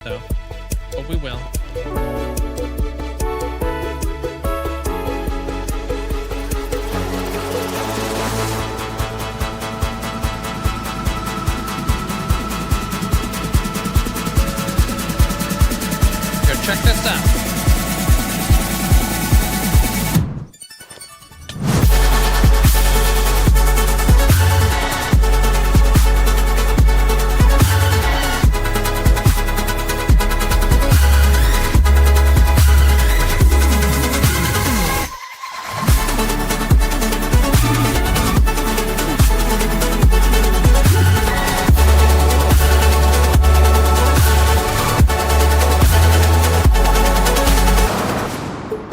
So, but we will. Yo, check this out.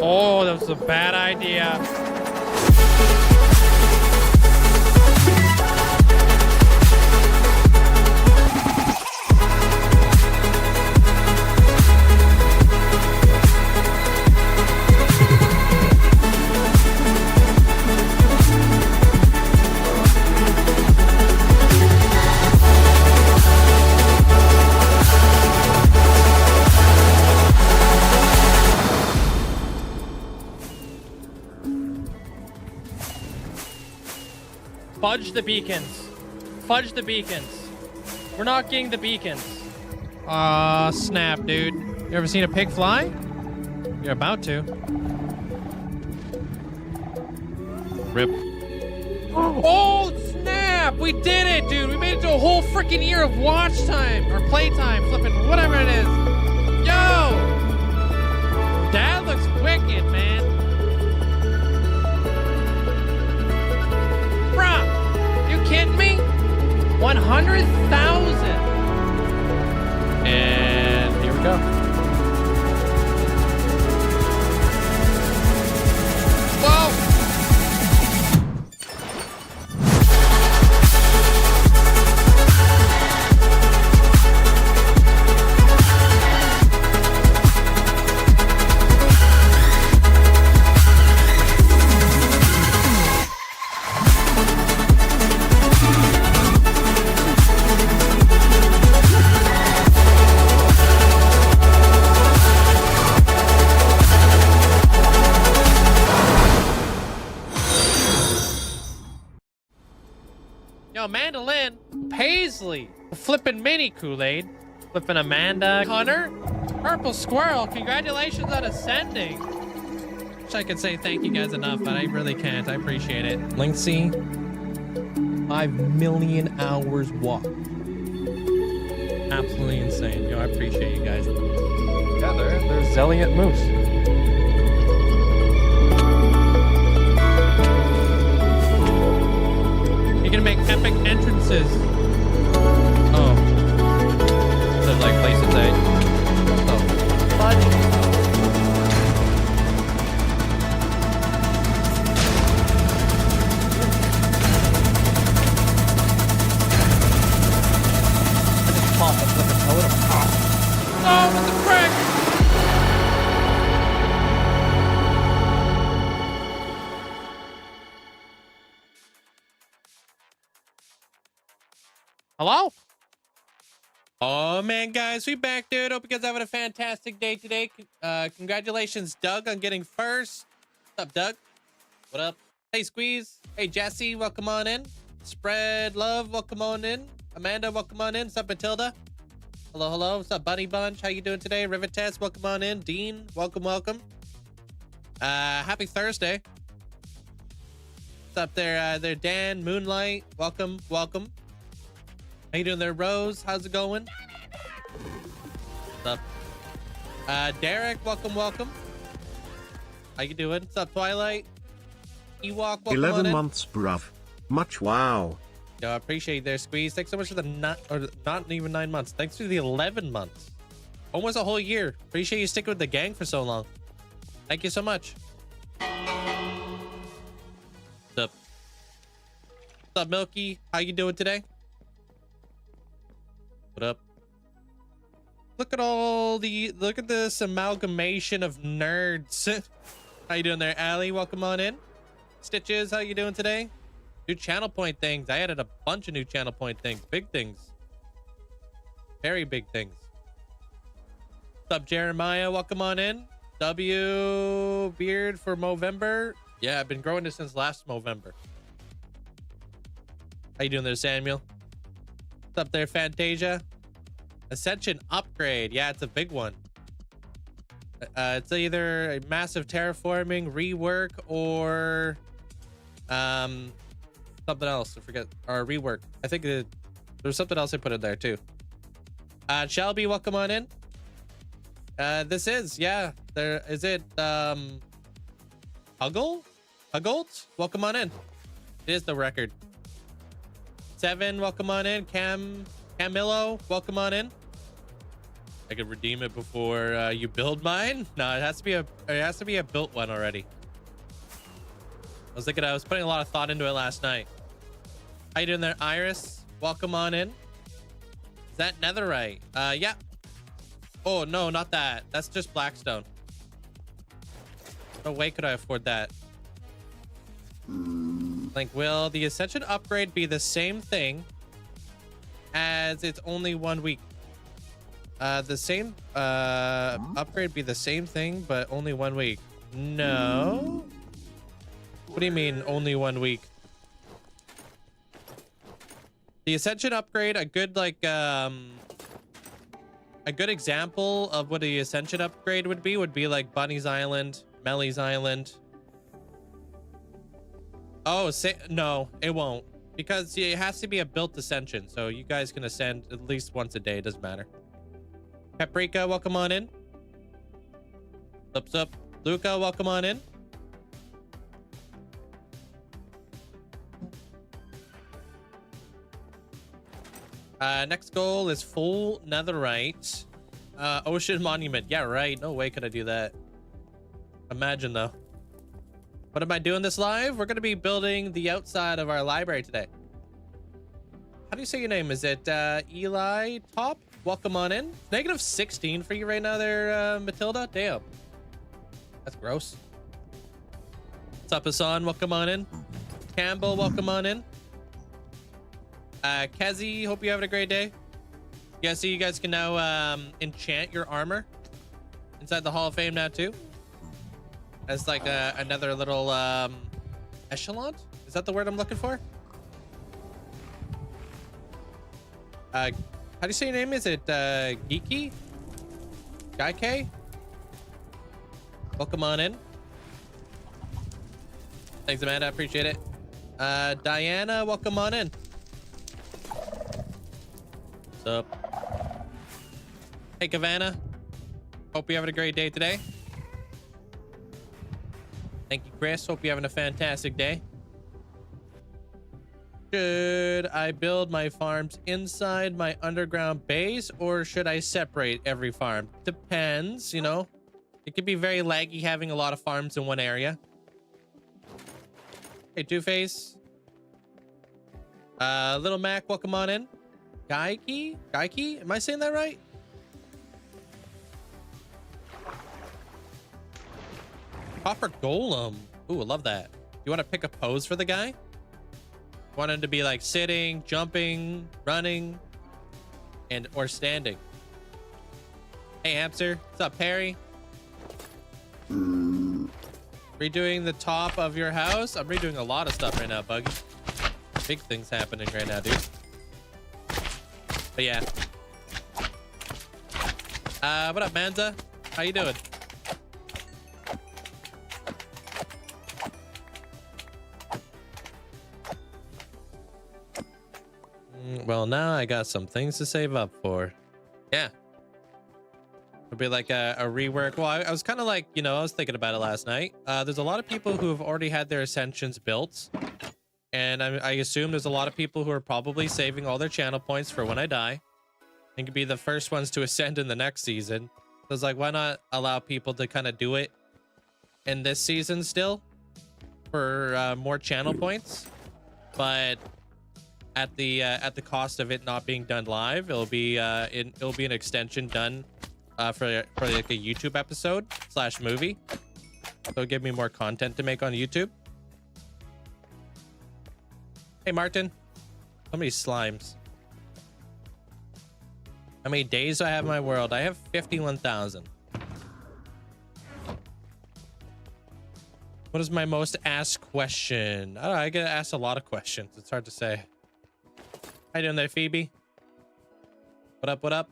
Oh, that was a bad idea. Fudge the beacons. Fudge the beacons. We're not getting the beacons. Aw, snap, dude. You ever seen a pig fly? You're about to. Rip. Oh, snap! We did it, dude! We made it to a whole freaking year of watch time, or playtime, flipping, whatever it is. Yo! That looks wicked, man. Bruh, you kidding me? 100,000. And here we go. Whoa! Yo, Mandolin, Paisley, flipping mini Kool-Aid, flipping Amanda, Hunter, Purple Squirrel, congratulations on ascending. Wish I could say thank you guys enough, but I really can't. I appreciate it. Linkzzey, 5 million hours walked. Absolutely insane. Yo, I appreciate you guys. Yeah, there's Zelliot Moose. You're gonna make epic entrances. Oh. Live like places A. Oh. Fudge. I just popped a flipping totem. Oh, what the frick? Hello? Oh man, guys, we back, dude. Hope you guys are having a fantastic day today. Congratulations, Doug, on getting first. What's up, Doug? What up? Hey, Squeeze. Hey, Jesse, welcome on in. Spread love, welcome on in. Amanda, welcome on in. What's up, Matilda? Hello, hello. What's up, Bunny Bunch? How you doing today? Rivet Test, welcome on in. Dean, welcome, welcome. Happy Thursday. What's up there, Dan, Moonlight? Welcome, welcome. How you doing there, Rose? How's it going? What's up? Derek, welcome, welcome. How you doing? What's up, Twilight? Ewok, welcome 11 on in. months, bruv. Much wow. Yo, I appreciate you there, Squeeze. Thanks so much for the not even 9 months. Thanks for the 11 months. Almost a whole year. Appreciate you sticking with the gang for so long. Thank you so much. What's up? What's up, Milky? How you doing today? What up? Look at this amalgamation of nerds. How you doing there, Allie? Welcome on in. Stitches, how you doing today? New channel point things. I added a bunch of new channel point things. Big things. Very big things. What's up, Jeremiah? Welcome on in. W beard for Movember. Yeah, I've been growing this since last Movember. How you doing there, Samuel? What's up there, Fantasia? Ascension upgrade. Yeah, it's a big one. It's either a massive terraforming, rework, or something else. I forget. Or rework. I think there's something else I put in there too. Shelby, welcome on in. This is, yeah. There is it. Huggle? Huggles? Welcome on in. It is the record. 7, welcome on in. Camillo, welcome on in. I could redeem it before you build mine. No, it has to be a built one already. I was putting a lot of thought into it last night. How you doing there, Iris? Welcome on in. Is that netherite? Yeah. Oh no, not that. That's just Blackstone. No way could I afford that. Like, will the Ascension upgrade be the same thing as it's only 1 week? The same upgrade be the same thing, but only 1 week? No. What do you mean only 1 week? The Ascension upgrade, a good example of what the Ascension upgrade would be like Bunny's Island, Melly's Island. Oh, no, it won't, because it has to be a built Ascension, so you guys can ascend at least once a day. It doesn't matter. Paprika, welcome on in. What's up? Luca, welcome on in. Next goal is full netherite. Ocean monument. Yeah, right. No way could I do that. Imagine though. What am I doing this live? We're going to be building the outside of our library today. How do you say your name? Is it Eli Top? Welcome on in. Negative 16 for you right now there, Matilda. Damn. That's gross. What's up, Hassan? Welcome on in. Campbell, welcome on in. Kezi, hope you're having a great day. Yeah, so you guys can now enchant your armor inside the Hall of Fame now too. As like another little echelon. Is that the word I'm looking for? How do you say your name? Is it Geeky? Guyk? Welcome on in. Thanks, Amanda. I appreciate it. Diana, welcome on in. What's up? Hey, Kavana. Hope you're having a great day today. Thank you, Chris. Hope you're having a fantastic day. Should I build my farms inside my underground base, or should I separate every farm? Depends, you know. It could be very laggy having a lot of farms in one area. Hey, Two-Face. Little Mac, welcome on in. Guyky? Am I saying that right? Copper Golem. Ooh, I love that. You want to pick a pose for the guy? Want him to be like sitting, jumping, running, or standing. Hey, Hamster. What's up, Perry? Redoing the top of your house? I'm redoing a lot of stuff right now, Buggy. Big things happening right now, dude. But yeah. What up, Manza? How you doing? Well, now I got some things to save up for. Yeah. It'll be like a rework. Well, I was kind of like, you know, I was thinking about it last night. There's a lot of people who have already had their ascensions built. And I assume there's a lot of people who are probably saving all their channel points for when I die. And could be the first ones to ascend in the next season. So it's like, why not allow people to kind of do it in this season still for more channel points? But at the cost of it not being done live, it'll be an extension done for like a YouTube episode / movie. So it'll give me more content to make on YouTube. Hey, Martin. So many slimes. How many days do I have in my world? I have 51,000. What is my most asked question? I don't know, I get asked a lot of questions. It's hard to say. How you doing there, Phoebe? What up, what up?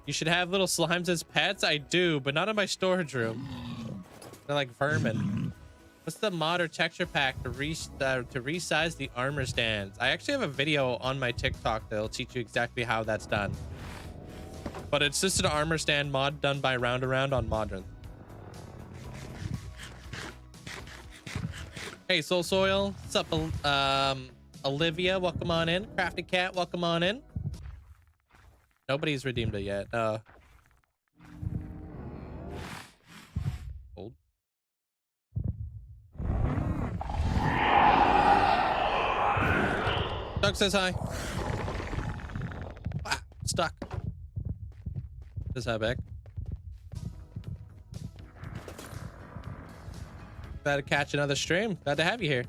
You should have little slimes as pets. I do, but not in my storage room. They're like vermin. What's the mod or texture pack to resize the armor stands? I actually have a video on my TikTok that'll teach you exactly how that's done. But it's just an armor stand mod done by Roundaround on Modern. Hey, Soul Soil. What's up, Olivia? Welcome on in. Crafty Cat, welcome on in. Nobody's redeemed it yet. Hold. Doug says hi. Ah, stuck. Says hi back. Glad to catch another stream. Glad to have you here.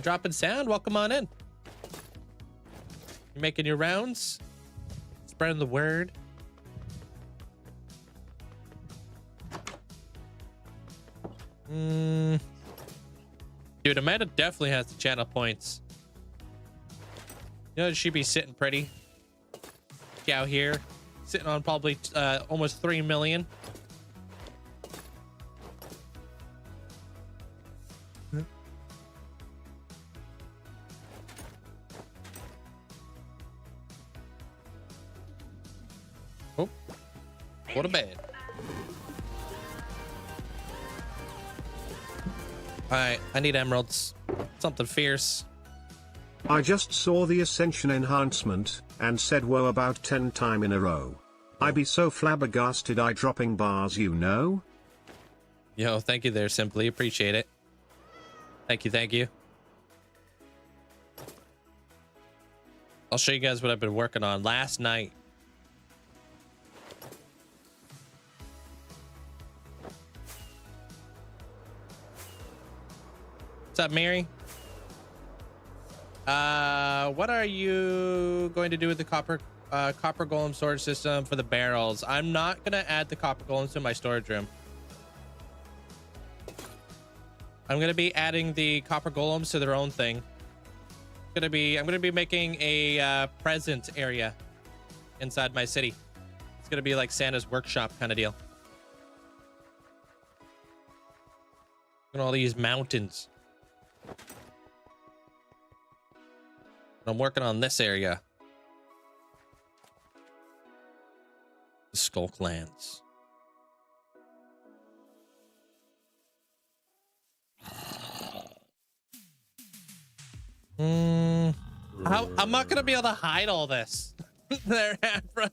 Dropping sound. Welcome on in. You're making your rounds. Spreading the word. Dude, Amanda definitely has the channel points. You know, she'd be sitting pretty. Out here. Sitting on probably almost 3 million. Oh, what a bed. All right, I need emeralds. Something fierce. I just saw the ascension enhancement, and said whoa about 10 times in a row. I be so flabbergasted I dropping bars, you know? Yo, thank you there, Simply. Appreciate it. Thank you, thank you. I'll show you guys what I've been working on last night. What's up, Mary? What are you going to do with the copper golem storage system for the barrels? I'm not gonna add the copper golems to my storage room. I'm gonna be adding the copper golems to their own thing. I'm gonna be making a present area inside my city. It's gonna be like Santa's workshop kind of deal. Look at all these mountains. I'm working on this area. The Skulllands. I'm not gonna be able to hide all this. There, Afra.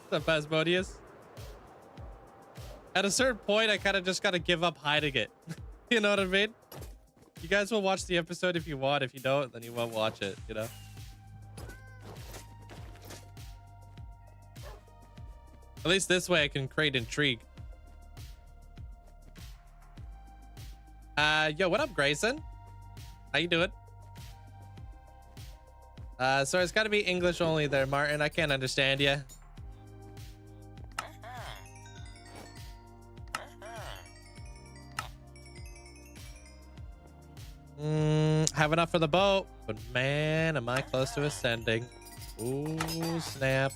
What's up, Asmodeus? At a certain point, I kind of just gotta give up hiding it. You know what I mean? You guys will watch the episode if you want. If you don't, then you won't watch it, you know? At least this way I can create intrigue. Yo, what up, Grayson? How you doing? So it's gotta be English only there, Martin. I can't understand you. Have enough for the boat, but man, am I close to ascending. Ooh, snap.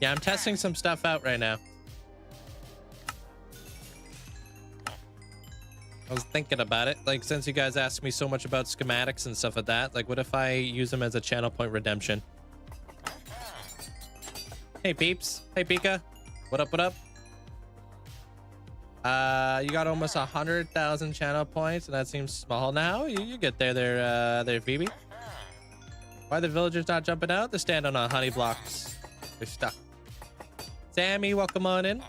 Yeah, I'm testing some stuff out right now. I was thinking about it, like, since you guys asked me so much about schematics and stuff like that, like, what if I use them as a channel point redemption? Hey, peeps. Hey, Pika. What up, what up? You got almost 100,000 channel points, and that seems small now. You get there, Phoebe. Why are the villagers not jumping out? They're standing on honey blocks. They're stuck. Sammy, welcome on in.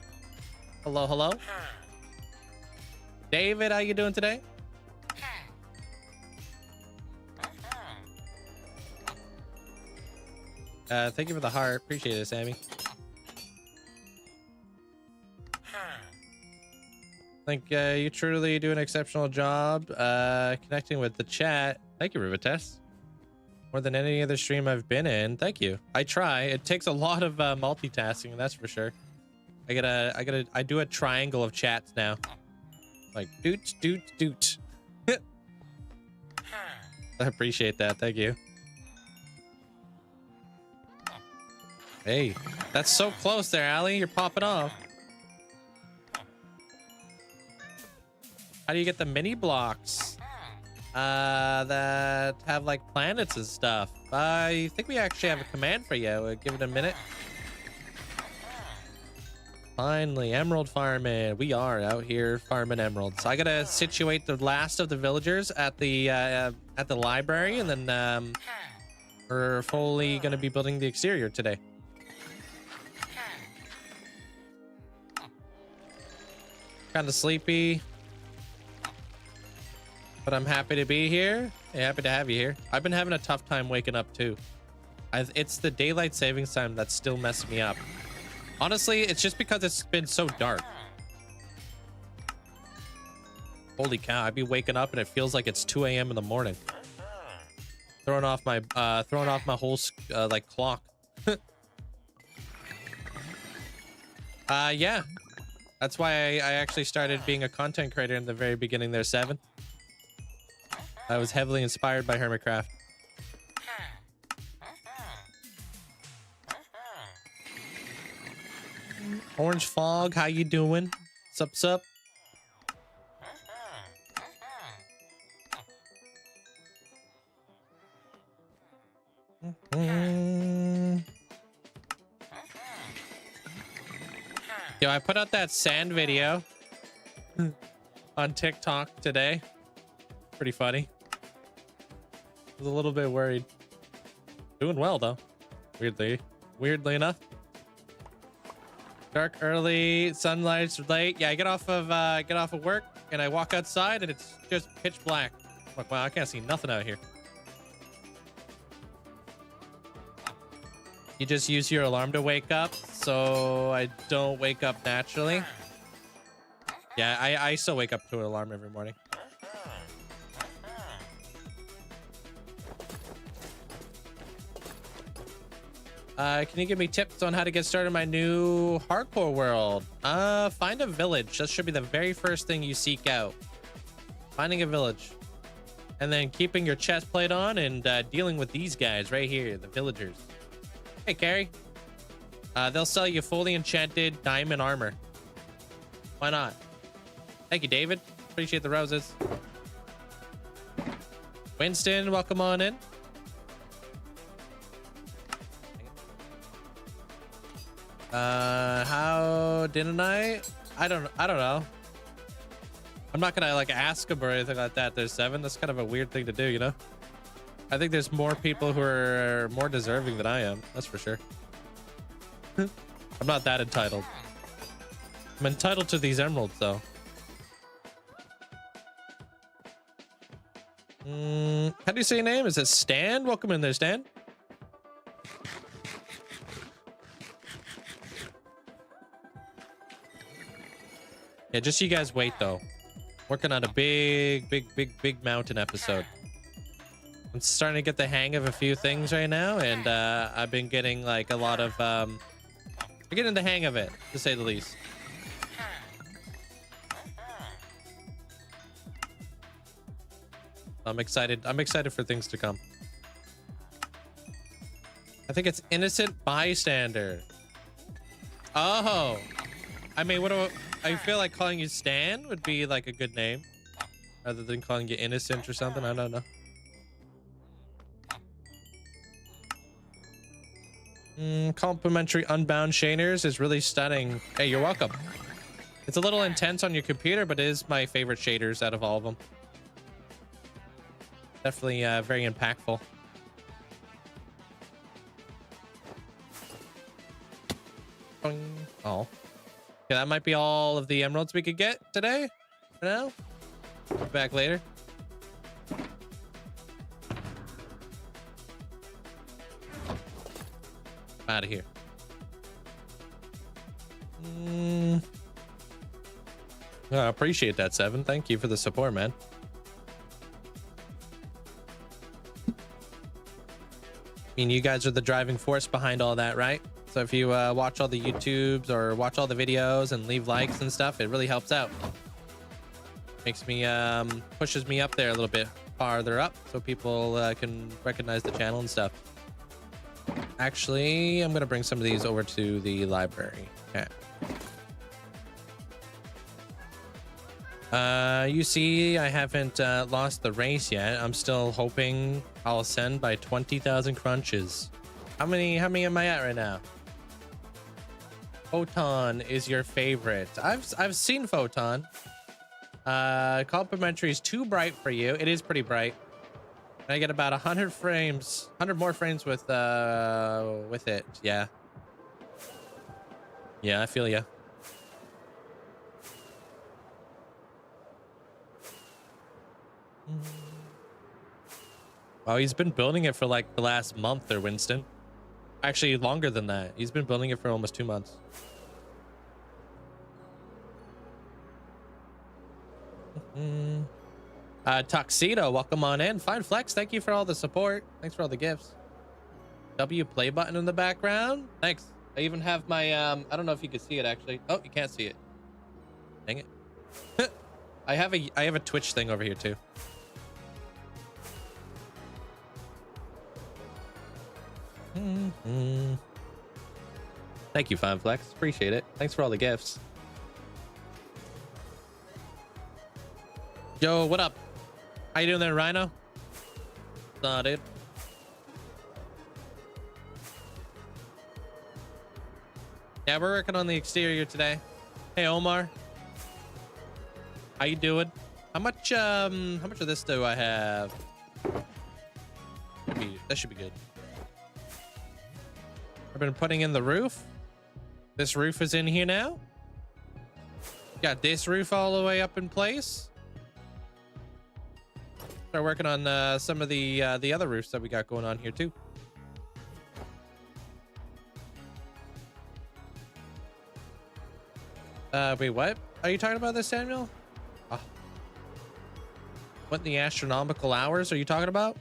Hello, hello. David, how you doing today? Thank you for the heart. Appreciate it, Sammy. I think you truly do an exceptional job connecting with the chat. Thank you, Rivites. More than any other stream I've been in. Thank you. I try. It takes a lot of multitasking, that's for sure. I do a triangle of chats now. Like doot, doot, doot. I appreciate that. Thank you. Hey, that's so close there, Allie. You're popping off. How do you get the mini blocks? That have like planets and stuff. I think we actually have a command for you. Give it a minute. Finally, emerald farming. We are out here farming emeralds. So I gotta situate the last of the villagers at the library, and then we're fully gonna be building the exterior today. Kind of sleepy, but I'm happy to be here. Hey, happy to have you here. I've been having a tough time waking up too. It's the daylight savings time that's still messing me up. Honestly, it's just because it's been so dark. Holy cow, I'd be waking up and it feels like it's 2 a.m. in the morning. Throwing off my whole like clock. Yeah. That's why I actually started being a content creator in the very beginning there, 7. I was heavily inspired by Hermitcraft. Orange Fog, how you doing? Sup, sup? Yo, I put out that sand video on TikTok today. Pretty funny. I was a little bit worried. Doing well though. Weirdly enough. Dark early, sunlight's late. Yeah, I get off of work and I walk outside and it's just pitch black. I'm like, wow, I can't see nothing out here. You just use your alarm to wake up, so I don't wake up naturally. Yeah, I still wake up to an alarm every morning. Can you give me tips on how to get started in my new hardcore world? Find a village. That should be the very first thing you seek out. Finding a village. And then keeping your chest plate on and dealing with these guys right here, the villagers. Hey, Carrie. They'll sell you fully enchanted diamond armor. Why not? Thank you, David. Appreciate the roses. Winston, welcome on in. How didn't I don't know. I'm not gonna like ask him or anything like that. There's 7. That's kind of a weird thing to do, you know. I think there's more people who are more deserving than I am. That's for sure. I'm not that entitled. I'm entitled to these emeralds though. How do you say your name? Is it Stan? Welcome in there, Stan. Yeah, just you guys wait though. Working on a big mountain episode. I'm starting to get the hang of a few things right now, and I've been getting like a lot of I'm getting the hang of it, to say the least. I'm excited for things to come. I think it's innocent bystander. Oh, I mean, I feel like calling you Stan would be like a good name rather than calling you innocent or something. I don't know. Complimentary unbound shaners is really stunning. Hey, you're welcome. It's a little intense on your computer, but it is my favorite shaders out of all of them. Definitely very impactful. Boing. Oh. Yeah, that might be all of the emeralds we could get today. For now. Be back later. Out of here. I appreciate that, 7. Thank you for the support, man. mean, you guys are the driving force behind all that, right? So if you watch all the YouTubes or watch all the videos and leave likes and stuff, it really helps out. Makes me pushes me up there a little bit farther up so people can recognize the channel and stuff. Actually, I'm gonna bring some of these over to the library. Okay. You see, I haven't lost the race yet. I'm still hoping I'll ascend by 20,000 crunches. How many am I at right now? Photon is your favorite. I've seen Photon. Complimentary is too bright for you. It is pretty bright. I get about 100 frames, 100 more frames with it. Yeah. Yeah, I feel ya. Oh, he's been building it for like the last month there, Winston. Actually, longer than that. He's been building it for almost 2 months. Tuxedo, welcome on in. Fine Flex, thank you for all the support. Thanks for all the gifts. W play button in the background. Thanks. I even have my I don't know if you can see it actually. Oh, you can't see it. Dang it. I have a Twitch thing over here too. Thank you, Fine Flex. Appreciate it. Thanks for all the gifts. Yo, what up? How you doing there, Rhino? Nah, dude. Yeah, we're working on the exterior today. Hey, Omar. How you doing? How much of this do I have? That should be good. I've been putting in the roof. This roof is in here now. Got this roof all the way up in place. Start working on some of the other roofs that we got going on here too. Wait, what are you talking about this, Samuel? Oh. What in the astronomical hours are you talking about?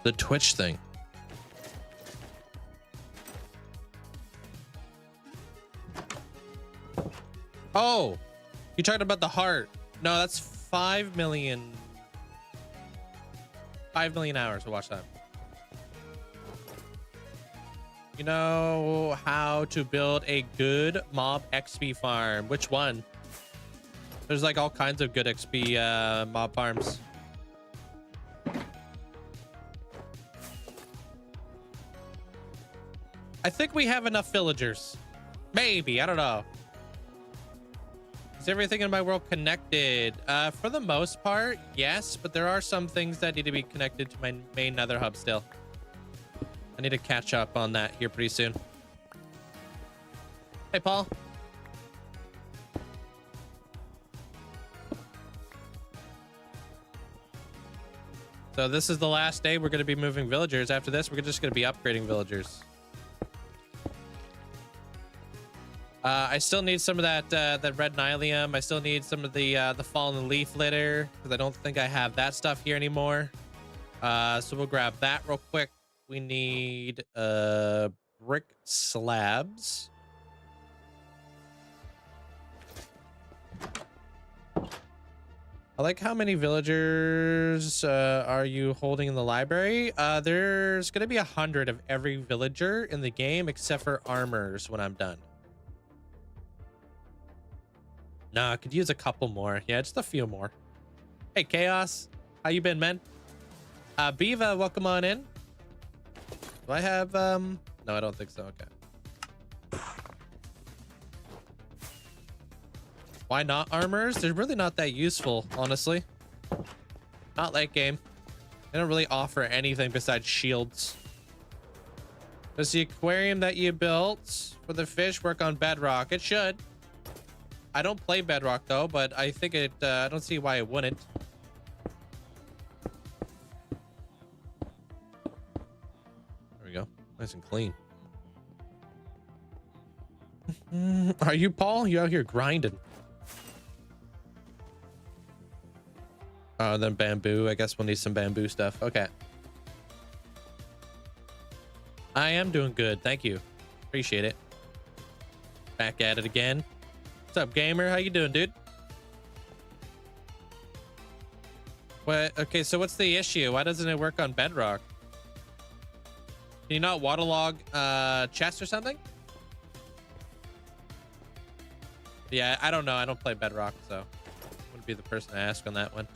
The Twitch thing. Oh, you talking about the heart? No, that's 5 million. 5 million hours to watch that. You know how to build a good mob XP farm? Which one? There's like all kinds of good XP mob farms. I think we have enough villagers. Maybe, I don't know. Is everything in my world connected? For the most part, yes, but there are some things that need to be connected to my main nether hub still. I need to catch up on that here pretty soon. Hey, Paul. So this is the last day we're going to be moving villagers. After this, we're just going to be upgrading villagers. I still need some of that red nylium. I still need some of the fallen leaf litter because I don't think I have that stuff here anymore. So we'll grab that real quick. We need brick slabs. I like how many villagers are you holding in the library? There's gonna be 100 of every villager in the game except for armors when I'm done. Nah, I could use a couple more. Yeah, just a few more. Hey, Chaos. How you been, man? Beava, welcome on in. Do I have, no, I don't think so. Okay. Why not armors? They're really not that useful, honestly. Not late game. They don't really offer anything besides shields. Does the aquarium that you built for the fish work on bedrock? It should. I don't play bedrock though, but I think it, I don't see why it wouldn't. Nice and clean. Are you Paul? You out here grinding? Then bamboo. I guess we'll need some bamboo stuff. Okay. I am doing good. Thank you. Appreciate it. Back at it again. What's up, gamer? How you doing, dude? What? Okay, so what's the issue? Why doesn't it work on Bedrock? Can you not waterlog chest or something? Yeah, I don't know. I don't play Bedrock, so I wouldn't be the person to ask on that one.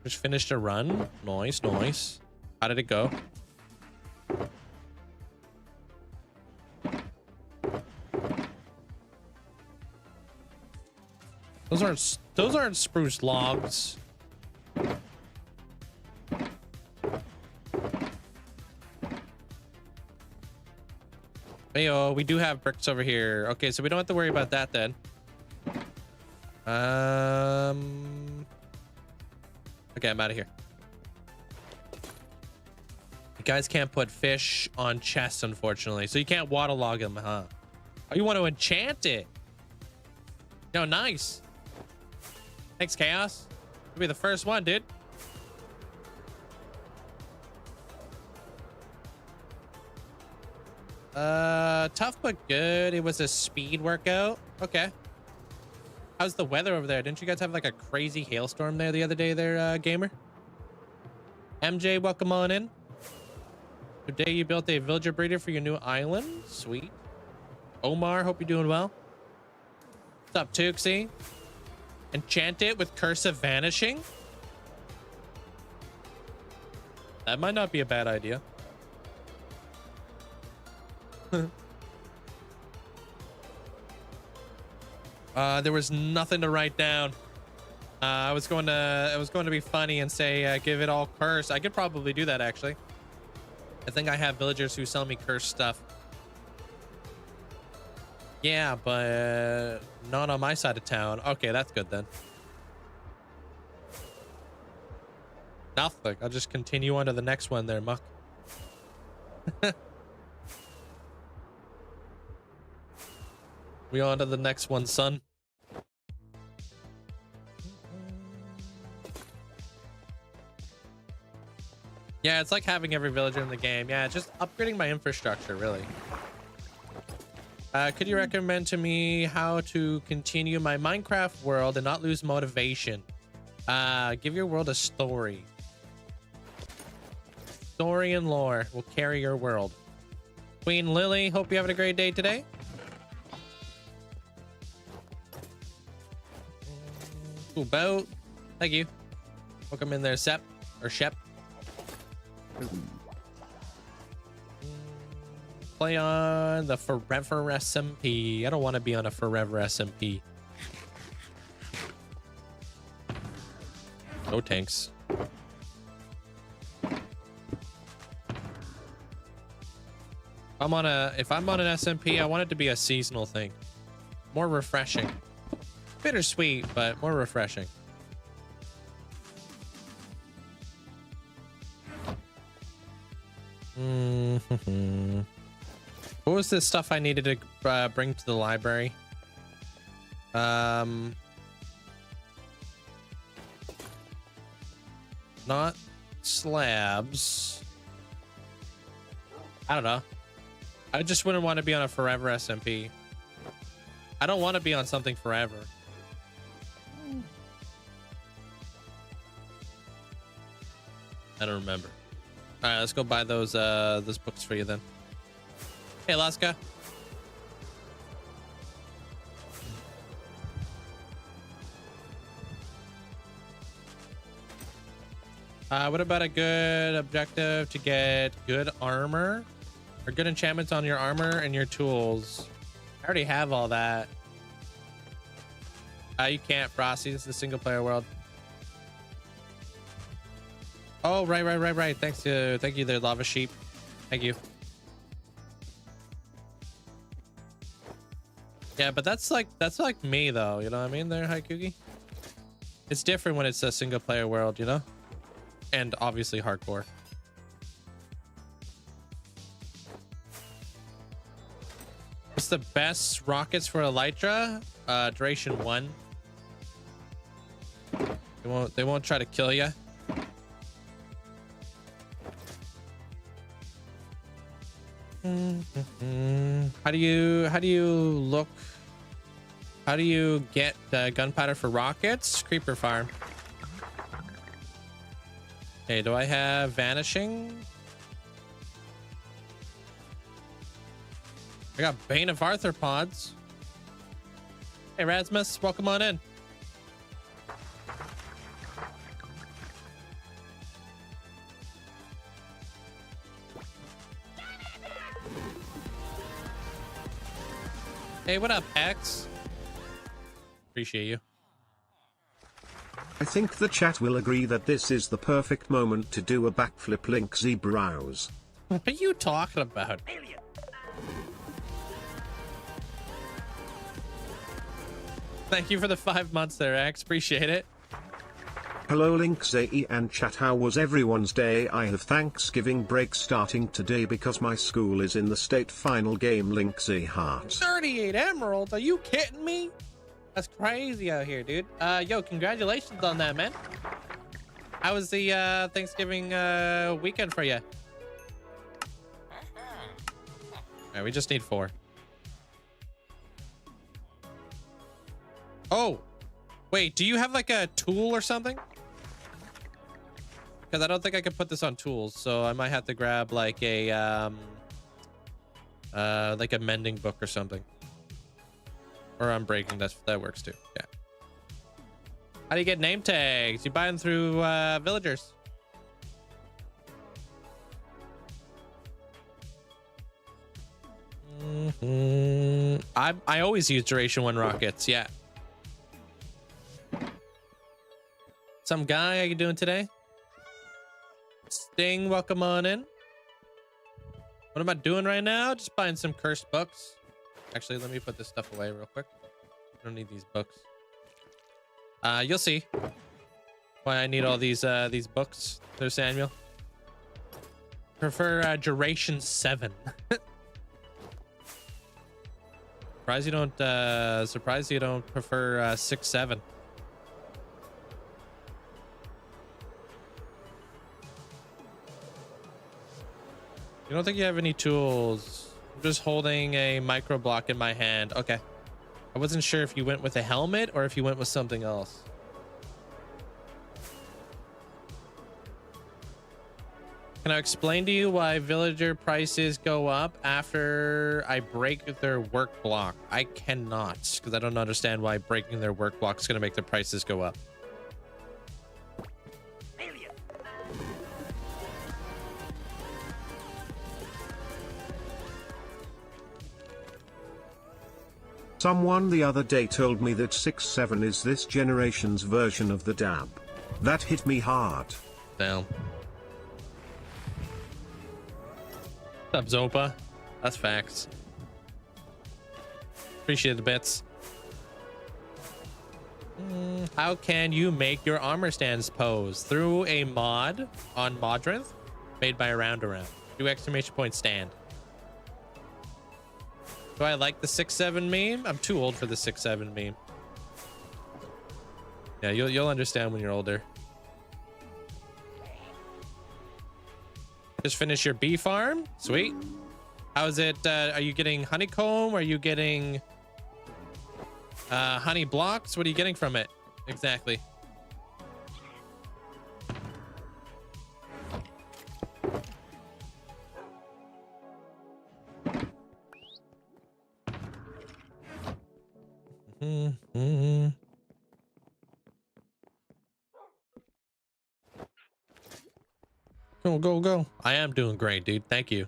Just finished a run. Nice, nice. How did it go? Those aren't spruce logs. Heyo, we do have bricks over here. Okay, so we don't have to worry about that then. Okay, I'm out of here. You guys can't put fish on chests, unfortunately. So you can't waterlog them, huh? Oh, you want to enchant it? No, nice. Thanks, Chaos. You'll be the first one, dude. Tough but good. It was a speed workout. Okay. How's the weather over there? Didn't you guys have like a crazy hailstorm there the other day there, gamer? MJ, welcome on in. Today you built a villager breeder for your new island. Sweet. Omar, hope you're doing well. What's up, Tuxie? Enchant it with Curse of Vanishing. That might not be a bad idea. There was nothing to write down. I was going to be funny and say give it all curse. I could probably do that actually. I think I have villagers who sell me cursed stuff. Yeah, but not on my side of town. Okay, that's good then. Nothing. I'll just continue on to the next one there, Muck. We on to the next one, son. Yeah, it's like having every villager in the game. Yeah, just upgrading my infrastructure, really. Could you recommend to me how to continue my Minecraft world and not lose motivation? Give your world a story. Story and lore will carry your world. Queen Lily, hope you're having a great day today. Cool boat. Thank you. Welcome in there, Sep. Or Shep. Play on the forever SMP. I don't want to be on a forever SMP. No tanks. If I'm on an SMP, I want it to be a seasonal thing. More refreshing. Bittersweet, but more refreshing. What was this stuff I needed to bring to the library? Not slabs. I don't know. I just wouldn't want to be on a forever SMP. I don't want to be on something forever. I don't remember. All right, let's go buy those books for you then. Hey, Laska. What about a good objective to get good armor or good enchantments on your armor and your tools? I already have all that. You can't, Frosty. This is a single player world. Oh, right. Thank you there, Lava Sheep. Thank you. Yeah, but that's like me though, you know what I mean there, Haikugi? It's different when it's a single player world, you know? and obviously hardcore. What's the best rockets for Elytra? Duration 1. They won't try to kill you. How do you get gunpowder for rockets? Creeper farm. Okay, do I have vanishing? I got Bane of Arthropods. Hey Rasmus, welcome on in. Hey, what up, X? Appreciate you. I think the chat will agree that this is the perfect moment to do a backflip. Linkzzey browse. What are you talking about? Thank you for the 5 months there, X. Appreciate it. Hello Linkzzey and chat, how was everyone's day? I have Thanksgiving break starting today because my school is in the state final game. Linkzzey heart. 38 emeralds? Are you kidding me? That's crazy out here, dude. Yo, congratulations on that, man. How was the Thanksgiving weekend for you? All right, we just need 4. Oh, wait, do you have like a tool or something? Because I don't think I can put this on tools, so I might have to grab like a mending book or something. Or unbreaking, that works too. Yeah. How do you get name tags? You buy them through villagers. I always use duration 1 rockets. Yeah. Some guy, how you doing today? Sting, welcome on in. What am I doing right now? Just buying some cursed books. Actually, let me put this stuff away real quick. I don't need these books. You'll see why I need all these books there, Samuel. Prefer duration 7. Surprised you don't prefer 6, 7. You don't think you have any tools? I'm just holding a micro block in my hand. Okay. I wasn't sure if you went with a helmet or if you went with something else. Can I explain to you why villager prices go up after I break their work block? I cannot, because I don't understand why breaking their work block is going to make the prices go up. Someone the other day told me that 6-7 is this generation's version of the dab. That hit me hard. Damn. What's up, Zopa? That's facts. Appreciate the bits. How can you make your armor stands pose? Through a mod on Modrinth made by Around. Do exclamation point stand. Do I like the 6-7 meme? I'm too old for the 6-7 meme. Yeah, you'll understand when you're older. Just finish your bee farm. Sweet. How is it? Are you getting honeycomb? Are you getting honey blocks? What are you getting from it exactly? Go. I am doing great, dude. Thank you.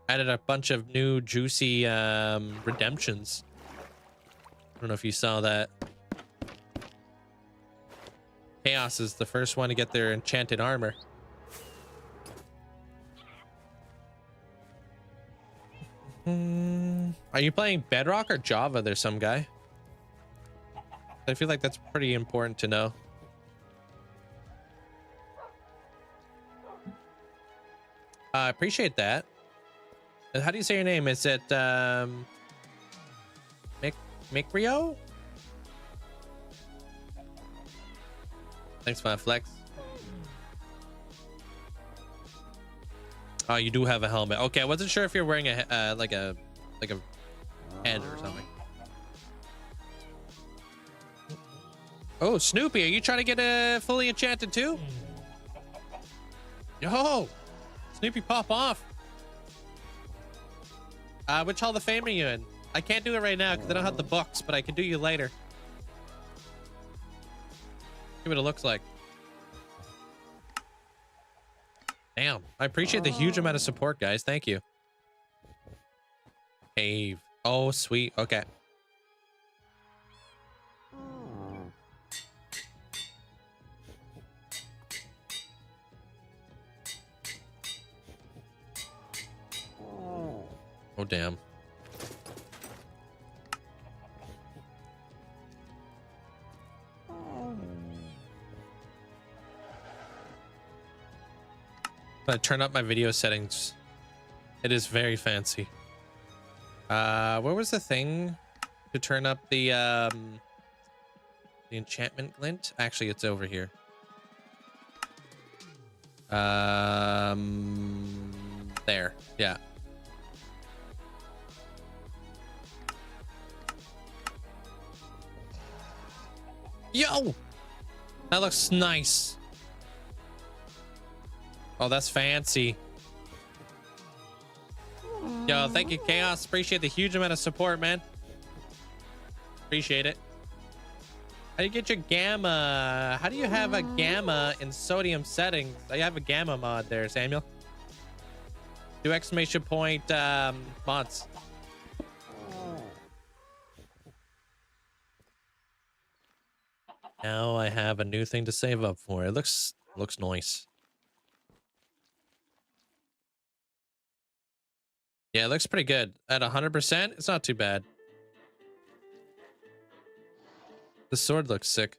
Added a bunch of new juicy redemptions. I don't know if you saw that. Chaos is the first one to get their enchanted armor. Are you playing Bedrock or Java? There's some guy. I feel like that's pretty important to know. I appreciate that. How do you say your name? Is it Mikrio? Thanks for that flex. Oh, you do have a helmet. Okay, I wasn't sure if you're wearing a like a head or something. Oh, Snoopy, are you trying to get fully enchanted too? Yo, Snoopy, pop off. Which Hall of Fame are you in? I can't do it right now because I don't have the books, but I can do you later. See what it looks like. Damn, I appreciate the huge amount of support, guys. Thank you. Cave. Oh, sweet. Okay. Oh, damn. I turn up my video settings. It is very fancy. Where was the thing to turn up the enchantment glint? Actually, it's over here. There. Yeah. Yo! That looks nice. Oh, that's fancy. Yo, thank you, Chaos. Appreciate the huge amount of support, man. Appreciate it. How do you get your gamma? How do you have a gamma in sodium settings? I have a gamma mod there, Samuel. Do exclamation point mods. Now I have a new thing to save up for. It looks nice. Yeah, it looks pretty good. At 100%, it's not too bad. The sword looks sick.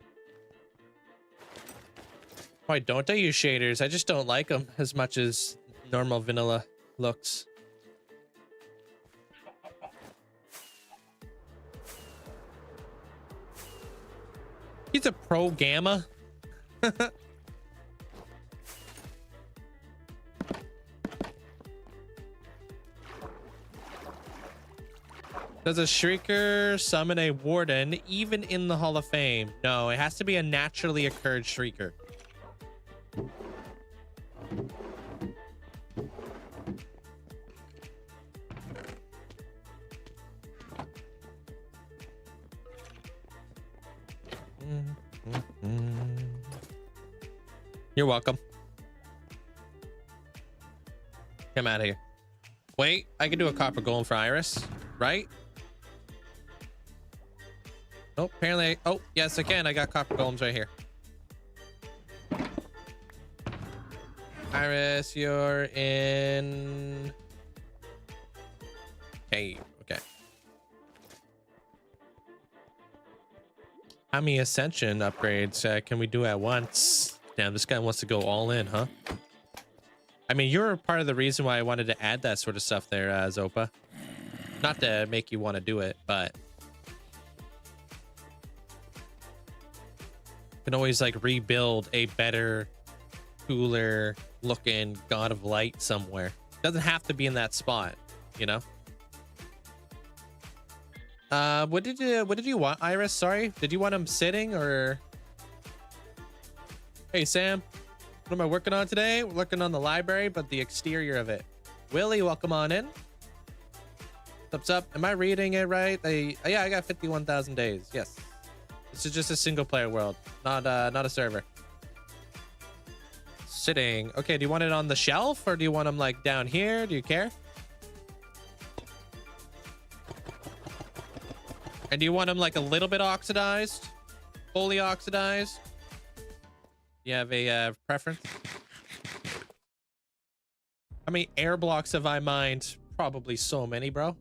Why don't I use shaders? I just don't like them as much as normal vanilla looks. He's a pro gamma. Does a Shrieker summon a Warden even in the Hall of Fame? No, it has to be a naturally occurred Shrieker. You're welcome. Come out of here. Wait, I can do a copper golem for Iris, right? Oh, apparently. Oh, yes, I can. I got copper golems right here. Iris, you're in. Okay, okay. How many ascension upgrades can we do at once? Damn, this guy wants to go all in, huh? I mean, you're part of the reason why I wanted to add that sort of stuff there, Zopa. Not to make you want to do it, but you can always like rebuild a better, cooler looking God of Light somewhere. Doesn't have to be in that spot, you know? What did you want, Iris? Sorry, did you want him sitting or? Hey Sam, what am I working on today? We're working on the library, but the exterior of it. Willie, welcome on in. What's up? Am I reading it right? Yeah, I got 51,000 days. Yes, this is just a single player world, not a server. Sitting. Okay, do you want it on the shelf or do you want him like down here? Do you care? And do you want them like a little bit oxidized? Fully oxidized? You have a preference? How many air blocks have I mined? Probably so many, bro.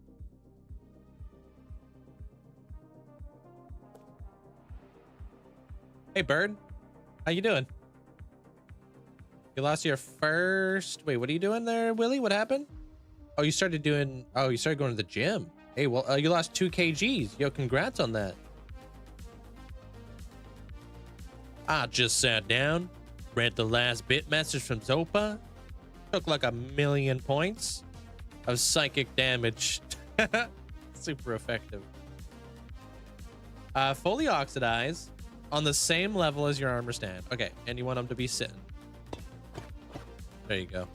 Hey, Bird. How you doing? You lost your first. Wait, what are you doing there, Willie? What happened? Oh, you started doing. Oh, you started going to the gym. Hey, well, you lost 2 kgs. Yo, congrats on that. I just sat down, read the last bit message from Zopa. Took like 1,000,000 points of psychic damage. Super effective. Fully oxidize on the same level as your armor stand. Okay, and you want them to be sitting. There you go.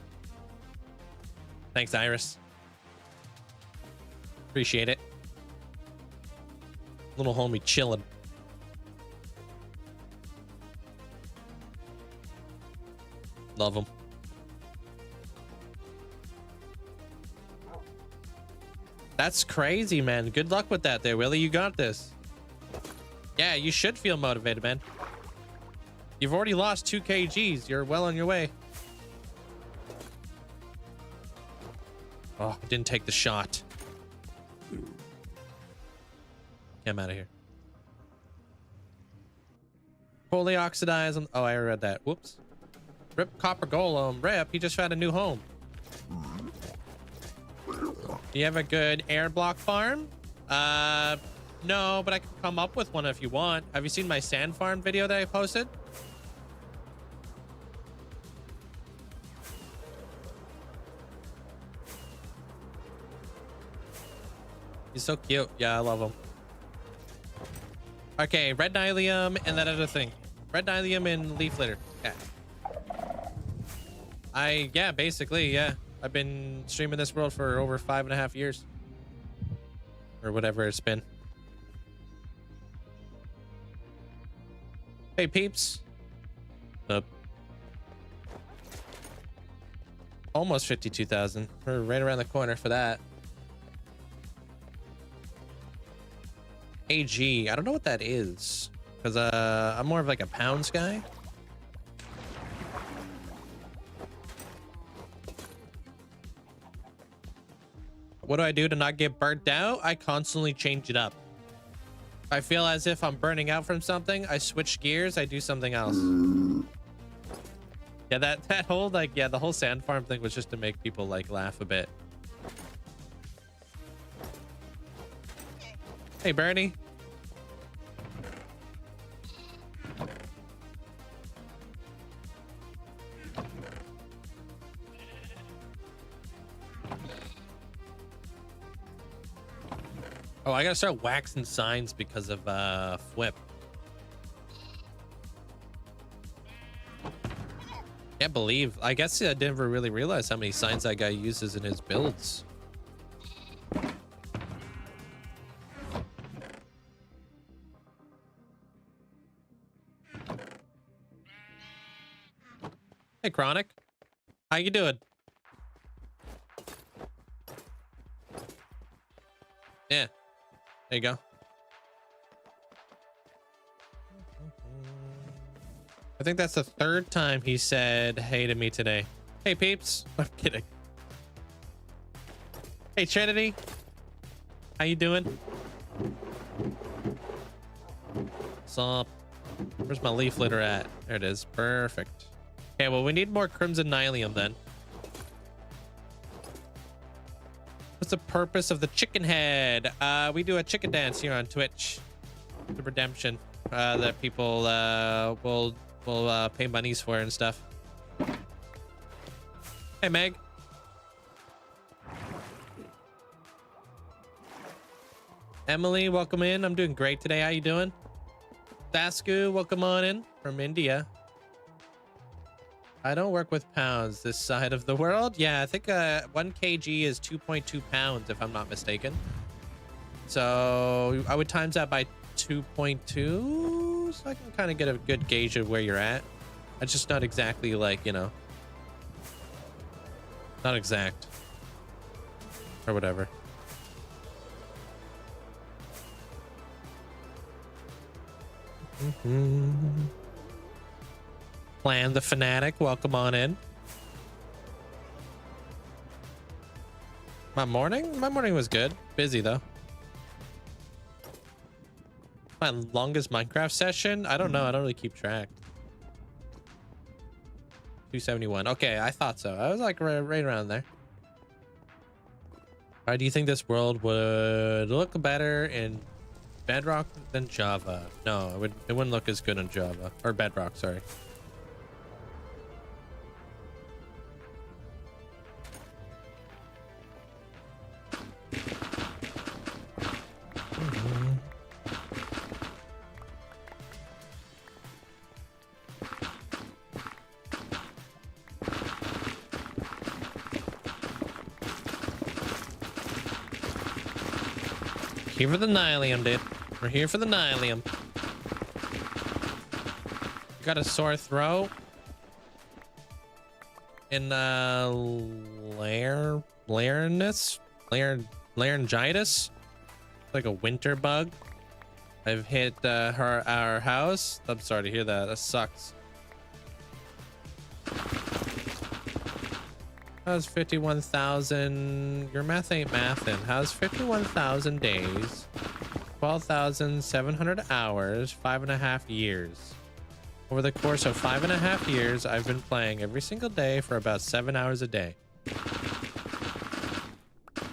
Thanks, Iris. Appreciate it. Little homie chilling. Love him. That's crazy, man. Good luck with that there, Willie. You got this. Yeah, you should feel motivated, man. You've already lost 2 kgs. You're well on your way. Oh, I didn't take the shot. Okay, I'm out of here. Fully oxidized. Oh, I read that. Whoops. Rip Copper Golem. Rip, he just found a new home. Do you have a good air block farm? No, but I can come up with one if you want. Have you seen my sand farm video that I posted? He's so cute. Yeah, I love him. Okay, red nylium and that other thing. Red nylium and leaf litter. Yeah. Yeah, basically, yeah. I've been streaming this world for over 5.5 years. Or whatever it's been. Hey, peeps. Up. Almost 52,000. We're right around the corner for that. AG. I don't know what that is. Because I'm more of like a pounds guy. What do I do to not get burnt out? I constantly change it up. If I feel as if I'm burning out from something, I switch gears, I do something else. Yeah, that whole, like, yeah, the whole sand farm thing was just to make people, like, laugh a bit. Hey, Bernie. Oh, I gotta start waxing signs because of Flip. Can't believe. I guess I never really realized how many signs that guy uses in his builds. Hey, Chronic. How you doing? Yeah. There you go. I think that's the 3rd time he said hey to me today. Hey, peeps. I'm kidding. Hey, Trinity. How you doing? What's up? Where's my leaf litter at? There it is. Perfect. Okay, well, we need more crimson nylium then. What's the purpose of the chicken head? We do a chicken dance here on Twitch. The redemption that people will pay monies for and stuff. Hey, Meg. Emily, welcome in. I'm doing great today. How you doing? Dasku, welcome on in from India. I don't work with pounds this side of the world. Yeah, I think 1 kg is 2.2 pounds, if I'm not mistaken. So I would times that by 2.2, so I can kind of get a good gauge of where you're at. It's just not exactly like, you know, not exact or whatever. Plan the Fanatic, welcome on in. My morning was good. Busy though. My longest Minecraft session? I don't know. I don't really keep track. 271. Okay, I thought so. I was like right around there. All right, do you think this world would look better in Bedrock than Java? No, it wouldn't look as good on Java or Bedrock, sorry. Here for the Nylium, dude. We're here for the Nylium. Got a sore throat. And laryngitis. Like a winter bug. I've hit our house. I'm sorry to hear that. That sucks. How's 51,000? Your math ain't mathin'. How's 51,000 days? 12,700 hours, 5.5 years. Over the course of 5.5 years, I've been playing every single day for about 7 hours a day.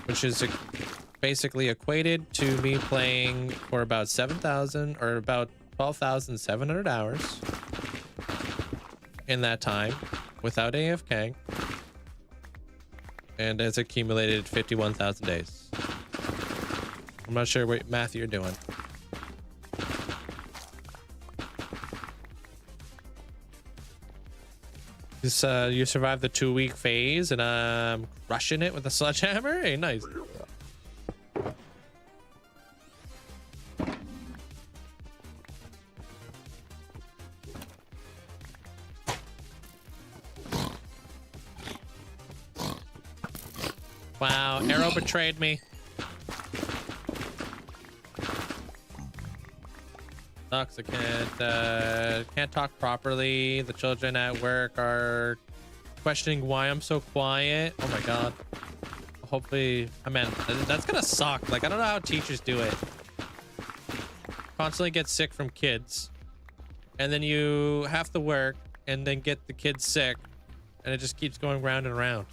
Which is basically equated to me playing for about 7,000 or about 12,700 hours in that time without AFK. And it's accumulated 51,000 days. I'm not sure what math you're doing. This, you survived the 2-week phase and I'm crushing it with a sledgehammer. Hey, nice. Wow, Arrow betrayed me. Sucks. I can't talk properly. The children at work are questioning why I'm so quiet. Oh my god. Hopefully, I mean, that's gonna suck. Like, I don't know how teachers do it. Constantly get sick from kids, and then you have to work and then get the kids sick, and it just keeps going round and round.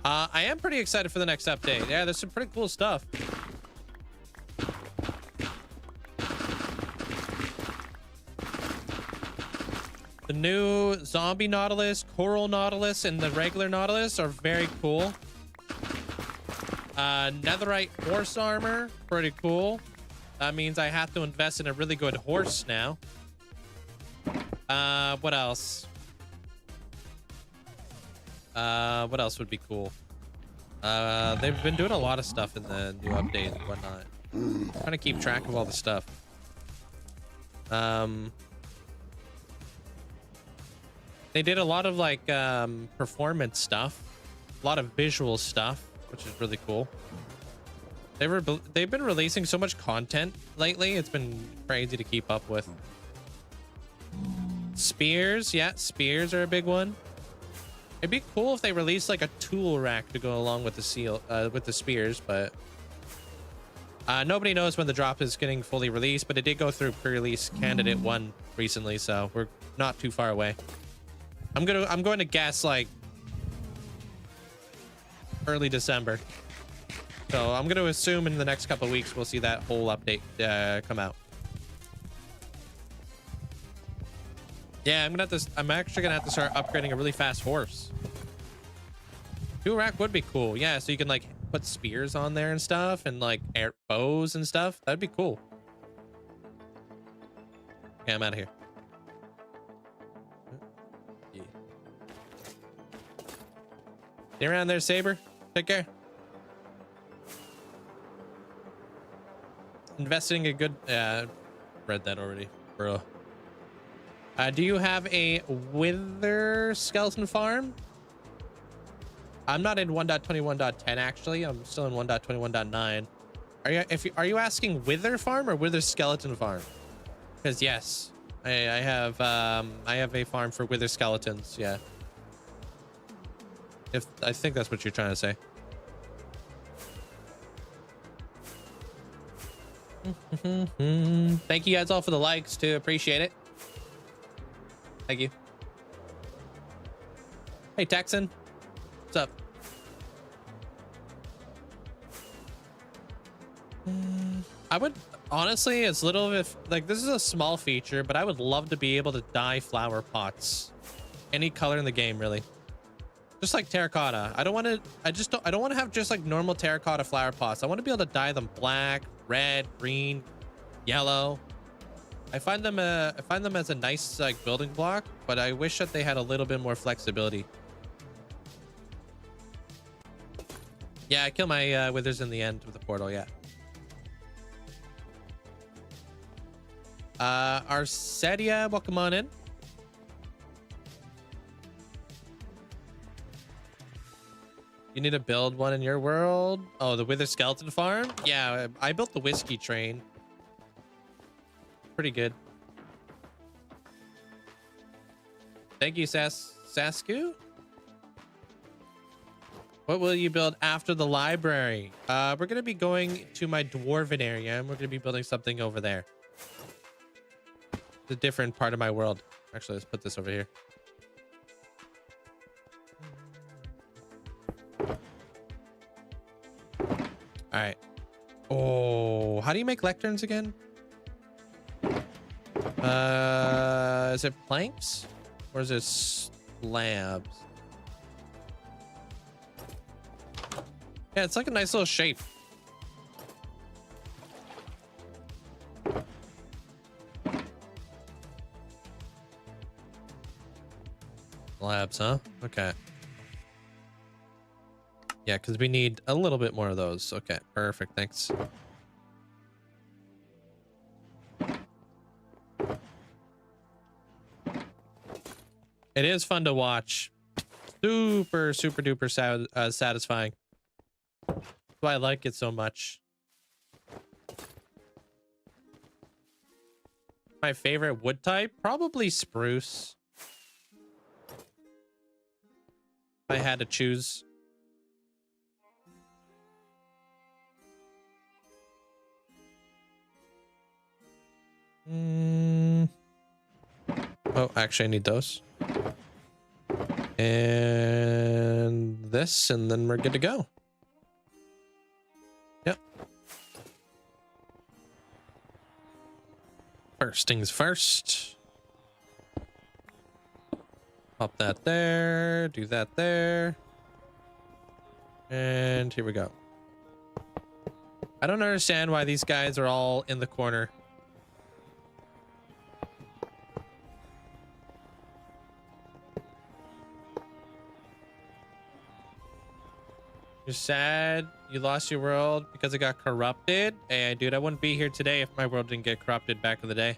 I am pretty excited for the next update. Yeah, there's some pretty cool stuff. The new zombie Nautilus, coral Nautilus, and the regular Nautilus are very cool. Netherite horse armor, pretty cool. That means I have to invest in a really good horse now. What else? What else would be cool? They've been doing a lot of stuff in the new update and whatnot. Trying to keep track of all the stuff. They did a lot of like performance stuff, a lot of visual stuff, which is really cool. They've been releasing so much content lately. It's been crazy to keep up with. Spears, yeah, spears are a big one. It'd be cool if they released like a tool rack to go along with the spears, but nobody knows when the drop is getting fully released, but it did go through pre-release candidate 1 recently, so we're not too far away. I'm going to guess like early December. So I'm going to assume in the next couple of weeks we'll see that whole update come out. Yeah, I'm actually gonna have to start upgrading a really fast horse. Tool rack would be cool. Yeah, so you can like put spears on there and stuff, and like air bows and stuff. That'd be cool. Okay, I'm out of here. Yeah. Stay around there, Saber. Take care. Investing a good. Read that already, bro. Do you have a wither skeleton farm? I'm not in 1.21.10 actually. I'm still in 1.21.9. Are you asking wither farm or wither skeleton farm? Because yes, I have a farm for wither skeletons. Yeah. I think that's what you're trying to say. Thank you guys all for the likes too. Appreciate it. Thank you. Hey, Texan. What's up? I would honestly, as little if like this is a small feature, but I would love to be able to dye flower pots any color in the game, really. Just like terracotta. I don't want to. I don't want to have just like normal terracotta flower pots. I want to be able to dye them black, red, green, yellow. I find them as a nice like building block, but I wish that they had a little bit more flexibility. Yeah, I kill my withers in the end with the portal. Yeah. Arcedia, welcome on in. You need to build one in your world. Oh, the Wither Skeleton Farm? Yeah, I built the whiskey train. Pretty good. Thank you, Sasku. What will you build after the library? We're going to be going to my dwarven area, and we're going to be building something over there. It's a different part of my world. Actually, let's put this over here. All right. Oh, how do you make lecterns again? Is it planks or is it slabs? Yeah, it's like a nice little shape. Slabs, huh? Okay. Yeah, because we need a little bit more of those. Okay, perfect. Thanks. It is fun to watch. Super duper satisfying. That's why I like it so much. My favorite wood type? Probably spruce. If I had to choose. Oh, actually I need those. And this, and then we're good to go. Yep. First things first. Pop that there, do that there. And here we go. I don't understand why these guys are all in the corner. You're sad you lost your world because it got corrupted? Hey, dude, I wouldn't be here today if my world didn't get corrupted back in the day.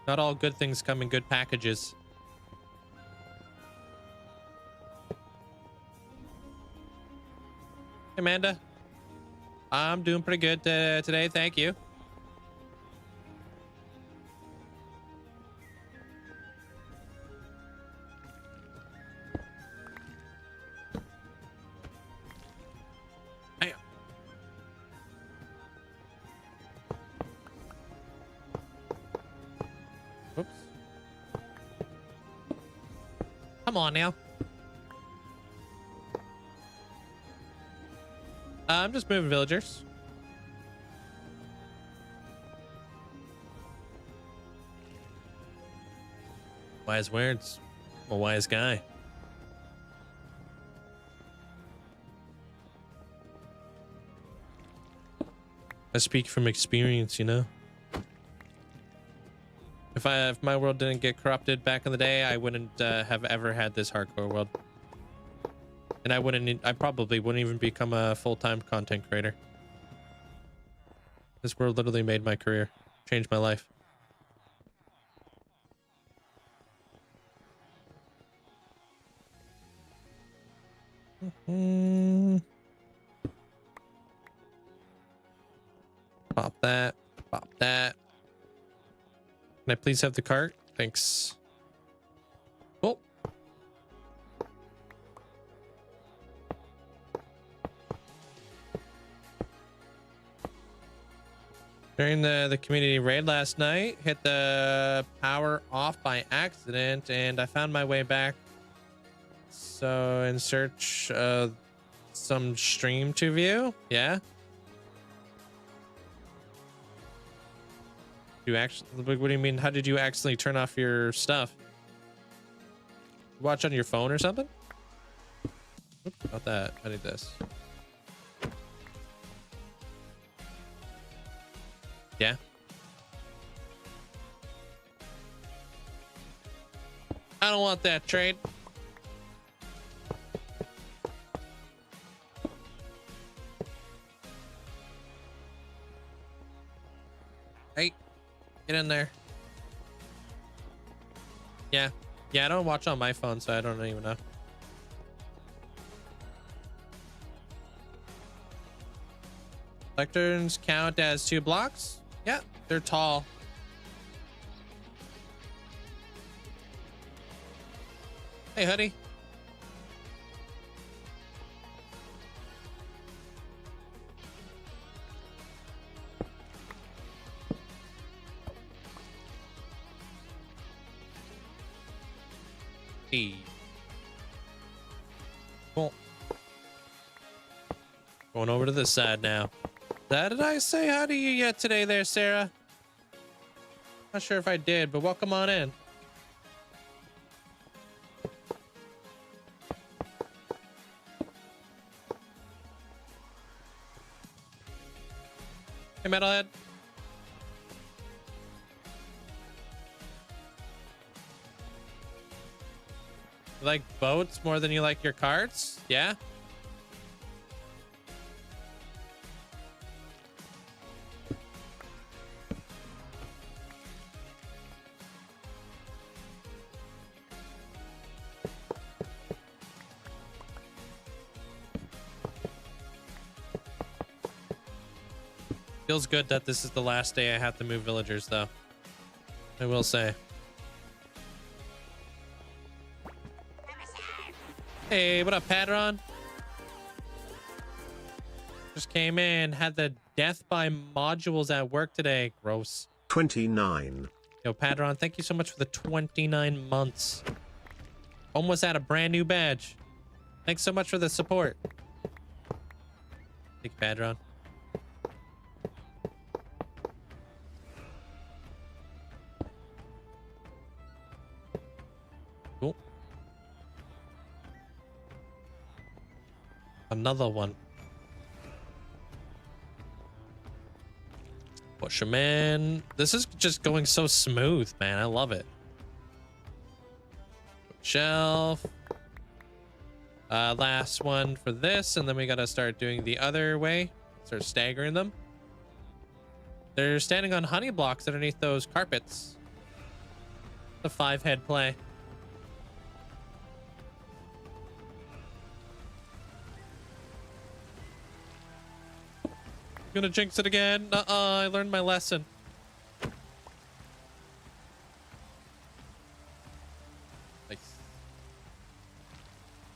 Not all good things come in good packages. Hey, Amanda. I'm doing pretty good today, thank you. Oops. Come on now. I'm just moving villagers. Wise words. I'm a wise guy. I speak from experience, you know. If my world didn't get corrupted back in the day, I wouldn't have ever had this hardcore world. And I probably wouldn't even become a full-time content creator. This world literally made my career, changed my life. Pop that, pop that. Can I please have the cart? Thanks. Cool. During the community raid last night, hit the power off by accident, and I found my way back. So in search of some stream to view. Yeah. You actually, what do you mean? How did you accidentally turn off your stuff? Watch on your phone or something? Oops, not that. I need this. Yeah. I don't want that trade. Hey, get in there. Yeah. Yeah, I don't watch on my phone, so I don't even know. Lecterns count as 2 blocks? Yeah, they're tall. Hey, hoodie. Hey. Cool. Going over to this side now. Did I say hi to you yet today there, Sarah? Not sure if I did, but welcome on in. Hey, Metalhead. You like boats more than you like your carts? Yeah? Feels good that this is the last day I have to move villagers, though. I will say. Hey, what up, Padron? Just came in, had the death by modules at work today. Gross. 29. Yo, Padron, thank you so much for the 29 months. Almost had a brand new badge. Thanks so much for the support. Thank you, Padron. Cool. Another one. Push him in. This is just going so smooth, man. I love it. Shelf. Last one for this, and then we gotta start doing the other way. Start staggering them. They're standing on honey blocks underneath those carpets. The 5-head play. Gonna jinx it again. I learned my lesson. Nice.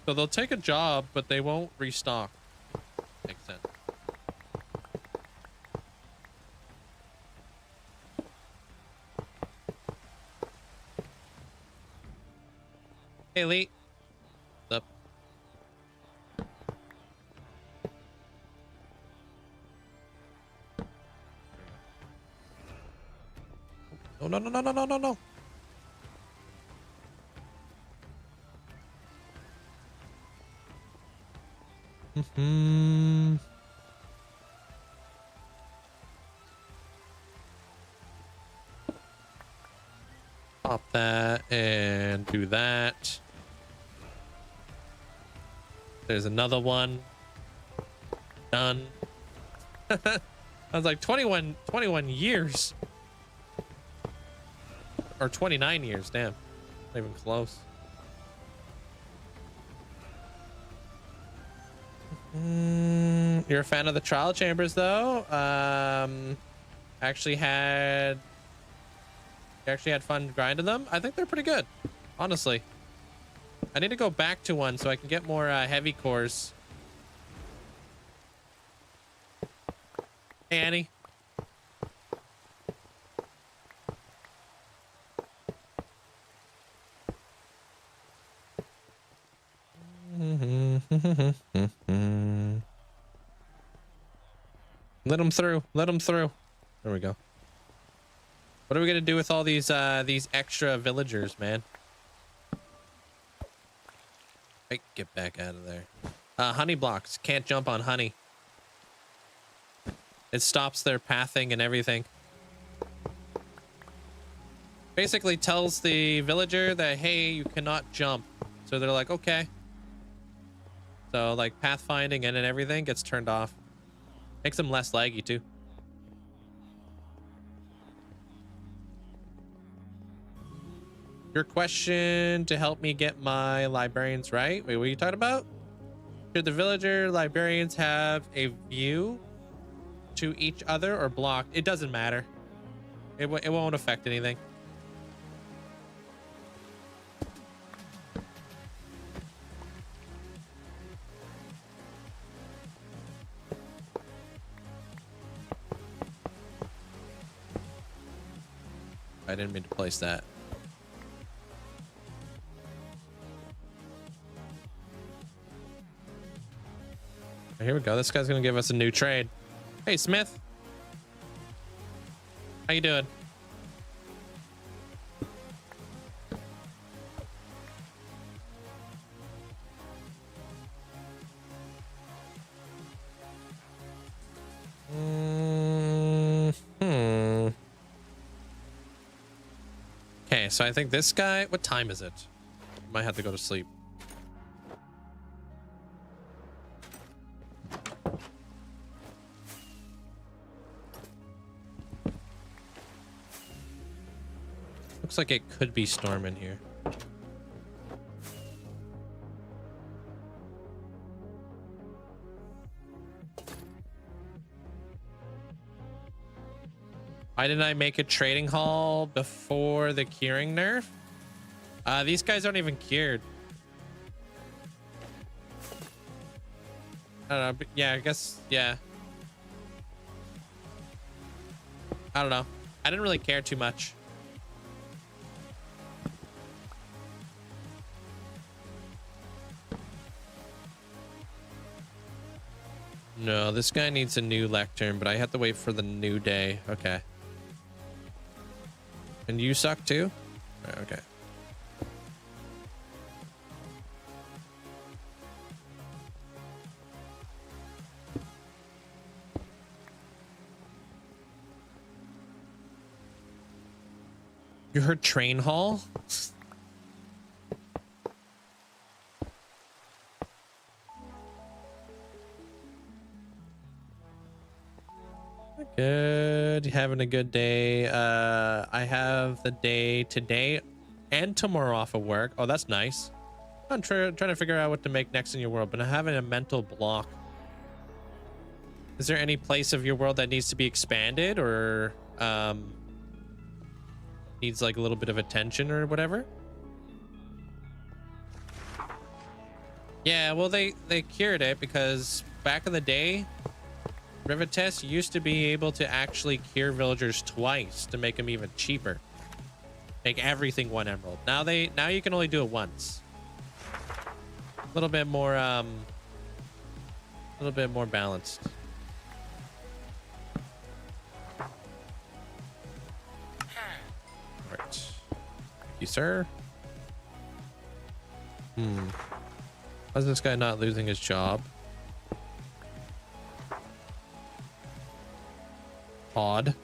So they'll take a job, but they won't restock. Makes sense. Hey, Lee. What's up? No, no, no, no, no, no, no, no. Pop that and do that. There's another one. Done. I was like 21 years. Or 29 years, damn. Not even close. You're a fan of the trial chambers, though. Actually had fun grinding them. I think they're pretty good, honestly. I need to go back to one so I can get more heavy cores. Hey, Annie. Let them through. Let them through. There we go. What are we gonna do with all these extra villagers, man? Hey, get back out of there. Honey blocks. Can't jump on honey. It stops their pathing and everything. Basically tells the villager that, hey, you cannot jump. So they're like, okay. So like pathfinding and everything gets turned off. Makes them less laggy too. Your question to help me get my librarians right. Wait, what are you talking about? Should the villager librarians have a view to each other or blocked? It doesn't matter. It won't affect anything. I didn't mean to place that. Here we go. This guy's gonna give us a new trade. Hey, Smith. How you doing? Okay, so I think this guy, what time is it? Might have to go to sleep. Looks like it could be storming here. Why didn't I make a trading hall before the curing nerf? These guys aren't even cured. I don't know, but yeah, I guess, yeah. I don't know. I didn't really care too much. No, this guy needs a new lectern, but I have to wait for the new day. Okay. And you suck too? Okay. You heard train hall? Good. Having a good day. I have the day today and tomorrow off of work. Oh, that's nice. I'm trying to figure out what to make next in your world, but I'm having a mental block. Is there any place of your world that needs to be expanded or needs like a little bit of attention or whatever? Yeah, well, they cured it because back in the day, Rivetest used to be able to actually cure villagers twice to make them even cheaper. Make everything 1 emerald. Now you can only do it once. A little bit more balanced. All right. Thank you, sir. Why is this guy not losing his job? Odd.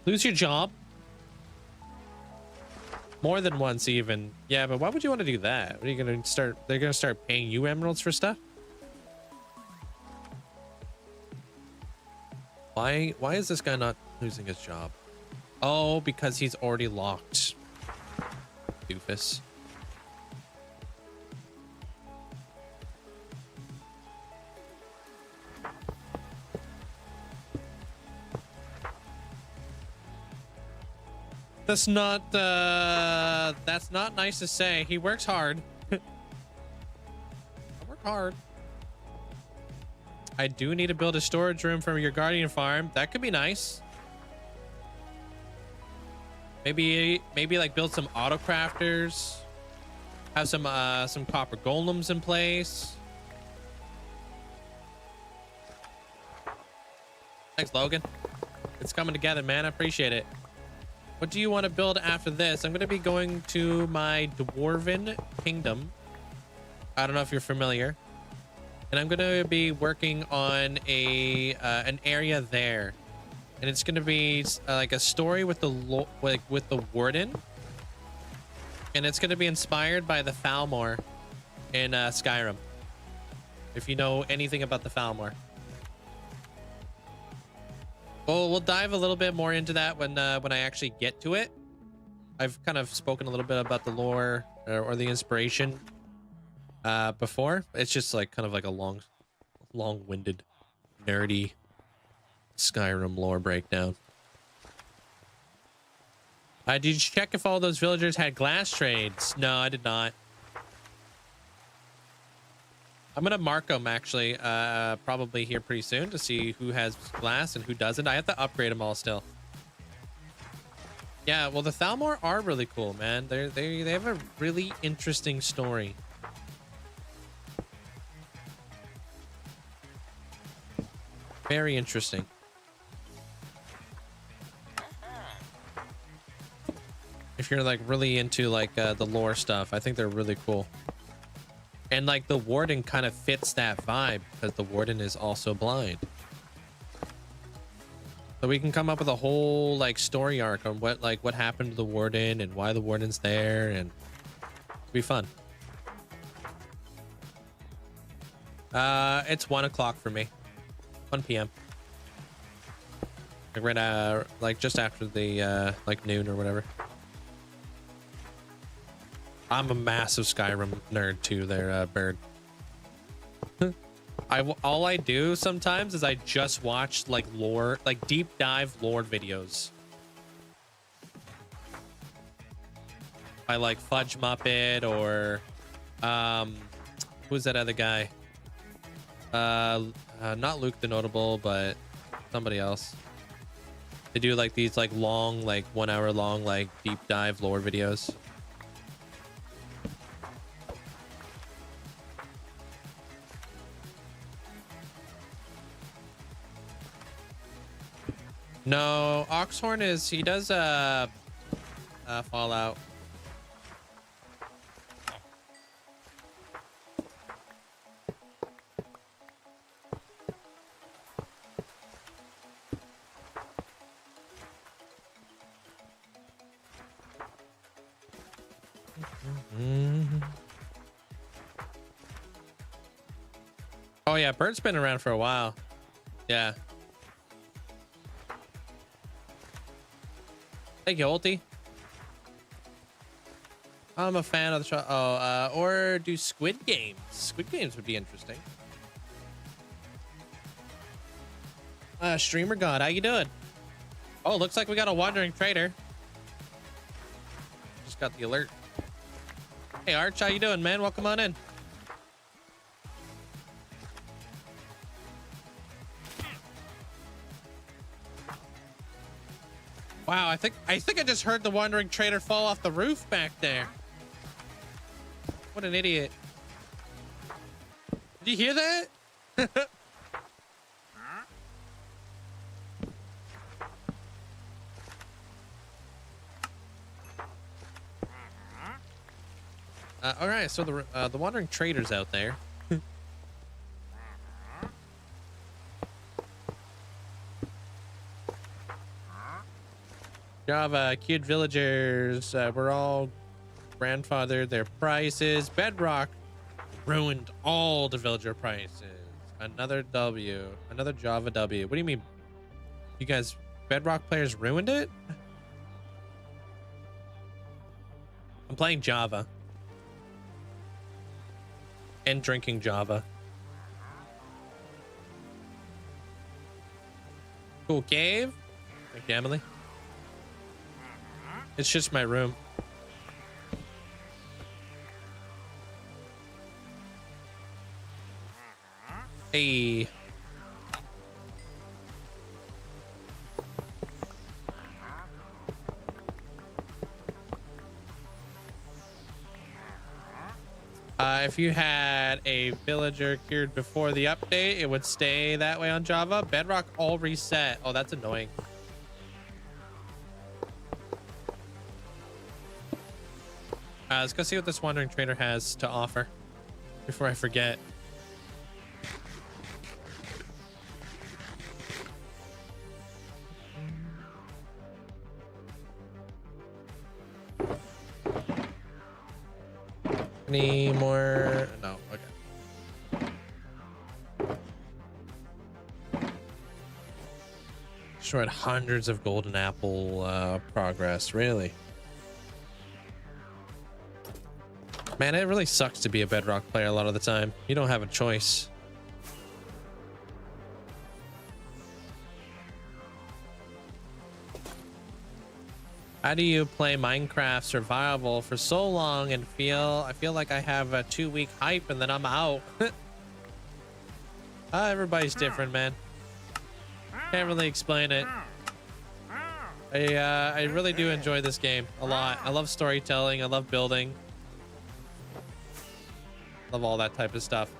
Lose your job? More than once even. Yeah, but why would you want to do that? What are you gonna start? They're gonna start paying you emeralds for stuff? Why is this guy not losing his job? Oh, because he's already locked. Doofus. That's not nice to say. He works hard. I work hard. I do need to build a storage room for your guardian farm. That could be nice. Maybe like build some auto crafters. Have some copper golems in place. Thanks, Logan. It's coming together, man. I appreciate it. What do you want to build after this? I'm going to be going to my Dwarven Kingdom. I don't know if you're familiar. And I'm going to be working on an area there. And it's going to be like a story with the with the Warden. And it's going to be inspired by the Falmor in Skyrim. If you know anything about the Falmor. Well, we'll dive a little bit more into that when I actually get to it. I've kind of spoken a little bit about the lore or the inspiration before. It's just like kind of like a long-winded, nerdy Skyrim lore breakdown. Did you check if all those villagers had glass trades? No, I did not. I'm gonna mark them actually, probably here pretty soon to see who has glass and who doesn't. I have to upgrade them all still. Yeah, well, the Thalmor are really cool, man. They have a really interesting story. Very interesting. If you're like really into like the lore stuff, I think they're really cool. And like the Warden kind of fits that vibe because the Warden is also blind. So we can come up with a whole like story arc on what happened to the Warden and why the Warden's there, and it'll be fun. It's 1 o'clock for me. 1 p.m. Like right like just after the like noon or whatever. I'm a massive Skyrim nerd too there, Bird. All I do sometimes is I just watch like lore, like deep dive lore videos. I like Fudge Muppet or who's that other guy? Not Luke the Notable, but somebody else. They do like these like long, like 1 hour long, like deep dive lore videos. No, Oxhorn he does Fallout. Oh yeah, Bird's been around for a while. Yeah. Thank you, Ulti. I'm a fan of the show. Oh, or do Squid Games. Squid Games would be interesting. Streamer God, how you doing? Oh, looks like we got a wandering trader. Just got the alert. Hey, Arch, how you doing, man? Welcome on in. Wow, I think I just heard the wandering trader fall off the roof back there. What an idiot. Did you hear that? All right, so the wandering trader's out there. Java, cute villagers, we're all grandfathered their prices. Bedrock ruined all the villager prices. Another W, another Java W. What do you mean? You guys, Bedrock players ruined it? I'm playing Java. And drinking Java. Cool cave. Thank you, Emily. It's just my room. Hey. if you had a villager cured before the update, it would stay that way on Java. Bedrock all reset. Oh, that's annoying. Let's go see what this wandering trader has to offer before I forget. Any more? No. Okay. Destroyed hundreds of golden apple progress. Really? Man, it really sucks to be a Bedrock player a lot of the time. You don't have a choice. How do you play Minecraft survival for so long and I feel like I have a 2-week hype and then I'm out? Everybody's different, man. Can't really explain it. I really do enjoy this game a lot. I love storytelling. I love building. Love all that type of stuff.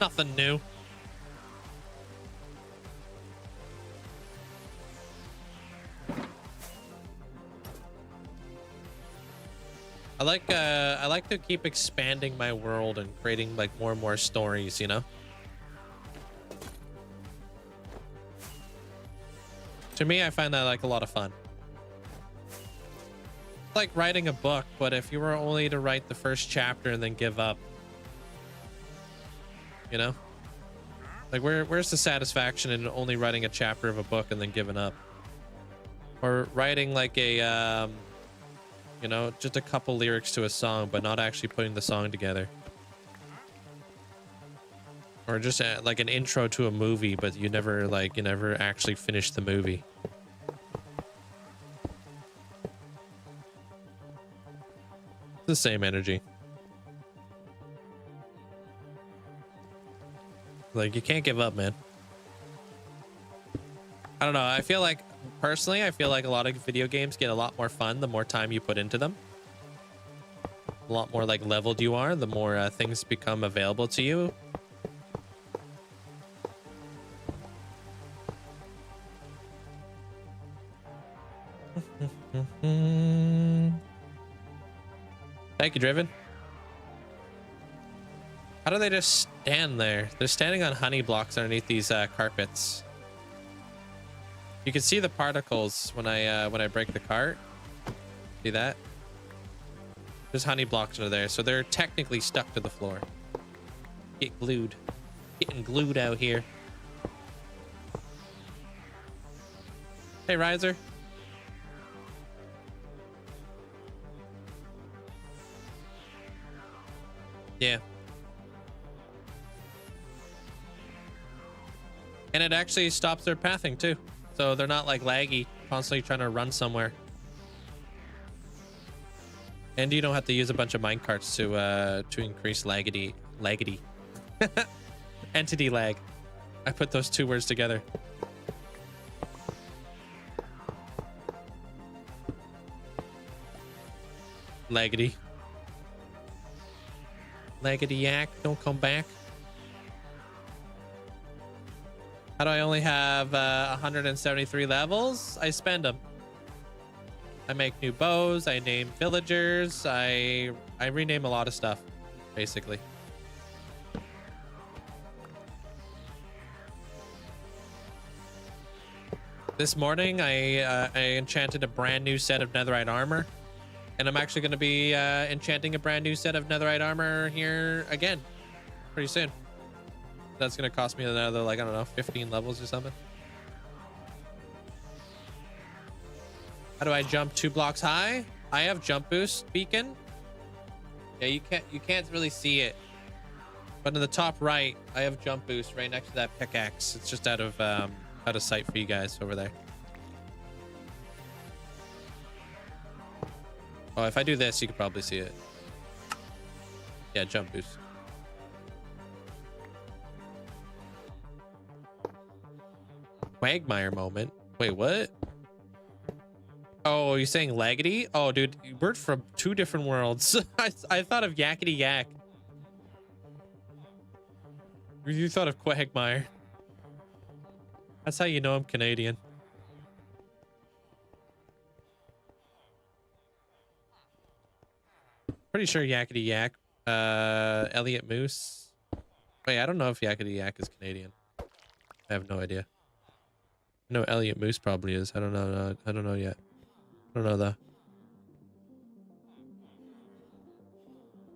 Nothing new. I like to keep expanding my world and creating like more and more stories, you know? To me, I find that like a lot of fun. It's like writing a book, but if you were only to write the first chapter and then give up, you know? Like where's the satisfaction in only writing a chapter of a book and then giving up? Or writing like a you know, just a couple lyrics to a song, but not actually putting the song together. Or just like an intro to a movie, but you never actually finish the movie. It's the same energy. Like, you can't give up, man. I don't know. I feel like, personally, I feel like a lot of video games get a lot more fun the more time you put into them. A lot more like leveled you are, the more things become available to you. Thank you, Driven. How do they just stand there? They're standing on honey blocks underneath these carpets. You can see the particles when I break the cart. See that? There's honey blocks under there, so they're technically stuck to the floor. Get glued. Getting glued out here. Hey, Riser. Yeah. And it actually stops their pathing too. So they're not like laggy, constantly trying to run somewhere. And you don't have to use a bunch of minecarts to increase laggity. Entity lag. I put those two words together. Laggity. Laggity yak, don't come back. How do I only have 173 levels? I spend them. I make new bows. I name villagers. I rename a lot of stuff, basically. This morning, I enchanted a brand new set of netherite armor. And I'm actually going to be enchanting a brand new set of netherite armor here again pretty soon. That's going to cost me another, like, I don't know, 15 levels or something. How do I jump 2 blocks high? I have jump boost beacon. Yeah, you can't really see it. But in the top right, I have jump boost right next to that pickaxe. It's just out of sight for you guys over there. Oh, if I do this, you could probably see it. Yeah, jump boost. Quagmire moment. Wait, what? Oh, you're saying Laggity? Oh, dude, we're from two different worlds. I thought of Yakety Yak. You thought of Quagmire. That's how you know I'm Canadian. Pretty sure Yakety Yak. Elliot Moose. Wait, I don't know if Yakety Yak is Canadian. I have no idea. I know Elliot Moose probably is. I don't know. I don't know yet. I don't know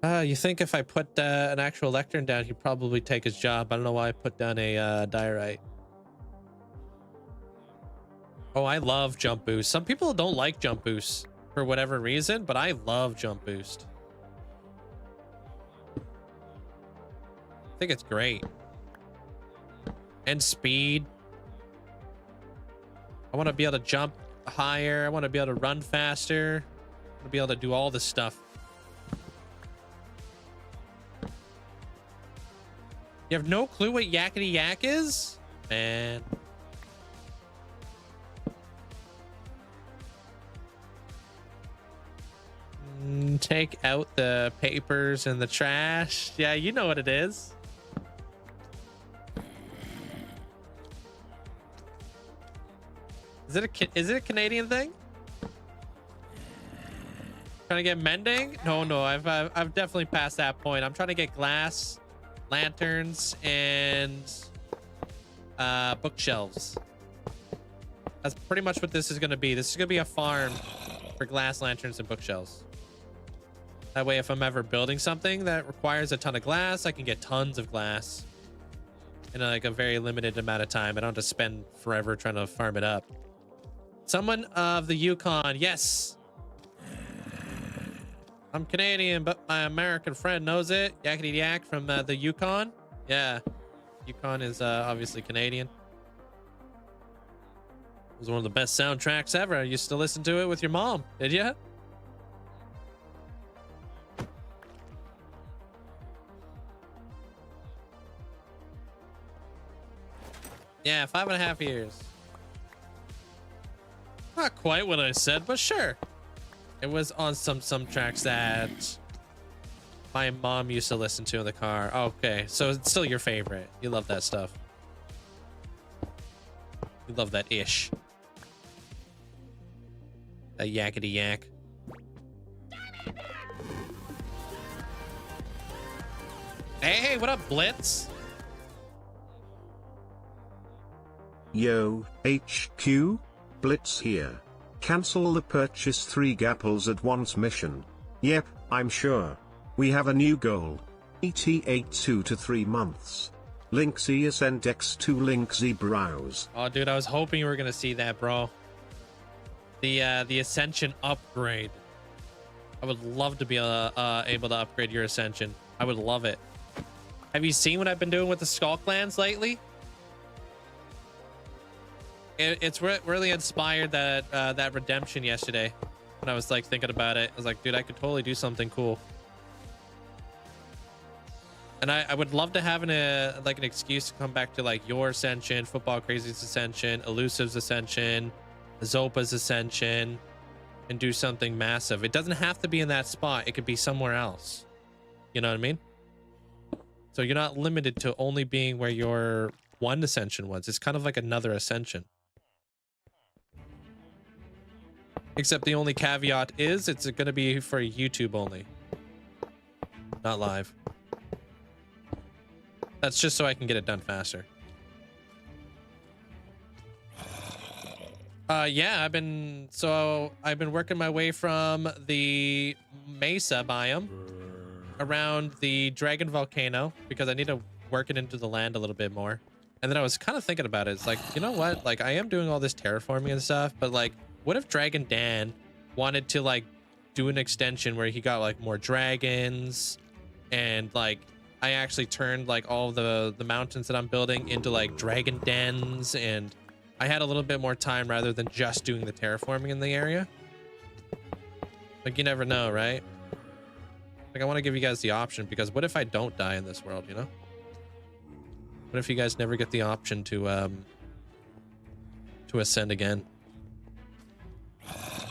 though. You think if I put an actual lectern down, he'd probably take his job. I don't know why I put down a diorite. Oh, I love jump boost. Some people don't like jump boost for whatever reason, but I love jump boost. I think it's great. And speed. I want to be able to jump higher. I want to be able to run faster. I want to be able to do all this stuff. You have no clue what Yakety Yak is? Man. Take out the papers and the trash. Yeah, you know what it is. Is it a Canadian thing? Trying to get mending? No, I've definitely passed that point. I'm trying to get glass, lanterns, and bookshelves. That's pretty much what this is going to be. This is going to be a farm for glass, lanterns, and bookshelves. That way, if I'm ever building something that requires a ton of glass, I can get tons of glass in like a very limited amount of time. I don't have to spend forever trying to farm it up. Someone of the Yukon, yes. I'm Canadian, but my American friend knows it. Yakety Yak from the Yukon. Yeah, Yukon is obviously Canadian. It was one of the best soundtracks ever. I used to listen to it with your mom. Did you? Yeah, 5.5 years. Not quite what I said, but sure. It was on some tracks that my mom used to listen to in the car. Okay, so it's still your favorite. You love that stuff. You love that ish. That Yakety Yak. Hey, what up, Blitz? Yo, HQ? Blitz here. Cancel the purchase 3 gapples at once mission. Yep, I'm sure. We have a new goal. ET8 2 to 3 months. Linkzzey Ascend X2 Linkzzey browse. Oh, dude, I was hoping you were gonna see that, bro. The Ascension upgrade. I would love to be able to upgrade your Ascension. I would love it. Have you seen what I've been doing with the Skull Clans lately? It's really inspired that redemption yesterday when I was like thinking about it. I was like, dude, I could totally do something cool. And I would love to have an excuse to come back to like your Ascension, Football Crazy's Ascension, Elusive's Ascension, Zopa's Ascension, and do something massive. It doesn't have to be in that spot. It could be somewhere else. You know what I mean? So you're not limited to only being where your one Ascension was. It's kind of like another Ascension. Except the only caveat is it's going to be for YouTube only. Not live. That's just so I can get it done faster. Yeah, I've been working my way from the Mesa biome around the Dragon Volcano because I need to work it into the land a little bit more. And then I was kind of thinking about it. It's like, you know what? Like, I am doing all this terraforming and stuff, but like, what if Dragon Dan wanted to like do an extension where he got like more dragons and like I actually turned like all the mountains that I'm building into like dragon dens, and I had a little bit more time rather than just doing the terraforming in the area. Like, you never know, right? Like, I want to give you guys the option, because what if I don't die in this world, you know? What if you guys never get the option to ascend again?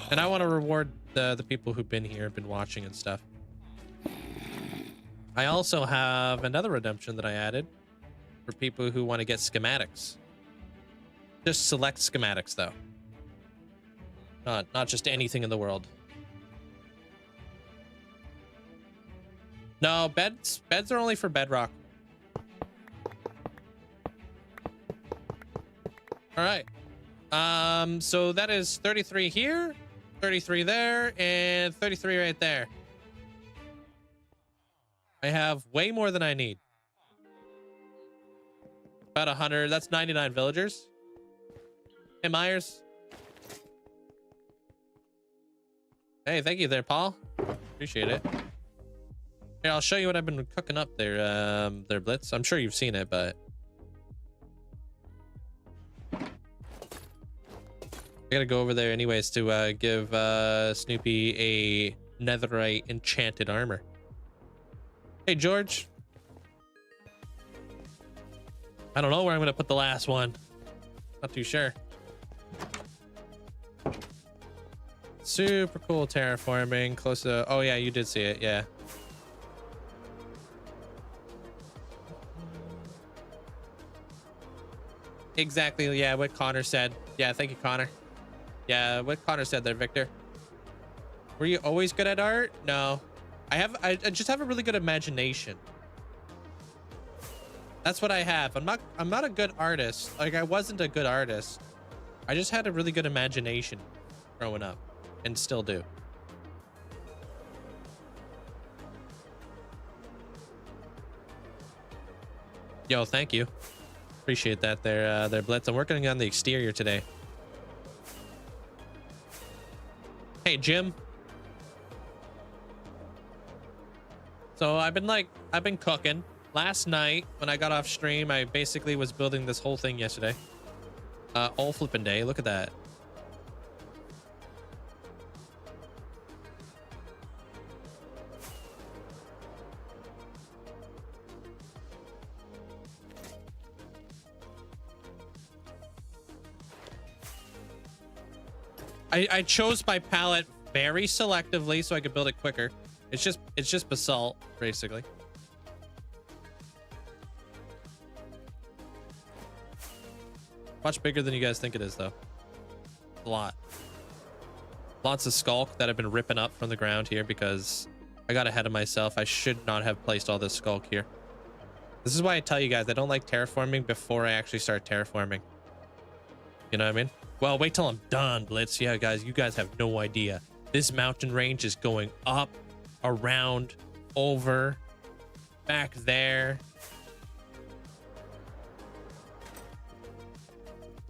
And I want to reward the people who've been here, been watching and stuff. I also have another redemption that I added for people who want to get schematics. Just select schematics though. Not just anything in the world. No, beds are only for bedrock. All right. So that is 33 here, 33 there, and 33 right there. I have way more than I need. About 100. That's 99 villagers. Hey, Myers. Hey, thank you there, Paul. Appreciate it. Here, I'll show you what I've been cooking up there, there, Blitz. I'm sure you've seen it, but I gotta go over there anyways to give Snoopy a netherite enchanted armor. Hey, George. I don't know where I'm gonna put the last one. Not too sure. Super cool terraforming close to, oh yeah, you did see it, yeah. Exactly, yeah, what Connor said. Yeah, thank you, Connor. Yeah, what Connor said there, Victor. Were you always good at art? No. I just have a really good imagination. That's what I have. I'm not a good artist. Like, I wasn't a good artist. I just had a really good imagination growing up, and still do. Yo, thank you. Appreciate that there, Blitz. I'm working on the exterior today. Hey, Jim. So I've been cooking. Last night when I got off stream, I basically was building this whole thing yesterday. All flipping day. Look at that. I chose my palette very selectively so I could build it quicker. It's just basalt, basically. Much bigger than you guys think it is, though. A lot. Lots of skulk that I've been ripping up from the ground here because I got ahead of myself. I should not have placed all this skulk here. This is why I tell you guys I don't like terraforming before I actually start terraforming. You know what I mean? Well, wait till I'm done, Blitz. Yeah, guys, you guys have no idea. This mountain range is going up, around, over, back there.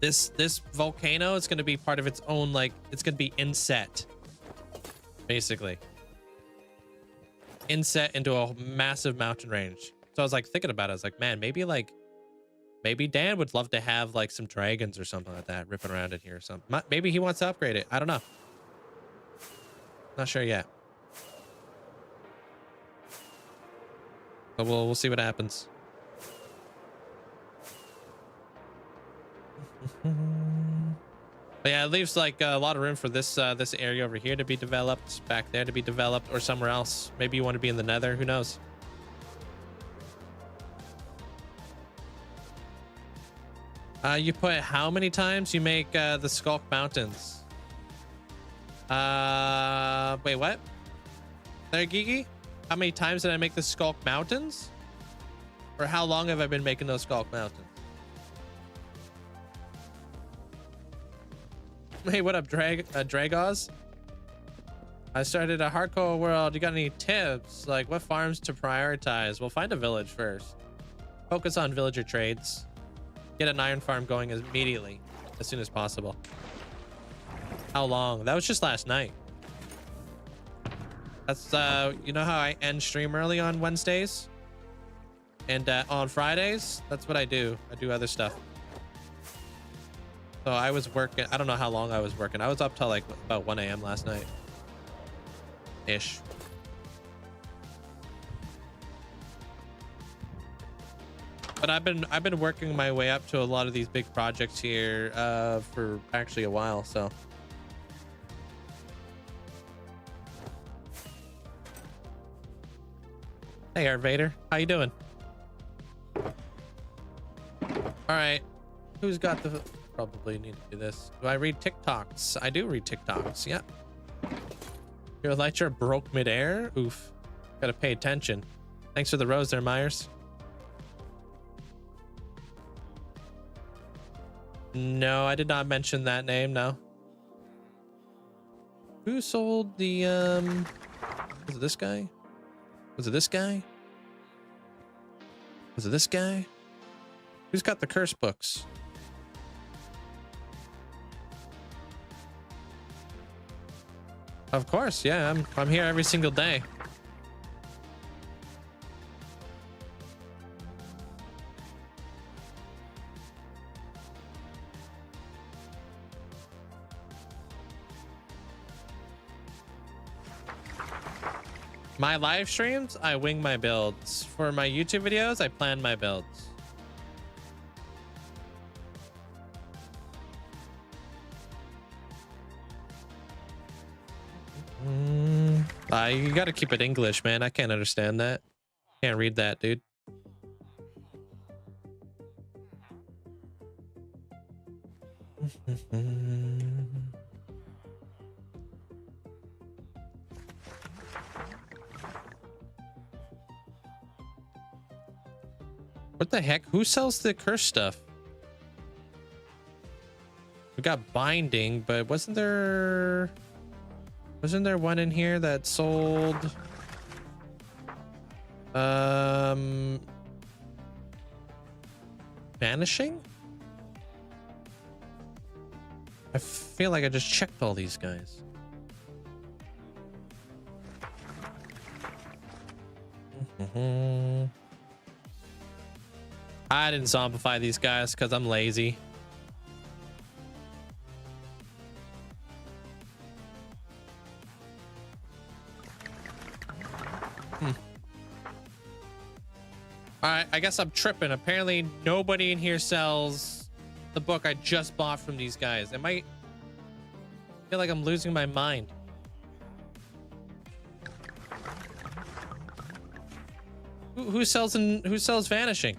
This volcano is going to be part of its own, like, it's going to be inset, basically. Inset into a massive mountain range. So I was like thinking about it. I was like, man, maybe Dan would love to have like some dragons or something like that ripping around in here or something. Maybe he wants to upgrade it. I don't know. Not sure yet. But we'll see what happens. But yeah, it leaves like a lot of room for this this area over here to be developed, back there to be developed, or somewhere else. Maybe you want to be in the Nether. Who knows? You put how many times you make the Skulk Mountains? Wait, what? There, Gigi? How many times did I make the Skulk Mountains? Or how long have I been making those Skulk Mountains? Hey, what up, Dragos? I started a hardcore world. You got any tips? Like what farms to prioritize? Well, find a village first. Focus on villager trades. Get an iron farm going immediately, as soon as possible. How long? That was just last night. That's, you know how I end stream early on Wednesdays? And on Fridays, that's what I do. I do other stuff. So I was working, I don't know how long I was working. I was up till like about 1 a.m. last night. Ish. But I've been working my way up to a lot of these big projects here for actually a while, so Hey, Darth Vader. How you doing? All right. Who's got the... Probably need to do this. Do I read TikToks? I do read TikToks. Yeah. Your elytra broke midair? Oof. Gotta pay attention. Thanks for the rose there, Myers. No, I did not mention that name, no. Who sold the, was it this guy? Was it this guy? Was it this guy? Who's got the curse books? Of course, yeah, I'm here every single day. My live streams, I wing my builds. For my YouTube videos, I plan my builds. You gotta keep it English, man. I can't understand that. Can't read that, dude. What the heck? Who sells the curse stuff? We got binding, but wasn't there one in here that sold vanishing? I feel like I just checked all these guys. I didn't zombify these guys because I'm lazy. All right, I guess I'm tripping. Apparently nobody in here sells the book I just bought from these guys. I feel like I'm losing my mind. Who sells vanishing?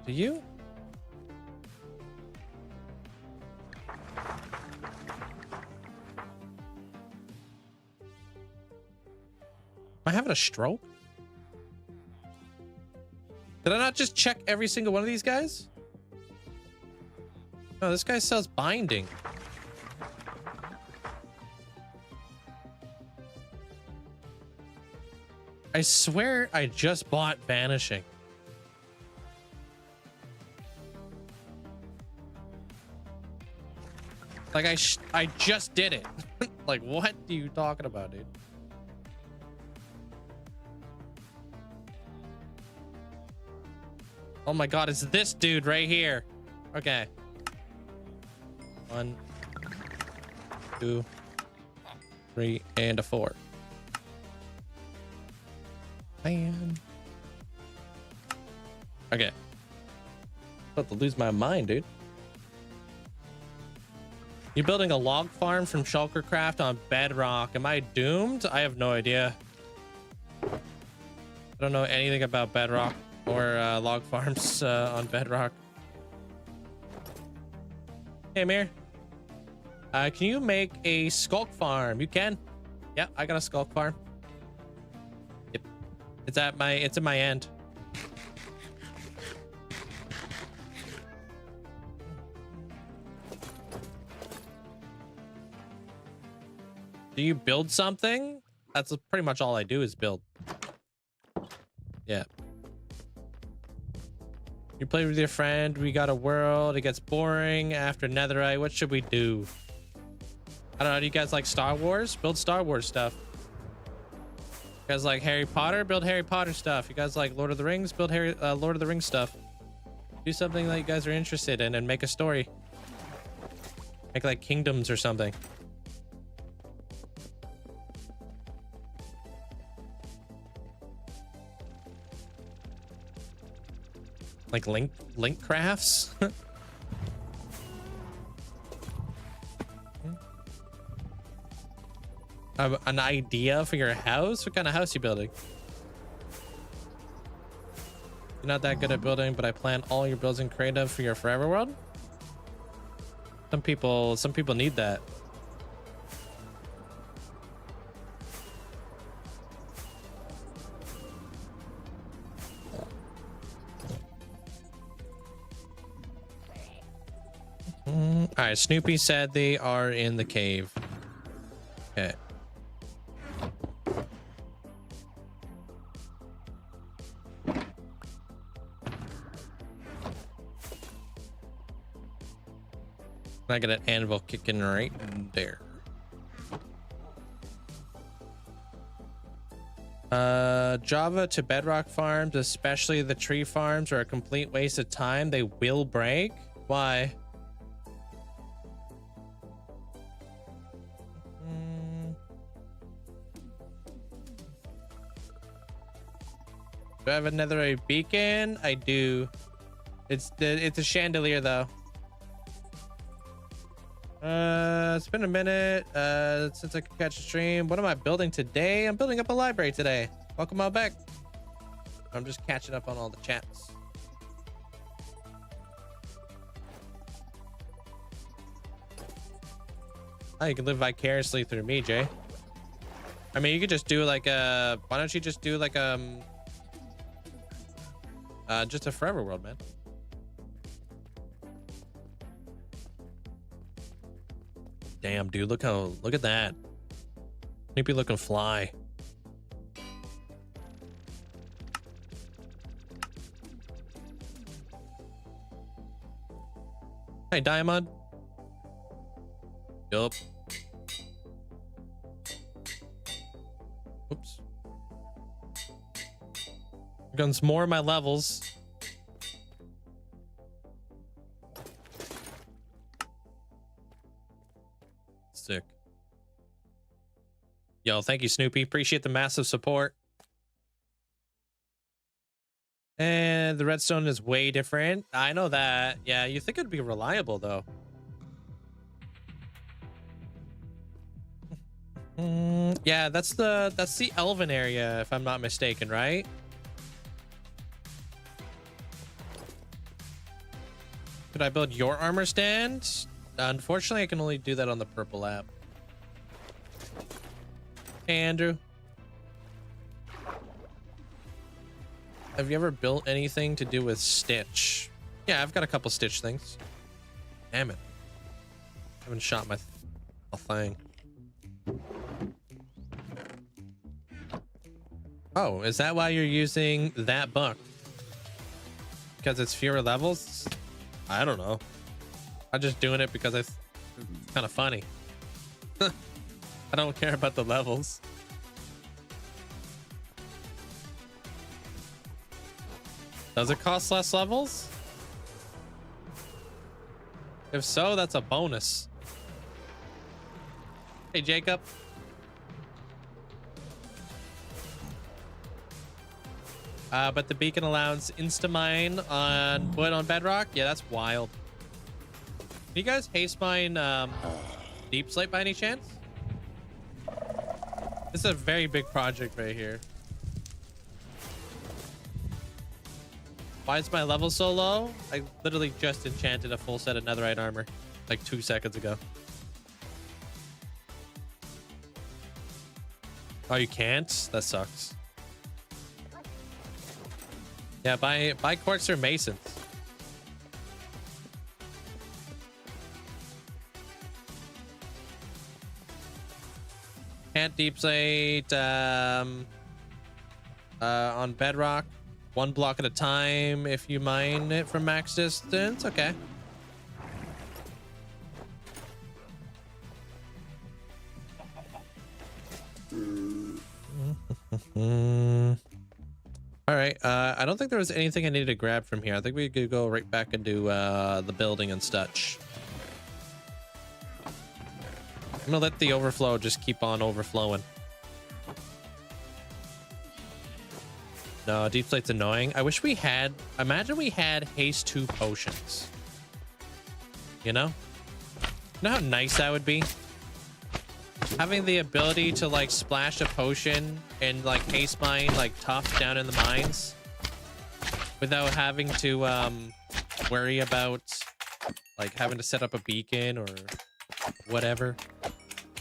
Do you? Am I having a stroke? Did I not just check every single one of these guys? No, this guy sells binding. I swear I just bought vanishing. Like I just did it. Like, what are you talking about, dude? Oh my god, it's this dude right here. Okay. 1, 2, 3, and a 4. Man. Okay. About to lose my mind, dude. You building a log farm from Shulkercraft on Bedrock. Am I doomed? I have no idea. I don't know anything about Bedrock or log farms on Bedrock. Hey, Amir. Can you make a skulk farm? You can. Yeah, I got a skulk farm. Yep. It's in my end. Do you build something? That's pretty much all I do is build. Yeah. You play with your friend. We got a world. It gets boring after Netherite. What should we do? I don't know. Do you guys like Star Wars? Build Star Wars stuff. You guys like Harry Potter? Build Harry Potter stuff. You guys like Lord of the Rings? Build Lord of the Rings stuff. Do something that you guys are interested in and make a story. Make like kingdoms or something. Like link crafts. An idea for your house? What kind of house you building? You're not that good at building, but I plan all your builds in creative for your forever world. Some people need that. All right, Snoopy said they are in the cave. Okay. I got an anvil kicking right there. Java to bedrock farms, especially the tree farms, are a complete waste of time. They will break. Why? Do I have another beacon? I do. It's a chandelier though. It's been a minute since I could catch a stream. What am I building today? I'm building up a library today. Welcome on back. I'm just catching up on all the chats. Oh, you can live vicariously through me, Jay. I mean, you could just do like a... Why don't you just do like just a forever world, man? Damn, dude, look at that. Snoopy looking fly. Hey, Diamond. Yup. Oops. Here comes more of my levels. Sick. Yo, thank you, Snoopy. Appreciate the massive support. And the redstone is way different. I know that. Yeah, you think it'd be reliable though. Yeah, that's the Elven area, if I'm not mistaken, right? Could I build your armor stand? Unfortunately, I can only do that on the purple app. Hey, Andrew. Have you ever built anything to do with Stitch? Yeah, I've got a couple Stitch things. Damn it. I haven't shot my thing. Oh, is that why you're using that book? Because it's fewer levels? I don't know. I'm just doing it because it's kind of funny. I don't care about the levels. Does it cost less levels? If so, that's a bonus. Hey, Jacob. But the beacon allows insta-mine on wood on bedrock. Yeah, that's wild. Can you guys haste mine deep slate by any chance? This is a very big project right here. Why is my level so low? I literally just enchanted a full set of netherite armor like 2 seconds ago. Oh, you can't? That sucks. Yeah, buy quartz or masons. Can't deep slate on bedrock. 1 block at a time if you mine it from max distance. Okay. All right. I don't think there was anything I needed to grab from here. I think we could go right back into the building and such. I'm gonna let the overflow just keep on overflowing. No, deep slate's annoying. I wish we had... Imagine we had haste 2 potions. You know? You know how nice that would be? Having the ability to like splash a potion and like haste mine like tough down in the mines without having to worry about like having to set up a beacon or whatever.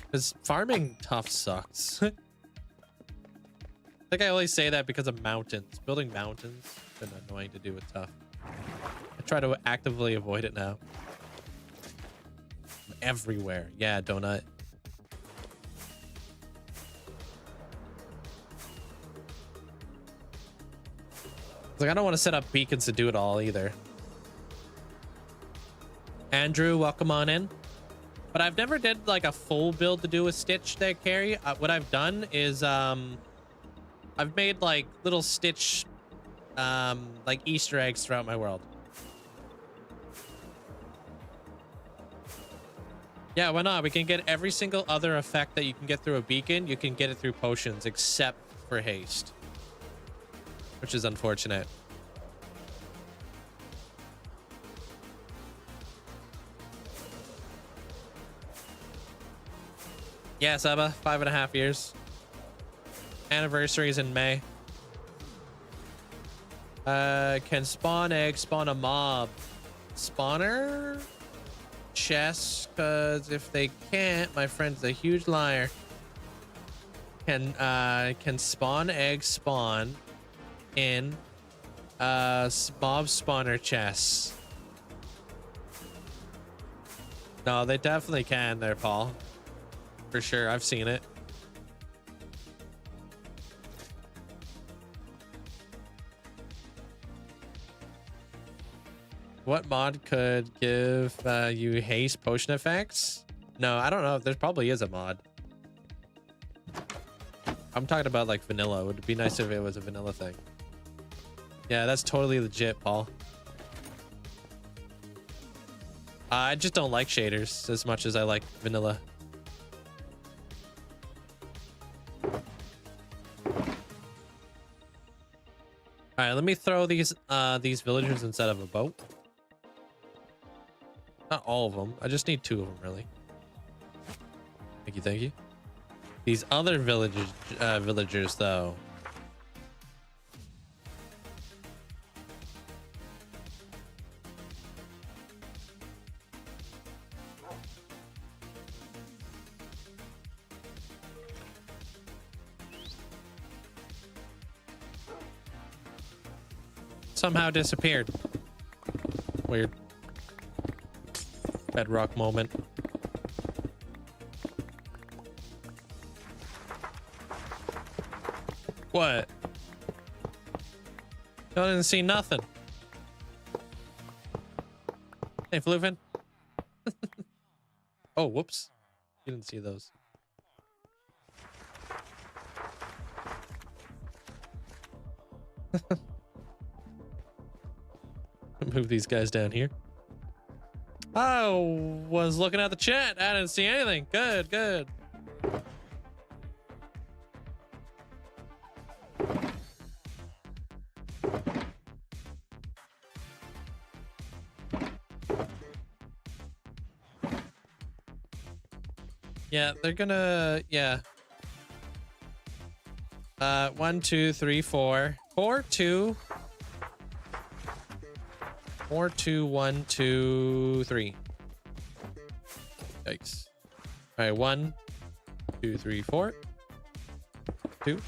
Because farming tough sucks. I think I only say that because of mountains. Building mountains has been annoying to do with tough. I try to actively avoid it now. Everywhere. Yeah, donut. Like, I don't want to set up beacons to do it all either. Andrew, welcome on in. But I've never did like a full build to do a Stitch there carry. What I've done is I've made like little Stitch like Easter eggs throughout my world. Yeah, why not? We can get every single other effect that you can get through a beacon. You can get it through potions except for haste, which is unfortunate. Yeah, Saba, 5.5 years. Anniversary is in May. Can spawn egg spawn a mob? Spawner? Chess, because if they can't, my friend's a huge liar. Can spawn egg spawn in mob spawner chess? No, they definitely can there, Paul. For sure, I've seen it. What mod could give you haste potion effects? No, I don't know. There probably is a mod. I'm talking about like vanilla. It would be nice if it was a vanilla thing. Yeah, that's totally legit, Paul. I just don't like shaders as much as I like vanilla. All right, let me throw these villagers inside of a boat. Not all of them. I just need 2 of them, really. Thank you, thank you. These other villagers, though. Somehow disappeared. Weird. Bedrock moment. What? I didn't see nothing. Hey, Floofin. Oh, whoops. You didn't see those. Move these guys down here. I was looking at the chat. I didn't see anything. Good, good. Yeah, they're gonna, yeah. 1, 2, 3, 4. 4, 2. 4, 2, 1, 2, 3. Yikes. All right, 1, 2, 3, 4. 2,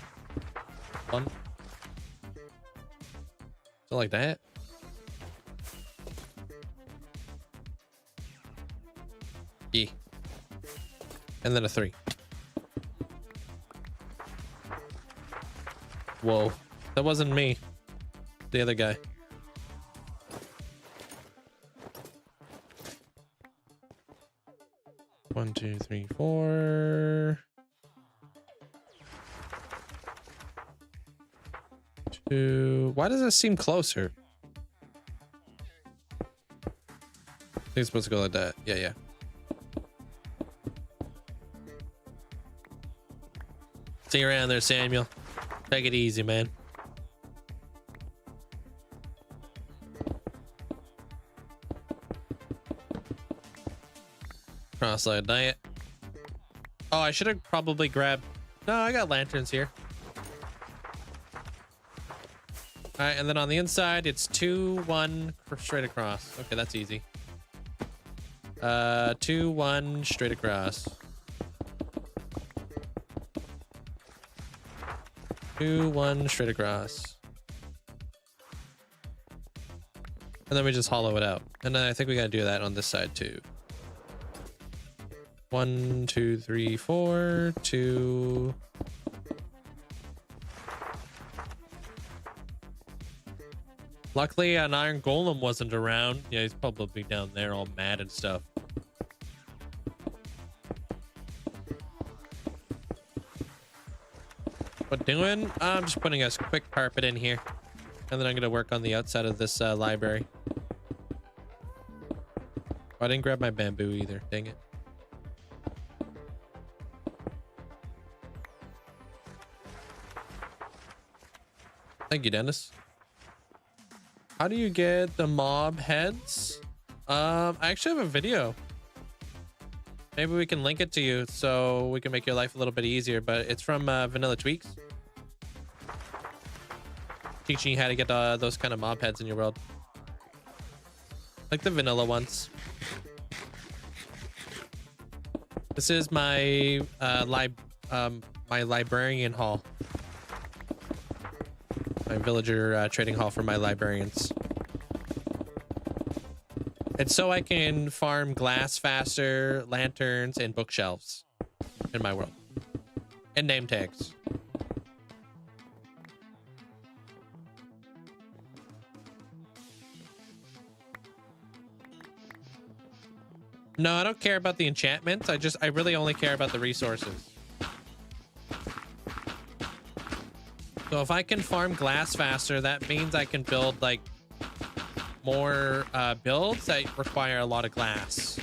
1. Something like that. E. And then a 3. Whoa. That wasn't me. The other guy. One, 2, 3, 4. 2. Why does it seem closer? I think it's supposed to go like that. Yeah, yeah. See you around there, Samuel. Take it easy, man. Cross-eyed diet. Oh, I should have probably grabbed... No, I got lanterns here. All right, and then on the inside, it's 2, 1 straight across. Okay, that's easy. 2, 1 straight across. 2, 1 straight across. And then we just hollow it out. And then I think we gotta do that on this side too. 1, 2, 3, 4, 2. Luckily, an iron golem wasn't around. Yeah, he's probably down there all mad and stuff. What doing? I'm just putting a quick carpet in here. And then I'm going to work on the outside of this library. Oh, I didn't grab my bamboo either. Dang it. Thank you, Dennis. How do you get the mob heads? I actually have a video. Maybe we can link it to you so we can make your life a little bit easier, but it's from Vanilla Tweaks. Teaching you how to get those kind of mob heads in your world. Like the vanilla ones. This is my my librarian hall. My villager trading hall for my librarians. And so I can farm glass faster, lanterns, and bookshelves in my world. And name tags. No, I don't care about the enchantments. I really only care about the resources. So if I can farm glass faster, that means I can build like more builds that require a lot of glass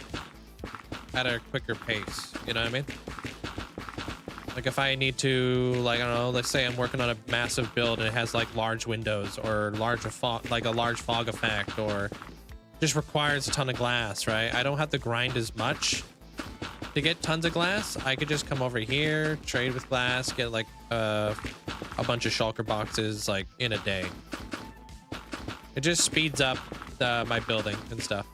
at a quicker pace. You know what I mean? Like if I need to, like, I don't know, let's say I'm working on a massive build and it has like large windows or large fog, like a large fog effect, or just requires a ton of glass, right? I don't have to grind as much to get tons of glass. I could just come over here, trade with glass, get like a bunch of shulker boxes like in a day. It just speeds up my building and stuff.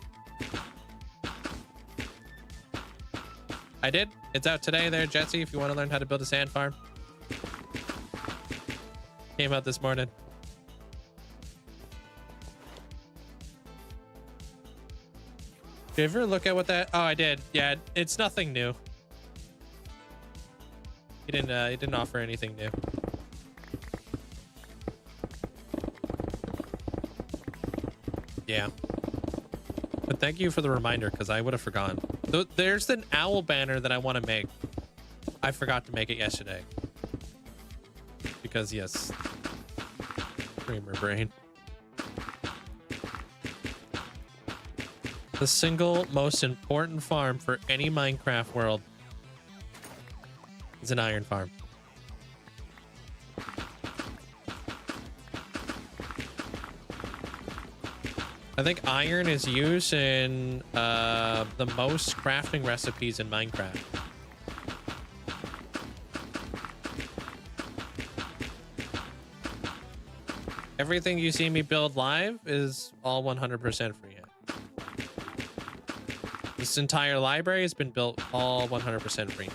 I did. It's out today there, Jesse, if you want to learn how to build a sand farm. Came out this morning. Did you ever look at what that... Oh, I did. Yeah, it's nothing new. He didn't offer anything new. Yeah. But thank you for the reminder, because I would have forgotten. There's an owl banner that I want to make. I forgot to make it yesterday. Because, yes. Dreamer brain. The single most important farm for any Minecraft world is an iron farm. I think iron is used in the most crafting recipes in Minecraft. Everything you see me build live is all 100% free. This entire library has been built all 100% free.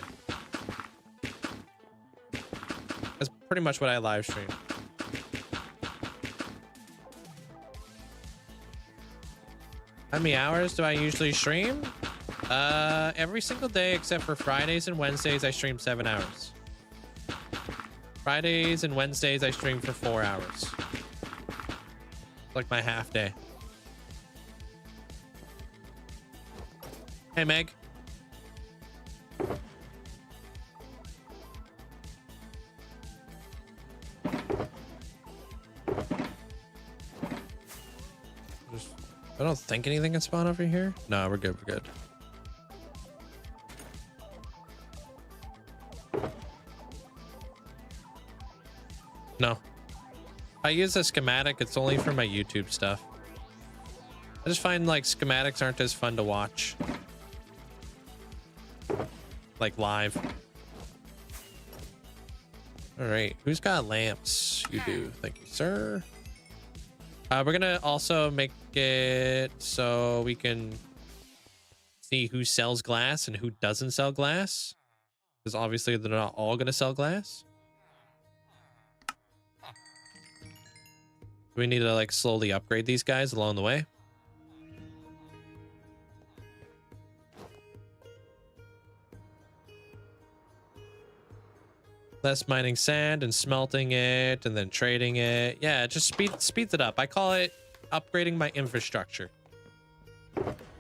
That's pretty much what I live stream. How many hours do I usually stream? Every single day except for Fridays and Wednesdays, I stream 7 hours. Fridays and Wednesdays, I stream for 4 hours. Like my half day. Hey, Meg. I don't think anything can spawn over here. No, we're good. We're good. No. I use a schematic. It's only for my YouTube stuff. I just find like schematics aren't as fun to watch. like live. All right, who's got lamps? You do. Thank you, sir. We're gonna also make it so we can see who sells glass and who doesn't sell glass, because obviously they're not all gonna sell glass. We need to like slowly upgrade these guys along the way. Less mining sand and smelting it and then trading it. Yeah, it just speeds it up. I call it upgrading my infrastructure.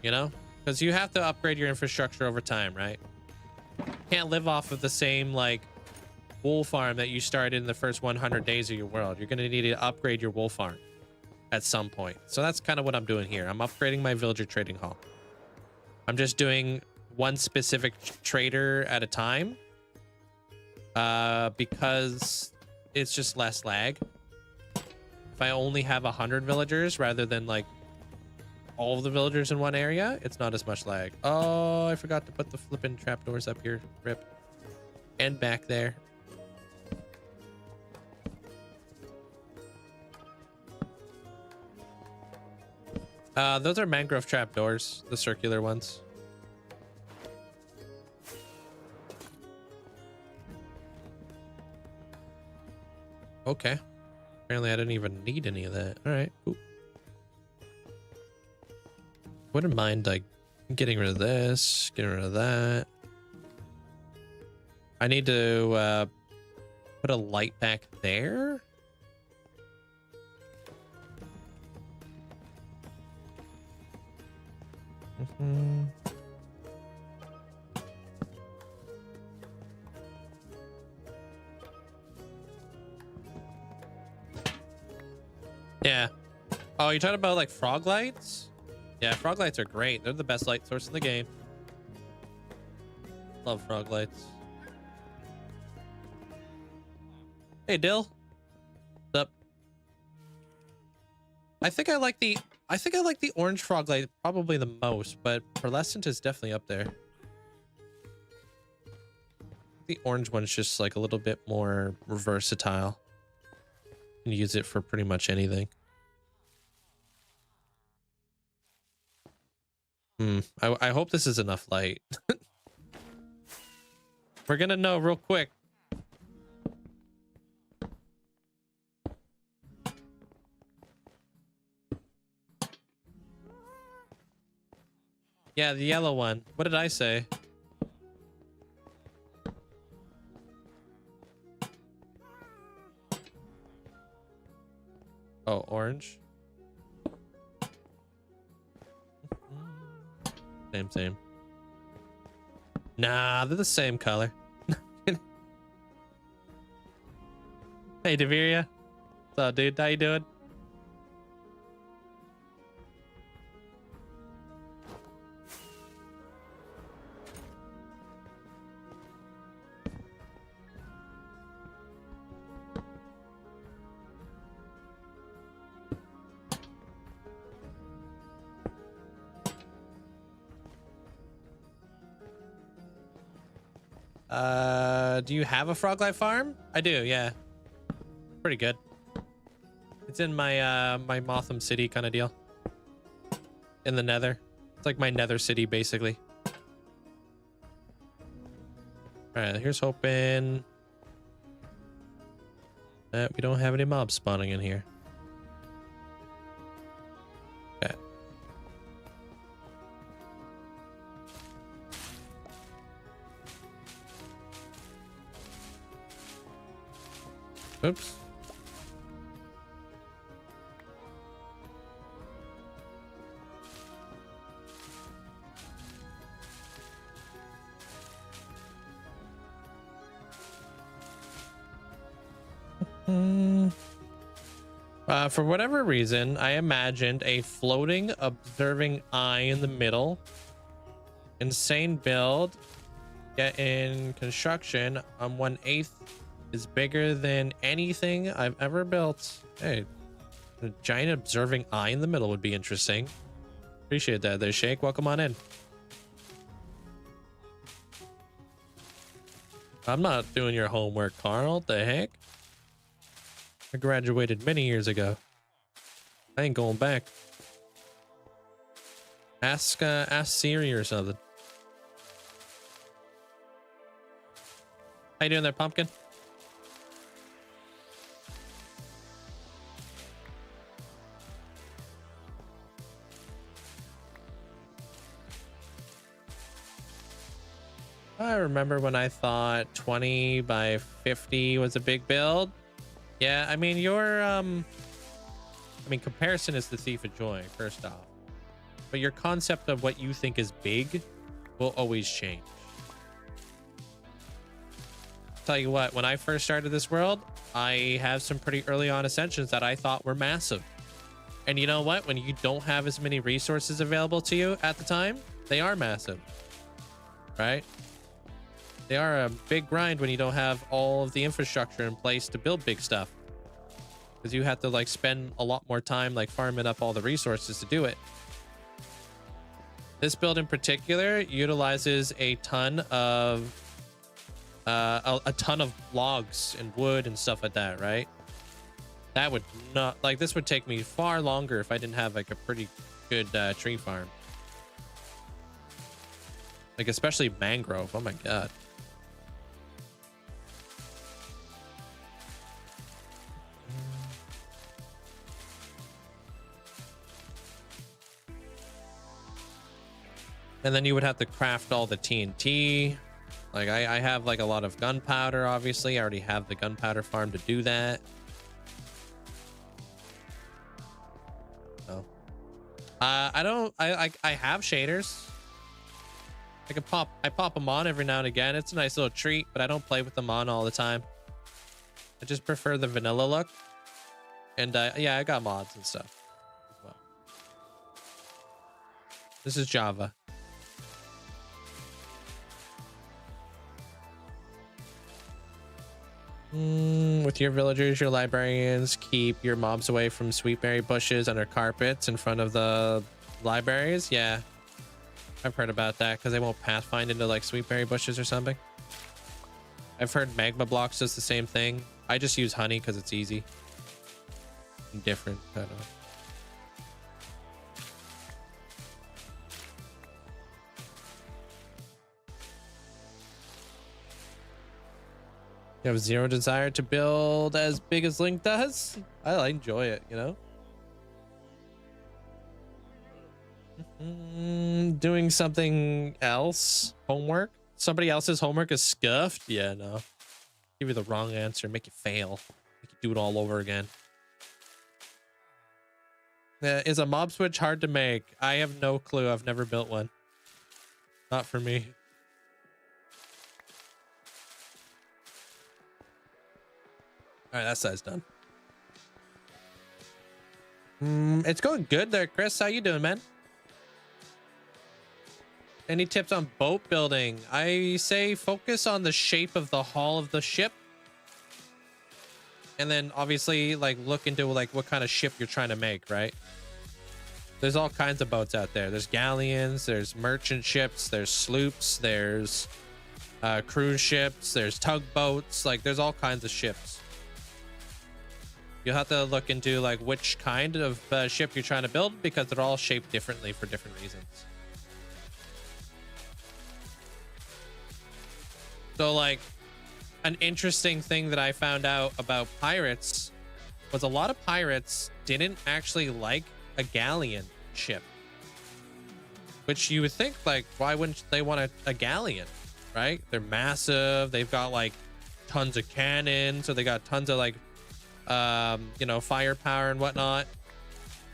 You know? Because you have to upgrade your infrastructure over time, right? You can't live off of the same, like, wool farm that you started in the first 100 days of your world. You're going to need to upgrade your wool farm at some point. So that's kind of what I'm doing here. I'm upgrading my villager trading hall. I'm just doing one specific trader at a time. Because it's just less lag. If I only have 100 villagers rather than like all of the villagers in one area, it's not as much lag. Oh, I forgot to put the flipping trapdoors up here. Rip. And back there. Those are mangrove trapdoors, the circular ones. Okay. Apparently I didn't even need any of that. All right, cool. Wouldn't mind like getting rid of this, getting rid of that. I need to put a light back there. Yeah. Oh, you're talking about like frog lights? Yeah, frog lights are great. They're the best light source in the game. Love frog lights. Hey, Dill. What's up? I think I like the orange frog light probably the most, but pearlescent is definitely up there. The orange one's just like a little bit more versatile. You can use it for pretty much anything. I hope this is enough light. We're gonna know real quick. Yeah, the yellow one. What did I say? Oh, orange. Same. Nah, they're the same color. Hey, Deviria. What's up, dude? How you doing? Do you have a Froglight farm? I do, yeah. Pretty good. It's in my my Motham City kind of deal. In the Nether. It's like my Nether city basically. Alright, here's hoping that we don't have any mobs spawning in here. Okay. Oops. For whatever reason, I imagined a floating, observing eye in the middle. Insane build. Get in construction on 1/8 is bigger than anything I've ever built. Hey, a giant observing eye in the middle would be interesting. Appreciate that there, Shake. Welcome on in. I'm not doing your homework, Carl. What the heck? I graduated many years ago. I ain't going back. Ask Siri or something. How you doing there, pumpkin? I remember when I thought 20 by 50 was a big build. Yeah, I mean, comparison is the thief of joy, first off. But your concept of what you think is big will always change. Tell you what, when I first started this world, I have some pretty early on ascensions that I thought were massive. And you know what? When you don't have as many resources available to you at the time, they are massive, right? They are a big grind when you don't have all of the infrastructure in place to build big stuff. Because you have to like spend a lot more time like farming up all the resources to do it. This build in particular utilizes a ton of logs and wood and stuff like that, right? That would not, like, this would take me far longer if I didn't have like a pretty good tree farm. Like especially mangrove. Oh my god. And then you would have to craft all the TNT. Like I have like a lot of gunpowder, obviously. I already have the gunpowder farm to do that. So I have shaders. I pop them on every now and again. It's a nice little treat, but I don't play with them on all the time. I just prefer the vanilla look. And yeah, I got mods and stuff as well. This is Java. With your villagers, your librarians, keep your mobs away from sweetberry bushes under carpets in front of the libraries. Yeah, I've heard about that because they won't pathfind into like sweetberry bushes or something. I've heard magma blocks does the same thing. I just use honey because it's easy and different. I don't know. You have zero desire to build as big as Link does? I enjoy it, you know? Doing something else? Homework? Somebody else's homework is scuffed? Yeah, no. Give you the wrong answer, make you fail. Make you do it all over again. Is a mob switch hard to make? I have no clue. I've never built one. Not for me. All right, that side's done. It's going good there, Chris. How you doing, man? Any tips on boat building? I say focus on the shape of the hull of the ship. And then obviously like look into like what kind of ship you're trying to make, right? There's all kinds of boats out there. There's galleons, there's merchant ships, there's sloops, there's cruise ships, there's tugboats. Like there's all kinds of ships. You'll have to look into like which kind of ship you're trying to build because they're all shaped differently for different reasons. So like an interesting thing that I found out about pirates was a lot of pirates didn't actually like a galleon ship, which you would think like, why wouldn't they want a galleon, right? They're massive. They've got like tons of cannons. So they got tons of like, you know, firepower and whatnot.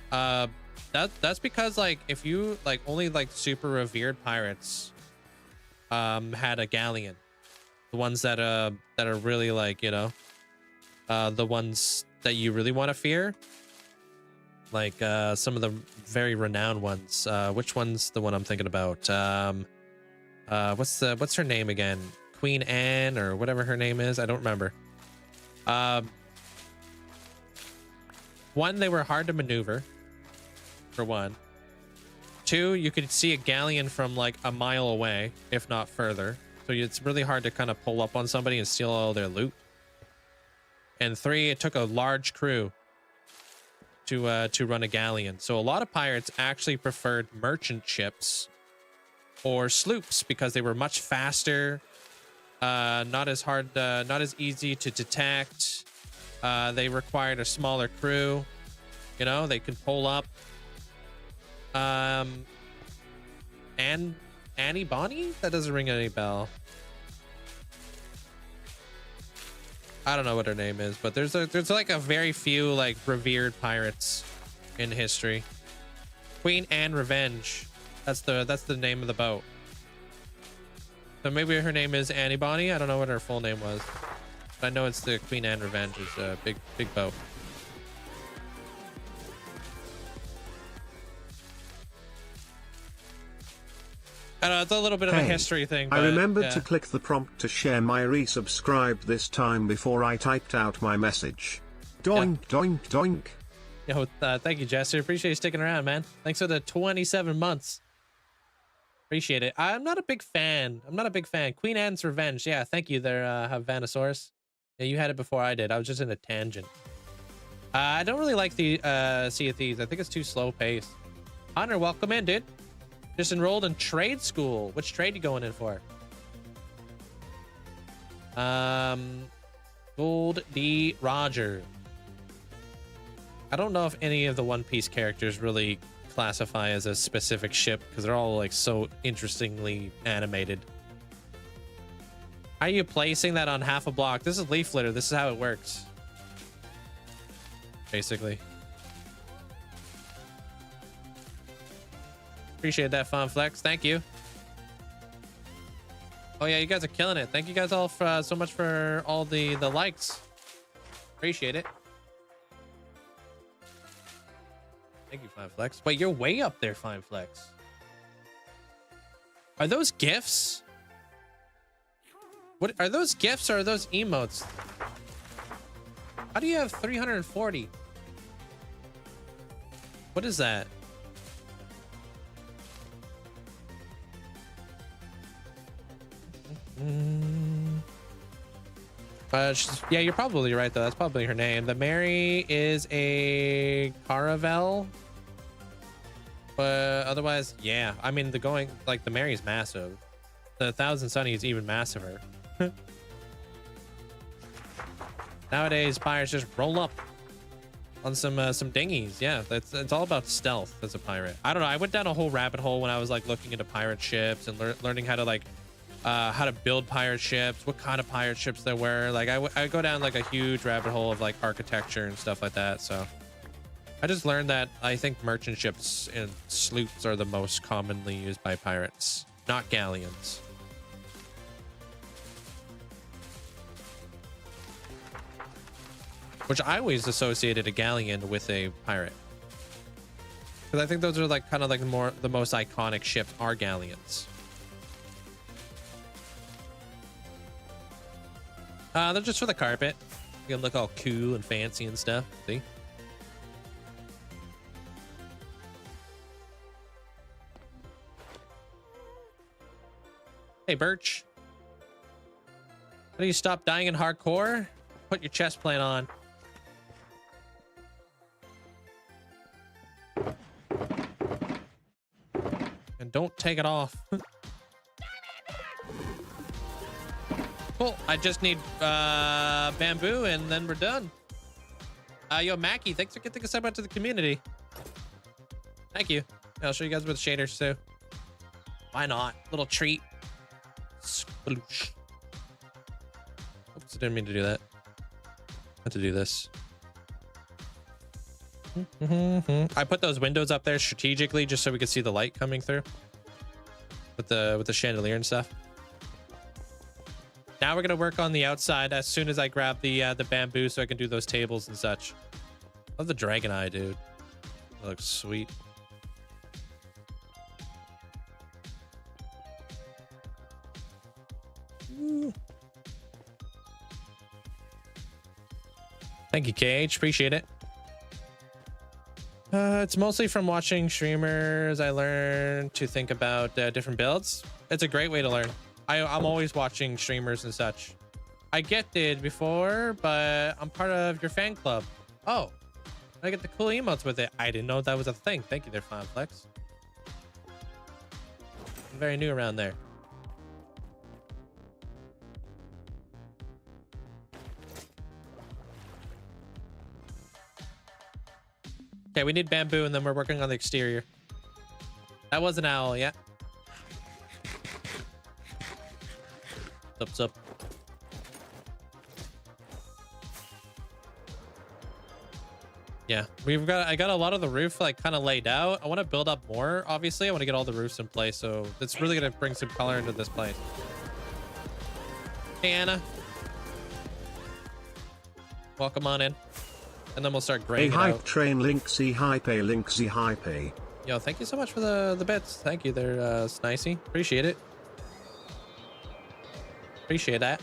That's because like if you like only like super revered pirates had a galleon, the ones that are really like, you know, the ones that you really want to fear, like some of the very renowned ones. Which one's the one I'm thinking about? What's her name again? Queen Anne or whatever her name is. I don't remember. One, they were hard to maneuver, for one. Two, you could see a galleon from like a mile away, if not further. So it's really hard to kind of pull up on somebody and steal all their loot. And 3, it took a large crew to run a galleon. So a lot of pirates actually preferred merchant ships or sloops because they were much faster, not as hard, not as easy to detect. They required a smaller crew. You know, they could pull up. And Annie Bonnie? That doesn't ring any bell. I don't know what her name is, but there's like a very few like revered pirates in history. Queen Anne Revenge. That's the name of the boat. So maybe her name is Annie Bonnie. I don't know what her full name was, but I know it's the Queen Anne Revenge. It's a big boat. I don't know, it's a little bit of a history thing. But, I remembered yeah. to click the prompt to share my resubscribe this time before I typed out my message. Doink, doink, doink. Yo, thank you, Jester. Appreciate you sticking around, man. Thanks for the 27 months. Appreciate it. I'm not a big fan. Queen Anne's Revenge. Yeah, thank you there, Havanasaurus. Yeah, you had it before I did. I was just in a tangent. I don't really like the Sea of Thieves. I think it's too slow paced. Hunter, welcome in, dude. Just enrolled in trade school. Which trade you going in for? Gold D. Roger. I don't know if any of the One Piece characters really classify as a specific ship because they're all like so interestingly animated. How are you placing that on half a block? This is leaf litter. This is how it works. Basically. Appreciate that, Fun Flex. Thank you. Oh yeah, you guys are killing it. Thank you guys all for, so much for all the likes. Appreciate it. Thank you, Fine Flex. Wait, you're way up there, Fine Flex. Are those gifts? What are those gifts or are those emotes? How do you have 340? What is that? Yeah, you're probably right though. That's probably her name. The Mary is a Caravel, but otherwise, yeah. I mean, the Mary's massive. The Thousand Sunny is even massiver. Nowadays, pirates just roll up on some dinghies. Yeah, it's all about stealth as a pirate. I don't know. I went down a whole rabbit hole when I was like looking into pirate ships and learning how to like. How to build pirate ships, what kind of pirate ships there were. Like I go down like a huge rabbit hole of like architecture and stuff like that. So I just learned that I think merchant ships and sloops are the most commonly used by pirates, not galleons. Which I always associated a galleon with a pirate. Because I think those are like kind of like the most iconic ships are galleons. They're just for the carpet. You can look all cool and fancy and stuff. See? Hey, Birch. How do you stop dying in hardcore? Put your chest plate on. And don't take it off. Cool. I just need bamboo and then we're done. Yo, Mackie, thanks for getting us out to the community. Thank you. I'll show you guys with shaders too. Why not? Little treat. Sploosh. Oops, I didn't mean to do that. I had to do this. I put those windows up there strategically just so we could see the light coming through with the chandelier and stuff. Now we're gonna work on the outside as soon as I grab the bamboo so I can do those tables and such. Love the dragon eye, dude. That looks sweet. Ooh. Thank you, KH. Appreciate it. It's mostly from watching streamers. I learned to think about different builds. It's a great way to learn. I'm always watching streamers and such. I gifted before, but I'm part of your fan club. Oh, I get the cool emotes with it. I didn't know that was a thing. Thank you there, Flex. I'm very new around there. Okay, we need bamboo, and then we're working on the exterior. That was an owl, yeah. Sup. Yeah, I got a lot of the roof like kind of laid out. I want to build up more. Obviously, I want to get all the roofs in place, so it's really gonna bring some color into this place. Hey, Anna. Welcome on in. And then we'll start grading. A hype train Linkzzey hype. Yo, thank you so much for the bits. Thank you there, Snicey. Appreciate it. Appreciate that.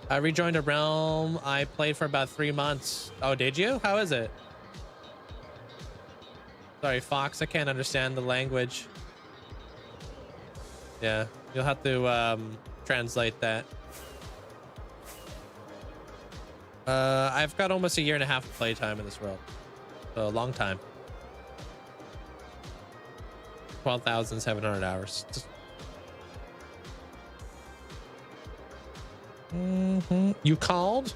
I rejoined a realm. I played for about 3 months. Oh, did you? How is it? Sorry, Fox. I can't understand the language. Yeah, you'll have to translate that. I've got almost 1.5 years of playtime in this world. So a long time. 12,700 hours. You called?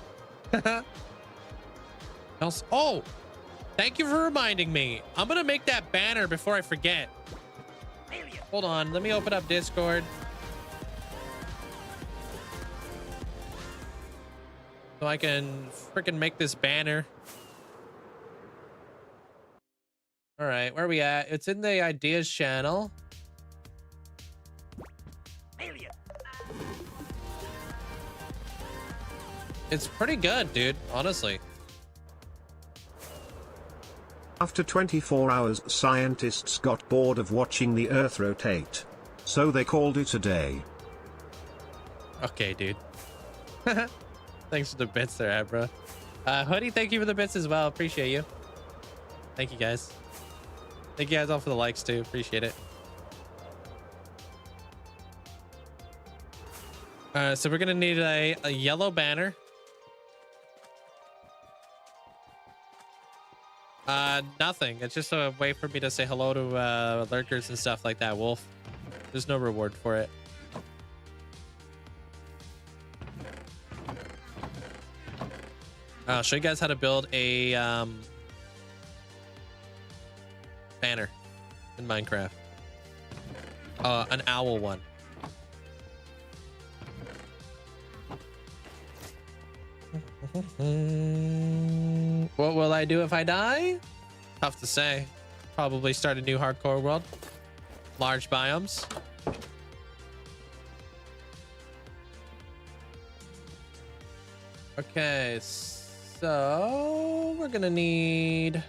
Oh, thank you for reminding me. I'm gonna make that banner before I forget. Hold on, let me open up Discord. So I can freaking make this banner. All right, where are we at? It's in the ideas channel. It's pretty good, dude, honestly. After 24 hours, scientists got bored of watching the Earth rotate. So they called it a day. Okay, dude. Thanks for the bits there, Abra. Hoodie, thank you for the bits as well. Appreciate you. Thank you, guys. Thank you guys all for the likes, too. Appreciate it. So we're going to need a yellow banner. Nothing. It's just a way for me to say hello to lurkers and stuff like that, Wolf. There's no reward for it. I'll show you guys how to build a banner in Minecraft. An owl one. What will I do if I die? Tough to say. Probably start a new hardcore world. Large biomes. Okay, so we're gonna need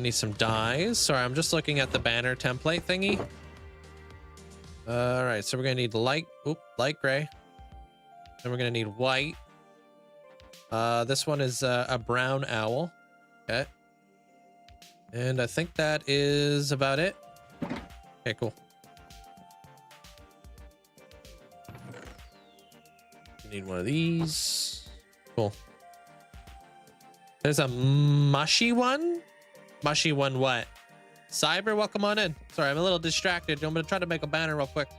some dyes. Sorry, I'm just looking at the banner template thingy. All right, so we're gonna need light gray. Then we're gonna need white. This one is a brown owl. Okay. And I think that is about it. Okay, cool. You need one of these. Cool. There's a mushy one. Mushy one what? Cyber, welcome on in. Sorry, I'm a little distracted. I'm gonna try to make a banner real quick.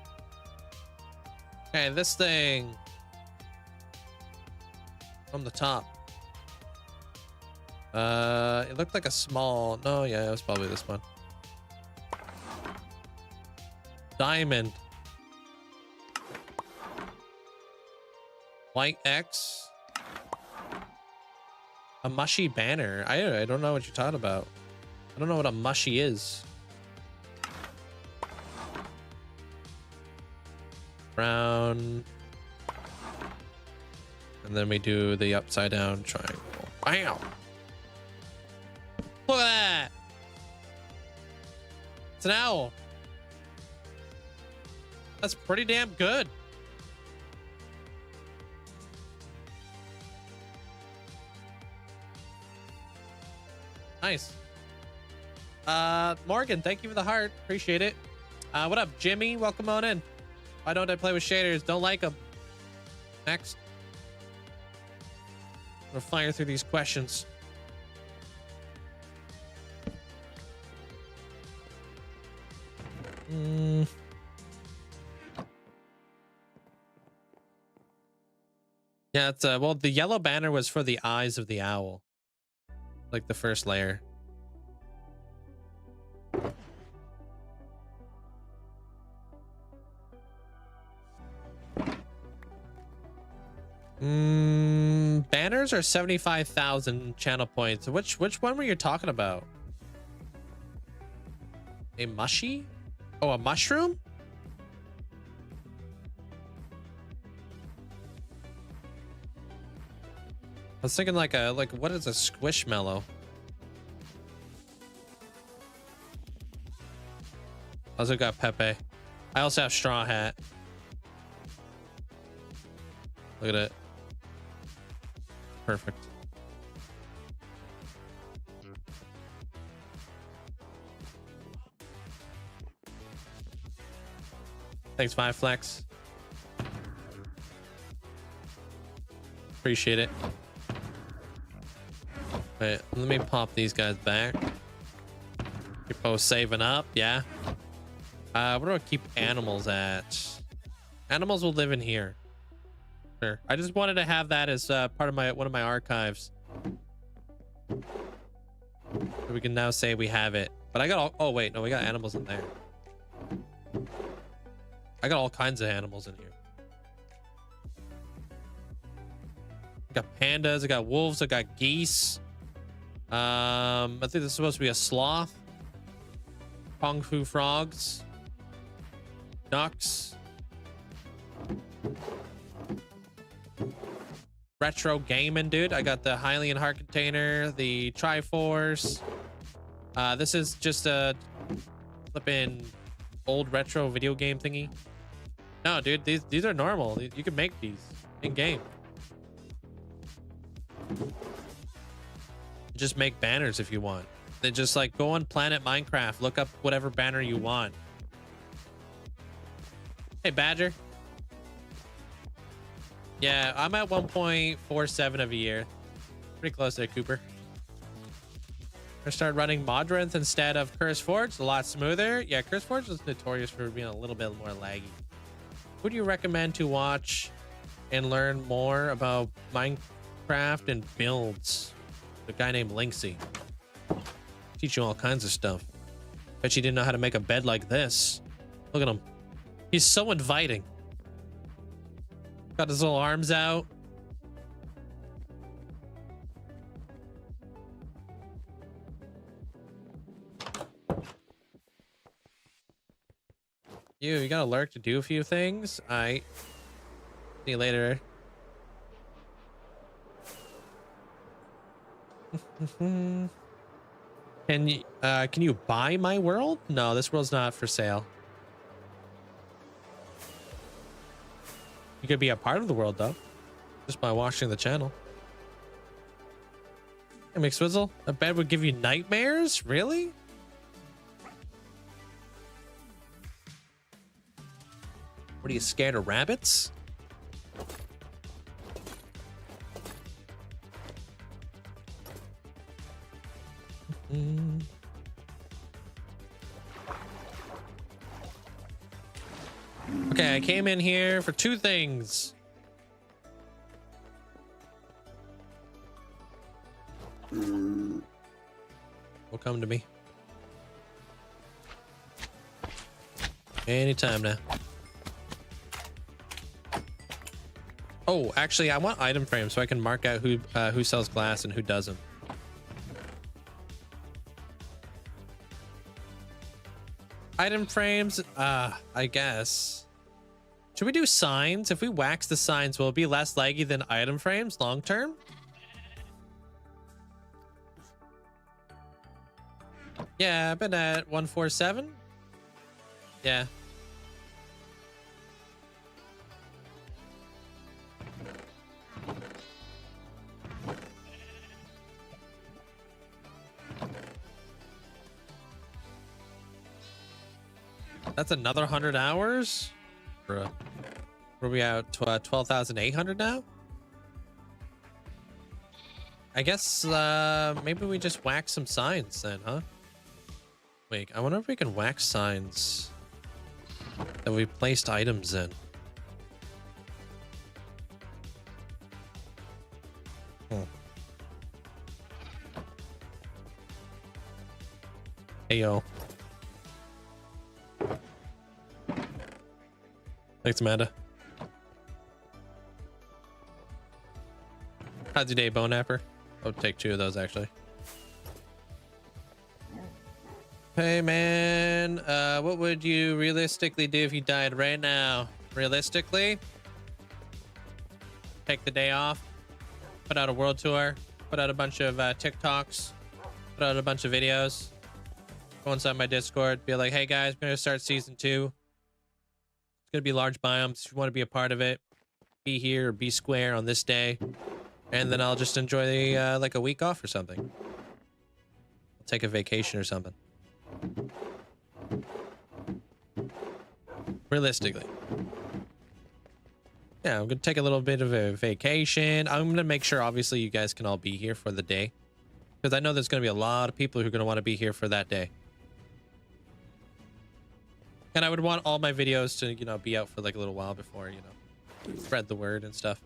Okay, this thing. From the top. It looked like a small. No, yeah, it was probably this one. Diamond. White X. A mushy banner. I don't know what you're talking about. I don't know what a mushy is. Brown. And then we do the upside down triangle. Bam! Look at that! It's an owl. That's pretty damn good. Nice. Morgan, thank you for the heart. Appreciate it. What up, Jimmy? Welcome on in. Why don't I play with shaders? Don't like them. Next. We'll fire through these questions. Yeah, it's well, the yellow banner was for the eyes of the owl, like the first layer. Banners are 75,000 channel points. Which one were you talking about? A mushy? Oh, a mushroom? I was thinking like what is a squishmallow? I also got Pepe. I also have Straw Hat. Look at it. Perfect. Thanks, Five Flex. Appreciate it. Wait, let me pop these guys back. Keep both saving up, yeah. Where do I keep animals at? Animals will live in here. Sure. I just wanted to have that as part of one of my archives. So we can now say we have it. But I got all, oh wait, no, we got animals in there. I got all kinds of animals in here. I got pandas, I got wolves, I got geese. I think this is supposed to be a sloth. Kung Fu frogs. Ducks. Retro gaming, dude. I got the Hylian heart container, the Triforce. This is just a flipping old retro video game thingy. No, dude, these are normal. You can make these in game. Just make banners if you want. Then just like go on Planet Minecraft, look up whatever banner you want. Hey, Badger. Yeah, I'm at 1.47 of a year. Pretty close there, Cooper. I started running Modrinth instead of Curse Forge. A lot smoother. Yeah, Curse Forge is notorious for being a little bit more laggy. Who do you recommend to watch and learn more about Minecraft and builds? A guy named Linkzzey. Teach you all kinds of stuff. Bet you didn't know how to make a bed like this. Look at him. He's so inviting. Got his little arms out. You gotta lurk to do a few things. Alright. See you later. Can you buy my world? No, this world's not for sale. You could be a part of the world though, just by watching the channel. Hey, McSwizzle, a bed would give you nightmares? Really? What are you, scared of rabbits? Okay, I came in here for two things. Will come to me anytime now. Oh, actually, I want item frames so I can mark out who sells glass and who doesn't. Item frames, I guess. Should we do signs? If we wax the signs, will it be less laggy than item frames long term? Yeah, I've been at 147. Yeah. That's another 100 hours. Bruh. Where are we at? 12,800 now? I guess maybe we just whack some signs then, huh? Wait, I wonder if we can whack signs that we placed items in. Hey, yo. Thanks, Amanda. How's your day, Bone Napper? I'll take 2 of those, actually. Hey, man. What would you realistically do if you died right now? Realistically? Take the day off. Put out a world tour. Put out a bunch of TikToks. Put out a bunch of videos. Go inside my Discord. Be like, hey, guys, we're going to start season 2. It's going to be large biomes. If you want to be a part of it, be here or be square on this day. And then I'll just enjoy the, like a week off or something. I'll take a vacation or something. Realistically. Yeah, I'm going to take a little bit of a vacation. I'm going to make sure, obviously, you guys can all be here for the day. Because I know there's going to be a lot of people who are going to want to be here for that day. And I would want all my videos to, you know, be out for like a little while before, you know, spread the word and stuff.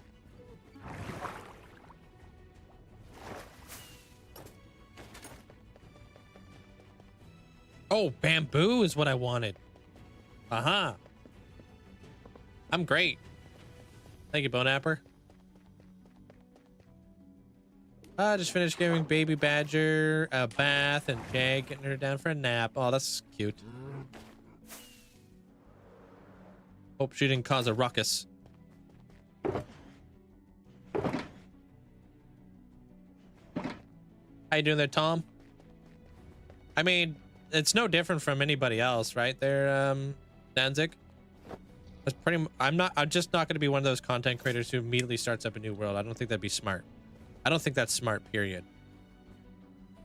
Oh, bamboo is what I wanted. Uh-huh. I'm great. Thank you, Bone Napper. I just finished giving baby Badger a bath and Jag getting her down for a nap. Oh, that's cute. Hope she didn't cause a ruckus. How you doing there, Tom? I mean, it's no different from anybody else, right? There, Danzig. That's pretty. I'm just not going to be one of those content creators who immediately starts up a new world. I don't think that'd be smart. I don't think that's smart. Period.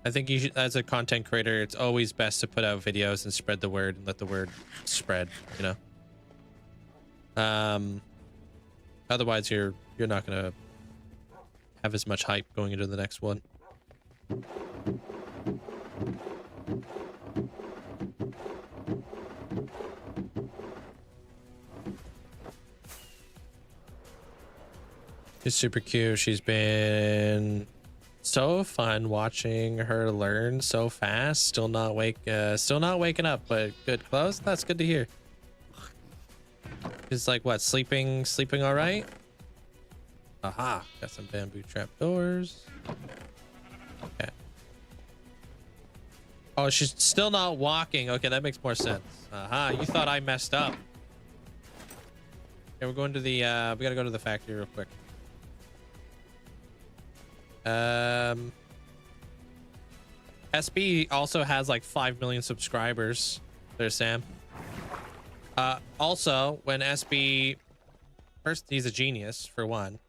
I think you should, as a content creator, it's always best to put out videos and spread the word and let the word spread. You know. Otherwise, you're not going to have as much hype going into the next one. She's super cute. She's been so fun watching her learn so fast. Still not waking up, but good close. That's good to hear. She's like what, sleeping all right? Aha, got some bamboo trapdoors. Okay. Oh, she's still not walking. Okay, that makes more sense. Aha, you thought I messed up. Okay, we're going to the we gotta go to the factory real quick. SB also has like 5 million subscribers. There's Sam. Also, when SB first, he's a genius for one.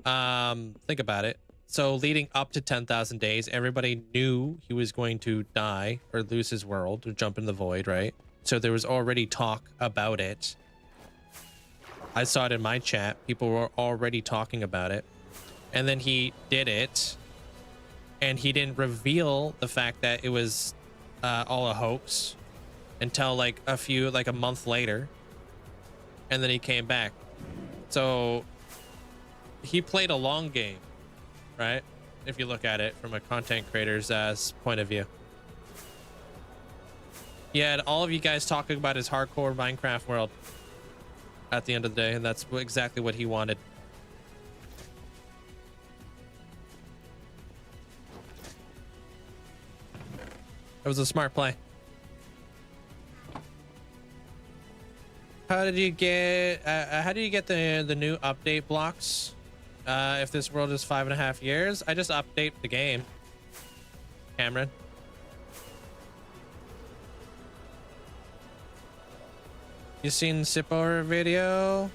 Think about it. So leading up to 10,000 days, everybody knew he was going to die or lose his world or jump in the void, right? So there was already talk about it. I saw it in my chat. People were already talking about it. And then he did it. And he didn't reveal the fact that it was all a hoax until like a month later. And then he came back. So he played a long game, right? If you look at it from a content creator's point of view. He had all of you guys talking about his hardcore Minecraft world at the end of the day, and that's exactly what he wanted. It was a smart play. How did you get the new update blocks? If this world is 5.5 years, I just update the game. Cameron. You seen Sipor video?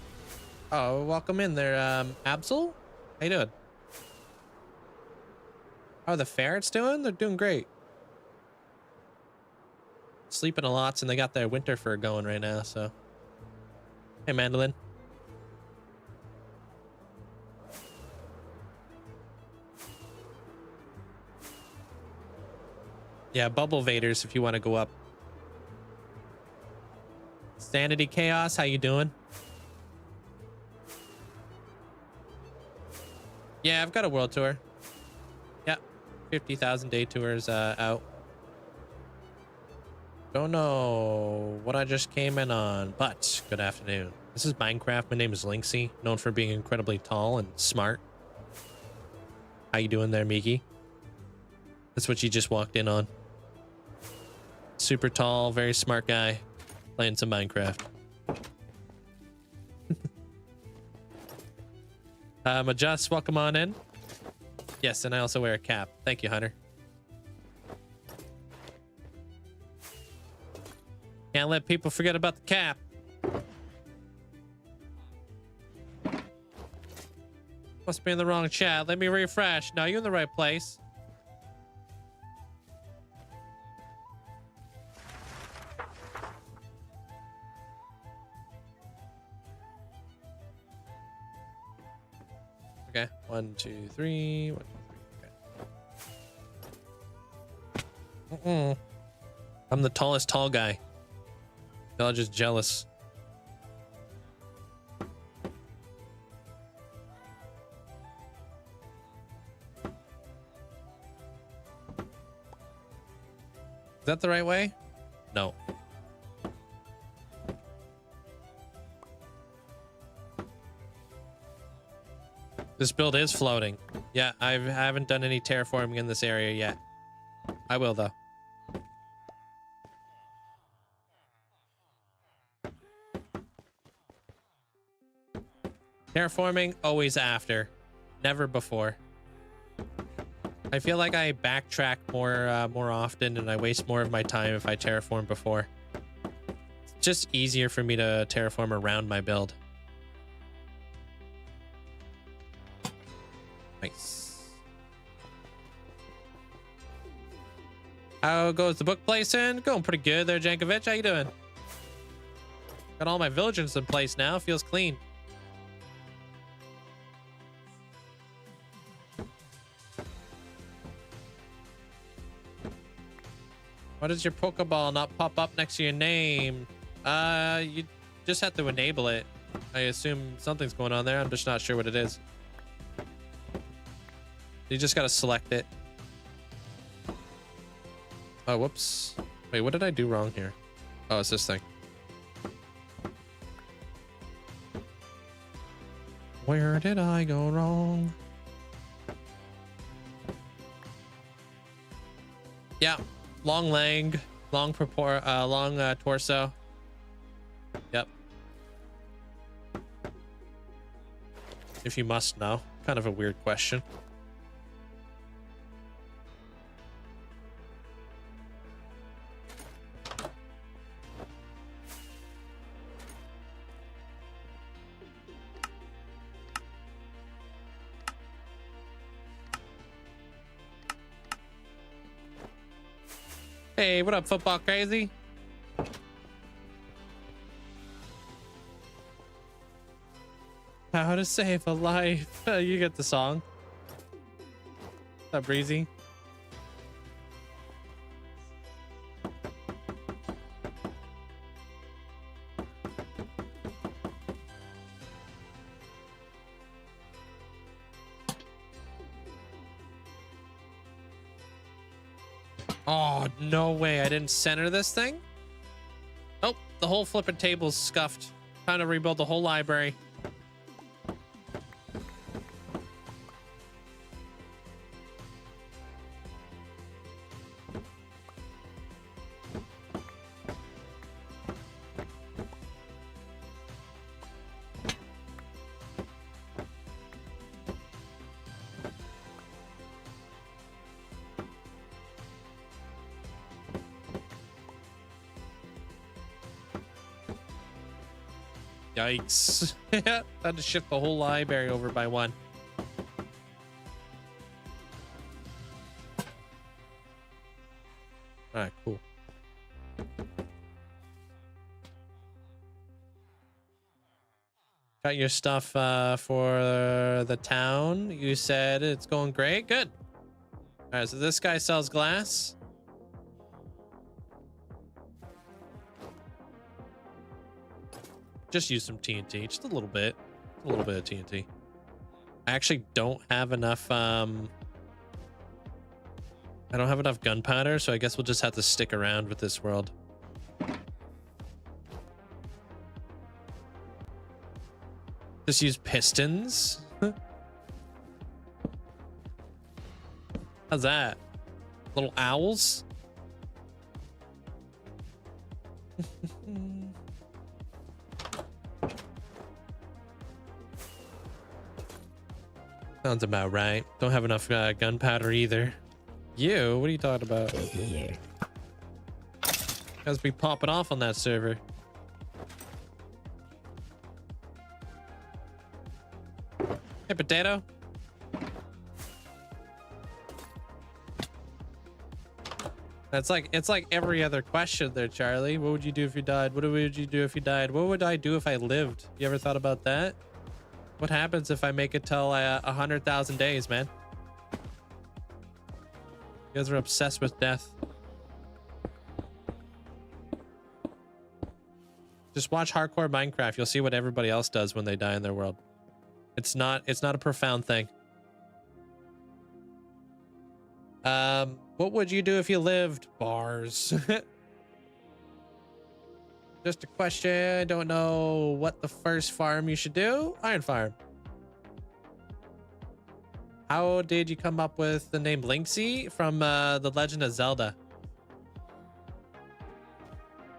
Oh, welcome in there, Absol. How you doing? How are the ferrets doing? They're doing great. sleeping a lot, and they got their winter fur going right now. So, hey, Mandolin. Yeah, bubble vaders if you want to go up. Sanity Chaos, how you doing? Yeah, I've got a world tour. Yeah, 50,000 day tours out. Don't know what I just came in on, but good afternoon. This is Minecraft. My name is Linkzzey, known for being incredibly tall and smart. How you doing there, Miki? That's what you just walked in on. Super tall, very smart guy, playing some Minecraft. Adjust, welcome on in. Yes, and I also wear a cap. Thank you, Hunter. Can't let people forget about the cap. Must be in the wrong chat. Let me refresh. No, you're in the right place. Okay, 1, 2, 3. 1, 2, 3. Okay. I'm the tallest tall guy. Y'all just jealous. Is that the right way? No. This build is floating. Yeah, I haven't done any terraforming in this area yet. I will, though. Terraforming, always after. Never before. I feel like I backtrack more often, and I waste more of my time if I terraform before. It's just easier for me to terraform around my build. Nice. How goes the book placing? Going pretty good there, Jankovic. How you doing? Got all my villagers in place now. Feels clean. Why does your Pokeball not pop up next to your name? You just have to enable it. I assume something's going on there. I'm just not sure what it is. You just gotta select it. Oh, whoops. Wait, what did I do wrong here? Oh, it's this thing. Where did I go wrong? Yeah. Long leg, long torso. Yep. If you must know. Kind of a weird question. Hey, what up, football crazy? How to save a life. You get the song. What's up, Breezy? Oh, no way. I didn't center this thing? Oh, the whole flipping table's scuffed. Trying to rebuild the whole library. Yikes. Had to shift the whole library over by one. All right, cool. Got your stuff for the town. You said it's going great. Good. All right, so this guy sells glass. Just use some TNT, just a little bit. A little bit of TNT. I actually don't have enough I don't have enough gunpowder, so I guess we'll just have to stick around with this world. Just use pistons. How's that? Little owls? Sounds about right. Don't have enough gunpowder either. You? What are you talking about? Guys be popping off on that server. Hey, potato. It's like every other question there, Charlie. What would you do if you died? What would you do if you died? What would I do if I lived? You ever thought about that? What happens if I make it till 100,000 days, man? You guys are obsessed with death. Just watch hardcore Minecraft. You'll see what everybody else does when they die in their world. It's not a profound thing. What would you do if you lived? Bars. Just a question. Don't know what the first farm you should do. Iron farm. How did you come up with the name Linkzzey from The Legend of Zelda?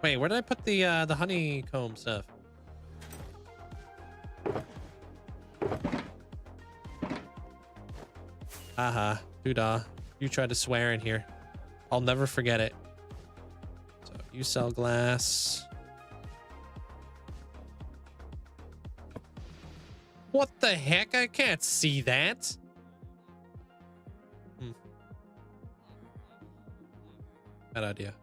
Wait, where did I put the honeycomb stuff? Haha, doodah. You tried to swear in here. I'll never forget it. So you sell glass. What the heck? I can't see that. Bad idea.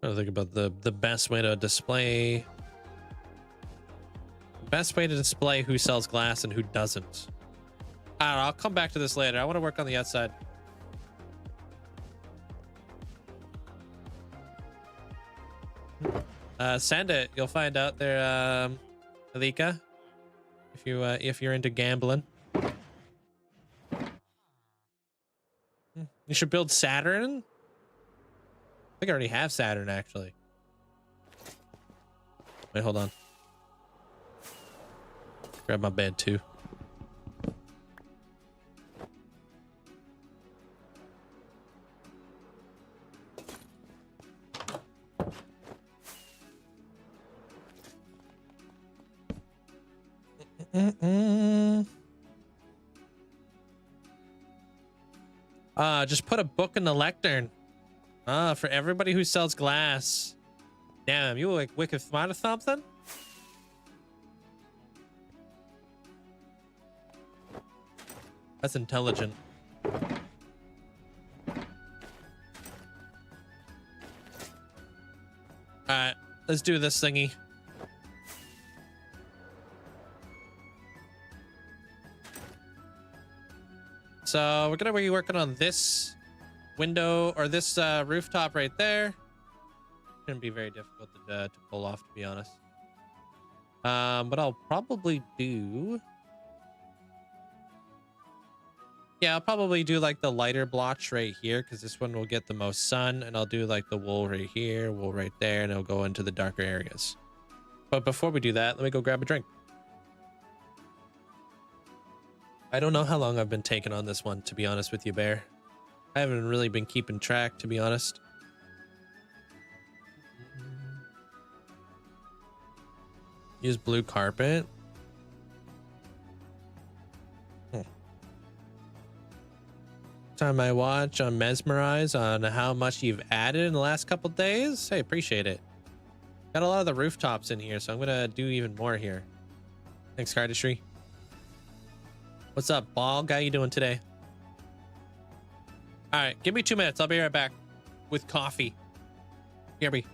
I think about the best way to display. Best way to display who sells glass and who doesn't. I don't know. I'll come back to this later. I want to work on the outside. Send it. You'll find out there, Alika. If you're into gambling. You should build Saturn. I think I already have Saturn, actually. Wait, hold on. Grab my bed, too. Just put a book in the lectern. For everybody who sells glass. Damn, you like wicked smart or something? That's intelligent. Alright, let's do this thingy. So we're gonna be working on this window or this rooftop right there. Shouldn't be very difficult to pull off, to be honest. But I'll probably do. Yeah, I'll probably do like the lighter blotch right here because this one will get the most sun, and I'll do like the wool right here, wool right there, and it'll go into the darker areas. But before we do that, let me go grab a drink. I don't know how long I've been taking on this one, to be honest with you, Bear. I haven't really been keeping track, to be honest. Use blue carpet. Time I watch, I'm mesmerized on how much you've added in the last couple days. Hey, appreciate it. Got a lot of the rooftops in here, so I'm gonna do even more here. Thanks, Cardistry. What's up, Bog? How you doing today? All right, give me 2 minutes. I'll be right back. with coffee. Gabby.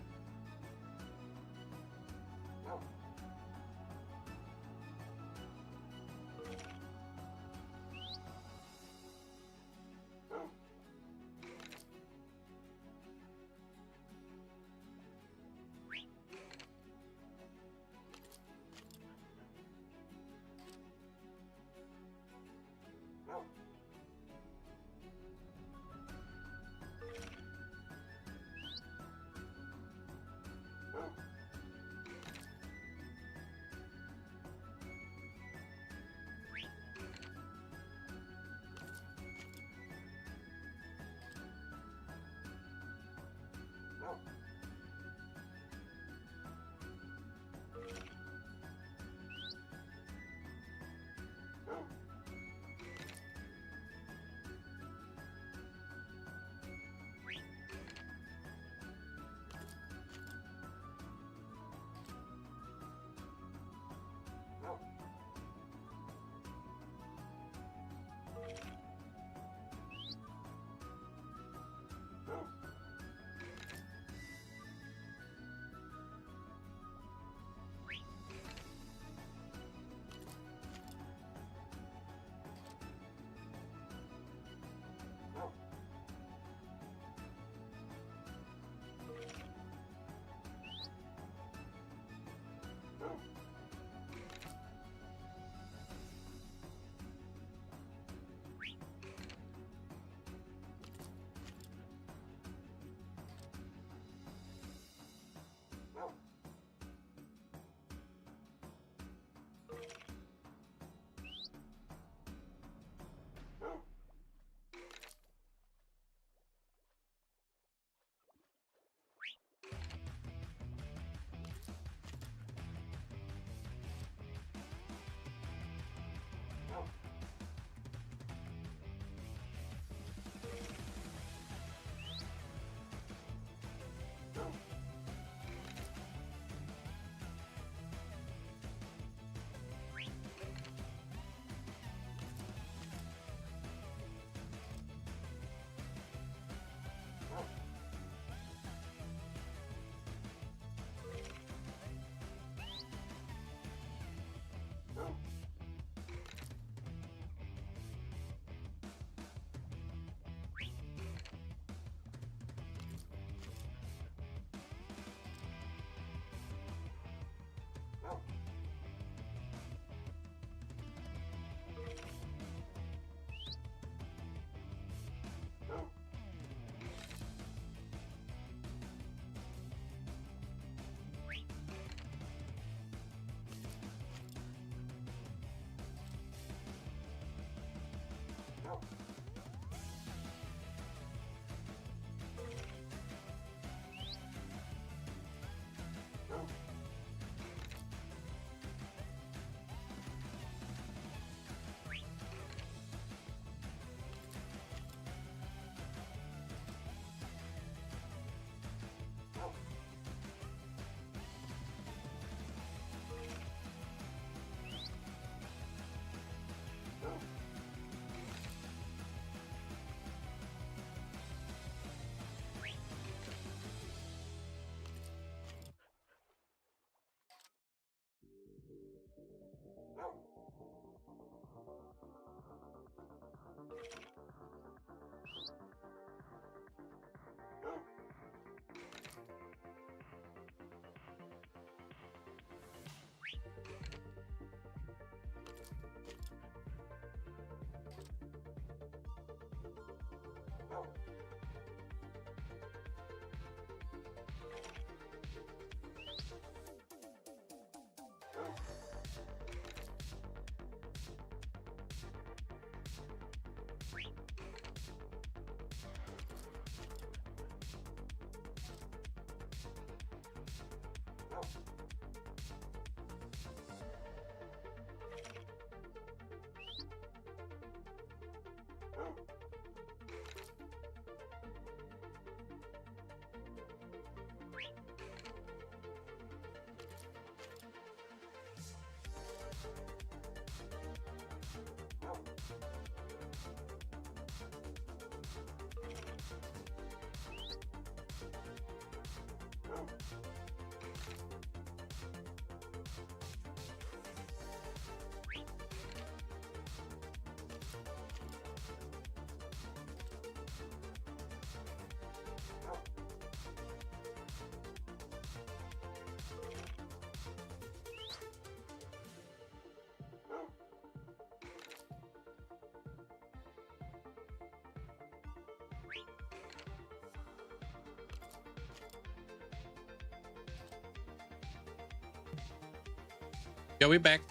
Yo, we back.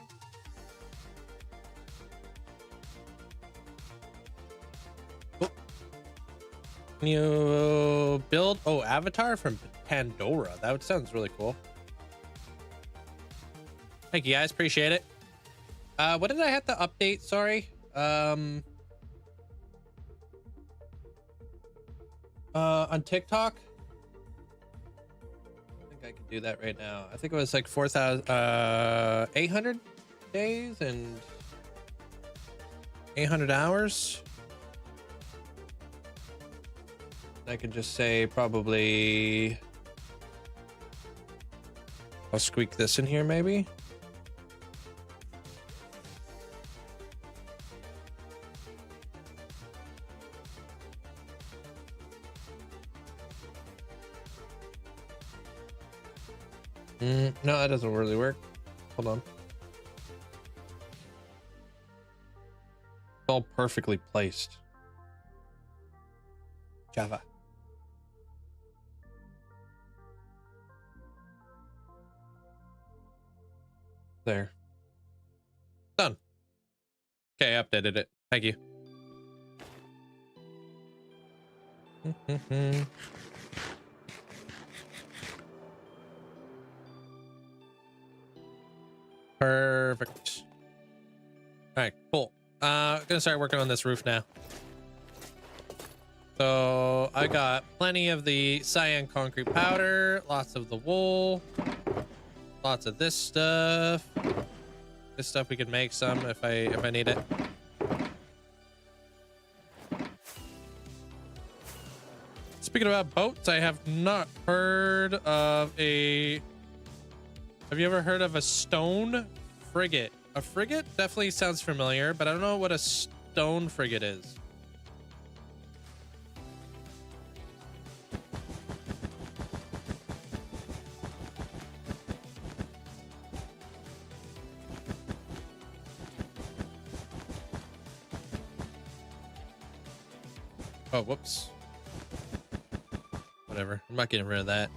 Oh. Can you build avatar from Pandora? That sounds really cool. Thank you guys, appreciate it. What did I have to update? Sorry. On TikTok. I think I could do that right now. I think it was like 4,800 days and 800 hours. I can just say probably I'll squeak this in here maybe. No, that doesn't really work. Hold on. It's all perfectly placed. Java. There. Done. Okay, I updated it. Thank you. Perfect. All right, cool. Gonna start working on this roof now. So I got plenty of the cyan concrete powder, lots of the wool, lots of this stuff. This stuff we could make some if I need it. Speaking about boats, I have not heard of a... Have you ever heard of a stone frigate? A frigate definitely sounds familiar, but I don't know what a stone frigate is. Oh, whoops. Whatever. I'm not getting rid of that.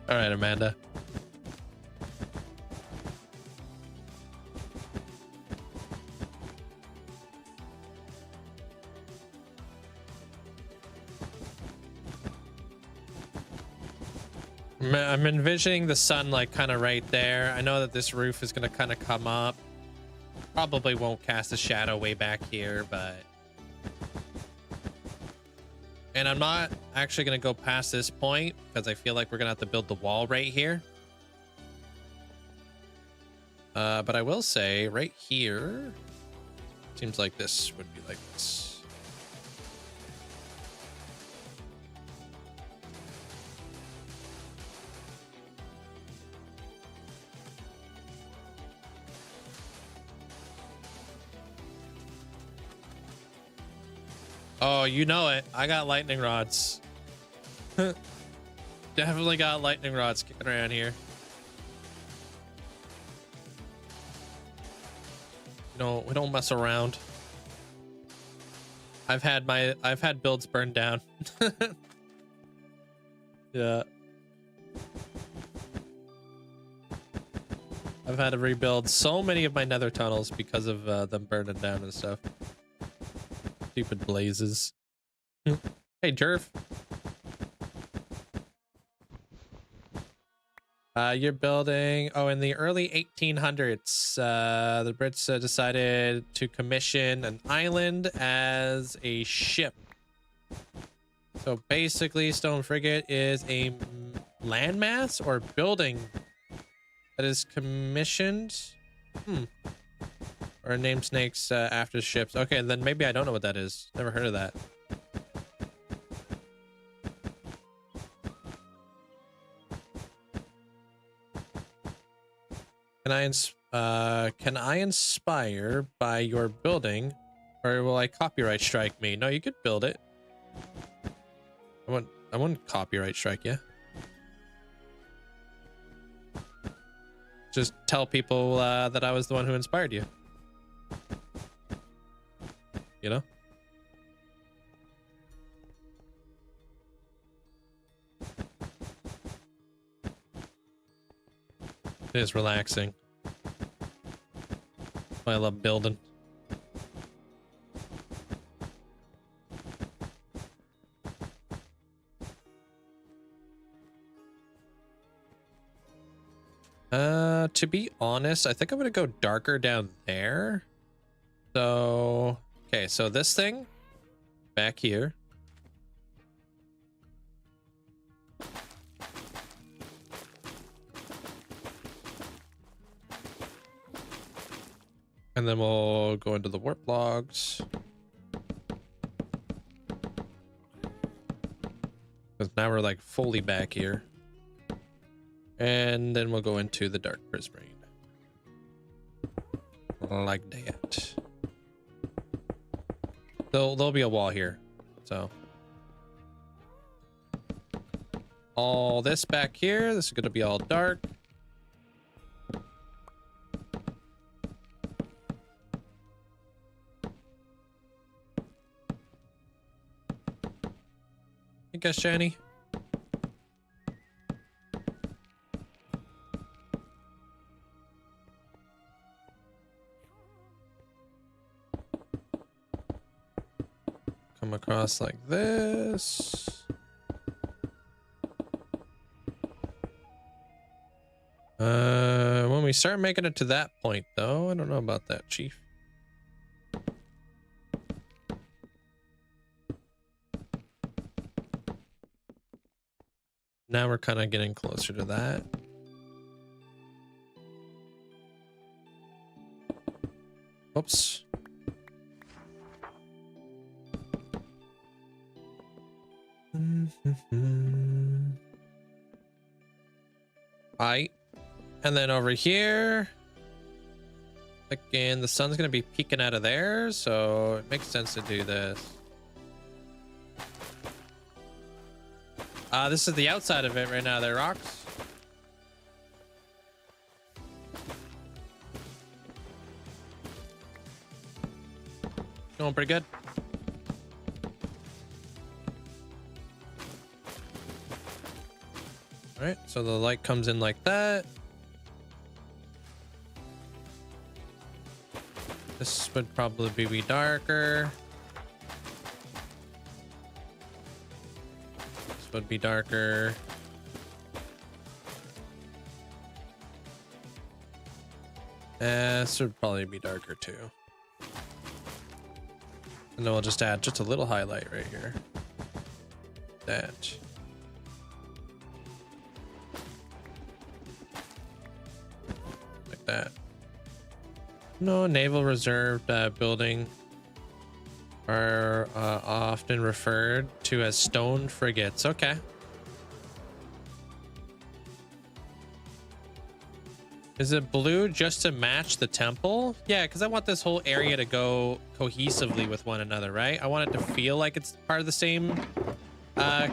All right, Amanda. I'm envisioning the sun like kind of right there. I know that this roof is going to kind of come up. Probably won't cast a shadow way back here, but... And I'm not actually going to go past this point because I feel like we're going to have to build the wall right here. But I will say right here, seems like this would be like this. Oh, you know it. I got lightning rods. Definitely got lightning rods kicking around here. We don't mess around. I've had builds burned down. Yeah. I've had to rebuild so many of my nether tunnels because of them burning down and stuff. Stupid blazes. Hey, Jerv. You're building... Oh, in the early 1800s, the Brits decided to commission an island as a ship. So basically, Stone Frigate is a landmass or building that is commissioned. Or name snakes after ships. Okay, then maybe I don't know what that is. Never heard of that. Can I inspire by your building, or will I copyright strike me? No, you could build it. I wouldn't copyright strike you. Just tell people that I was the one who inspired you. You know? It is relaxing. I love building. To be honest, I think I'm gonna go darker down there. So, okay, so this thing back here. And then we'll go into the warp logs. Because now we're like fully back here. And then we'll go into the dark prismarine. Like that. There'll be a wall here. So. All this back here. This is going to be all dark. I guess, Shani. Come across like this. When we start making it to that point, though, I don't know about that, Chief. Now we're kind of getting closer to that. Oops. Alright. And then over here, again, the sun's going to be peeking out of there, so it makes sense to do this. This is the outside of it right now there, Rocks. Going pretty good. All right, so the light comes in like that. This would probably be darker. This would be darker. This would probably be darker too. And then we'll just add just a little highlight right here. That. Like that. No, naval reserve building are often referred to as stone frigates. Okay. Is it blue just to match the temple? Yeah, because I want this whole area to go cohesively with one another, right? I want it to feel like it's part of the same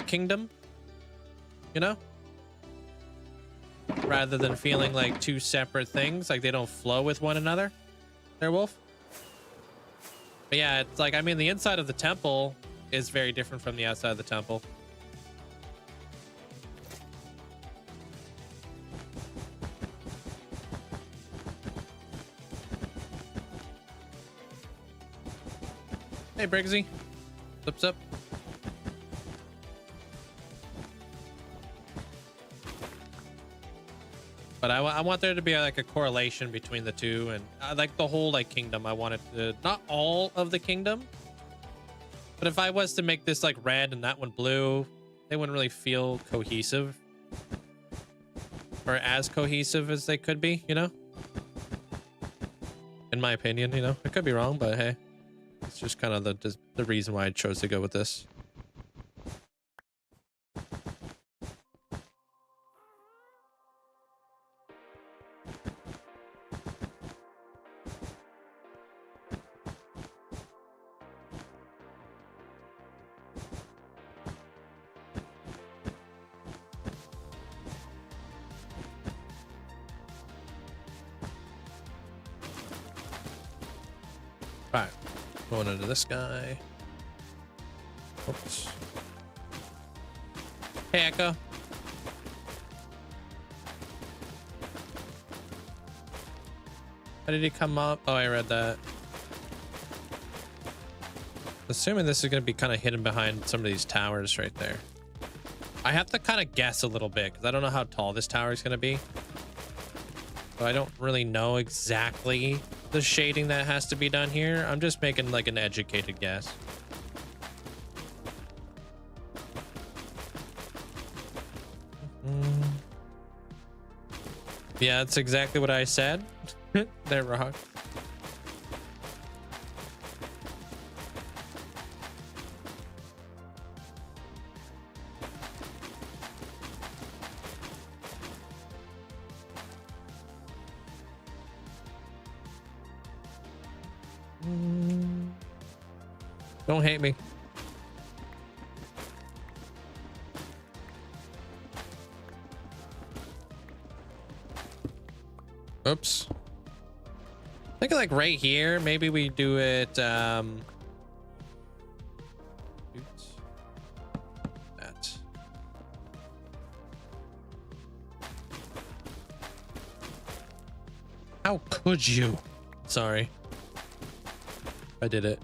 kingdom, you know? Rather than feeling like two separate things, like they don't flow with one another. There, Wolf? But yeah, it's like, I mean, the inside of the temple is very different from the outside of the temple. Hey, Briggsy. What's up? But I want there to be like a correlation between the two, and I like the whole like kingdom. I want it to, not all of the kingdom, but if I was to make this like red and that one blue, they wouldn't really feel cohesive, or as cohesive as they could be, you know? In my opinion, you know, I could be wrong, but hey. It's just kind of the reason why I chose to go with this. All right. Going into this guy. Oops. Hey, Echo. How did he come up? Oh, I read that. Assuming this is going to be kind of hidden behind some of these towers right there. I have to kind of guess a little bit because I don't know how tall this tower is going to be. So I don't really know exactly the shading that has to be done here. I'm just making like an educated guess. Yeah, that's exactly what I said. They're wrong. Don't hate me. Oops. I think like right here, maybe we do it that. How could you? Sorry. I did it.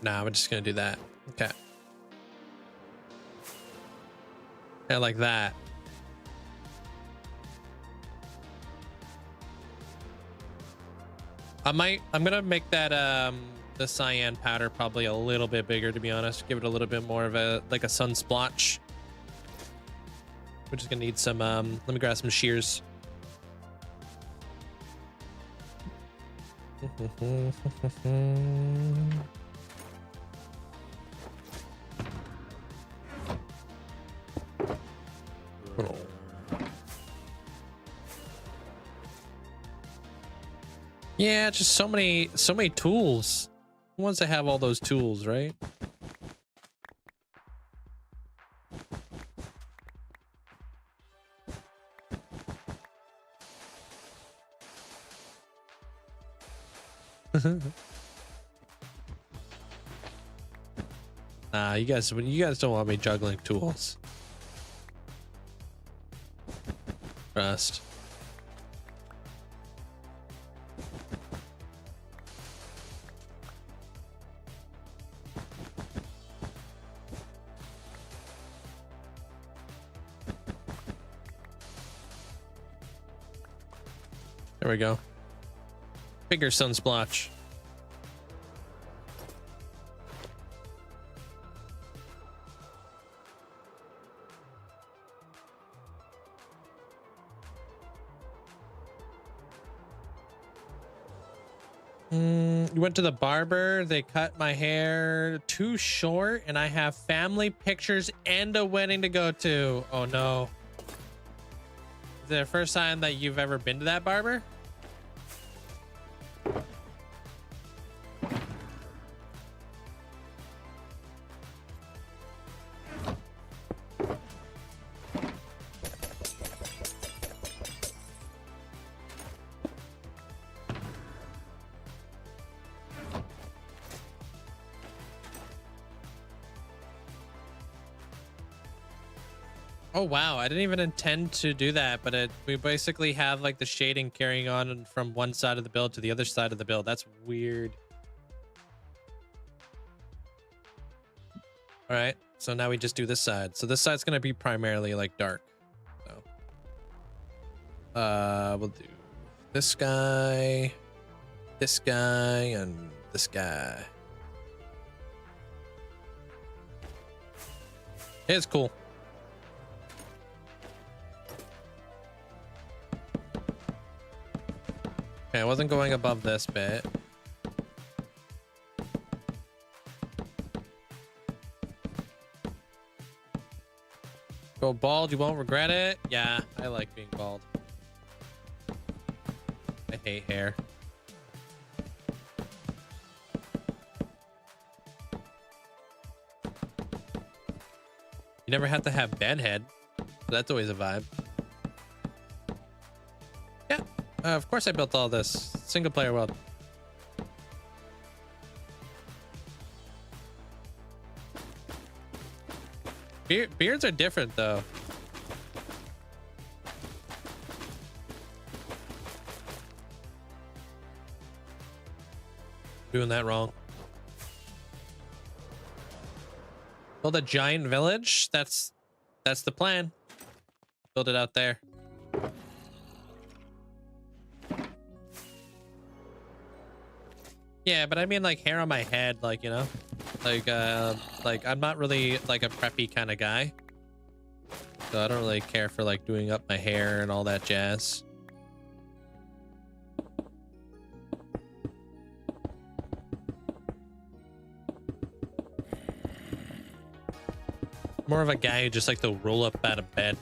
Nah, I'm just gonna do that. Okay. Yeah, like that. I'm gonna make that the cyan powder probably a little bit bigger, to be honest. Give it a little bit more of a like a sun splotch. We're just gonna need some let me grab some shears. Yeah, just so many tools. Who wants to have all those tools, right? Nah, you guys don't want me juggling tools. Trust. There we go. Bigger sun splotch. You went to the barber, they cut my hair too short, and I have family pictures and a wedding to go to. Oh no. Is it the first time that you've ever been to that barber? Oh wow, I didn't even intend to do that, but we basically have like the shading carrying on from one side of the build to the other side of the build. That's weird. All right, so now we just do this side. So this side's gonna be primarily like dark. So we'll do this guy, and this guy. It's cool. Okay, I wasn't going above this bit. Go bald, you won't regret it. Yeah, I like being bald. I hate hair. You never have to have bedhead. That's always a vibe. Yeah. Of course I built all this. Single player world. Beards are different though. Doing that wrong. Build a giant village. That's the plan. Build it out there. Yeah, but I mean like hair on my head, like, you know, like I'm not really like a preppy kind of guy. So I don't really care for like doing up my hair and all that jazz. More of a guy who just like to roll up out of bed.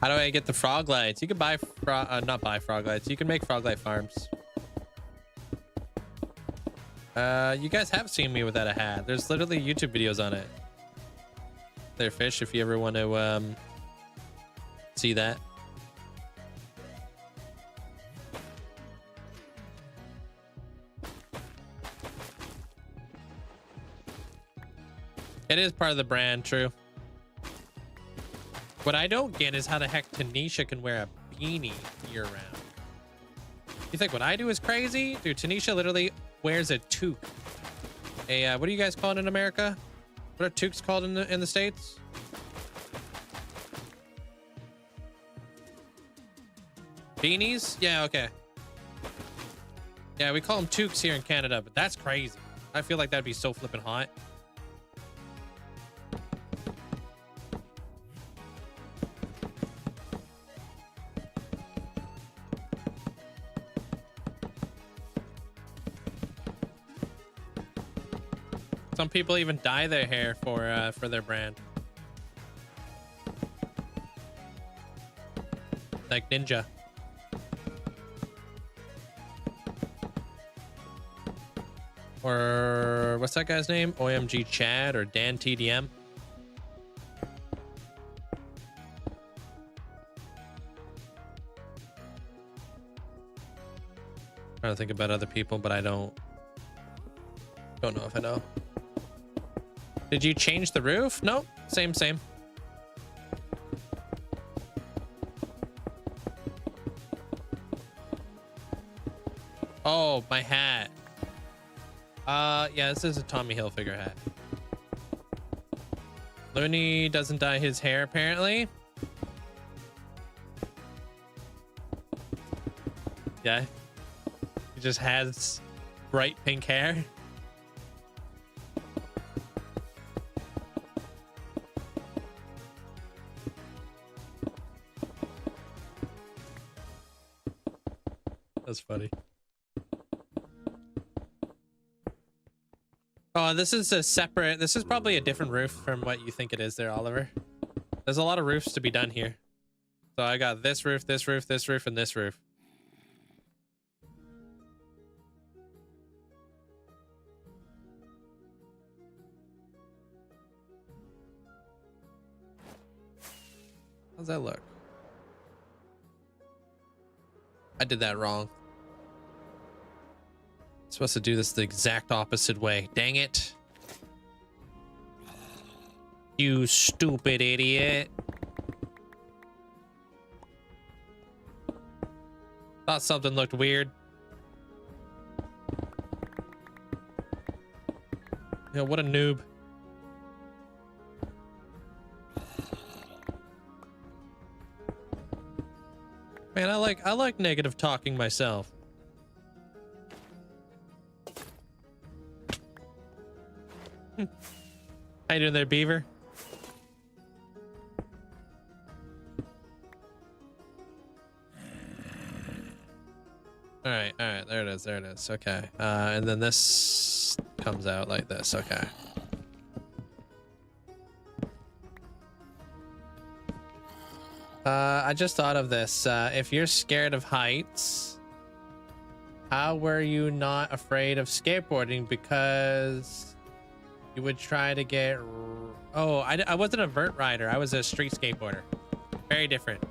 How do I get the frog lights? You can buy not buy frog lights. You can make frog light farms. You guys have seen me without a hat. There's literally YouTube videos on it. There, fish, if you ever want to see that. It is part of the brand, true. What I don't get is how the heck Tanisha can wear a beanie year round. You think what I do is crazy? Dude, Tanisha literally wears a toque. A what do you guys call it in America? What are toques called in the States? Beanies? Yeah, okay. Yeah, we call them toques here in Canada, but that's crazy. I feel like that'd be so flippin' hot. Some people even dye their hair for their brand. Like Ninja. Or what's that guy's name? OMG Chad or Dan TDM? Trying to think about other people, but I don't know if I know. Did you change the roof? Nope. Same. Oh, my hat. Yeah, this is a Tommy Hilfiger hat. Looney doesn't dye his hair, apparently. Yeah. He just has bright pink hair. That's funny. Oh, this is a separate, this is probably a different roof from what you think it is there, Oliver. There's a lot of roofs to be done here. So I got this roof, this roof, this roof, and this roof. How's that look? I did that wrong. Supposed to do this the exact opposite way. Dang it. You stupid idiot. Thought something looked weird. Yeah, what a noob. Man, I like negative talking myself. How you doing there, Beaver? All right, there it is. Okay, and then this comes out like this. Okay. I just thought of this. If you're scared of heights, how were you not afraid of skateboarding? Because You would try to get... Oh, I wasn't a vert rider. I was a street skateboarder. Very different.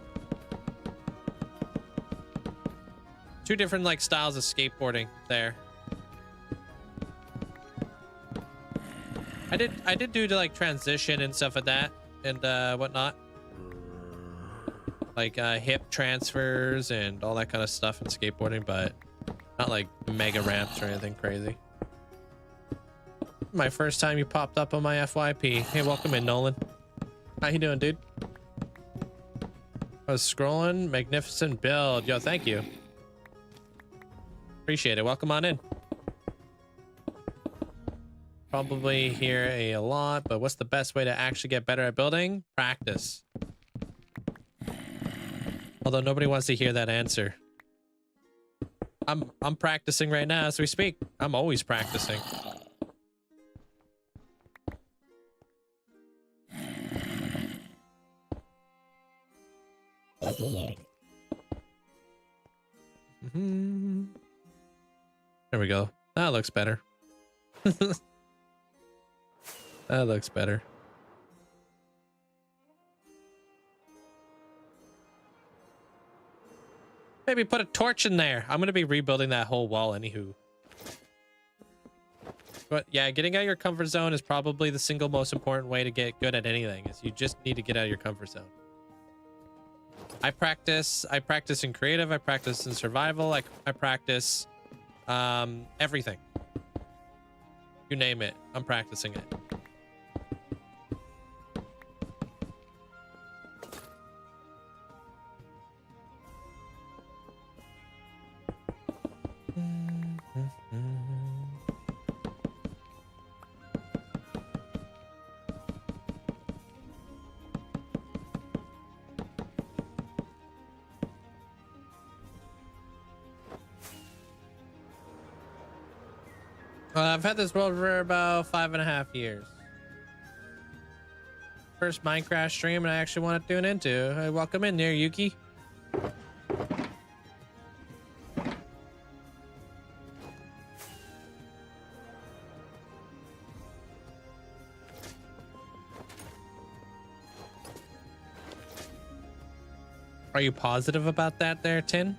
Two different like styles of skateboarding there. I did do to like transition and stuff like that and whatnot. Like hip transfers and all that kind of stuff in skateboarding, but not like mega ramps or anything crazy. My first time you popped up on my FYP. Hey, welcome in, Nolan. How you doing, dude? I was scrolling. Magnificent build. Yo, thank you. Appreciate it. Welcome on in. Probably hear a lot, but what's the best way to actually get better at building? Practice. Although nobody wants to hear that answer. I'm practicing right now as we speak. I'm always practicing. There we go. That looks better. That looks better. Maybe put a torch in there. I'm gonna be rebuilding that whole wall anywho. But yeah, getting out of your comfort zone is probably the single most important way to get good at anything. Is you just need to get out of your comfort zone. I practice in creative, I practice in survival, I practice everything. You name it, I'm practicing it. I've had this world for about 5.5 years. First Minecraft stream, and I actually want to tune into. Hey, welcome in there, Yuki. Are you positive about that there, Tin?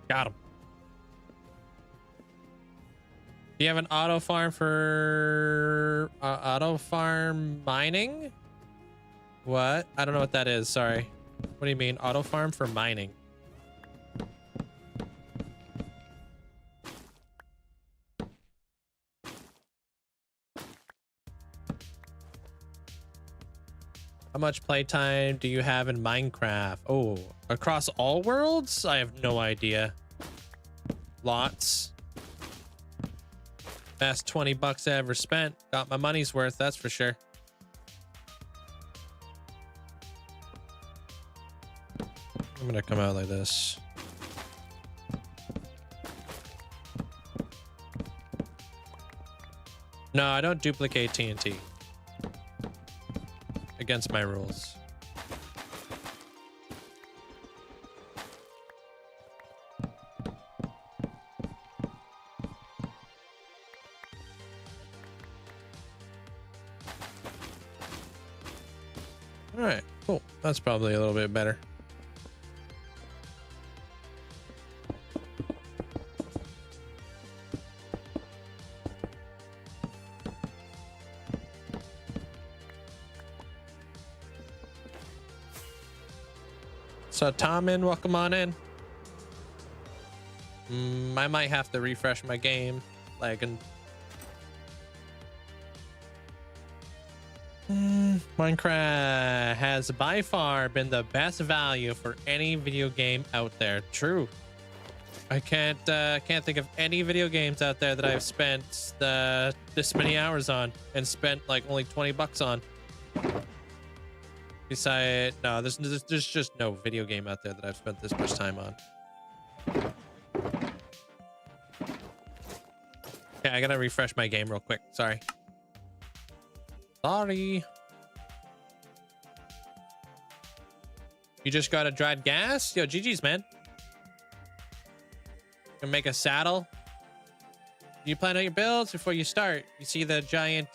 Got him. Do you have an auto farm for auto farm mining? What? I don't know what that is. Sorry. What do you mean? Auto farm for mining? How much playtime do you have in Minecraft? Oh, across all worlds? I have no idea. Lots. Best 20 bucks I ever spent. Got my money's worth, that's for sure. I'm gonna come out like this. No, I don't duplicate TNT. Against my rules. All right, cool. That's probably a little bit better. So Tommen, welcome on in. I might have to refresh my game. Lagging. Minecraft has by far been the best value for any video game out there. True. I can't think of any video games out there that I've spent this many hours on and spent like only 20 bucks on. Besides, no, there's just no video game out there that I've spent this much time on. Yeah, I gotta refresh my game real quick. Sorry. You just got a dried gas? Yo, GG's, man. Gonna make a saddle. You plan out your builds before you start. You see the giant,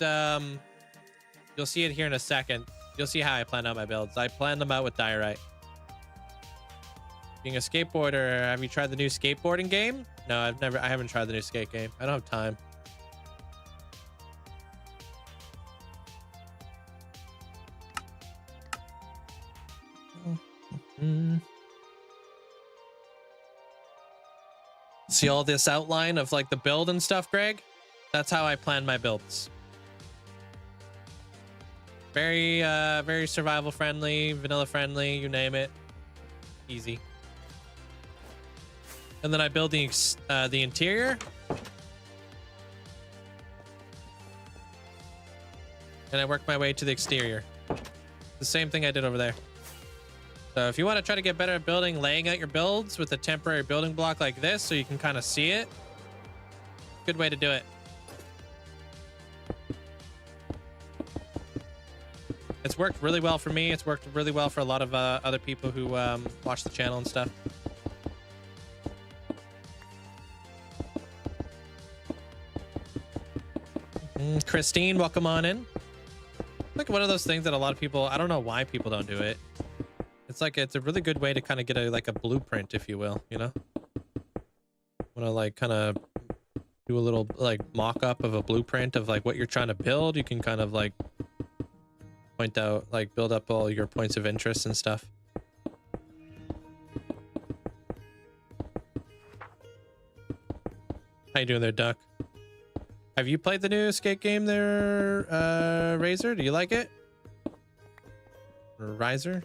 you'll see it here in a second. You'll see how I plan out my builds. I plan them out with diorite. Being a skateboarder, have you tried the new skateboarding game? No, I haven't tried the new skate game. I don't have time. See all this outline of like the build and stuff, Greg? That's how I plan my builds. Very, very survival friendly, vanilla friendly, you name it. Easy. And then I build the interior. And I work my way to the exterior. The same thing I did over there. So if you want to try to get better at building, laying out your builds with a temporary building block like this so you can kind of see it, good way to do it. It's worked really well for me. It's worked really well for a lot of other people who watch the channel and stuff. Christine, welcome on in. Like one of those things that a lot of people, I don't know why people don't do it. It's like, it's a really good way to kind of get a blueprint, if you will, you know? Want to like kind of do a little like mock-up of a blueprint of like what you're trying to build. You can kind of like point out, like build up all your points of interest and stuff. How you doing there, Duck? Have you played the new skate game there, Razor? Do you like it? Or Riser?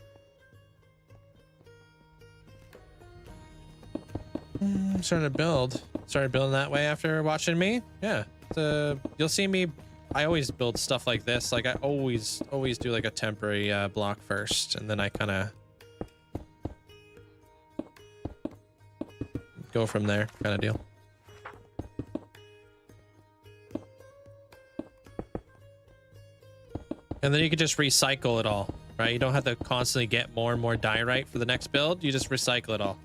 Starting to build. Started building that way after watching me. Yeah. You'll see me. I always build stuff like this. Like I always do like a temporary block first, and then I kind of go from there, kind of deal. And then you can just recycle it all, right? You don't have to constantly get more and more diorite for the next build. You just recycle it all.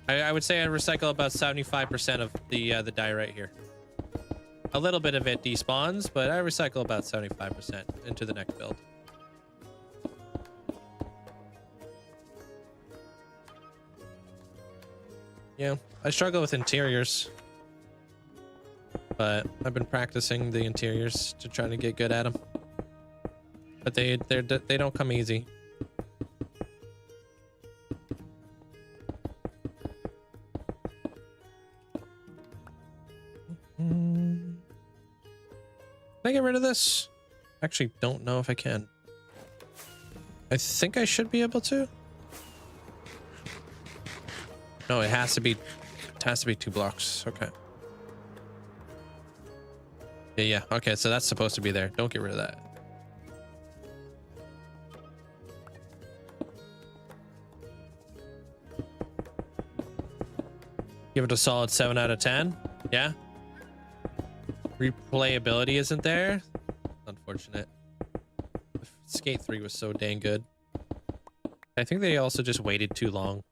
I would say I recycle about 75% of the diorite here. A little bit of it despawns, but I recycle about 75% into the next build. Yeah, I struggle with interiors, but I've been practicing the interiors to try to get good at them. But they don't come easy. Can I get rid of this? Actually, don't know if I can. I think I should be able to. No, it has to be 2 blocks. Okay. Yeah. Okay, so that's supposed to be there. Don't get rid of that. Give it a solid 7 out of 10. Yeah. Replayability isn't there. Unfortunate. Skate 3 was so dang good. I think they also just waited too long.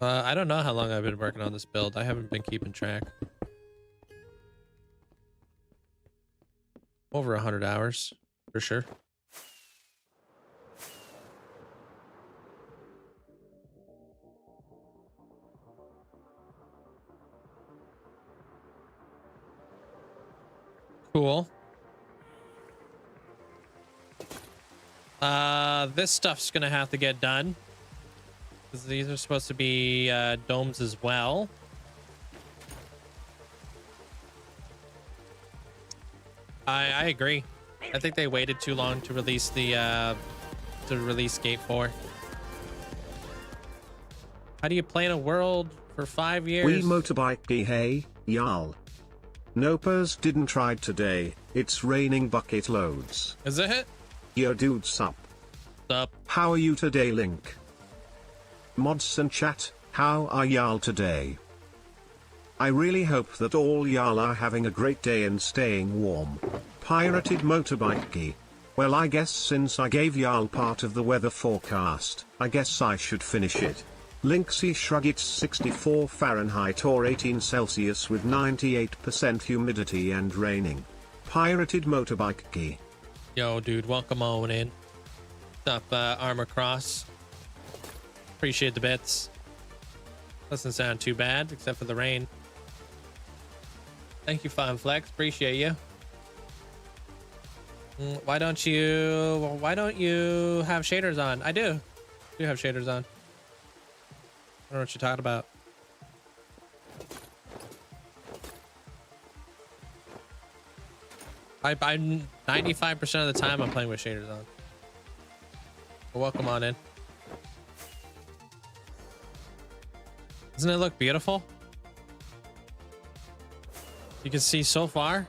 I don't know how long I've been working on this build. I haven't been keeping track. Over 100 hours, for sure. Cool. This stuff's gonna have to get done, because these are supposed to be domes as well. I agree. I think they waited too long to release the Skate 4. How do you plan a world for 5 years? We motorbike hey, y'all. Nopers didn't try today. It's raining bucket loads. Is it? Yo dude, sup? Sup? How are you today, Link? Mods and chat, how are y'all today? I really hope that all y'all are having a great day and staying warm. Pirated motorbike key. Well, I guess since I gave y'all part of the weather forecast, I guess I should finish it. Linkzzey shrug. It's 64 Fahrenheit or 18 Celsius with 98% humidity and raining. Pirated motorbike key. Yo, dude, welcome on in. What's up, Armor Cross? Appreciate the bits. Doesn't sound too bad, except for the rain. Thank you, Fun Flex. Appreciate you. Why don't you have shaders on? I do have shaders on. I don't know what you're talking about. I'm 95% of the time I'm playing with shaders on. Well, welcome on in. Doesn't it look beautiful? You can see so far.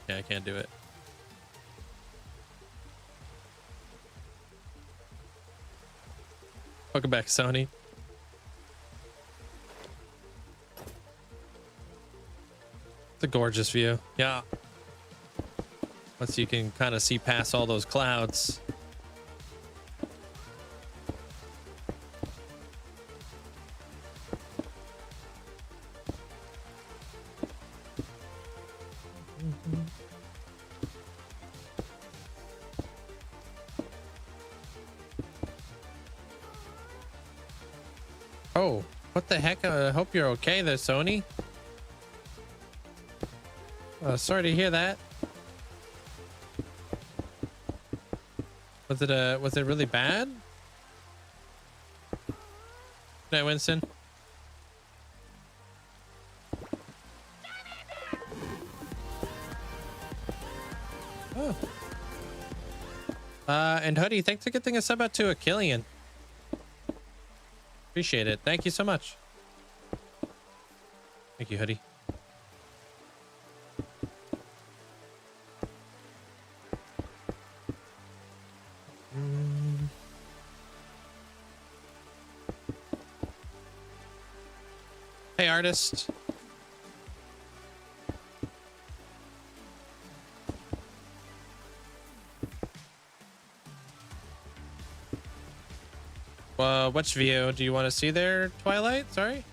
Yeah, I can't do it. Welcome back, Sony. It's a gorgeous view. Yeah. Once you can kind of see past all those clouds. Oh, what the heck? I hope you're okay there, Sony. Sorry to hear that. Was it really bad? Good night, Winston. Oh. And Hoodie, thanks for getting a sub out to a Killian. Appreciate it. Thank you so much. Thank you, Hoodie. Hey, artist. Which view do you want to see there, Twilight? Sorry.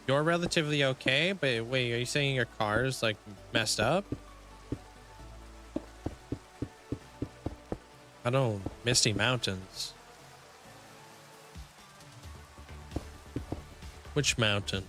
You're relatively okay, but wait, are you saying your car's like messed up? I don't. Misty Mountains. Which mountain?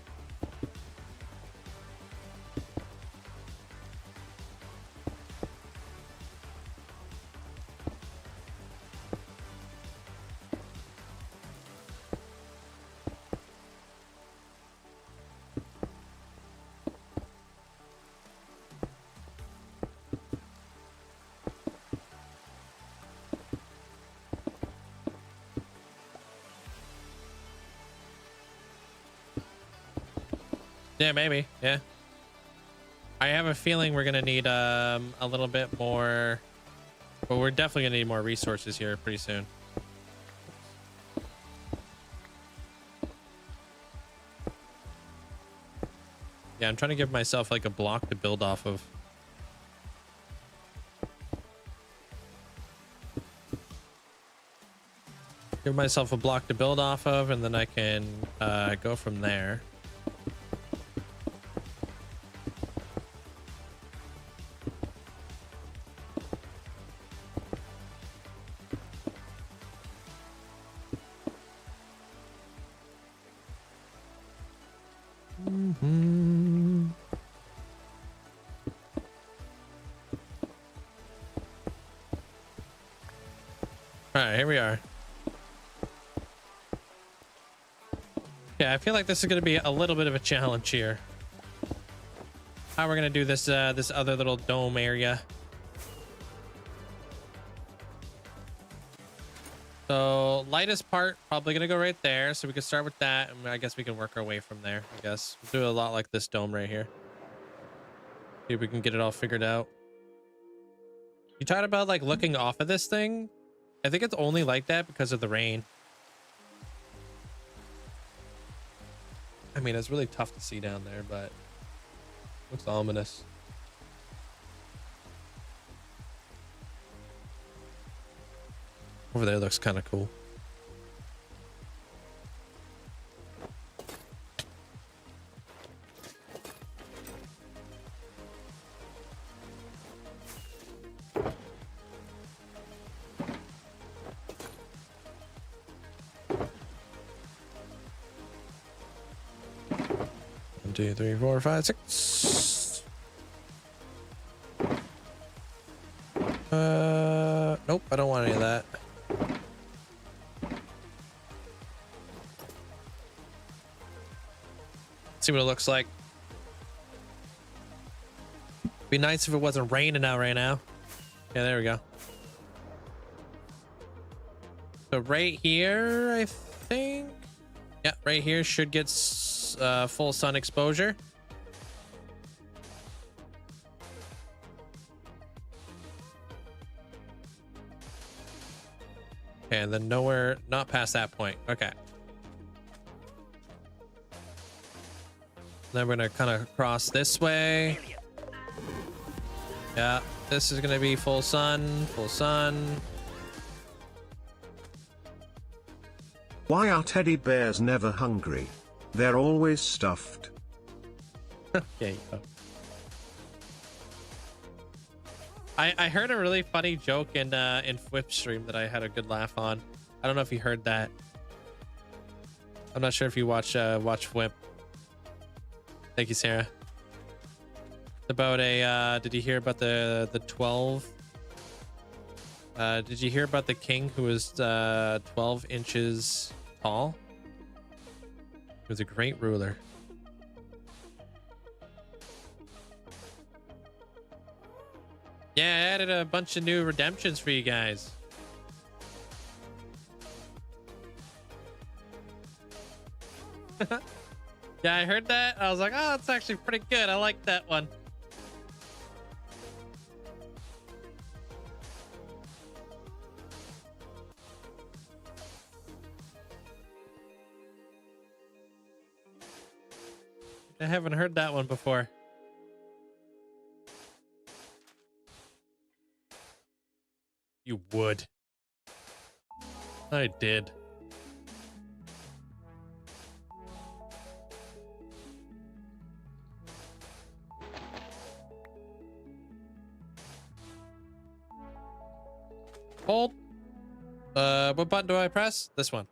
Yeah, maybe. Yeah. I have a feeling we're gonna need a little bit more, but we're definitely gonna need more resources here pretty soon. Yeah, I'm trying to give myself like a block to build off of. Give myself a block to build off of, and then I can go from there. All right, here we are. Yeah, I feel like this is going to be a little bit of a challenge here. How we're going to do this this other little dome area. So lightest part probably going to go right there, so we can start with that, and I guess we can work our way from there. I guess we'll do a lot like this dome right here. See if we can get it all figured out. You talked about like looking off of this thing. I think it's only like that because of the rain. I mean, it's really tough to see down there, but looks ominous. Over there looks kind of cool. One, two, three, four, five, six. Nope, I don't want any of that. See what it looks like. Be nice if it wasn't raining out right now. Yeah, there we go. So right here, I think. Yeah, right here should get full sun exposure. Okay, and then nowhere, not past that point. Okay. Then we're gonna kind of cross this way. Yeah, this is gonna be full sun, full sun. Why are teddy bears never hungry? They're always stuffed. Okay. I heard a really funny joke in Fwip's stream that I had a good laugh on. I don't know if you heard that. I'm not sure if you watch Fwip. Thank you, Sarah. About a did you hear about the 12? Did you hear about the king who was 12 inches tall? He was a great ruler. Yeah, I added a bunch of new redemptions for you guys. Yeah, I heard that. I was like, oh, it's actually pretty good. I like that one. I haven't heard that one before. You would. I did. Hold. What button do I press? This one.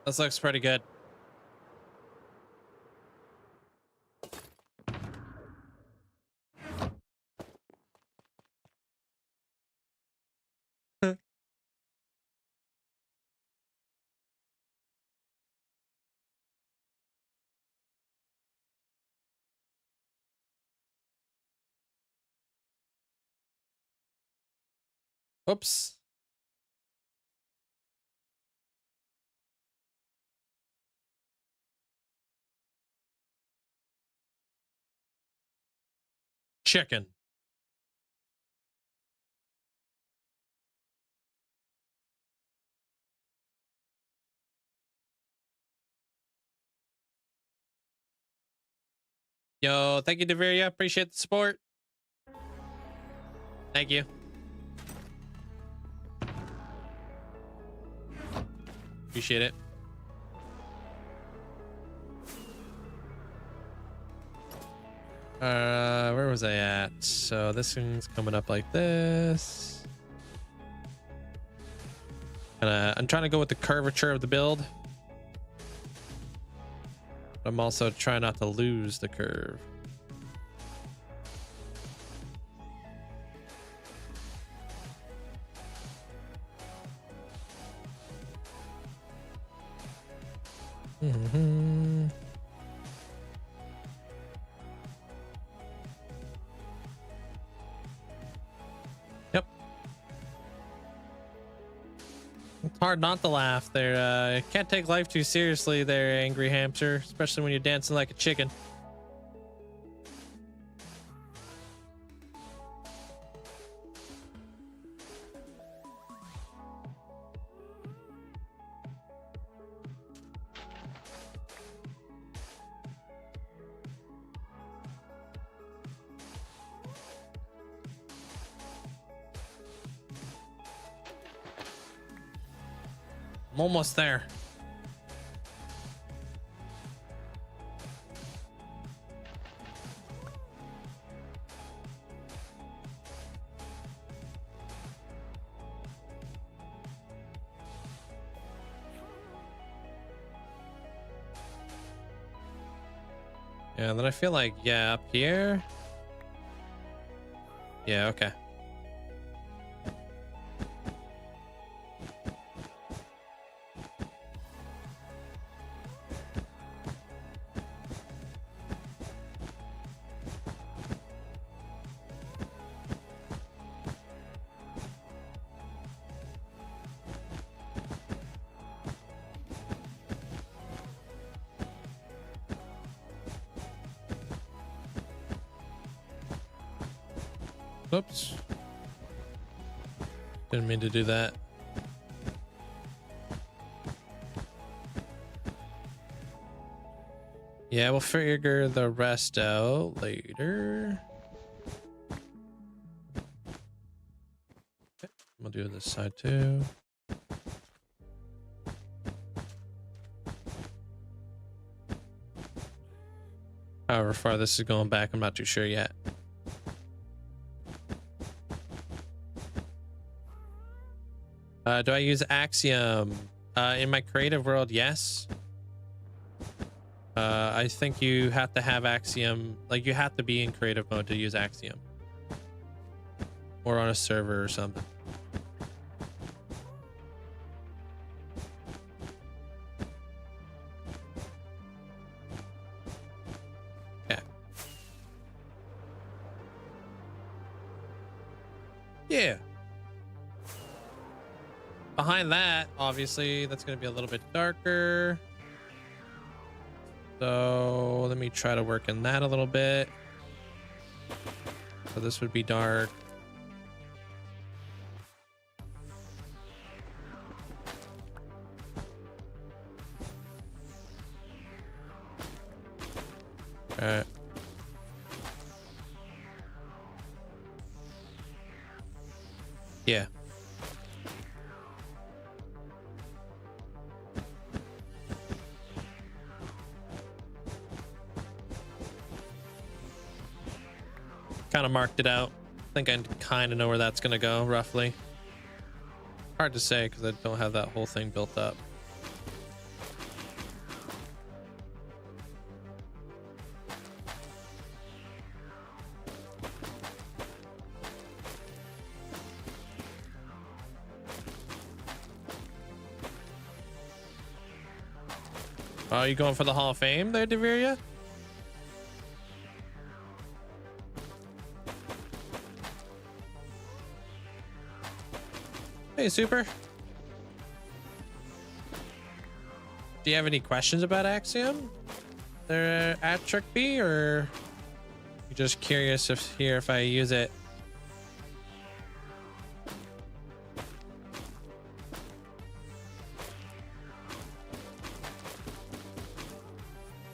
This looks pretty good. Oops. Chicken. Yo, thank you, Deveria. Appreciate the support. Thank you. Appreciate it. Where was I at? So this thing's coming up like this. I'm trying to go with the curvature of the build. I'm also trying not to lose the curve. Yep. It's hard not to laugh there. Can't take life too seriously there, angry hamster, especially when you're dancing like a chicken. I'm almost there. Yeah, and then I feel like, yeah, up here. Yeah, okay. Oops. Didn't mean to do that. Yeah, we'll figure the rest out later. Okay, we'll do this side too. However far this is going back, I'm not too sure yet. Do I use Axiom? In my creative world, yes. I think you have to have Axiom, like you have to be in creative mode to use Axiom. Or on a server or something. Yeah. Yeah. Behind that, obviously, that's going to be a little bit darker. So let me try to work in that a little bit. So this would be dark. Alright. Yeah. Kind of marked it out. I think I kind of know where that's going to go, roughly. Hard to say because I don't have that whole thing built up. Oh, you going for the Hall of Fame there, Deveria? Hey, Super. Do you have any questions about Axiom? They're at Trick B, or you just curious if I use it?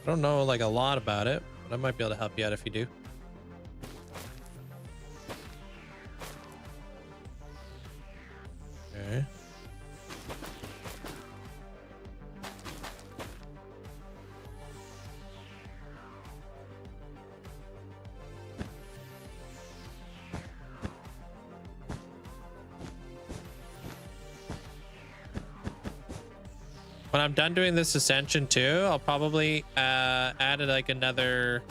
I don't know like a lot about it, but I might be able to help you out if you do. Okay. When I'm done doing this ascension too, I'll probably add like another.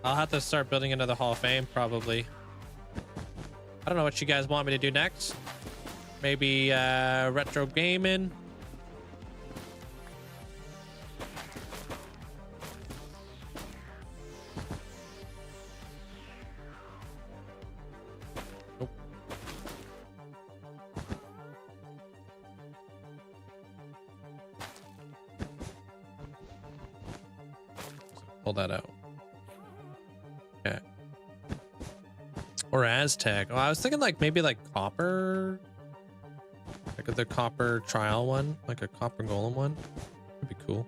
I'll have to start building another Hall of Fame probably. I don't know what you guys want me to do next. Maybe retro gaming. Nope. Pull that out. Okay. Or Aztec. Oh, I was thinking like maybe like copper. Like the copper trial one, like a copper golem one. That'd be cool.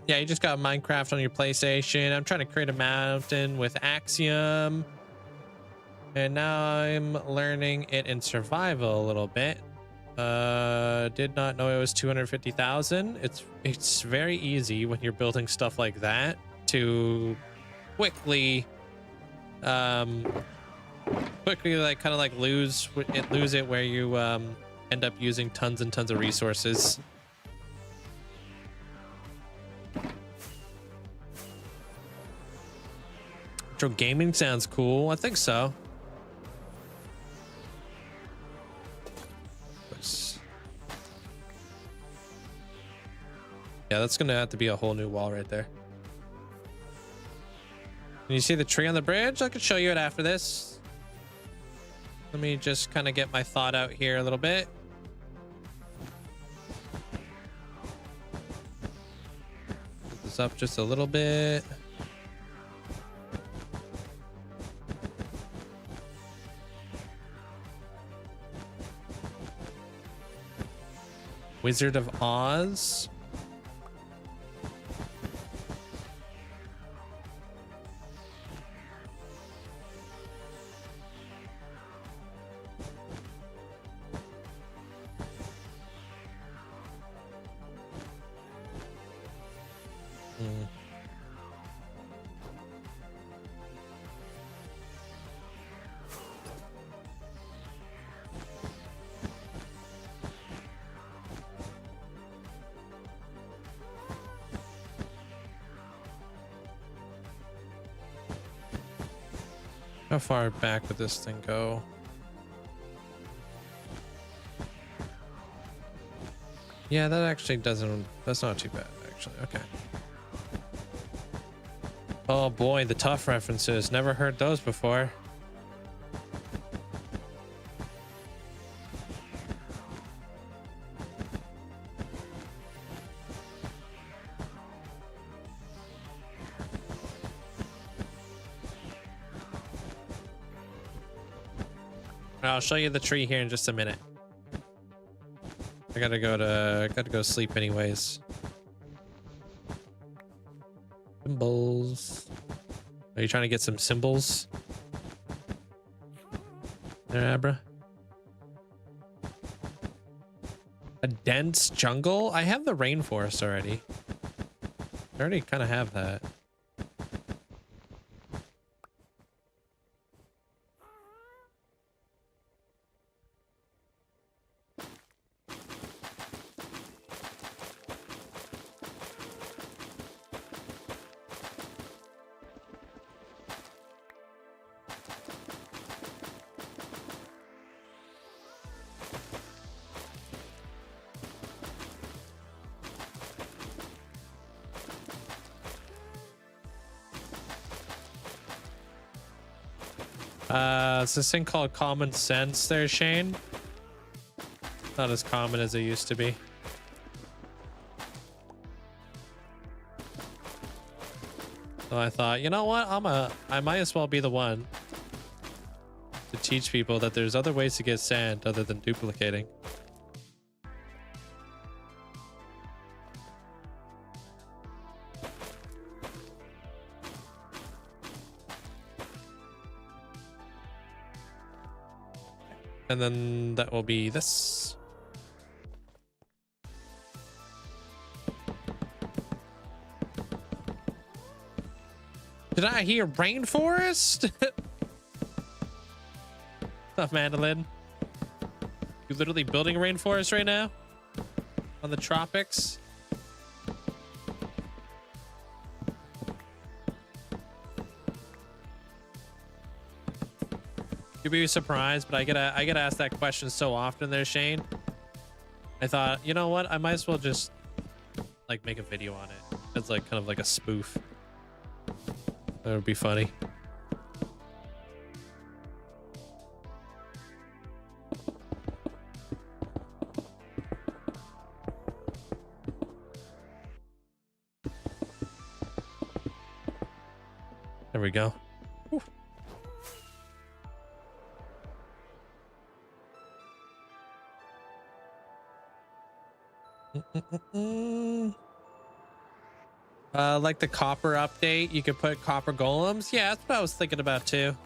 Yeah, you just got Minecraft on your PlayStation. I'm trying to create a mountain with Axiom. And now I'm learning it in survival a little bit. Did not know it was 250,000. It's very easy when you're building stuff like that to quickly like kind of like lose it where you end up using tons and tons of resources. Retro gaming sounds cool. I think so. Yeah, that's gonna have to be a whole new wall right there. Can you see the tree on the bridge? I could show you it after this. Let me just kind of get my thought out here a little bit. Put this up just a little bit. Wizard of Oz. How far back would this thing go? Yeah, that actually doesn't, that's not too bad, actually. Okay. Oh boy, the tough references. Never heard those before. I'll show you the tree here in just a minute. I gotta go sleep anyways. Symbols. Are you trying to get some symbols? There, Abra. A dense jungle? I have the rainforest already. I already kind of have that. It's this thing called common sense there, Shane. Not as common as it used to be. So I thought, you know what? I might as well be the one to teach people that there's other ways to get sand other than duplicating. And then that will be this. Did I hear rainforest? Stuff, Mandolin. You literally building a rainforest right now? On the tropics? You'd be surprised, but I get asked that question so often there, Shane. I thought, you know what? I might as well just like make a video on it. It's like kind of like a spoof. That would be funny. There we go. Whew. Like the copper update, you could put copper golems. Yeah, that's what I was thinking about too.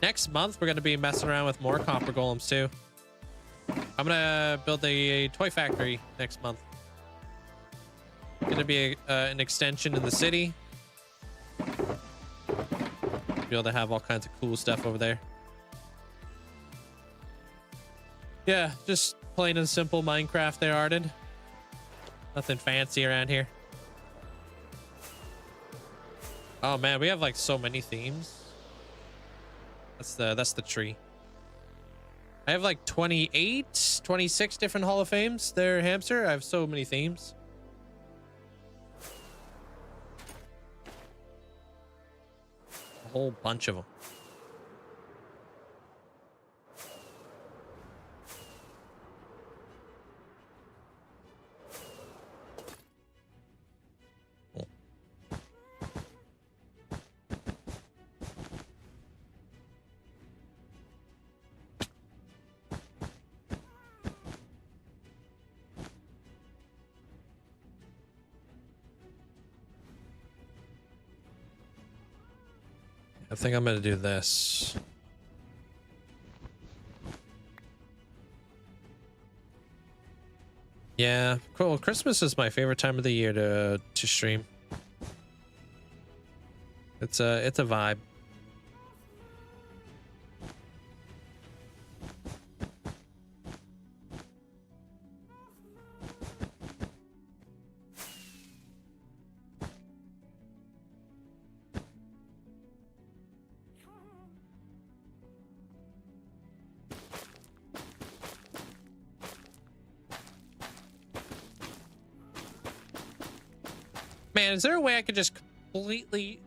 Next month, we're going to be messing around with more copper golems too. I'm going to build a toy factory next month. Going to be an extension in the city. Be able to have all kinds of cool stuff over there. Yeah, just plain and simple Minecraft there, Arden. Nothing fancy around here. Oh man, we have like so many themes. That's the tree. I have like 28, 26 different Hall of Fames there, Hamster. I have so many themes. A whole bunch of them. I think I'm gonna do this. Yeah, cool. Christmas is my favorite time of the year to stream. It's a vibe. Man, is there a way I could just completely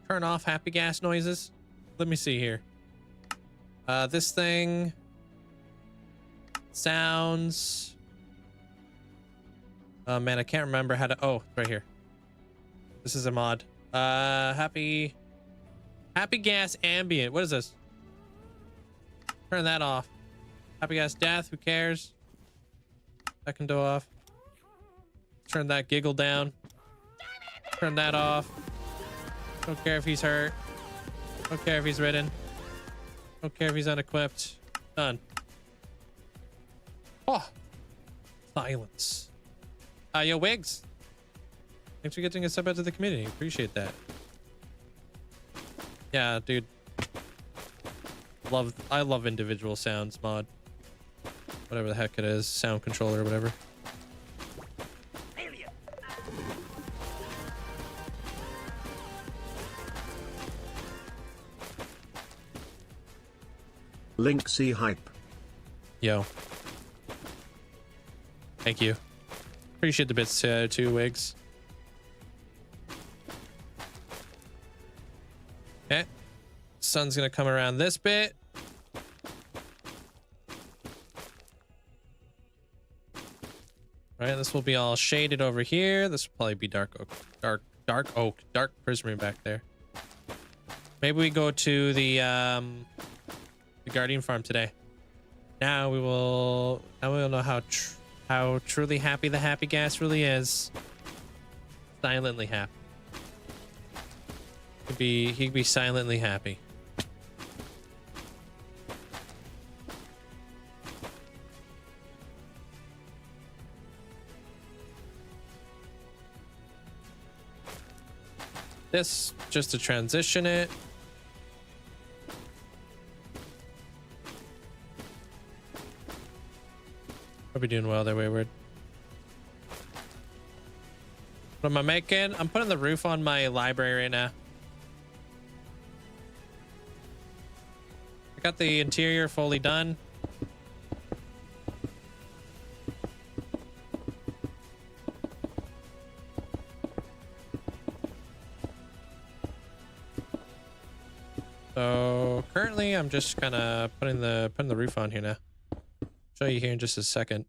turn off happy gas noises? Let me see here. This thing sounds. Oh man, I can't remember how to. Oh, right here. This is a mod. Happy gas ambient. What is this? Turn that off. Happy gas death. Who cares? Second door off. Turn that giggle down. Turn that off. Don't care if he's hurt. Don't care if he's ridden. Don't care if he's unequipped. Done. Oh, silence. Yo, Wigs. Thanks for getting a sub out to the community. Appreciate that. Yeah, dude. I love individual sounds mod. Whatever the heck it is, sound controller or whatever. Linkzzey hype. Yo. Thank you. Appreciate the bits too, Wigs. Okay. Sun's gonna come around this bit. Right, this will be all shaded over here. This will probably be dark oak, dark prismarine back there. Maybe we go to the Guardian farm today. Now we will know how truly happy the happy gas really is. Silently happy. He'd be silently happy. This just to transition it. Probably doing well there, Wayward. What am I making? I'm putting the roof on my library right now. I got the interior fully done. So currently I'm just kind of putting the roof on here now. Show you here in just a second.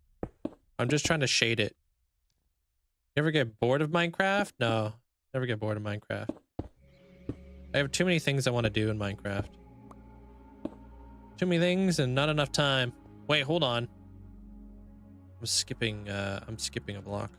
I'm just trying to shade it. You ever get bored of Minecraft? No, never get bored of Minecraft. I have too many things I want to do in Minecraft. Too many things and not enough time. Wait, hold on. I'm skipping a block.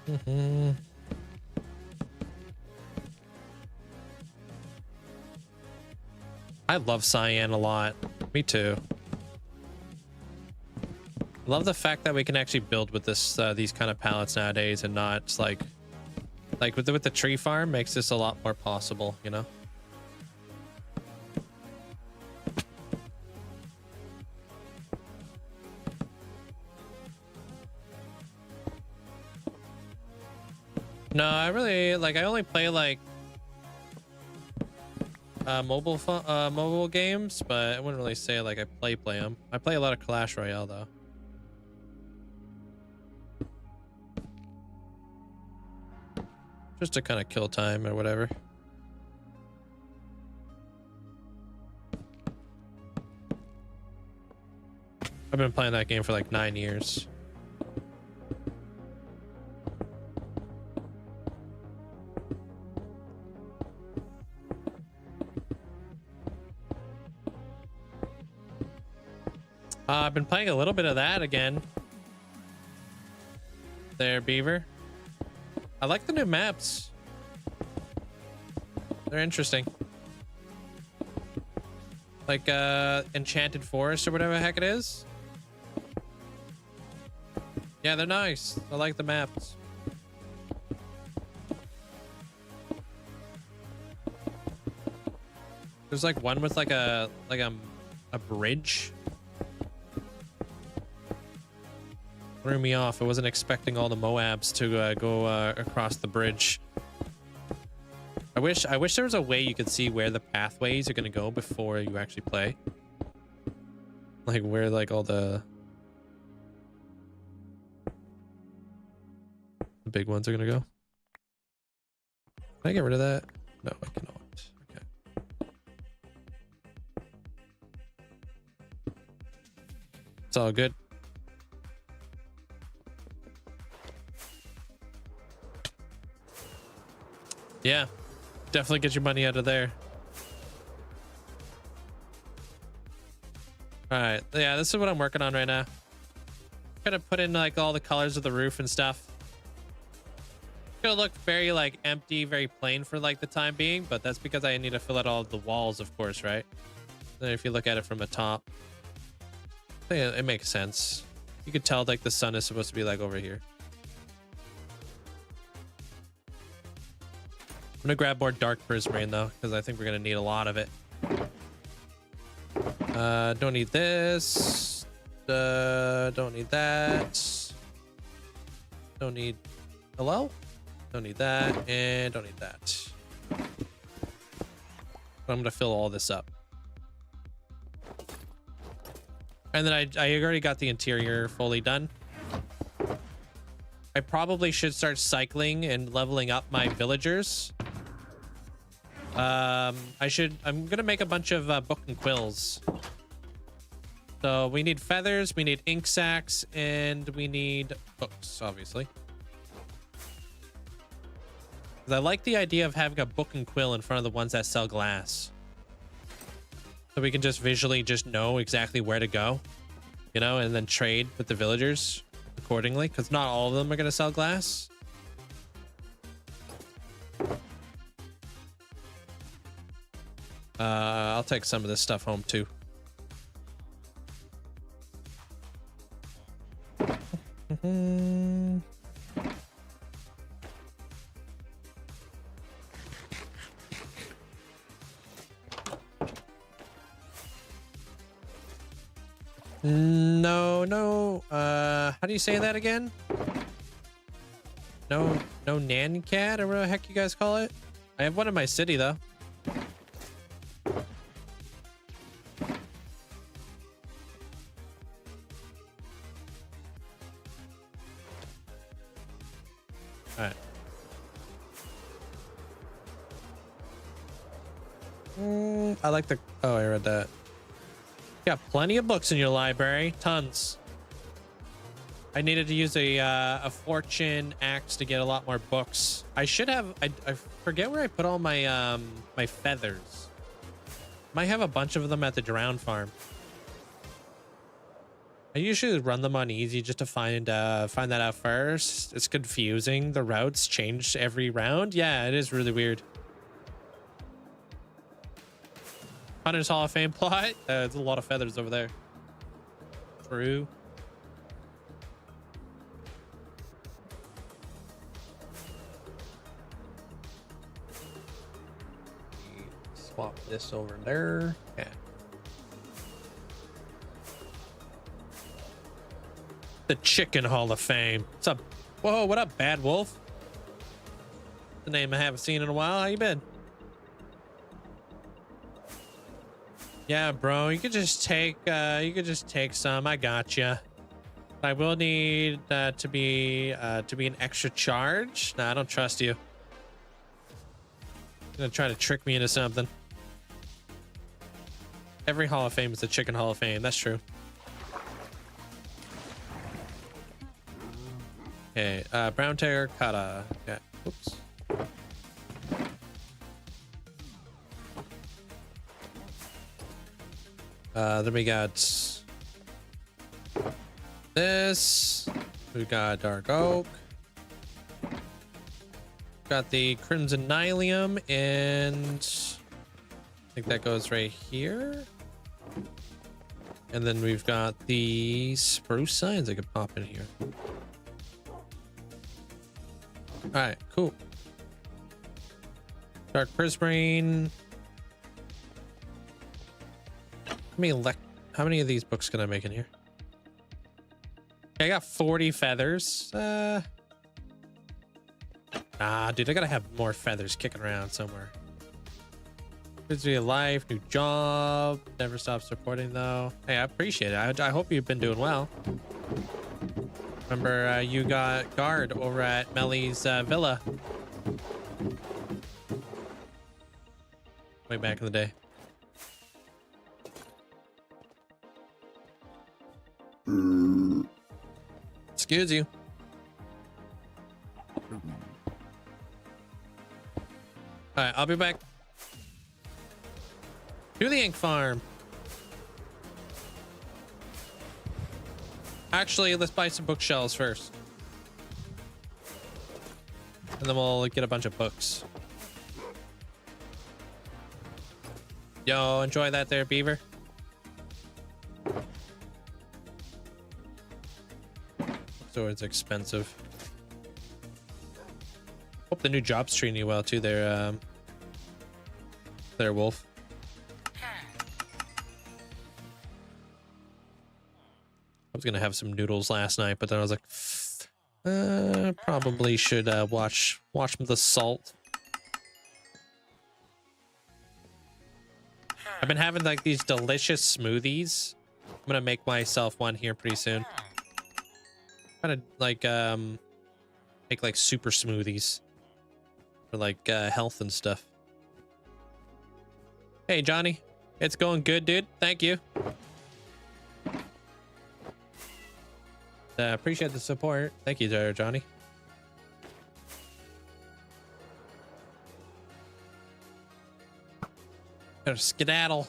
Mm-hmm. I love cyan a lot. Me too. I love the fact that we can actually build with this these kind of palettes nowadays, and not like with the tree farm makes this a lot more possible, you know. No, I really like. I only play like mobile games, but I wouldn't really say like I play them. I play a lot of Clash Royale though. Just to kind of kill time or whatever. I've been playing that game for like 9 years. I've been playing a little bit of that again. There, Beaver. I like the new maps. They're interesting. Like Enchanted Forest or whatever the heck it is. Yeah, they're nice. I like the maps. There's like one with like a bridge. Threw me off. I wasn't expecting all the Moabs to go across the bridge. I wish there was a way you could see where the pathways are gonna go before you actually play. Like where like all the big ones are gonna go. Can I get rid of that? No, I cannot. Okay. It's all good. Yeah, definitely get your money out of there. All right, yeah, this is what I'm working on right now. Gonna put in like all the colors of the roof and stuff. It's gonna look very like empty, very plain for like the time being, but that's because I need to fill out all of the walls, of course, right? Then if you look at it from the top, it makes sense. You could tell like the sun is supposed to be like over here. I'm gonna grab more dark prismarine though, because I think we're gonna need a lot of it. Don't need this. Don't need that. Don't need. Hello? Don't need that, and don't need that. I'm gonna fill all this up. And then I already got the interior fully done. I probably should start cycling and leveling up my villagers. I'm gonna make a bunch of book and quills. So we need feathers, we need ink sacks, and we need books, obviously. 'Cause I like the idea of having a book and quill in front of the ones that sell glass. So we can just visually just know exactly where to go, you know, and then trade with the villagers accordingly, because not all of them are gonna sell glass. I'll take some of this stuff home too. No. How do you say that again? No nanny cat or whatever the heck you guys call it. I have one in my city though. All right. I like the. Oh, I read that. You got plenty of books in your library, tons. I needed to use a fortune axe to get a lot more books. I should have. I forget where I put all my my feathers. Might have a bunch of them at the drown farm. I usually run them on easy just to find that out first. It's confusing. The routes change every round. Yeah, it is really weird. Hunter's Hall of Fame plot. There's a lot of feathers over there. True. Swap this over there. Yeah. The Chicken Hall of Fame. What's up? Whoa, what up, Bad Wolf? The name I haven't seen in a while. How you been? Yeah, bro, you could just take some. I gotcha. I will need to be an extra charge. Nah, I don't trust you. You're gonna try to trick me into something. Every Hall of Fame is a Chicken Hall of Fame. That's true. Okay, brown terracotta. Okay, oops. Then we got this. We got dark oak. Got the crimson nylium, and I think that goes right here. And then we've got the spruce signs I could pop in here. All right, cool. Dark prismarine. How many of these books can I make in here? Okay, I got 40 feathers. Nah, dude, I gotta have more feathers kicking around somewhere. Gives me a life, new job. Never stop supporting though. Hey, I appreciate it. I hope you've been doing well. Remember, you got guard over at Melly's villa. Way back in the day. Excuse you. All right, I'll be back. To the ink farm. Actually, let's buy some bookshelves first. And then we'll get a bunch of books. Yo, enjoy that there, Beaver. So it's expensive. Hope the new job's treating you well too there, Wolf. I was gonna have some noodles last night, but then I was like, probably should watch the salt. I've been having like these delicious smoothies. I'm gonna make myself one here pretty soon. Kind of like make like super smoothies for like health and stuff. Hey Johnny, it's going good, dude. Thank you. Appreciate the support. Thank you there, Johnny. Better skedaddle.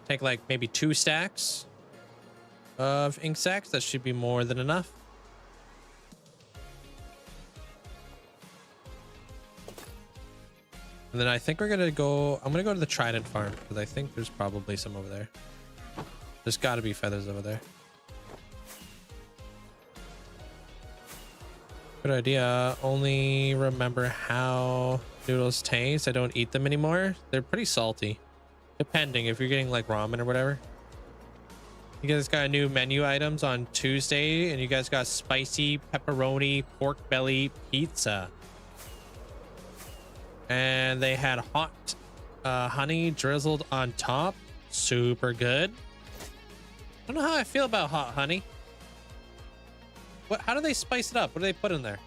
Take like maybe 2 stacks of ink sacks. That should be more than enough. And then I think we're gonna go. I'm gonna go to the Trident farm because I think there's probably some over there. There's got to be feathers over there. Good idea. Only remember how noodles taste. I don't eat them anymore. They're pretty salty. Depending if you're getting like ramen or whatever. You guys got new menu items on Tuesday, and you guys got spicy pepperoni pork belly pizza. And they had hot honey drizzled on top. Super good. I don't know how I feel about hot honey. How do they spice it up? What do they put in there?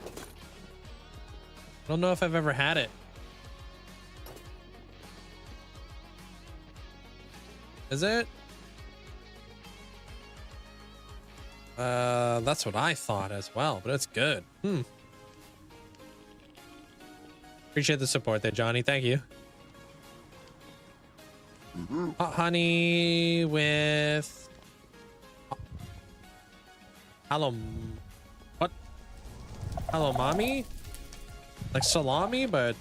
I don't know if I've ever had it. Is it? That's what I thought as well, but it's good. Appreciate the support there, Johnny. Thank you. Hot honey with... Hello... What? Hello, mommy? Like salami, but...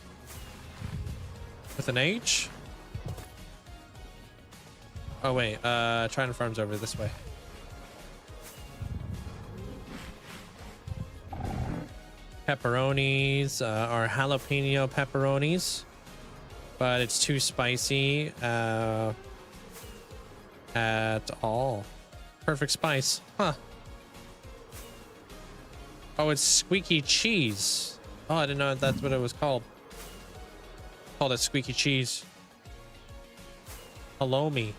with an H? Oh, wait. Trident Farm's over this way. Pepperonis are jalapeno pepperonis, but it's too spicy at all. Perfect spice, huh? Oh, it's squeaky cheese. Oh, I didn't know that's what it was called. Called it squeaky cheese. Halloumi.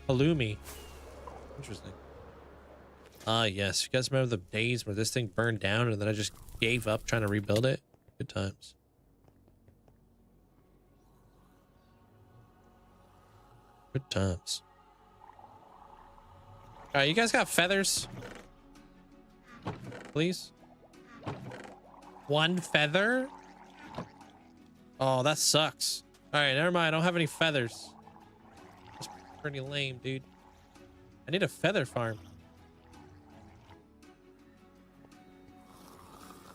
Halloumi. Interesting. Ah, yes. You guys remember the days where this thing burned down and then I just gave up trying to rebuild it? Good times. Good times. All right, you guys got feathers? Please? One feather? Oh, that sucks. All right, never mind. I don't have any feathers. That's pretty lame, dude. I need a feather farm.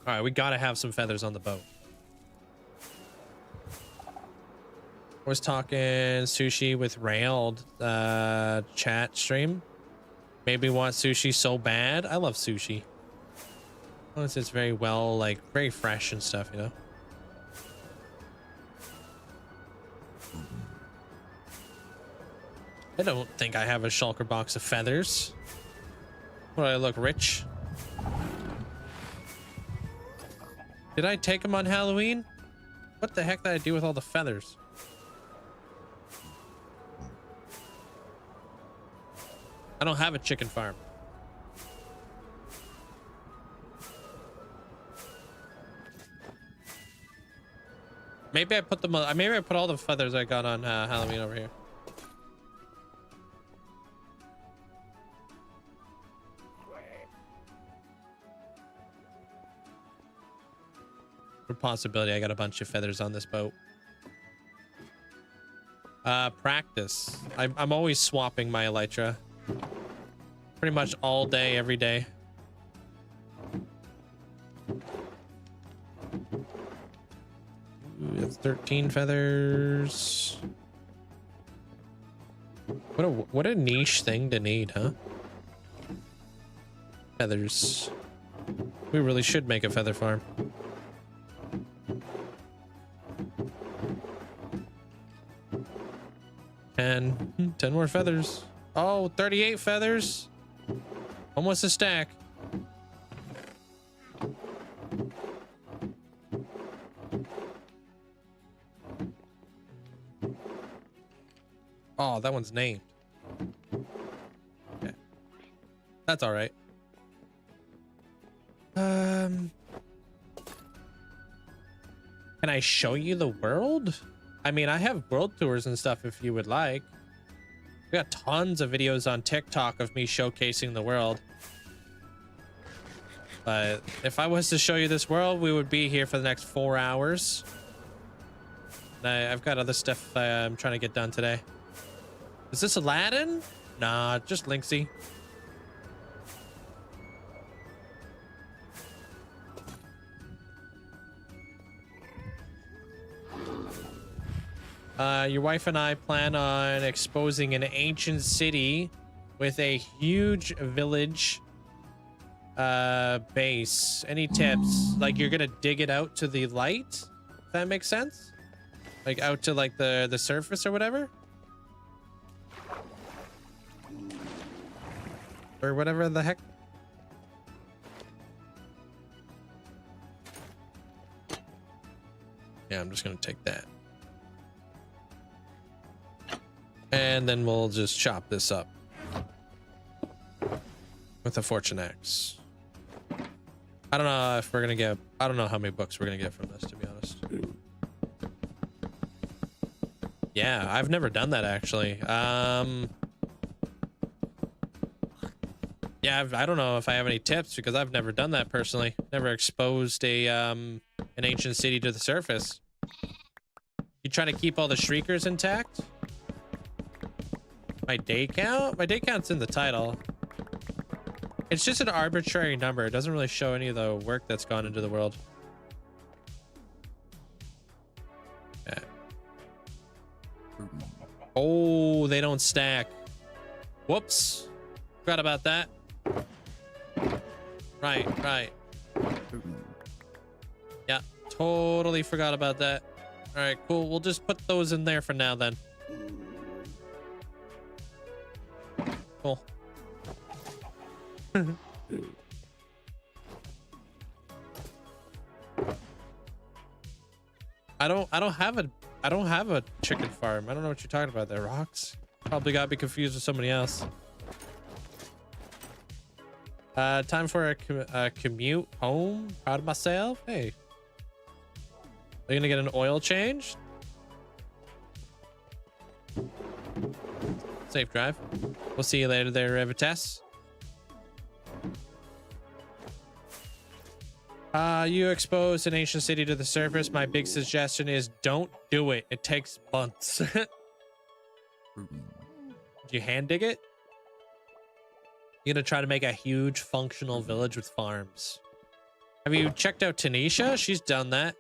All right, we gotta have some feathers on the boat. I was talking sushi with Railed chat stream. Maybe want sushi so bad. I love sushi. Once it's very well, like very fresh and stuff, you know. I don't think I have a shulker box of feathers. What, I look rich? Did I take them on Halloween? What the heck did I do with all the feathers? I don't have a chicken farm. Maybe I put them on, maybe I put all the feathers I got on Halloween over here. For possibility, I got a bunch of feathers on this boat. Practice. I'm always swapping my elytra. Pretty much all day, every day. Ooh, that's 13 feathers. What a niche thing to need, huh? Feathers. We really should make a feather farm. And 10 more feathers. Oh, 38 feathers. Almost a stack. Oh, that one's named. Okay. That's all right. Can I show you the world? I mean, I have world tours and stuff if you would like. We got tons of videos on TikTok of me showcasing the world. But if I was to show you this world, we would be here for the next 4 hours. And I've got other stuff I'm trying to get done today. Is this Aladdin? Nah, just Linkzzey. Your wife and I plan on exposing an ancient city with a huge village base. Any tips? Like you're gonna dig it out to the light? If that makes sense? Like out to like the surface or whatever? Or whatever the heck? Yeah, I'm just gonna take that. And then we'll just chop this up with a fortune axe. I don't know if we're gonna get, I don't know how many books we're gonna get from this, to be honest. Yeah, I've never done that actually. Yeah, I don't know if I have any tips because I've never done that personally. Never exposed a an an ancient city to the surface. You trying to keep all the shriekers intact? My day count? My day count's in the title. It's just an arbitrary number. It doesn't really show any of the work that's gone into the world. Yeah. Oh, they don't stack. Whoops. Forgot about that. Right. Yeah, totally forgot about that. All right, cool. We'll just put those in there for now then. Cool. I don't have a chicken farm. I don't know what you're talking about there, Rocks. Probably got me confused with somebody else. Time for a commute home. Proud of myself. Hey, are you gonna get an oil change? Safe drive. We'll see you later there, Vitesse. You exposed an ancient city to the surface. My big suggestion is don't do it. It takes months. Do you hand dig it? You're gonna try to make a huge functional village with farms. Have you checked out Tanisha? She's done that.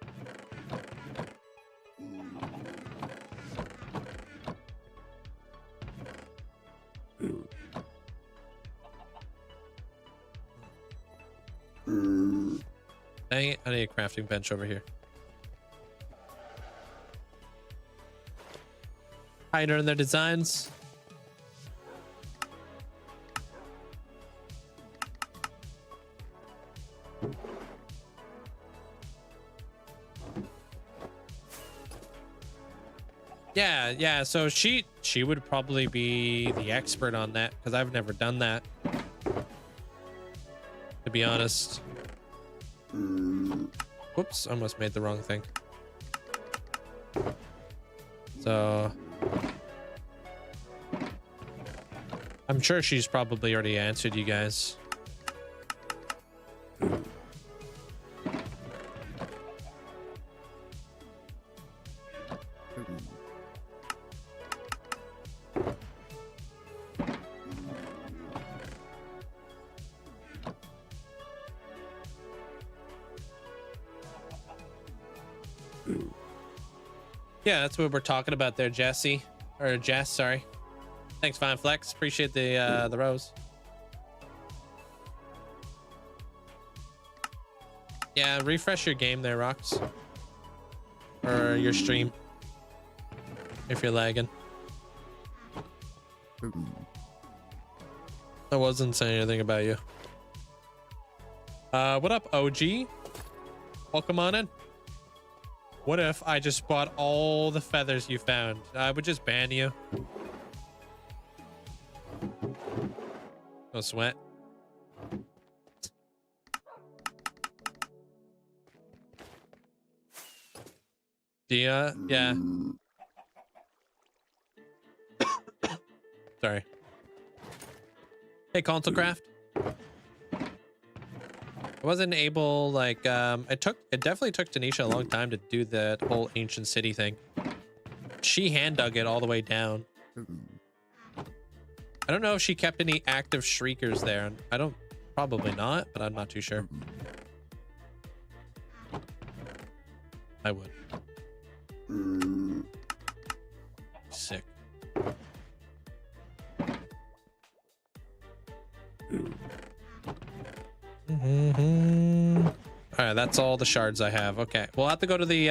Dang it, I need a crafting bench over here. Hiding in their designs. Yeah, so she would probably be the expert on that because I've never done that, to be honest. Whoops, almost made the wrong thing. So I'm sure she's probably already answered you guys. Yeah, that's what we're talking about there, Jesse. Or Jess, sorry. Thanks, Fine Flex. Appreciate the rose. Yeah, refresh your game there, Rocks. Or your stream. If you're lagging. I wasn't saying anything about you. What up, OG? Welcome on in. What if I just bought all the feathers you found? I would just ban you. No sweat. Yeah. Sorry. Hey, ConsoleCraft. I wasn't able, like, it definitely took Tanisha a long time to do that whole ancient city thing. She hand dug it all the way down. I don't know if she kept any active shriekers there. Probably not, but I'm not too sure. I would. Sick. All right, that's all the shards I have. Okay, we'll have to go to the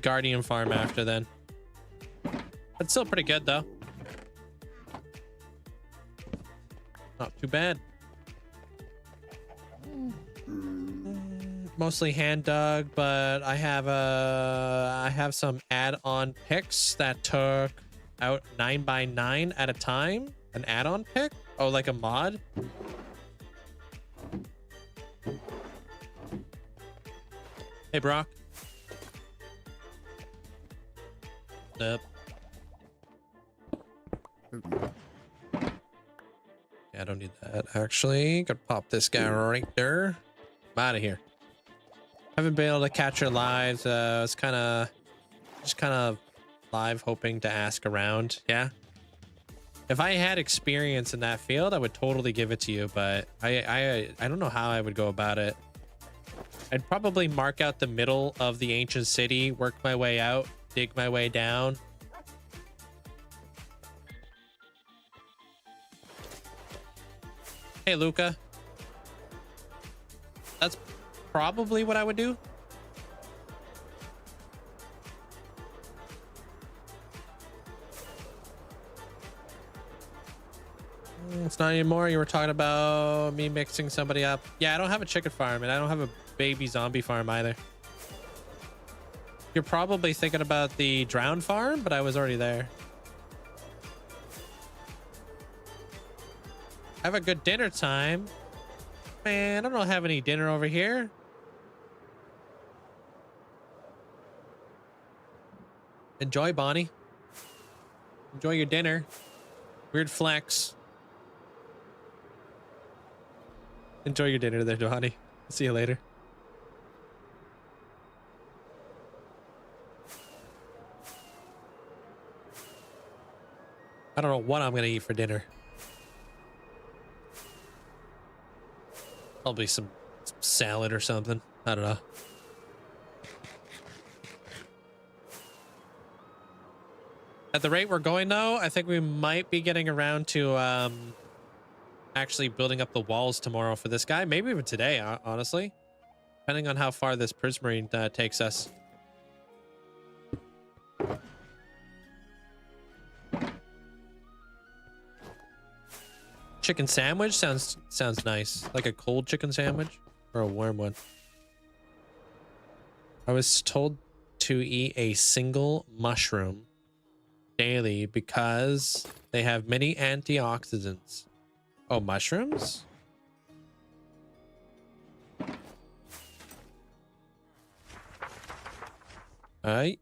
Guardian farm after then. That's still pretty good though. Not too bad. Mostly hand dug, but I have some add-on picks that took out 9x9 at a time. An add-on pick? Oh, like a mod? Hey, Brock. Up. Yeah, I don't need that, actually. Gotta pop this guy right there. I'm out of here. Haven't been able to catch her live. It's just kind of live hoping to ask around. Yeah. If I had experience in that field, I would totally give it to you, but I don't know how I would go about it. I'd probably mark out the middle of the ancient city, work my way out, dig my way down. Hey, Luca. That's probably what I would do. It's not anymore. You were talking about me mixing somebody up. Yeah, I don't have a chicken farm, and I don't have a baby zombie farm either. You're probably thinking about the drowned farm, but I was already there. Have a good dinner time. Man, I don't have any dinner over here. Enjoy, Bonnie. Enjoy your dinner. Weird flex. Enjoy your dinner there, Bonnie. See you later. I don't know what I'm gonna eat for dinner. Probably some salad or something. I don't know. At the rate we're going, though, I think we might be getting around to actually building up the walls tomorrow for this guy. Maybe even today, honestly. Depending on how far this Prismarine takes us. Chicken sandwich sounds nice. Like a cold chicken sandwich or a warm one. I was told to eat a single mushroom daily because they have many antioxidants. Oh, mushrooms? All right.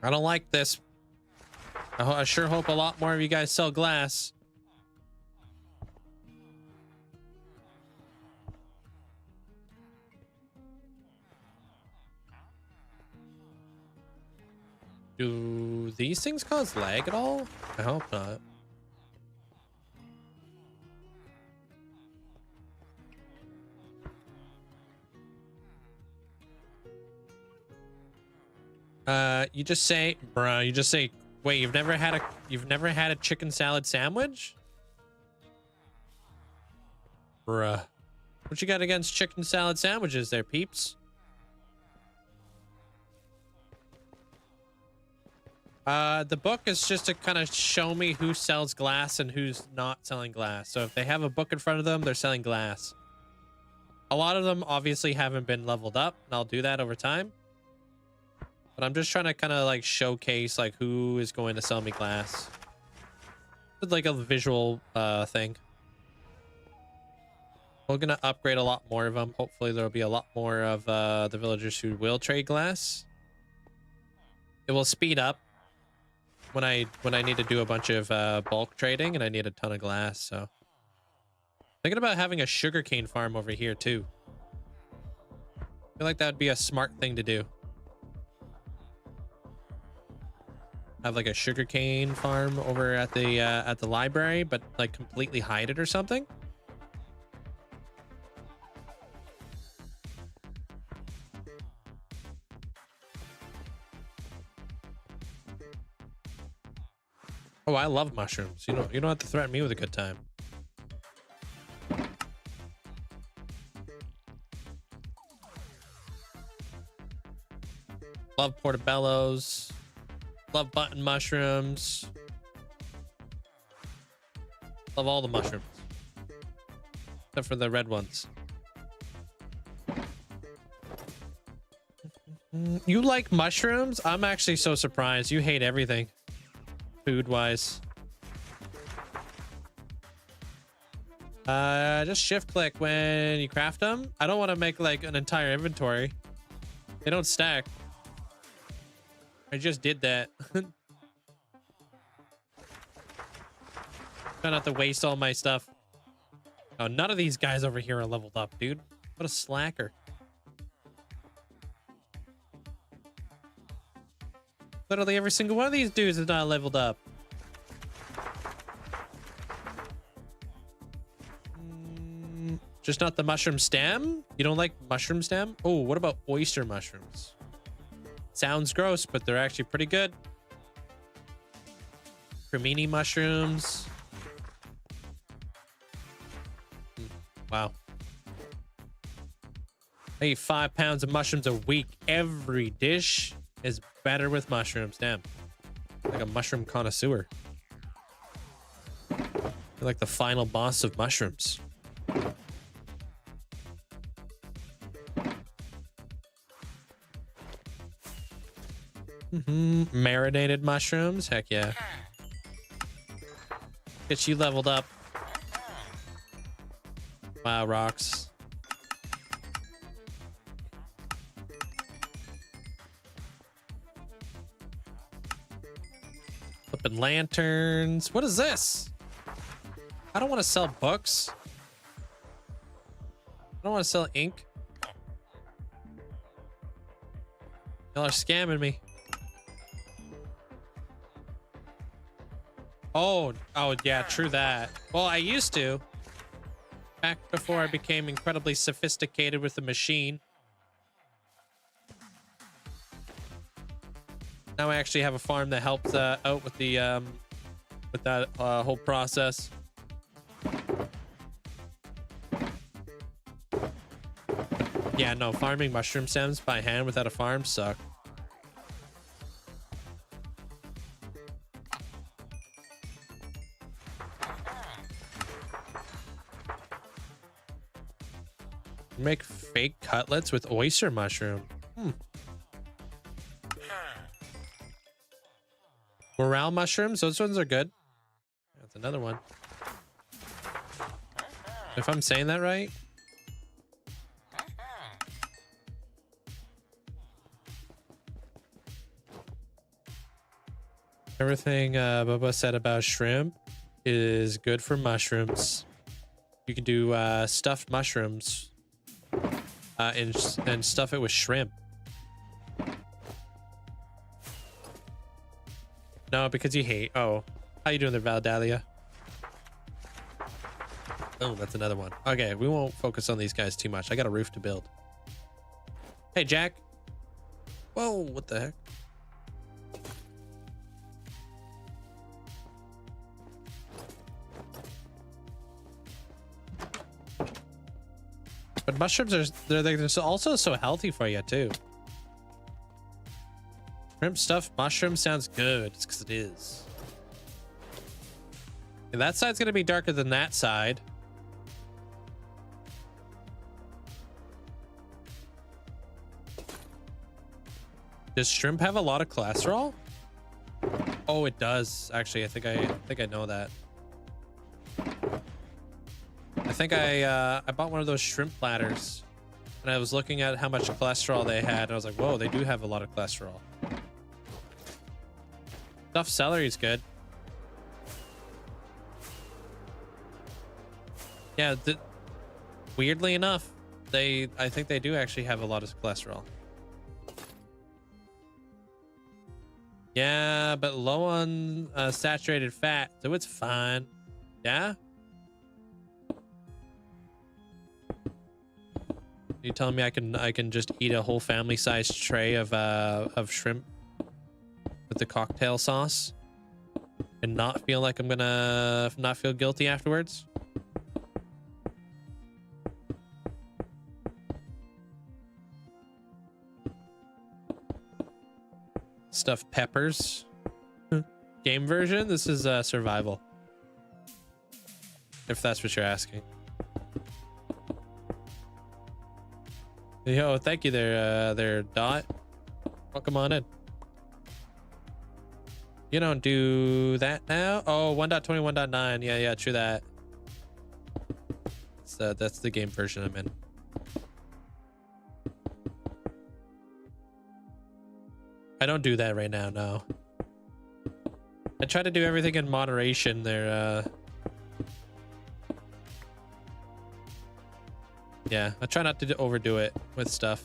I don't like this. I sure hope a lot more of you guys sell glass. Do these things cause lag at all? I hope not. You just say, bruh, you just say, wait, you've never had a chicken salad sandwich? Bruh. What you got against chicken salad sandwiches there, peeps? The book is just to kind of show me who sells glass and who's not selling glass. So if they have a book in front of them, they're selling glass. A lot of them obviously haven't been leveled up, and I'll do that over time. But I'm just trying to kind of like showcase like who is going to sell me glass. It's like a visual thing. We're going to upgrade a lot more of them. Hopefully there'll be a lot more of the villagers who will trade glass. It will speed up when I need to do a bunch of bulk trading and I need a ton of glass. So thinking about having a sugarcane farm over here too. I feel like that would be a smart thing to do. Have like a sugarcane farm over at the library, but like completely hide it or something. Oh, I love mushrooms. You don't have to threaten me with a good time. Love portobellos. Love button mushrooms. Love all the mushrooms. Except for the red ones. You like mushrooms? I'm actually so surprised. You hate everything. Food-wise. Just shift click when you craft them. I don't want to make like an entire inventory. They don't stack. I just did that. Try not to waste all my stuff. Oh, none of these guys over here are leveled up, dude. What a slacker. Literally every single one of these dudes is not leveled up. Just not the mushroom stem? You don't like mushroom stem? Oh, what about oyster mushrooms? Sounds gross, but they're actually pretty good. Cremini mushrooms. Wow. I eat 5 pounds of mushrooms a week. Every dish is better with mushrooms. Damn. Like a mushroom connoisseur. You're like the final boss of mushrooms. Marinated mushrooms. Heck yeah. Get you leveled up. Wow, rocks. Flipping lanterns. What is this? I don't want to sell books. I don't want to sell ink. Y'all are scamming me. Oh, yeah, true that. Well, I used to. Back before I became incredibly sophisticated with the machine. Now I actually have a farm that helps out with the with that whole process. Yeah, no, farming mushroom stems by hand without a farm suck. Make fake cutlets with oyster mushroom. Morale mushrooms, those ones are good. That's another one. If I'm saying that right. Everything Bubba said about shrimp is good for mushrooms. You can do stuffed mushrooms and stuff it with shrimp. No, because you hate. Oh, how you doing there, Valdalia? Oh, that's another one. Okay, we won't focus on these guys too much. I got a roof to build. Hey, Jack. Whoa, what the heck? But mushrooms are they're also so healthy for you too. Shrimp stuffed mushroom sounds good. It's because it is. And that side's gonna be darker than that side. Does shrimp have a lot of cholesterol? Oh, it does. Actually, I think I know that. I think I bought one of those shrimp platters, and I was looking at how much cholesterol they had, and I was like, whoa, they do have a lot of cholesterol. Stuffed celery is good. Yeah, weirdly enough, I think they do actually have a lot of cholesterol. Yeah, but low on saturated fat, so it's fine. Yeah? You telling me I can just eat a whole family-sized tray of shrimp with the cocktail sauce and not feel like I'm gonna not feel guilty afterwards? Stuffed peppers. Game version? This is survival. If that's what you're asking. Yo, thank you there, Dot. Welcome on in. You don't do that now? Oh, 1.21.9. Yeah, true that. That's the game version I'm in. I don't do that right now, no. I try to do everything in moderation there, Yeah, I try not to overdo it with stuff.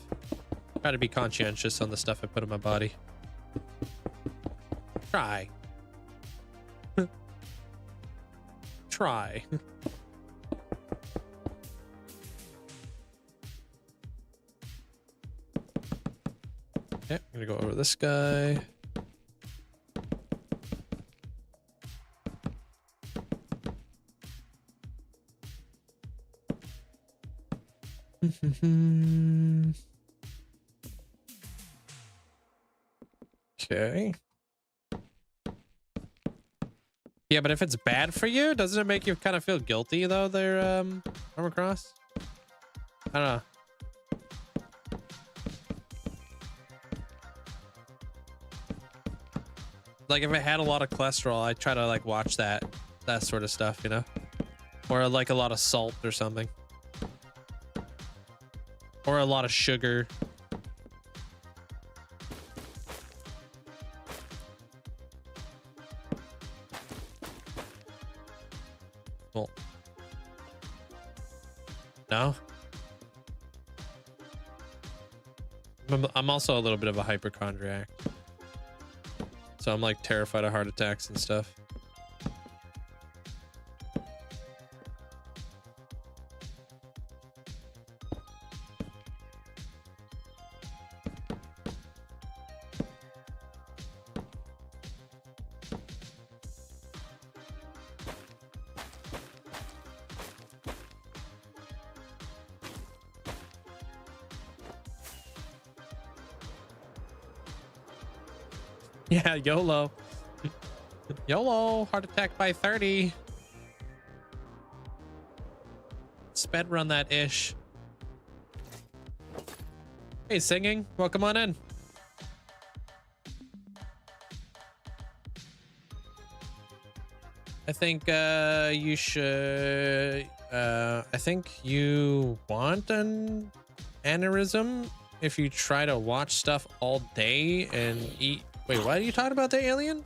Try to be conscientious on the stuff I put in my body. Try. Try. Okay, I'm gonna go over this guy. Okay. Yeah, but if it's bad for you, doesn't it make you kind of feel guilty though? Their armor cross. I don't know. Like if it had a lot of cholesterol, I try to like watch that sort of stuff, you know, or like a lot of salt or something, or a lot of sugar. Well, no. I'm also a little bit of a hypochondriac. So I'm like terrified of heart attacks and stuff. Yeah, YOLO. YOLO, heart attack by 30. Sped run that ish. Hey, singing, welcome on in. I think you should, I think you want an aneurysm if you try to watch stuff all day and eat. Wait, what are you talking about there, alien?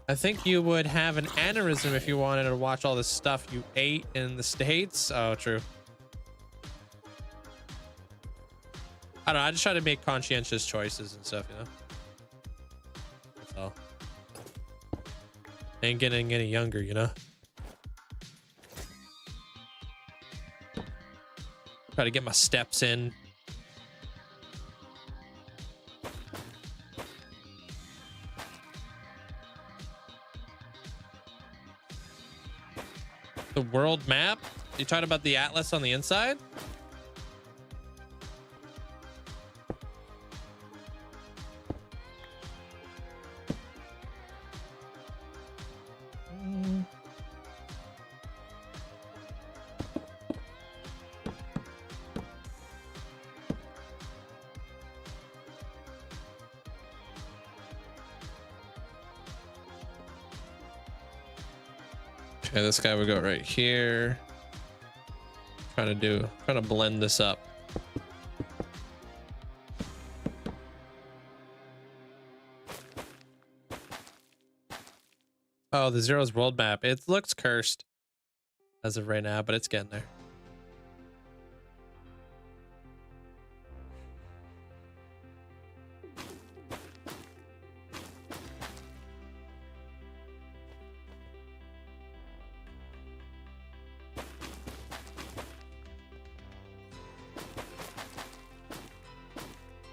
I think you would have an aneurysm if you wanted to watch all the stuff you ate in the States. Oh, true. I don't know. I just try to make conscientious choices and stuff, you know? That's all. Ain't getting any younger, you know? Try to get my steps in. The world map? You talking about the atlas on the inside? Okay, this guy would go right here. Trying to blend this up. Oh, the Zero's world map. It looks cursed as of right now, but it's getting there.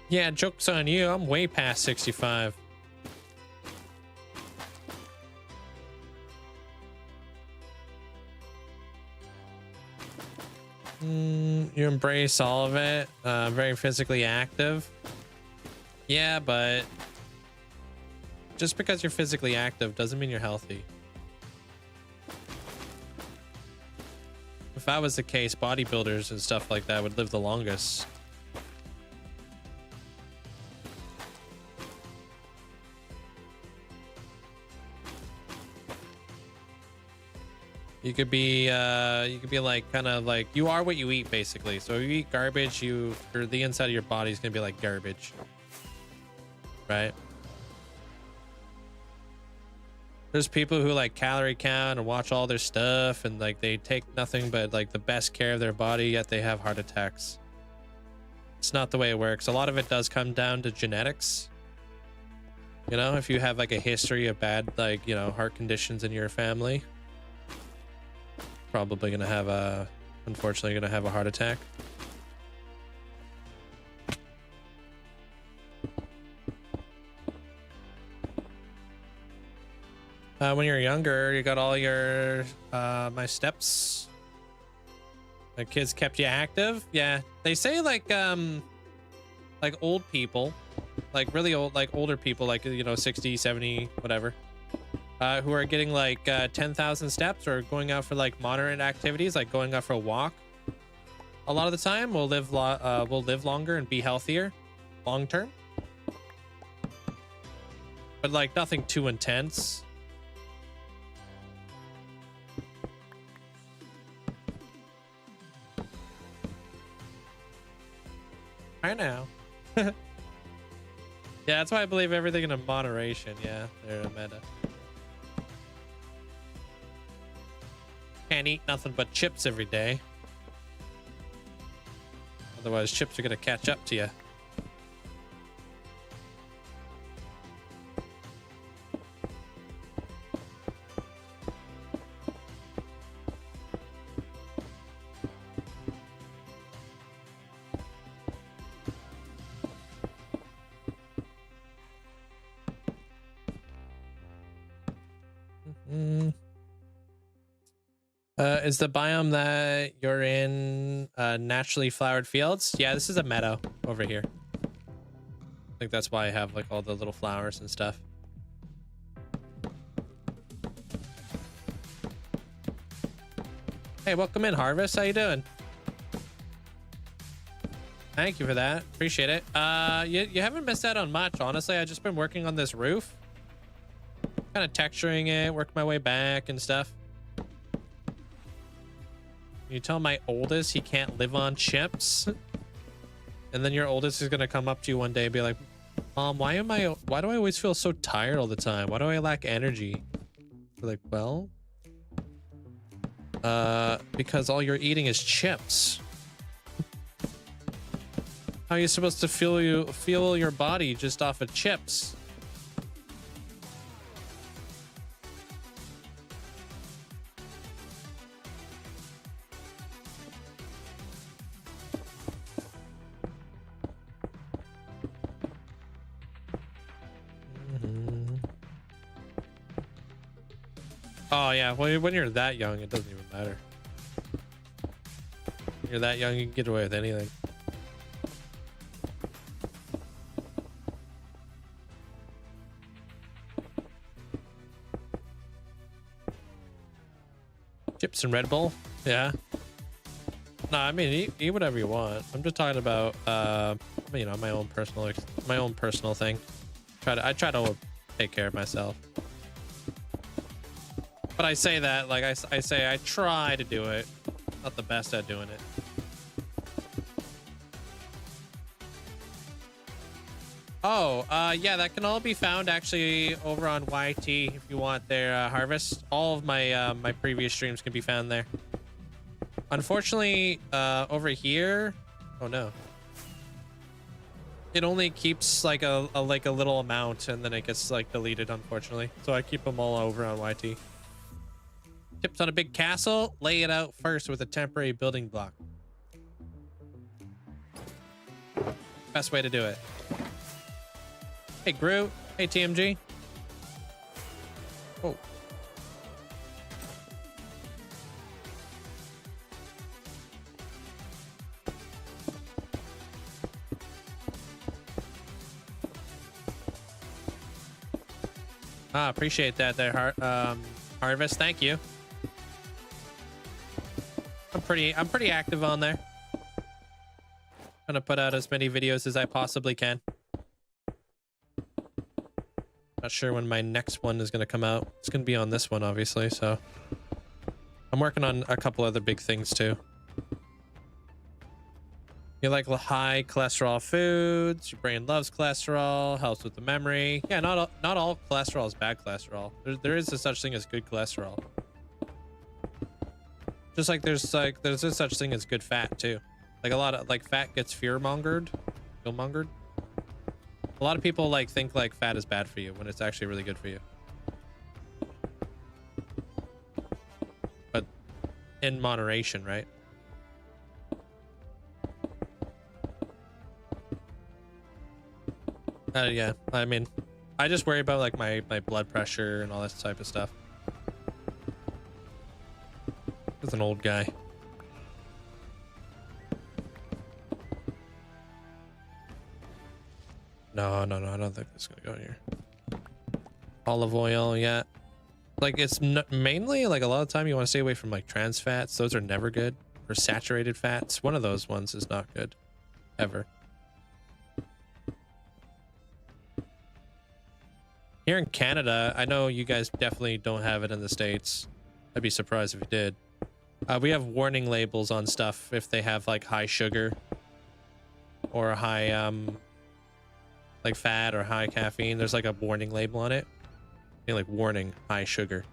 Yeah, joke's on you. I'm way past 65. You embrace all of it. Very physically active. Yeah, but just because you're physically active doesn't mean you're healthy. If that was the case, bodybuilders and stuff like that would live the longest. You could be like kind of like you are what you eat basically. So if you eat garbage, or the inside of your body is gonna be like garbage, right? There's people who like calorie count and watch all their stuff and like they take nothing but like the best care of their body, yet they have heart attacks. It's not the way it works. A lot of it does come down to genetics. You know, if you have like a history of bad, like, you know, heart conditions in your family, probably gonna have a, unfortunately gonna have a heart attack. When you're younger, you got all your my steps. The kids kept you active. Yeah, they say like old people, like really old, like older people, like, you know, 60, 70, whatever, who are getting like 10,000 steps or going out for like moderate activities, like going out for a walk. A lot of the time, will live longer and be healthier, long term. But like nothing too intense. I know. Yeah, that's why I believe everything in a moderation. Yeah, they're a meta. Can't eat nothing but chips every day. Otherwise, chips are gonna catch up to you. Is the biome that you're in naturally flowered fields? Yeah, this is a meadow over here. I think that's why I have like all the little flowers and stuff. Hey, welcome in, Harvest. How you doing? Thank you for that. Appreciate it. You haven't missed out on much, honestly. I've just been working on this roof. Kind of texturing it, work my way back and stuff. You tell my oldest he can't live on chips, and then your oldest is gonna come up to you one day and be like, Mom, why do I always feel so tired all the time? Why do I lack energy? You're like, well, because all you're eating is chips. How are you supposed to fuel your body just off of chips? Oh yeah, well, when you're that young, it doesn't even matter. When you're that young, you can get away with anything. Chips and Red Bull, yeah. No, I mean, eat whatever you want. I'm just talking about, you know, my own personal thing. I try to take care of myself. But I say that, like, I say I try to do it. Not the best at doing it. Oh, yeah, that can all be found actually over on YT if you want their harvest. All of my my previous streams can be found there. Unfortunately, over here, oh no. It only keeps like a little amount and then it gets like deleted, unfortunately. So I keep them all over on YT. Tips on a big castle, lay it out first with a temporary building block. Best way to do it. Hey, Groot. Hey, TMG. Oh. Appreciate that there, Harvest. Thank you. I'm pretty active on there. Gonna put out as many videos as I possibly can. Not sure when my next one is gonna come out. It's gonna be on this one, obviously, so I'm working on a couple other big things too. You like high cholesterol foods. Your brain loves cholesterol. Helps with the memory. Yeah, not all cholesterol is bad cholesterol. There is a such thing as good cholesterol. Just like there's a such thing as good fat too. Like a lot of like fat gets fear-mongered. A lot of people like think like fat is bad for you when it's actually really good for you. But in moderation, right? Yeah, I mean, I just worry about like my blood pressure and all that type of stuff. As an old guy. No, I don't think this is gonna go here. Olive oil, yeah. Like it's mainly like a lot of the time you want to stay away from like trans fats. Those are never good. Or saturated fats. One of those ones is not good, ever. Here in Canada, I know you guys definitely don't have it in the States. I'd be surprised if you did. We have warning labels on stuff if they have like high sugar or high like fat or high caffeine. There's like a warning label on it. You know, like warning high sugar.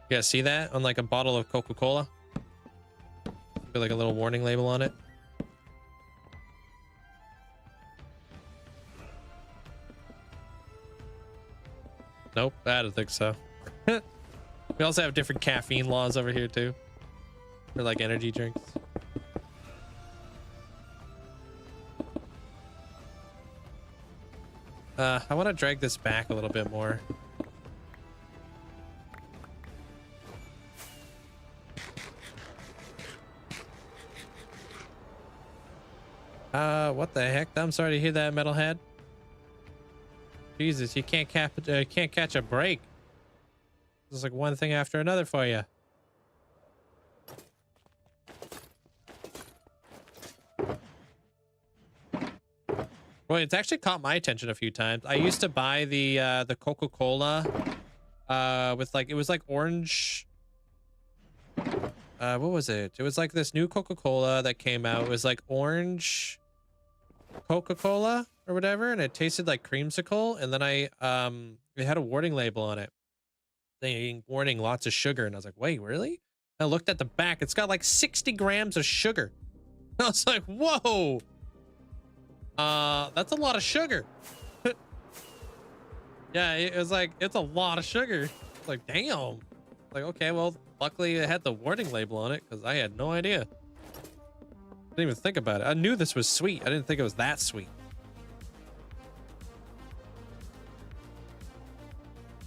You guys see that on like a bottle of Coca-Cola? Like a little warning label on it. Nope, I don't think so. We also have different caffeine laws over here too, for like energy drinks. I want to drag this back a little bit more. What the heck? I'm sorry to hear that, Metalhead. Jesus, you can't catch a break. There's like one thing after another for you. Well, it's actually caught my attention a few times. I used to buy the Coca-Cola with like, it was like orange. What was it? It was like this new Coca-Cola that came out. It was like orange Coca-Cola or whatever, and it tasted like creamsicle. And then it had a warning label on it saying warning lots of sugar, and I was like, wait, really? I looked at the back. It's got like 60 grams of sugar. I was like, whoa. That's a lot of sugar. Yeah, it was like, it's a lot of sugar. It's like, damn. Like, okay, well, luckily it had the warning label on it because I had no idea. Didn't even think about it. I knew this was sweet. I didn't think it was that sweet.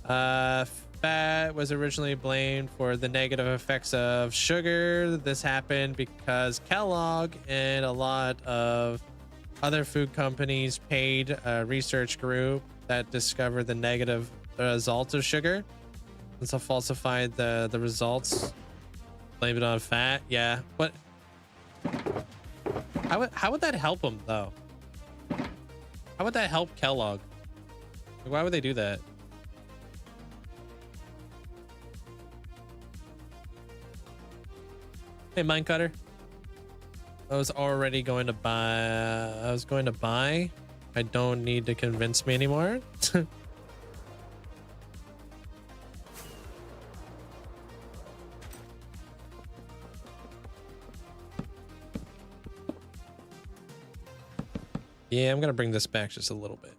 Fat was originally blamed for the negative effects of sugar. This happened because Kellogg and a lot of other food companies paid a research group that discovered the negative results of sugar. And so falsified the results. Blame it on fat. Yeah, but how would that help them though? How would that help Kellogg? Like, why would they do that? Hey, Minecutter. I was already going to buy. I don't need to convince me anymore. Yeah, I'm gonna bring this back just a little bit.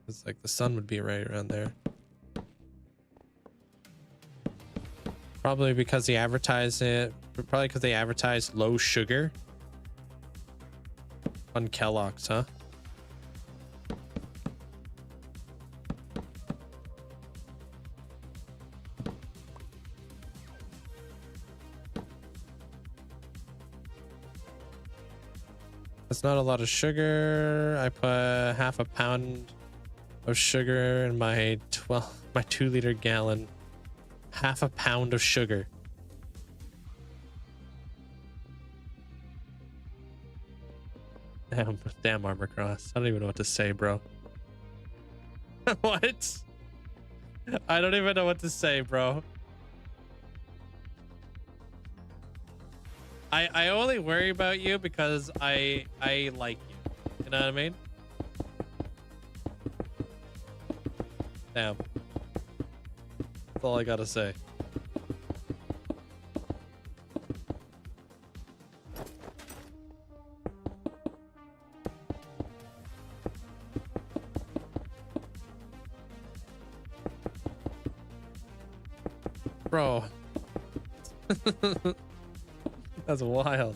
It's like the sun would be right around there. Probably because they advertise it. Probably because they advertise low sugar on Kellogg's, huh? That's not a lot of sugar. I put half a pound of sugar in my 2-liter gallon. Half a pound of sugar. Damn Armor Cross. I don't even know what to say, bro. What? I don't even know what to say, bro. I only worry about you because I like you. You know what I mean? Damn. That's all I gotta say. Bro. That's wild.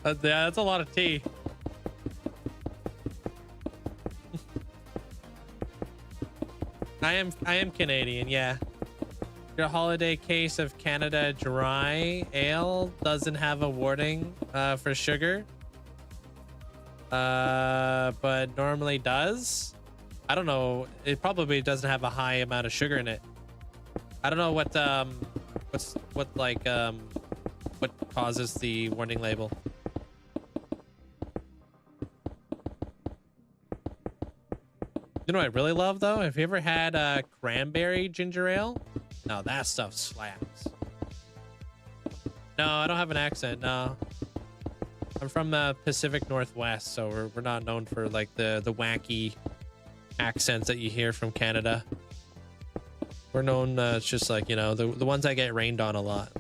Yeah, that's a lot of tea. I am Canadian, yeah. Your holiday case of Canada Dry Ale doesn't have a warning for sugar. But normally does. I don't know. It probably doesn't have a high amount of sugar in it. I don't know what what causes the warning label. You know what I really love though? Have you ever had cranberry ginger ale? No, that stuff slaps. No, I don't have an accent. No, I'm from the Pacific Northwest, so we're not known for like the wacky accents that you hear from Canada. We're known it's just like, you know, the ones that get rained on a lot.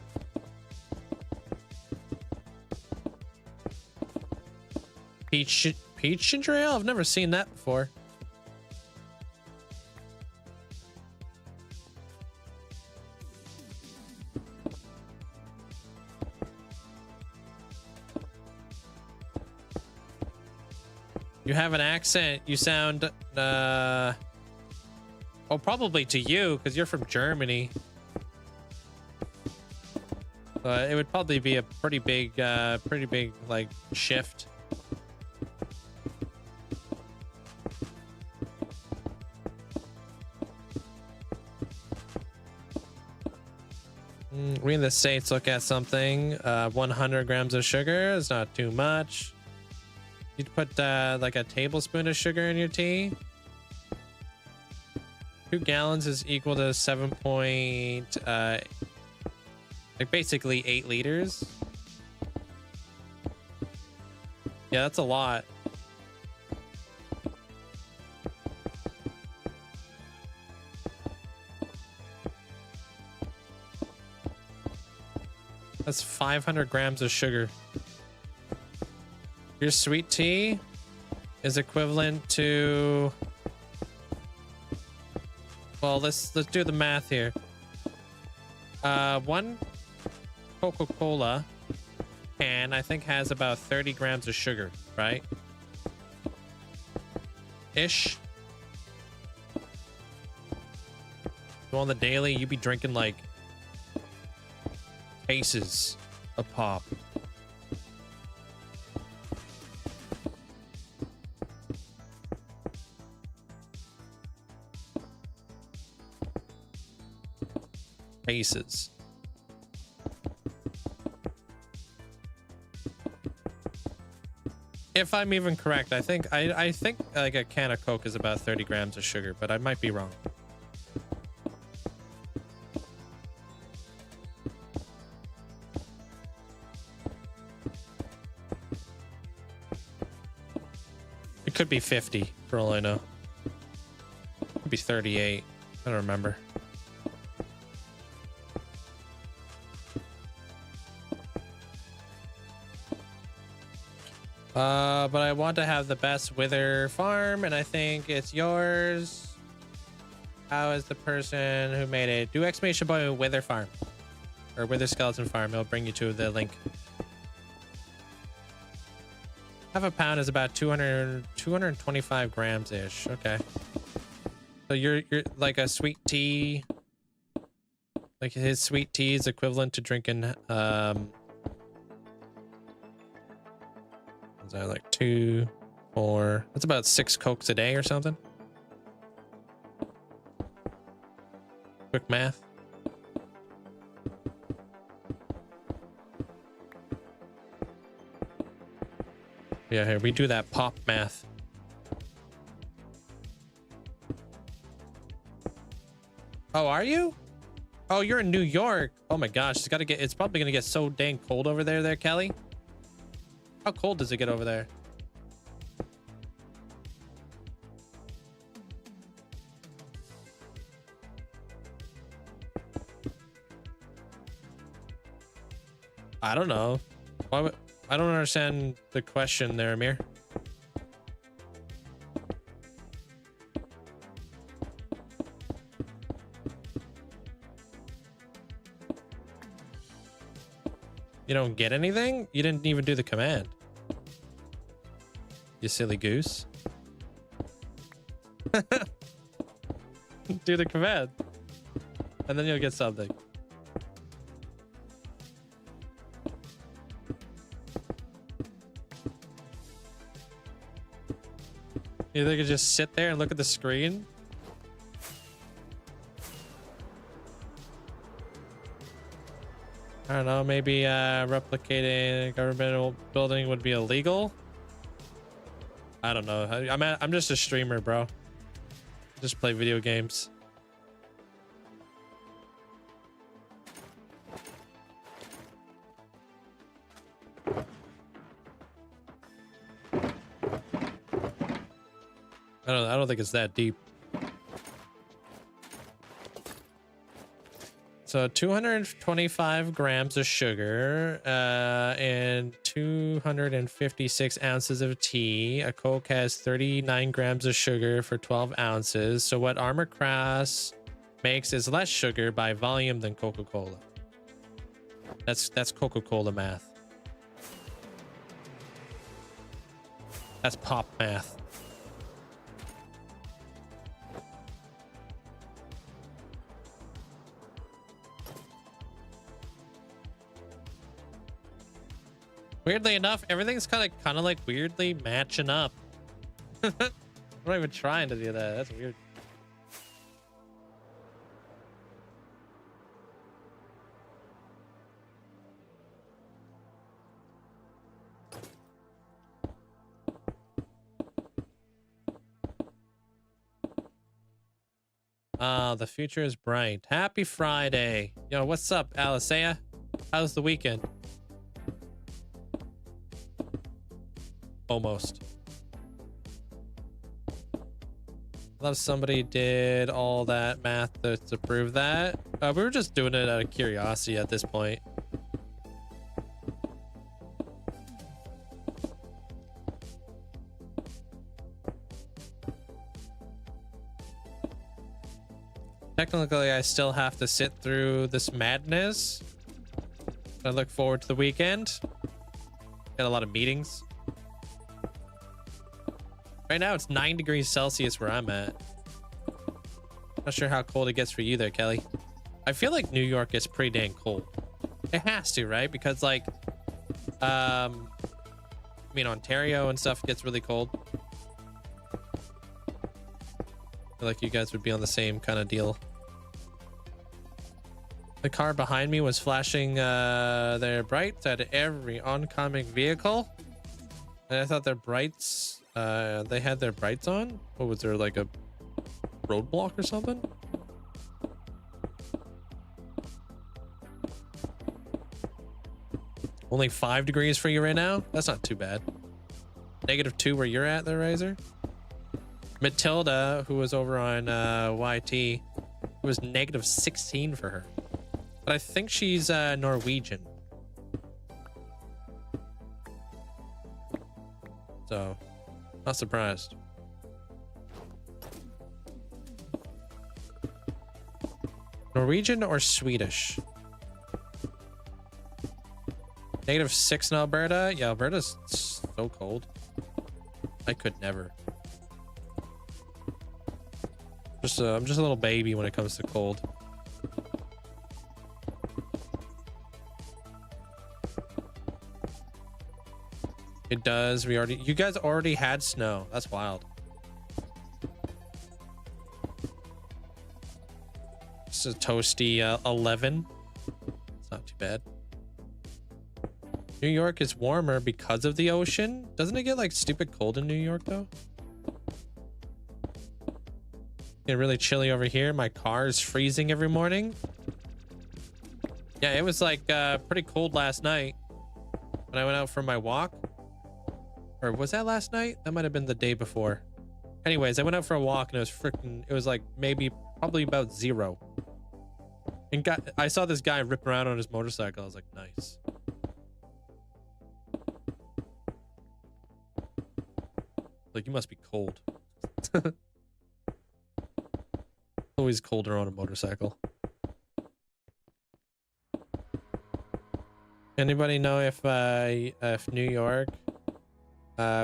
Peach ginger ale? I've never seen that before. You have an accent. You sound oh, probably to you because you're from Germany. It would probably be a pretty big like shift. We in the States look at something. 100 grams of sugar is not too much. You'd put like a tablespoon of sugar in your tea. 2 gallons is equal to 7 like basically 8 liters. Yeah, that's a lot. That's 500 grams of sugar. Your sweet tea is equivalent to, well, let's do the math here. One Coca-Cola can, I think, has about 30 grams of sugar, right? Ish. So on the daily, you'd be drinking like cases of pop. Cases. If I'm even correct, I think like a can of Coke is about 30 grams of sugar, but I might be wrong. It could be 50 for all I know. It could be 38. I don't remember. But I want to have the best wither farm, and I think it's yours. How is the person who made it? Do exclamation point wither farm. Or wither skeleton farm. It'll bring you to the link. Half a pound is about 225 grams-ish. Okay. So you're like a sweet tea. Like his sweet tea is equivalent to drinking is that like 2, 4? That's about 6 Cokes a day or something. Quick math. Yeah, here we do that pop math. Oh, are you? Oh, you're in New York. Oh my gosh, it's probably gonna get so dang cold over there, Kelly. How cold does it get over there? I don't know. I don't understand the question there, Amir. You don't get anything? You didn't even do the command. You silly goose. Do the command. And then you'll get something. You think you just sit there and look at the screen? I don't know, maybe replicating a governmental building would be illegal. I don't know. I'm just a streamer, bro. Just play video games. I don't think it's that deep. So 225 grams of sugar and 256 ounces of tea. A Coke has 39 grams of sugar for 12 ounces. So what Armor Crass makes is less sugar by volume than Coca-Cola. That's Coca-Cola math. That's pop math. Weirdly enough, everything's kind of like weirdly matching up. I'm not even trying to do that. That's weird. The future is bright. Happy Friday. Yo, what's up, Alisea? How's the weekend? Almost. I love somebody did all that math to prove that. We were just doing it out of curiosity at this point. Technically, I still have to sit through this madness. I look forward to the weekend. Got a lot of meetings. Right now, it's 9 degrees Celsius where I'm at. Not sure how cold it gets for you there, Kelly. I feel like New York is pretty dang cold. It has to, right? Because, like, I mean, Ontario and stuff gets really cold. I feel like you guys would be on the same kind of deal. The car behind me was flashing their brights at every oncoming vehicle. And I thought their brights... they had their brights on. What was there, like a roadblock or something? Only 5 degrees for you right now? That's not too bad. -2 where you're at there, Razor. Matilda, who was over on YT, it was -16 for her. But I think she's Norwegian. So... not surprised. Norwegian or Swedish? -6 in Alberta? Yeah, Alberta's so cold. I could never. I'm just a little baby when it comes to cold. It does. You guys already had snow. That's wild. It's a toasty 11. It's not too bad. New York is warmer because of the ocean. Doesn't it get like stupid cold in New York though? Getting really chilly over here. My car is freezing every morning. Yeah, it was like pretty cold last night when I went out for my walk. Or was that last night? That might have been the day before. Anyways, I went out for a walk and it was like probably about 0. And I saw this guy rip around on his motorcycle. I was like, nice. Like, you must be cold. Always colder on a motorcycle. Anybody know if New York,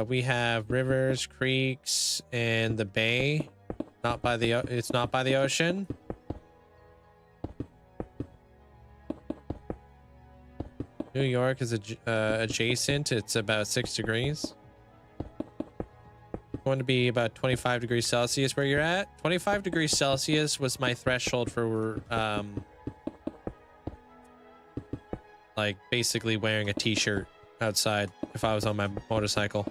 we have rivers, creeks, and the bay, it's not by the ocean? New York is adjacent. It's about 6 degrees. Going to be about 25 degrees Celsius where you're at. 25 degrees Celsius was my threshold for like basically wearing a t-shirt outside if I was on my motorcycle.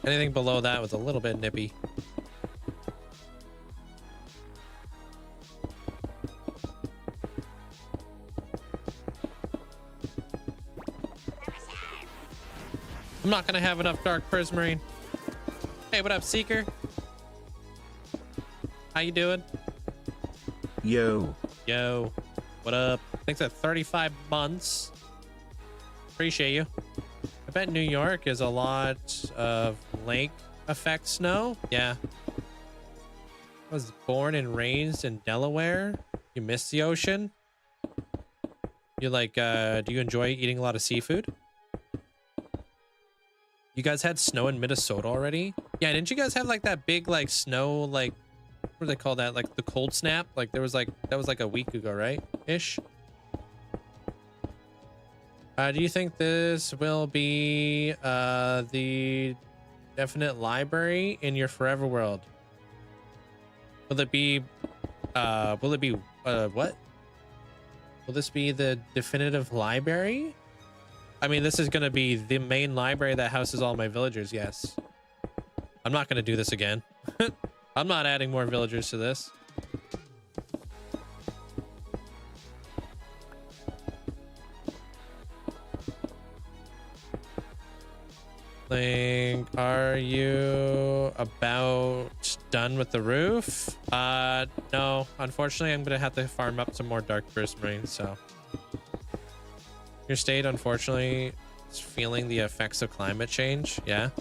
Anything below that was a little bit nippy. I'm not gonna have enough dark prismarine. Hey, what up, Seeker? How you doing? Yo. Yo, what up? Thanks for 35 months. Appreciate you. I bet New York is a lot of lake effect snow. Yeah. I was born and raised in Delaware. You miss the ocean? You like, do you enjoy eating a lot of seafood? You guys had snow in Minnesota already? Yeah, didn't you guys have like that big like snow, like, what do they call that? Like the cold snap? Like there was like, that was like a week ago, right? Ish. Do you think this will be the definite library in your forever world? Will it be what? Will this be the definitive library? I mean, this is going to be the main library that houses all my villagers, yes. I'm not going to do this again. I'm not adding more villagers to this. Link, are you about done with the roof? No. Unfortunately, I'm going to have to farm up some more dark prismarine, so... Your state, unfortunately, is feeling the effects of climate change. Yeah.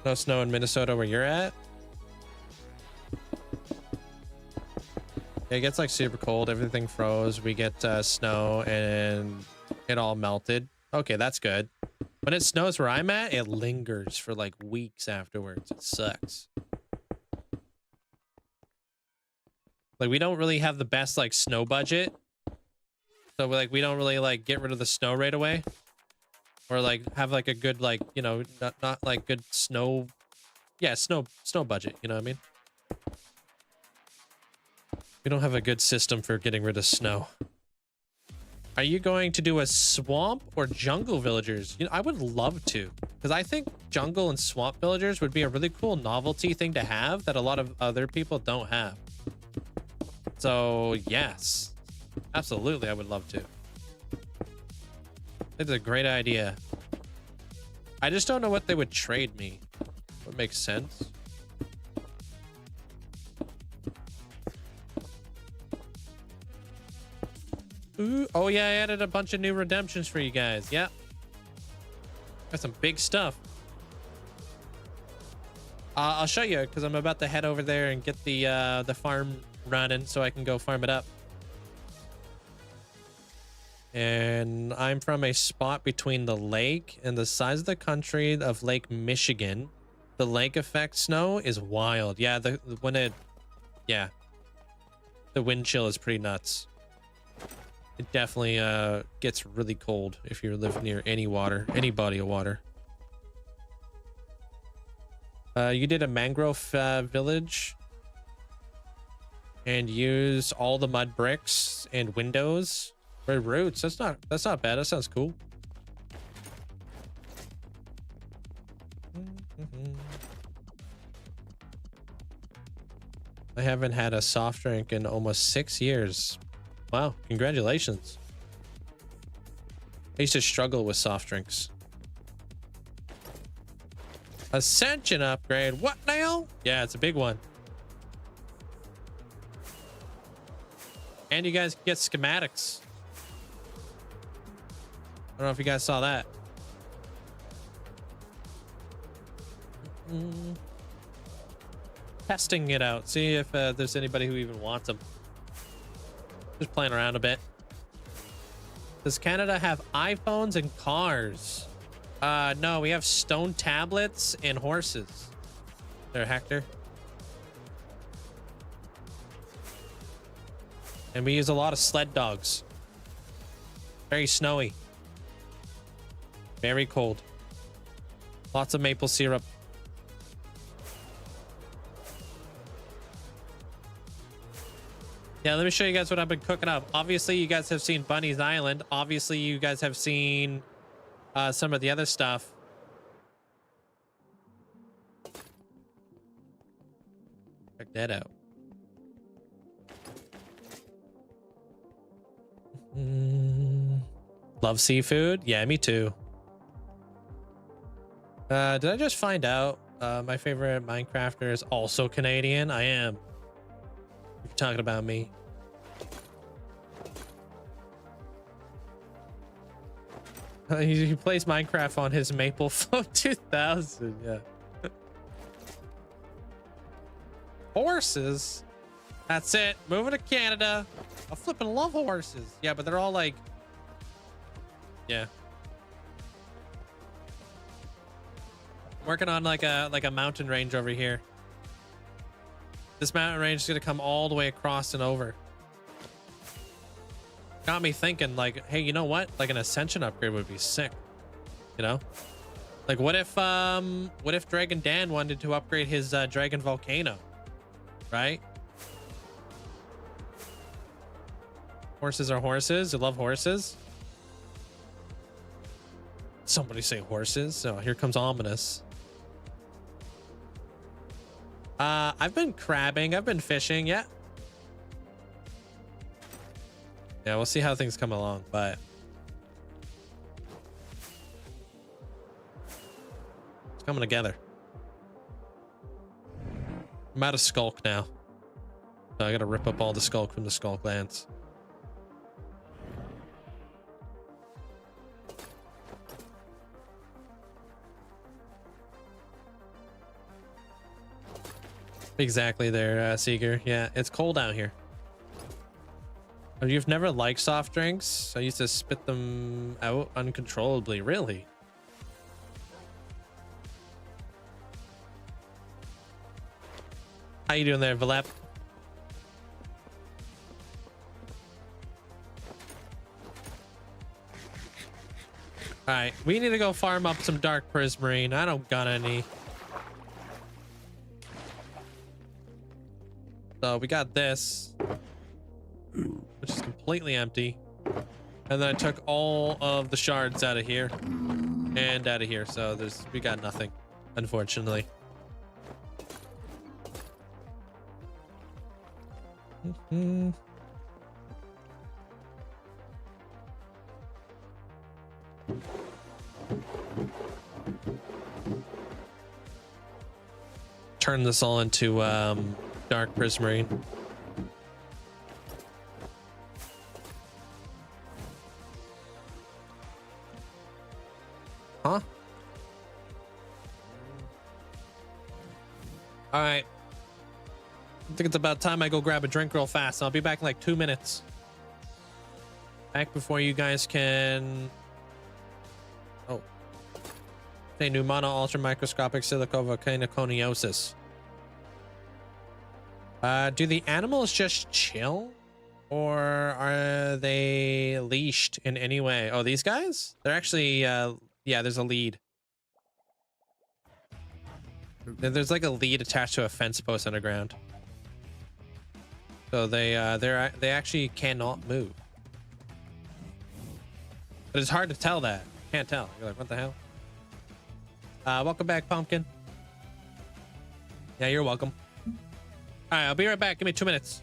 No snow in Minnesota where you're at. It gets like super cold. Everything froze. We get snow and it all melted. Okay, that's good. When it snows where I'm at, it lingers for like weeks afterwards. It sucks. Like, we don't really have the best like snow budget. So we don't really like get rid of the snow right away, or like have like a good like, you know, not like good snow, yeah, snow budget. You know what I mean? We don't have a good system for getting rid of snow. Are you going to do a swamp or jungle villagers? You know, I would love to, because I think jungle and swamp villagers would be a really cool novelty thing to have that a lot of other people don't have. So yes. Absolutely, I would love to. It's a great idea. I just don't know what they would trade me. What makes sense? Ooh, oh yeah, I added a bunch of new redemptions for you guys. Yep. Got some big stuff. I'll show you because I'm about to head over there and get the farm running so I can go farm it up. And I'm from a spot between the lake and the size of the country of Lake Michigan. The lake effect snow is wild. Yeah, the wind chill is pretty nuts. It definitely gets really cold if you live near any water, any body of water. You did a mangrove village and use all the mud bricks and windows. Red roots. That's not bad. That sounds cool. I haven't had a soft drink in almost 6 years. Wow, congratulations. I used to struggle with soft drinks. Ascension upgrade. What now? Yeah, it's a big one. And you guys get schematics. I don't know if you guys saw that. Testing it out. See if there's anybody who even wants them. Just playing around a bit. Does Canada have iPhones and cars? No, we have stone tablets and horses. There, Hector. And we use a lot of sled dogs. Very snowy. Very cold. Lots of maple syrup. Yeah, let me show you guys what I've been cooking up. Obviously, you guys have seen Bunny's Island. Obviously, you guys have seen some of the other stuff. Check that out. Love seafood? Yeah, me too. Did I just find out my favorite Minecrafter is also Canadian? I am. If you're talking about me. He plays Minecraft on his Maple Phone 2000. Yeah. Horses? That's it. Moving to Canada. I flipping love horses. Yeah, but they're all like... Yeah. Working on like a mountain range over here. This mountain range is gonna come all the way across and over. Got me thinking like, hey, you know what? Like an ascension upgrade would be sick. You know? Like what if Dragon Dan wanted to upgrade his Dragon Volcano? Right? Horses are horses. You love horses? Somebody say horses. Oh, here comes ominous. I've been crabbing. I've been fishing. Yeah. Yeah, we'll see how things come along, but it's coming together. I'm out of skulk now. So I gotta rip up all the skulk from the skulk lands. Exactly there, Seeger. Yeah, it's cold out here. Oh, you've never liked soft drinks? I used to spit them out uncontrollably. Really? How you doing there, Valep? All right, we need to go farm up some dark prismarine. I don't got any. So we got this, which is completely empty. And then I took all of the shards out of here and out of here. So we got nothing, unfortunately. Turn this all into dark prismarine. Huh? All right. I think it's about time I go grab a drink real fast. I'll be back in like 2 minutes. Back before you guys can... Oh. Say pneumona ultra microscopic silicovolcanoconiosis. Do the animals just chill? Or are they leashed in any way? Oh, these guys? They're actually, yeah, there's a lead. There's like a lead attached to a fence post underground. So they actually cannot move. But it's hard to tell that. Can't tell. You're like, what the hell? Welcome back, Pumpkin. Yeah, you're welcome. All right, I'll be right back. Give me 2 minutes.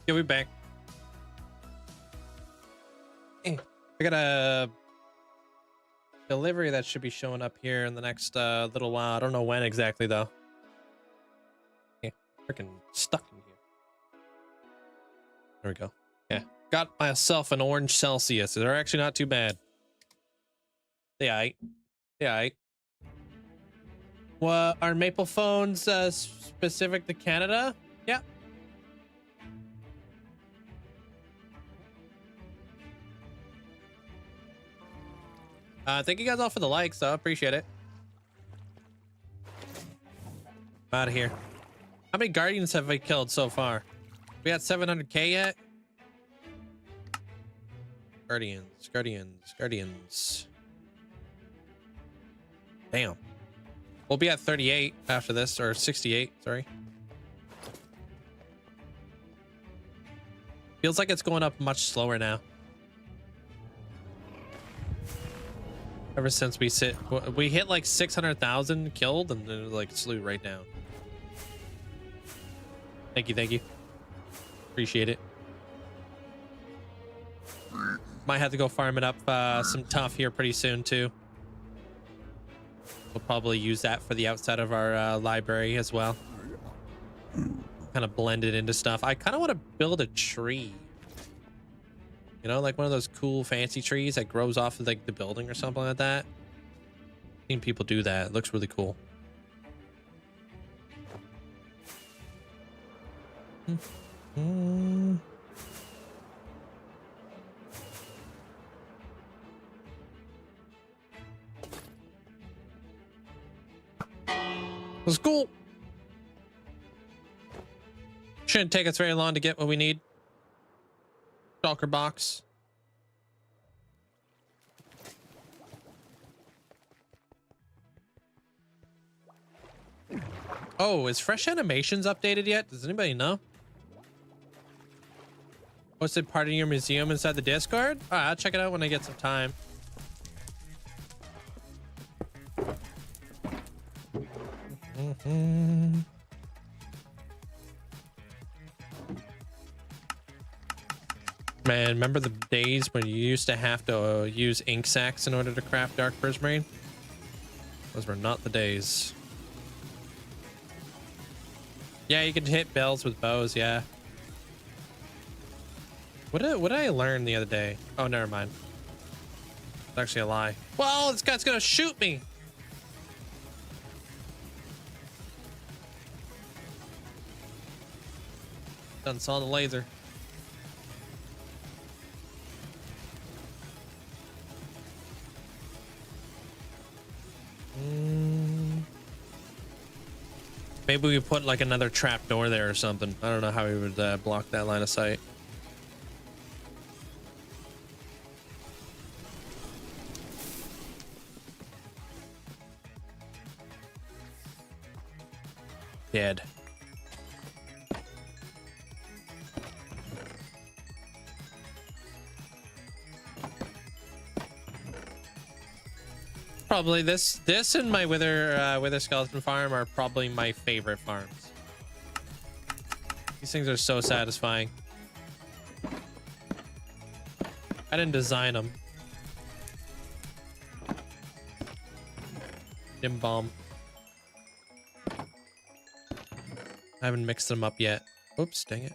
Yeah, we're back. Hey, I got a delivery that should be showing up here in the next little while. I don't know when exactly though. Yeah, freaking stuck in here. There we go. Yeah, got myself an orange Celsius. They're actually not too bad. Yeah, yeah. Well, are Maple phones specific to Canada? Yeah. Thank you guys all for the likes, though. Appreciate it. I'm out of here. How many guardians have we killed so far? We got 700k yet? Guardians, guardians, guardians. Damn. We'll be at 38 after this, or 68, sorry. Feels like it's going up much slower now. Ever since we hit like 600,000 killed, and then it like slew right down. Thank you, thank you. Appreciate it. Might have to go farm it up some tough here pretty soon too. We'll probably use that for the outside of our library as well. Kind of blend it into stuff. I kind of want to build a tree. You know, like one of those cool fancy trees that grows off of like the building or something like that. I've seen people do that. It looks really cool. Let's go. Shouldn't take us very long to get what we need. Stalker box. Oh, is Fresh Animations updated yet? Does anybody know? What's it, part of your museum inside the Discord? All right, I'll check it out when I get some time. Man, remember the days when you used to have to use ink sacs in order to craft Dark Prismarine? Those were not the days. Yeah, you could hit bells with bows, yeah. What did I learn the other day? Oh, never mind. It's actually a lie. Well, this guy's gonna shoot me. Done saw the laser. Maybe we put like another trap door there or something. I don't know how we would block that line of sight. Dead. Probably this and my wither skeleton farm are probably my favorite farms. These things are so satisfying. I didn't design them. Dim bomb. I haven't mixed them up yet. Oops, dang it.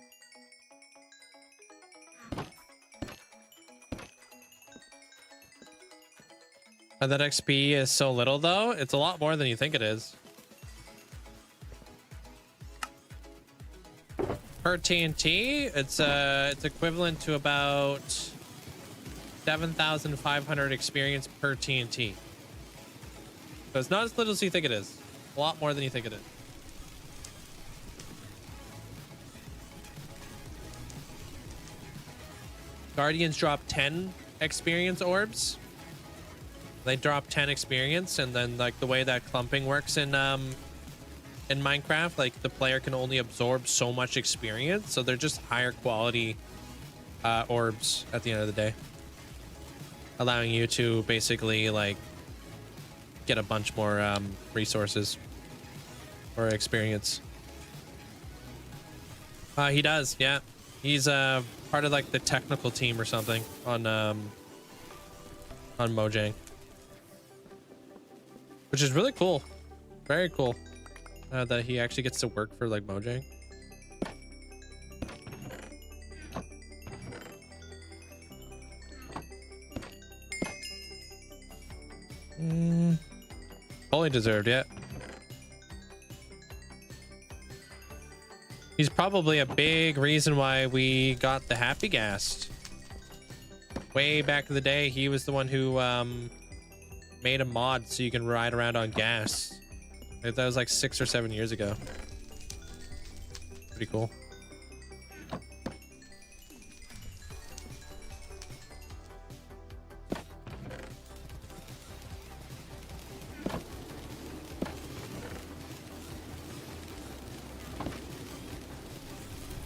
That XP is so little though. It's a lot more than you think it is. Per TNT, it's equivalent to about 7,500 experience per TNT. So it's not as little as you think it is. A lot more than you think it is. Guardians drop 10 experience orbs. They drop 10 experience, and then like the way that clumping works in Minecraft, like the player can only absorb so much experience, so they're just higher quality orbs at the end of the day, allowing you to basically like get a bunch more resources or experience. He does, yeah. He's part of like the technical team or something on Mojang. Which is really cool. Very cool. That he actually gets to work for like Mojang. Fully deserved, yeah. He's probably a big reason why we got the Happy Gas. Way back in the day, he was the one who made a mod so you can ride around on gas. Like, that was like 6 or 7 years ago. Pretty cool.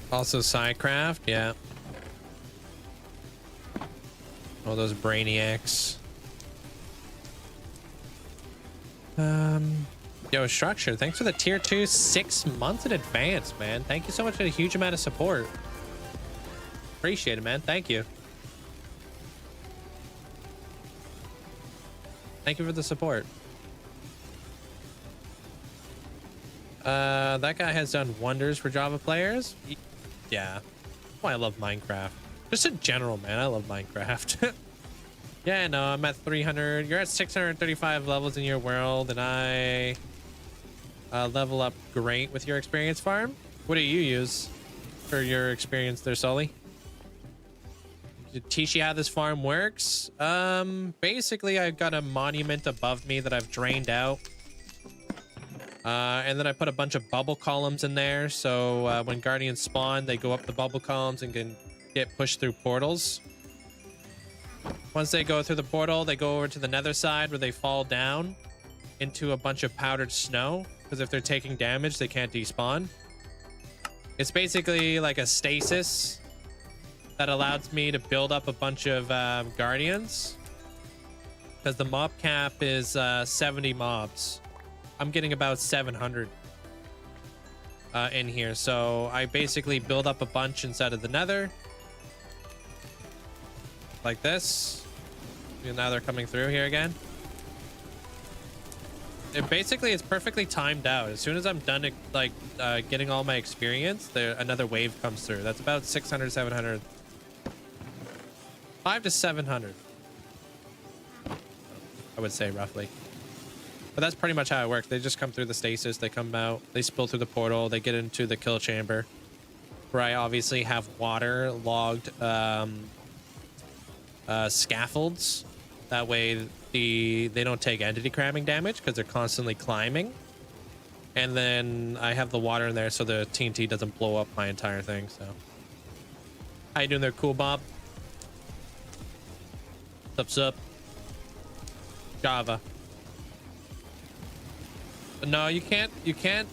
Also Psycraft, yeah. All those brainiacs. Yo, Structure, thanks for the tier 2 6 months in advance, man. Thank you so much for a huge amount of support. Appreciate it, man. Thank you. Thank you for the support. That guy has done wonders for Java players. Yeah. That's why I love Minecraft. Just in general, man. I love Minecraft. Yeah, no, I'm at 300. You're at 635 levels in your world, and I level up great with your experience farm. What do you use for your experience there, Sully? To teach you how this farm works? Basically, I've got a monument above me that I've drained out. And then I put a bunch of bubble columns in there. So when guardians spawn, they go up the bubble columns and can get pushed through portals. Once they go through the portal, they go over to the nether side where they fall down into a bunch of powdered snow. Because if they're taking damage, they can't despawn. It's basically like a stasis that allows me to build up a bunch of guardians. Because the mob cap is 70 mobs. I'm getting about 700 in here. So I basically build up a bunch inside of the nether. Like this. And now they're coming through here again. Basically, it's perfectly timed out. As soon as I'm done like getting all my experience, another wave comes through. That's about 600, 700. 5 to 700. I would say roughly. But that's pretty much how it works. They just come through the stasis. They come out. They spill through the portal. They get into the kill chamber. Where I obviously have water logged scaffolds. That way they don't take entity cramming damage because they're constantly climbing. And then I have the water in there so the TNT doesn't blow up my entire thing. So how you doing there, cool Bob? What's up? Java. No, you can't.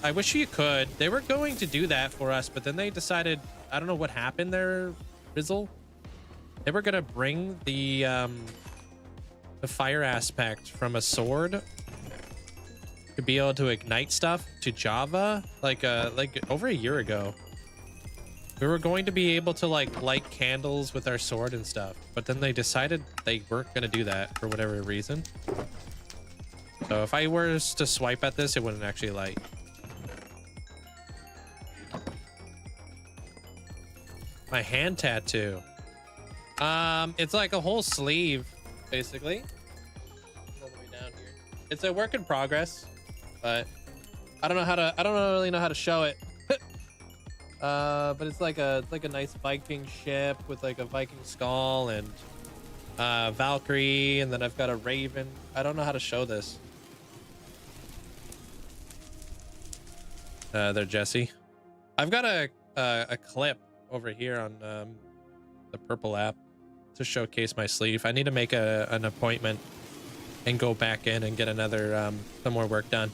I wish you could. They were going to do that for us, but then they decided, I don't know what happened there, Rizzle. They were gonna bring the fire aspect from a sword to be able to ignite stuff to Java like over a year ago. We were going to be able to like light candles with our sword and stuff, but then they decided they weren't gonna do that for whatever reason. So if I were to swipe at this, it wouldn't actually light. My hand tattoo. It's like a whole sleeve, basically. All the way down here. It's a work in progress, but I don't really know how to show it. But it's like a nice Viking ship with like a Viking skull and Valkyrie, and then I've got a raven. I don't know how to show this. There, Jesse. I've got a clip over here on the purple app to showcase my sleeve. I need to make an appointment and go back in and get another some more work done.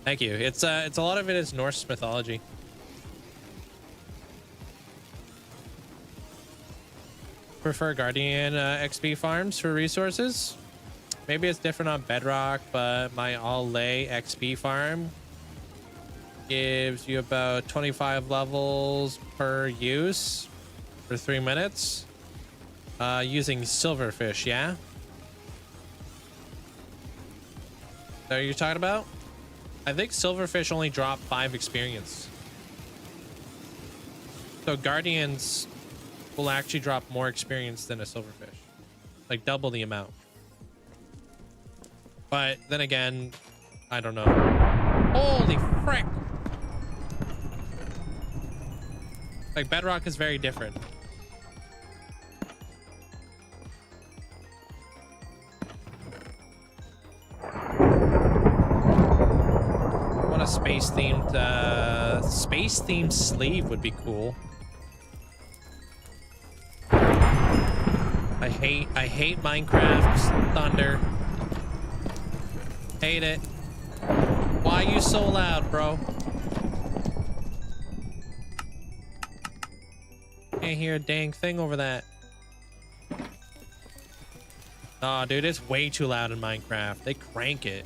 Thank you. It's a lot of it is Norse mythology. Prefer Guardian XP farms for resources. Maybe it's different on Bedrock, but my all lay XP farm gives you about 25 levels per use for 3 minutes using silverfish. Yeah, is that what you're talking about? I think silverfish only drop 5 experience, so guardians will actually drop more experience than a silverfish, like double the amount. But then again, I don't know. Holy frick. Like Bedrock is very different. a space themed sleeve would be cool. I hate Minecraft's thunder. Hate it. Why are you so loud, bro? Can't hear a dang thing over that. Oh, dude, it's way too loud in Minecraft. They crank it.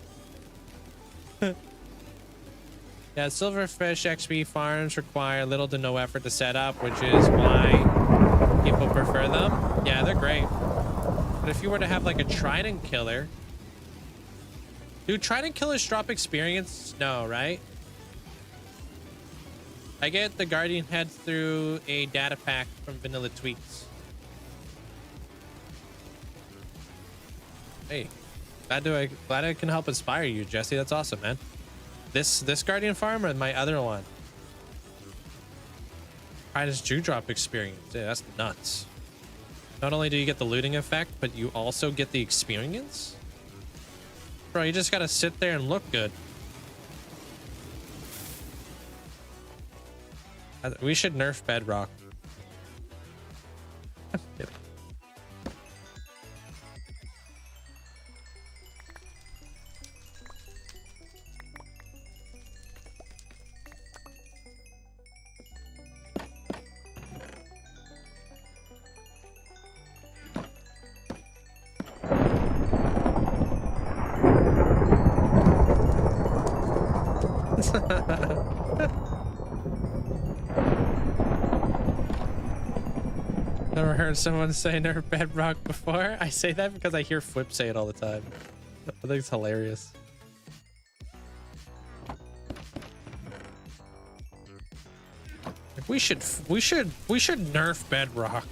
Yeah, silverfish XP farms require little to no effort to set up, which is why people prefer them. Yeah, they're great. But if you were to have like a trident killer, do trident killers drop experience? No, right? I get the guardian head through a data pack from Vanilla Tweaks. Hey, glad I can help inspire you, Jesse. That's awesome, man. This guardian farm or my other one? Tridents do drop experience. Yeah, that's nuts. Not only do you get the looting effect, but you also get the experience? Bro, you just gotta sit there and look good. We should nerf bedrock. Never heard someone say nerf bedrock before. I say that because I hear Flip say it all the time. I think it's hilarious. We should nerf bedrock.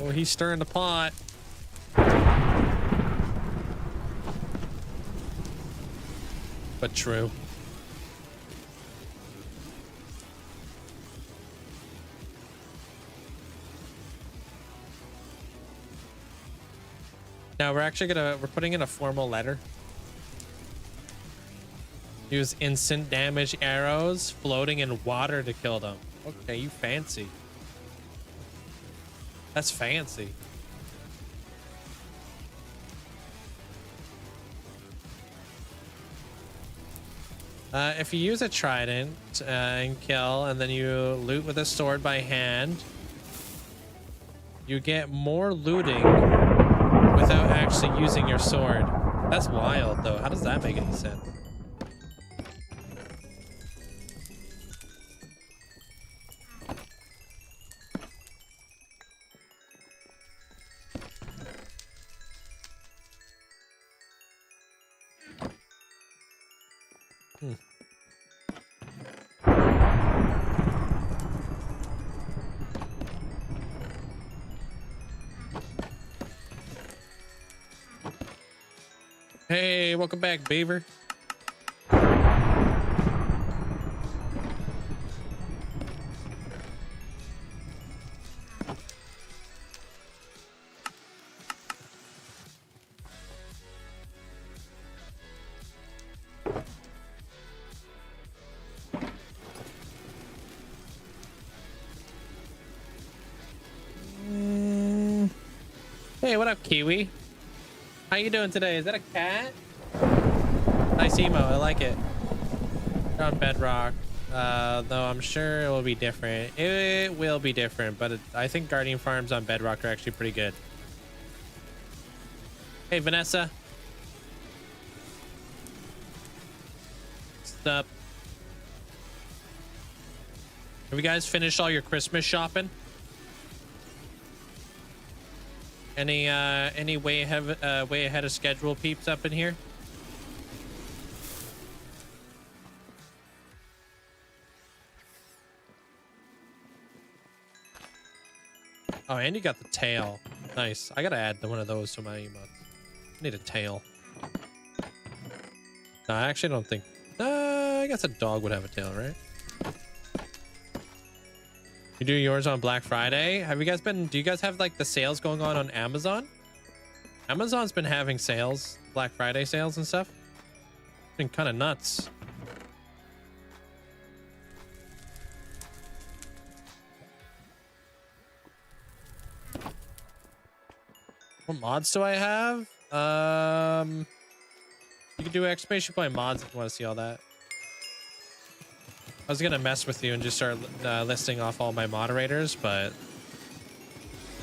Oh, he's stirring the pot. But true. Now we're putting in a formal letter. Use instant damage arrows floating in water to kill them. Okay, you fancy. That's fancy. If you use a trident and kill, and then you loot with a sword by hand, you get more looting without actually using your sword. That's wild, though. How does that make any sense? Hey, welcome back, Beaver. Hey, what up, Kiwi? How you doing today? Is that a cat? Nice emo. I like it. They're on bedrock. Though I'm sure it will be different. It will be different, but I think guardian farms on bedrock are actually pretty good. Hey, Vanessa. What's up? Have you guys finished all your Christmas shopping? Any way ahead of schedule peeps up in here? Oh, and you got the tail. Nice. I gotta add one of those to my emotes. I need a tail. No, I actually don't think. I guess a dog would have a tail, right? You do yours on Black Friday? Have you guys been? Do you guys have like the sales going on Amazon? Amazon's been having sales, Black Friday sales and stuff. Been kind of nuts. What mods do I have? You can do exclamation point mods if you want to see all that. I was gonna mess with you and just start listing off all my moderators, but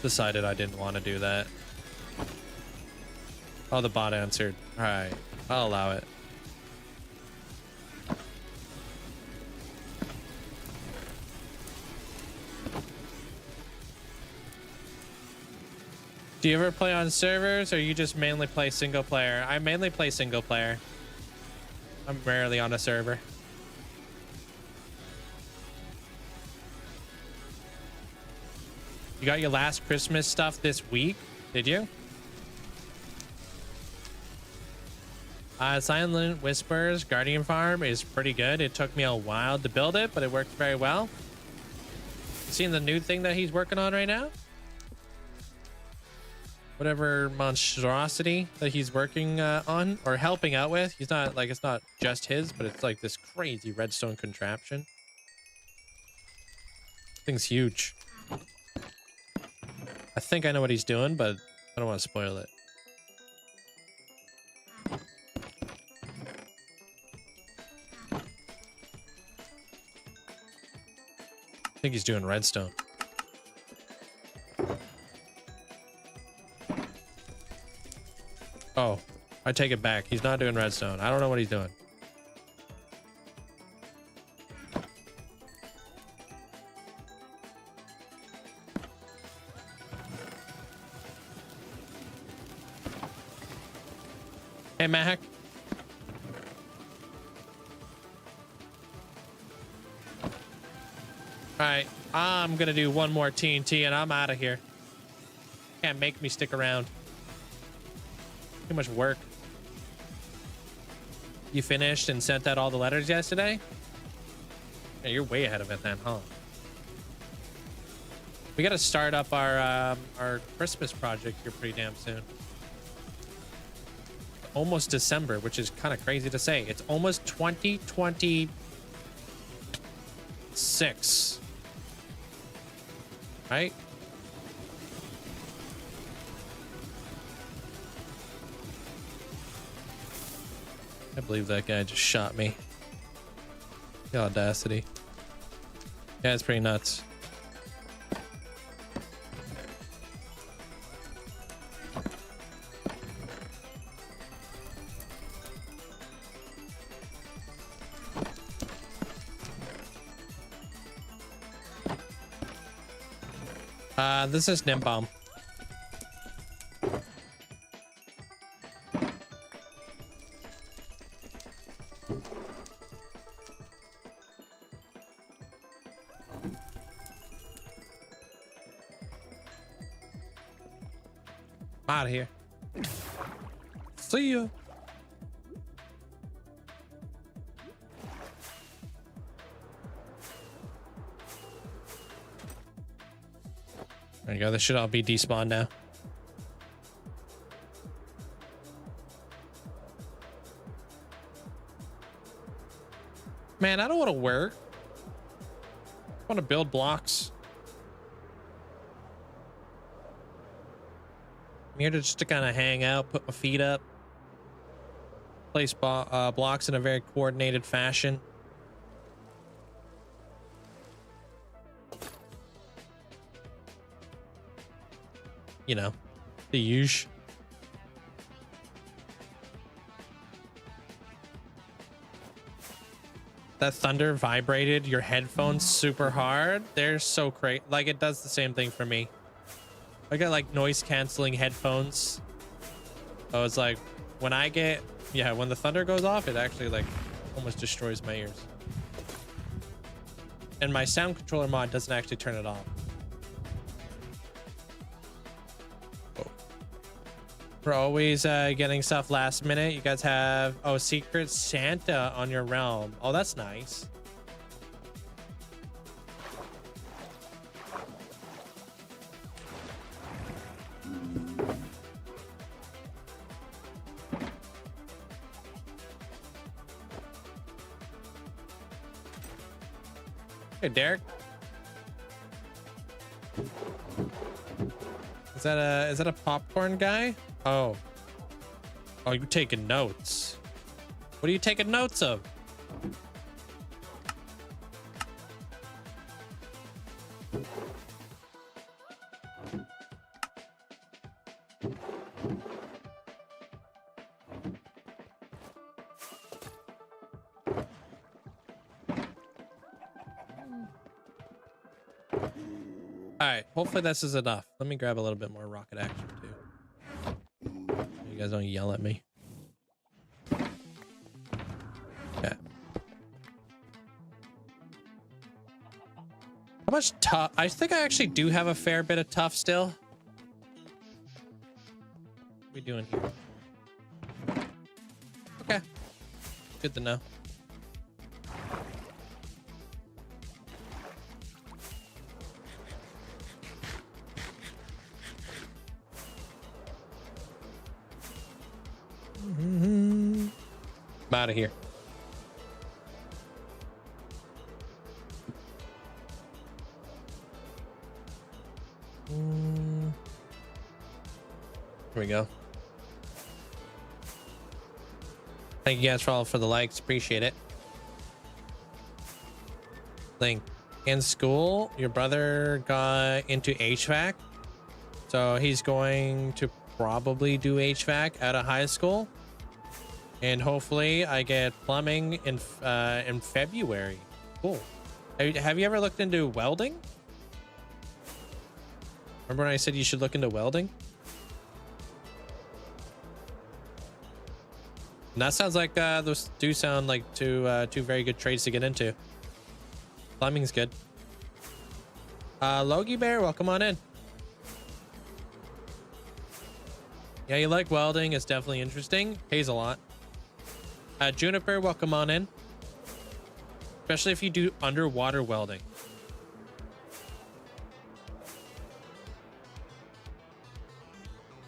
decided I didn't want to do that. Oh, the bot answered. All right, I'll allow it. Do you ever play on servers or you just mainly play single player? I mainly play single player. I'm rarely on a server. You got your last Christmas stuff this week, did you? Silent Whispers Guardian Farm is pretty good. It took me a while to build it, but it worked very well. You seen the new thing that he's working on right now? Whatever monstrosity that he's working on or helping out with. He's not like, it's not just his, but it's like this crazy redstone contraption. Thing's huge. I think I know what he's doing, but I don't want to spoil it. I think he's doing redstone. Oh, I take it back. He's not doing redstone. I don't know what he's doing. Hey, Mac. All right, I'm gonna do one more TNT and I'm out of here. Can't make me stick around. Too much work. You finished and sent out all the letters yesterday? Yeah, you're way ahead of it then, huh? We gotta start up our Christmas project here pretty damn soon. Almost December, which is kind of crazy to say. It's almost 2026. Right? I believe that guy just shot me. The audacity. Yeah, it's pretty nuts. This is Nimbomb. Out of here. See ya. There you go. This should all be despawned now. Man, I don't want to work. I want to build blocks. I'm here to just to kind of hang out, put my feet up, place blocks in a very coordinated fashion. You know, the usual. That thunder vibrated your headphones super hard. They're so crazy. Like, it does the same thing for me. I got like noise canceling headphones. So it's like when I get, yeah, when the thunder goes off, it actually like almost destroys my ears. And my sound controller mod doesn't actually turn it off. We're always getting stuff last minute. You guys have, oh, Secret Santa on your realm. Oh, that's nice. Hey, Derek. Is that a popcorn guy? Oh. Oh, you're taking notes. What are you taking notes of? All right, hopefully this is enough. Let me grab a little bit more rocket action too. You guys don't yell at me. Okay. How much tough? I think I actually do have a fair bit of tough still. What are we doing here? Okay. Good to know. I'm out of here. Here we go. Thank you guys for all for the likes. Appreciate it. Link, in school, your brother got into HVAC, so he's going to probably do HVAC out of high school, and hopefully I get plumbing in February. Cool. Have you ever looked into welding? Remember when I said you should look into welding? And that sounds like those do sound like two very good trades to get into. Plumbing's good. Logie Bear, welcome on in. Yeah, you like welding. It's definitely interesting. Pays a lot. Juniper, welcome on in. Especially if you do underwater welding.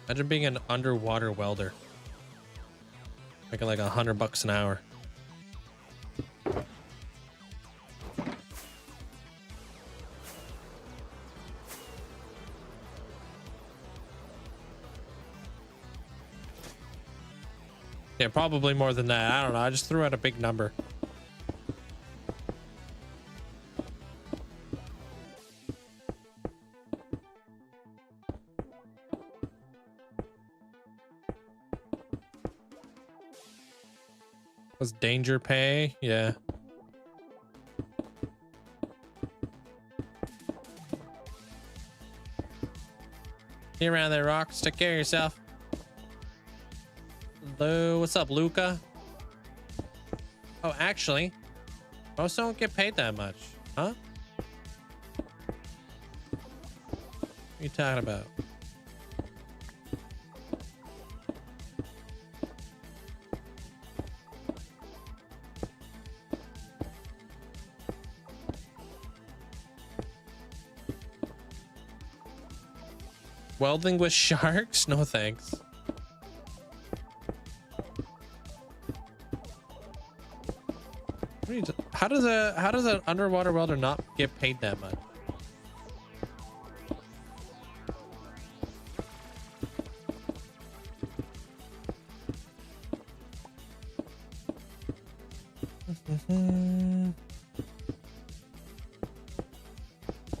Imagine being an underwater welder. Making like $100 an hour. Yeah, probably more than that. I don't know. I just threw out a big number. Was danger pay? Yeah. See you around there, Rocks. Take care of yourself. Hello, what's up, Luca? Oh, actually, most don't get paid that much, huh? What are you talking about? Welding with sharks? No thanks. How does an underwater welder not get paid that much?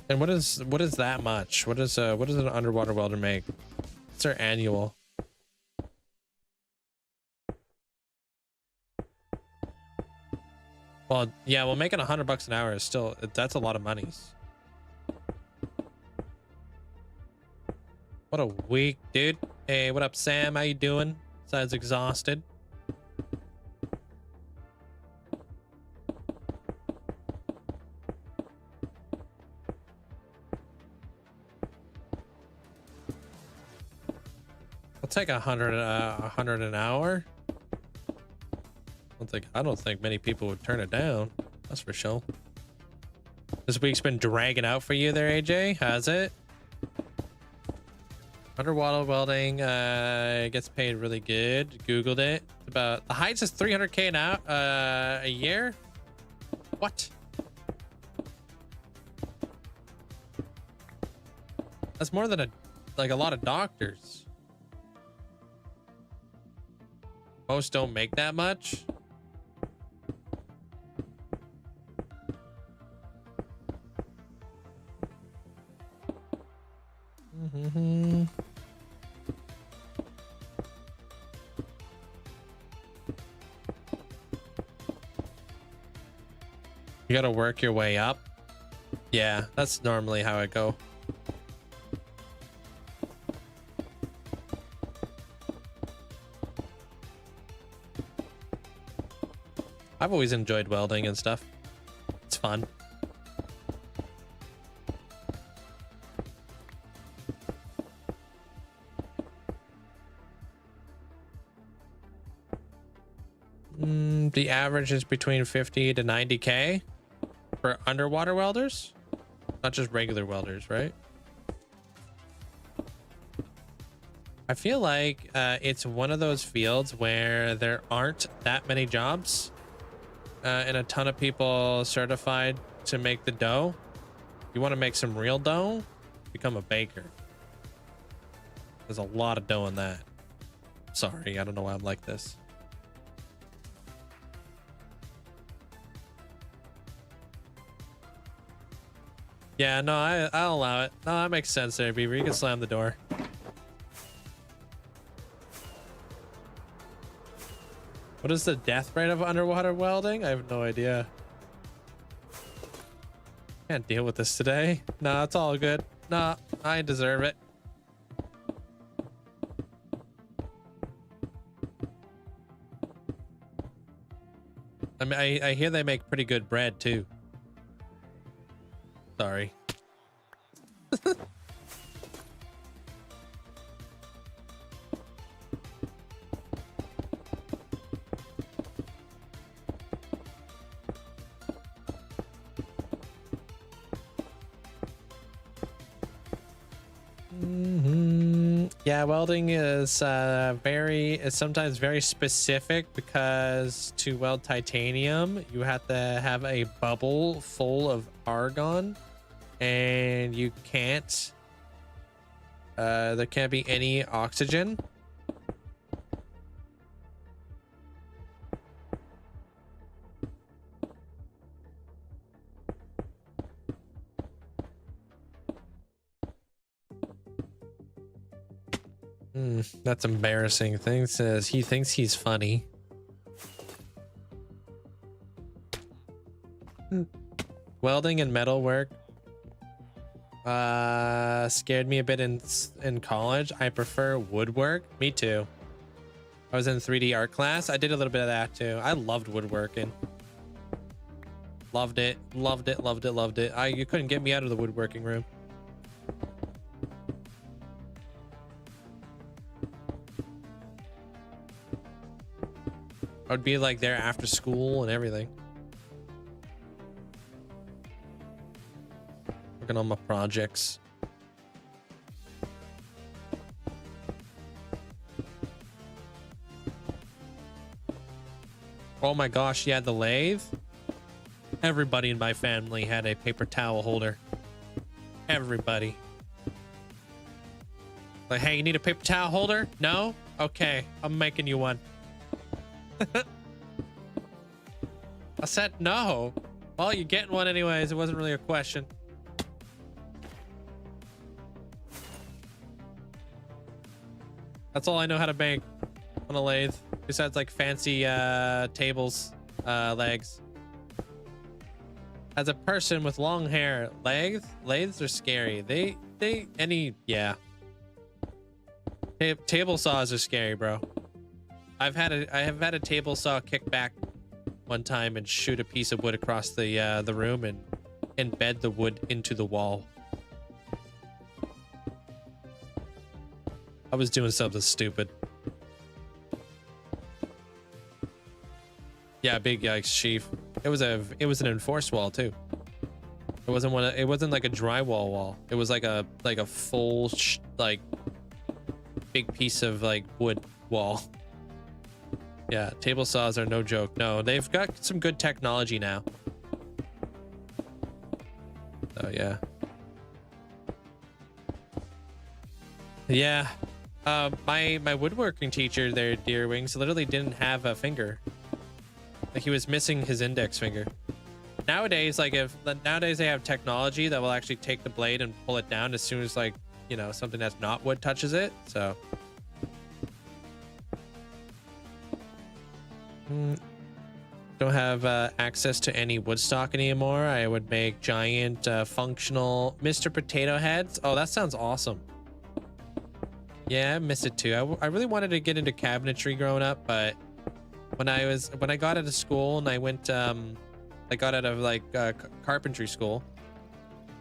And what is that much? What does an underwater welder make? What's their annual? Well, yeah, well, making $100 an hour is still, that's a lot of monies. What a week, dude. Hey, what up, Sam? How you doing? Sounds exhausted. I'll take a hundred an hour. I don't think many people would turn it down. That's for sure. This week's been dragging out for you there, AJ. Has it? Underwater welding gets paid really good. Googled it. About the heights is 300K an hour a year. What? That's more than a lot of doctors. Most don't make that much. You gotta work your way up. Yeah, that's normally how it go. I've always enjoyed welding and stuff. It's fun. The average is between 50 to 90K for underwater welders, not just regular welders, right? I feel like it's one of those fields where there aren't that many jobs and a ton of people certified to make the dough. You want to make some real dough, become a baker. There's a lot of dough in that. Sorry, I don't know why I'm like this. Yeah, no, I'll allow it. No, that makes sense there, Beaver. You can slam the door. What is the death rate of underwater welding? I have no idea. Can't deal with this today. Nah, it's all good. Nah, I deserve it. I mean, I hear they make pretty good bread too. Sorry. Yeah, welding is sometimes very specific, because to weld titanium you have to have a bubble full of argon, and you can't there can't be any oxygen. That's embarrassing. Thing says he thinks he's funny. Welding and metalwork scared me a bit in college. I prefer woodwork. Me too. I was in 3D art class. I did a little bit of that too. I loved woodworking. Loved it. Loved it. Loved it. Loved it. You couldn't get me out of the woodworking room. I would be like there after school and everything. Working on my projects. Oh my gosh, yeah, the lathe. Everybody in my family had a paper towel holder. Everybody. Like, hey, you need a paper towel holder? No? Okay, I'm making you one. I said no. Well, you're getting one anyways. It wasn't really a question. That's all I know how to make on a lathe, besides like fancy tables, legs. As a person with long hair, lathes are scary. Yeah. Table saws are scary, bro. I have had a table saw kick back one time and shoot a piece of wood across the room and embed the wood into the wall. I was doing something stupid. Yeah, big yikes, chief. It was an enforced wall too. It wasn't it wasn't like a drywall wall. It was like a full like big piece of like wood wall. Yeah, table saws are no joke. No, they've got some good technology now. Oh yeah. Yeah. My woodworking teacher there, Deer Wings, literally didn't have a finger. Like he was missing his index finger. Nowadays, like nowadays they have technology that will actually take the blade and pull it down as soon as like, you know, something that's not wood touches it. So don't have access to any wood stock anymore. I would make giant functional Mr. Potato Heads. Oh, that sounds awesome. Yeah, I miss it too. I really wanted to get into cabinetry growing up, but when I got out of school and I went I got out of like carpentry school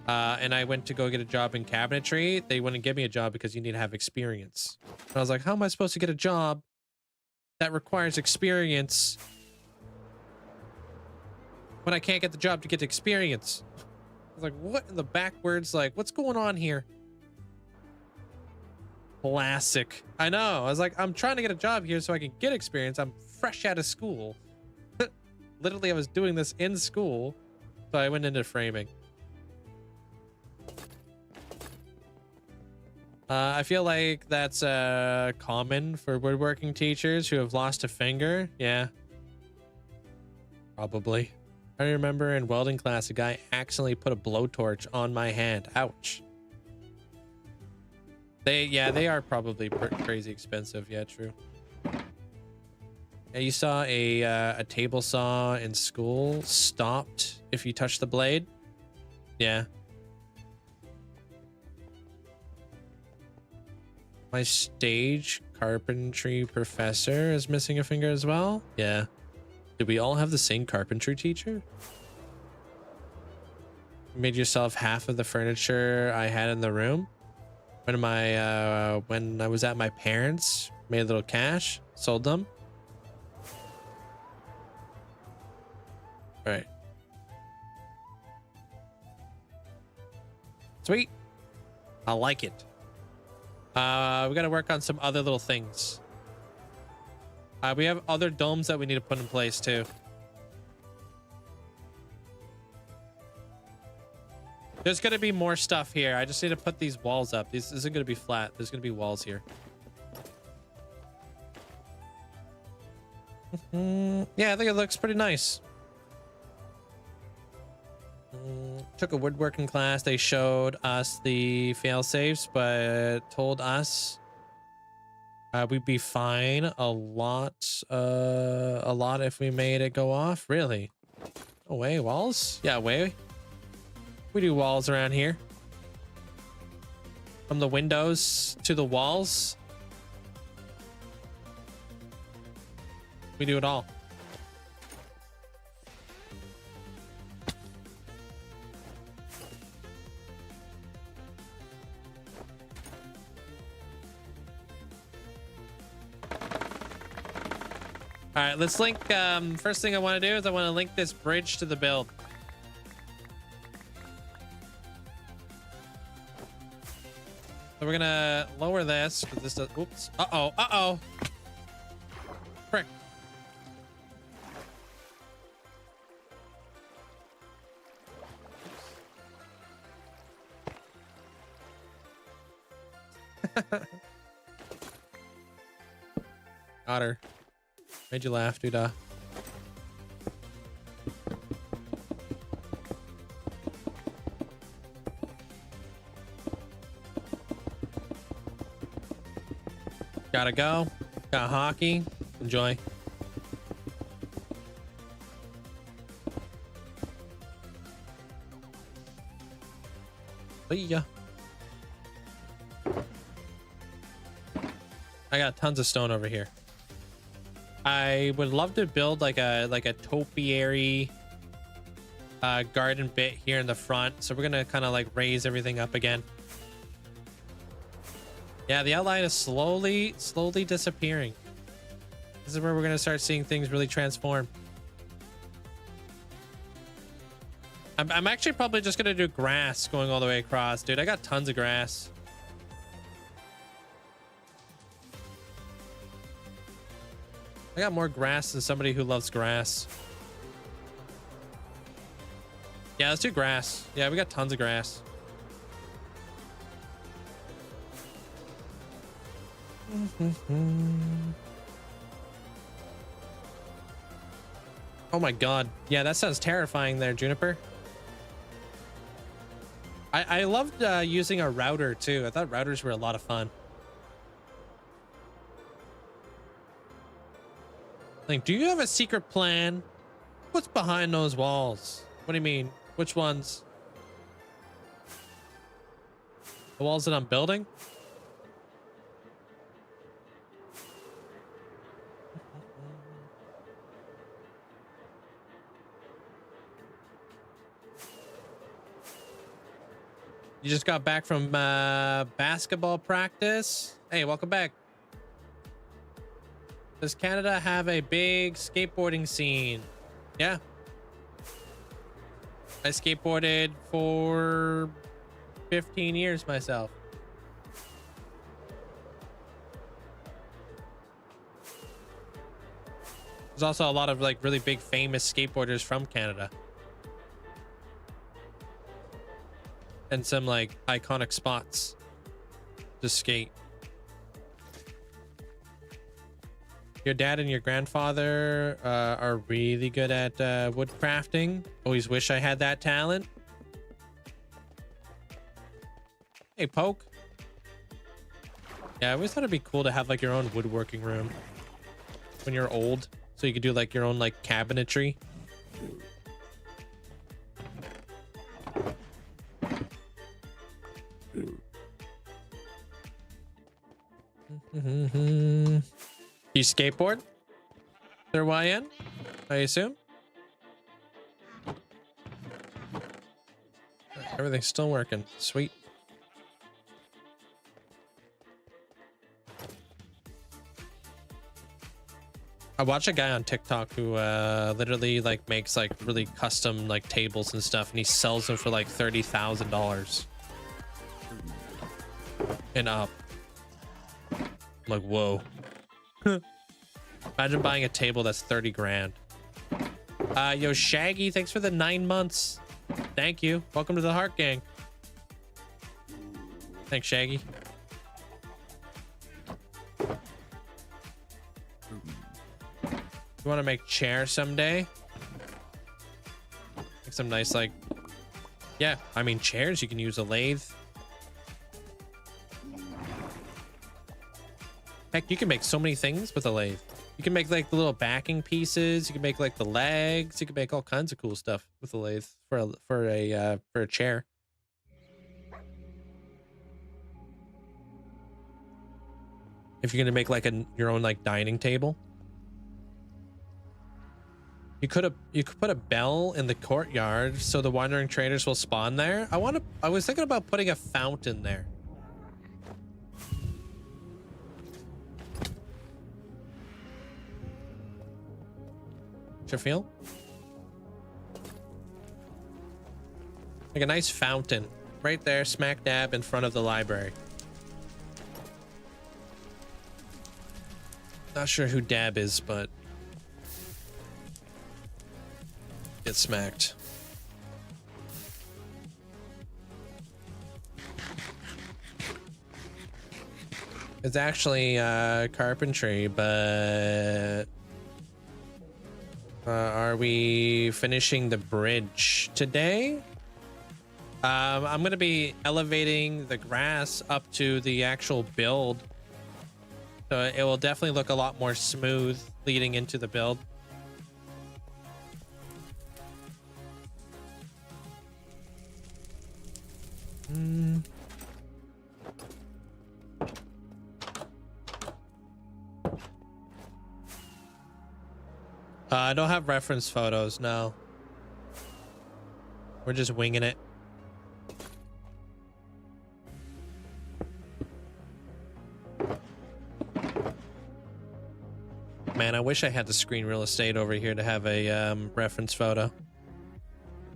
and I went to go get a job in cabinetry, they wouldn't give me a job because you need to have experience. And I was like, how am I supposed to get a job that requires experience when I can't get the job to get experience? I was like, what in the backwards? Like, what's going on here? Classic. I know. I was like, I'm trying to get a job here so I can get experience. I'm fresh out of school. Literally, I was doing this in school. So I went into framing. I feel like that's common for woodworking teachers who have lost a finger. Yeah. Probably. I remember in welding class, a guy accidentally put a blowtorch on my hand. Ouch. They are probably crazy expensive. Yeah, true. Yeah, you saw a table saw in school stopped if you touch the blade. Yeah. My stage carpentry professor is missing a finger as well. Yeah. Did we all have the same carpentry teacher? You made yourself half of the furniture I had in the room. When I was at my parents', made a little cash, sold them. All right. Sweet. I like it. We got to work on some other little things. We have other domes that we need to put in place too. There's going to be more stuff here. I just need to put these walls up. This isn't going to be flat. There's going to be walls here. Yeah, I think it looks pretty nice. Took a woodworking class. They showed us the fail safes, but told us we'd be fine a lot if we made it go off. Really? No way. Walls? Yeah, way. We do walls around here. From the windows to the walls. We do it all. All right, let's link. First thing I want to do is I want to link this bridge to the build. So we're gonna lower this. This does. Oops. Uh oh. Frick. Got her. Made you laugh, dude. Gotta go. Got hockey. Enjoy. Yeah. I got tons of stone over here. I would love to build like a topiary garden bit here in the front. So we're gonna kind of like raise everything up again. Yeah, the outline is slowly disappearing. This is where we're gonna start seeing things really transform. I'm actually probably just gonna do grass going all the way across, dude. I got tons of grass. I got more grass than somebody who loves grass. Yeah, let's do grass. Yeah, we got tons of grass. Oh my god. Yeah, that sounds terrifying there, Juniper. I loved using a router too. I thought routers were a lot of fun. Like, do you have a secret plan? What's behind those walls? What do you mean? Which ones? The walls that I'm building? You just got back from basketball practice. Hey, welcome back. Does Canada have a big skateboarding scene? Yeah. I skateboarded for 15 years myself. There's also a lot of like really big famous skateboarders from Canada. And some like iconic spots to skate. Your dad and your grandfather are really good at wood crafting. Always wish I had that talent. Hey, Poke. Yeah, I always thought it'd be cool to have like your own woodworking room when you're old, so you could do like your own like cabinetry. You skateboard? They're YN, I assume. Everything's still working. Sweet. I watch a guy on TikTok who literally like makes like really custom like tables and stuff, and he sells them for like $30,000 and up. I'm like, whoa. Imagine buying a table that's 30 grand. Yo, Shaggy, thanks for the 9 months. Thank you. Welcome to the Heart Gang. Thanks, Shaggy. You want to make chairs someday? Make some nice, like, yeah, I mean, chairs, you can use a lathe. Heck, you can make so many things with a lathe. You can make like the little backing pieces. You can make like the legs. You can make all kinds of cool stuff with a lathe for a chair. If you're gonna make like your own like dining table, you could put a bell in the courtyard so the wandering traders will spawn there. I was thinking about putting a fountain there. You feel like a nice fountain right there, smack dab in front of the library. Not sure who Dab is, but get smacked. It's actually carpentry, but are we finishing the bridge today? I'm going to be elevating the grass up to the actual build. So it will definitely look a lot more smooth leading into the build. I don't have reference photos, no. We're just winging it. Man, I wish I had the screen real estate over here to have a reference photo.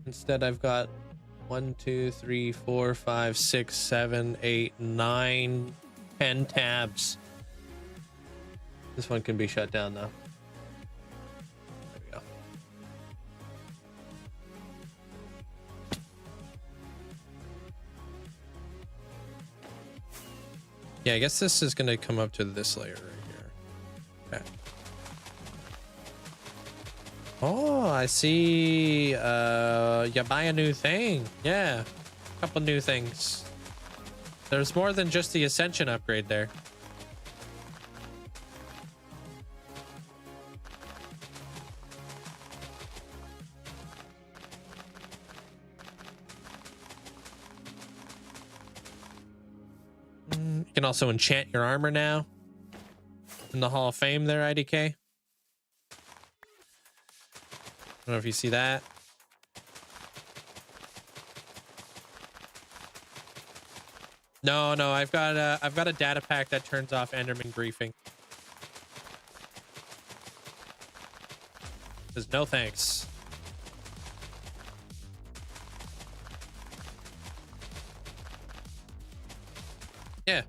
Instead, I've got 1, 2, 3, 4, 5, 6, 7, 8, 9, 10 tabs. This one can be shut down though. There we go. Yeah, I guess this is going to come up to this layer right here. Okay. Oh, I see. You buy a new thing. Yeah, a couple new things. There's more than just the ascension upgrade there. You can also enchant your armor now in the Hall of Fame there, IDK. I don't know if you see that. No, I've got a data pack that turns off Enderman griefing. Says no thanks. Yeah.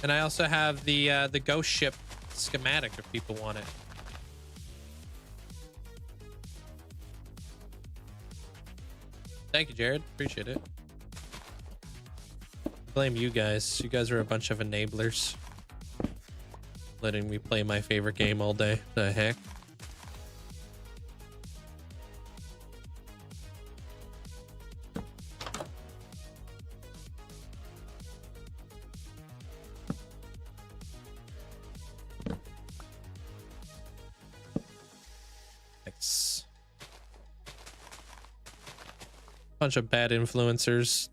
And I also have the ghost ship schematic if people want it. Thank you, Jared. Appreciate it. Blame you guys. You guys are a bunch of enablers. Letting me play my favorite game all day. The heck? Thanks. Bunch of bad influencers.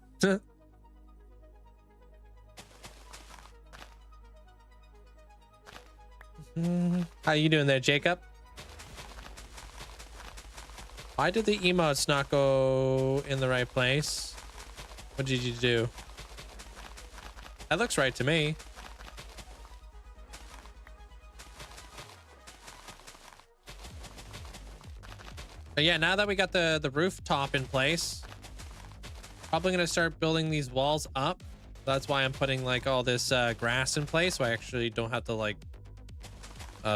How you doing there, Jacob? Why did the emotes not go in the right place? What did you do? That looks right to me. But yeah, now that we got the rooftop in place, probably gonna start building these walls up. That's why I'm putting like all this grass in place, so I actually don't have to like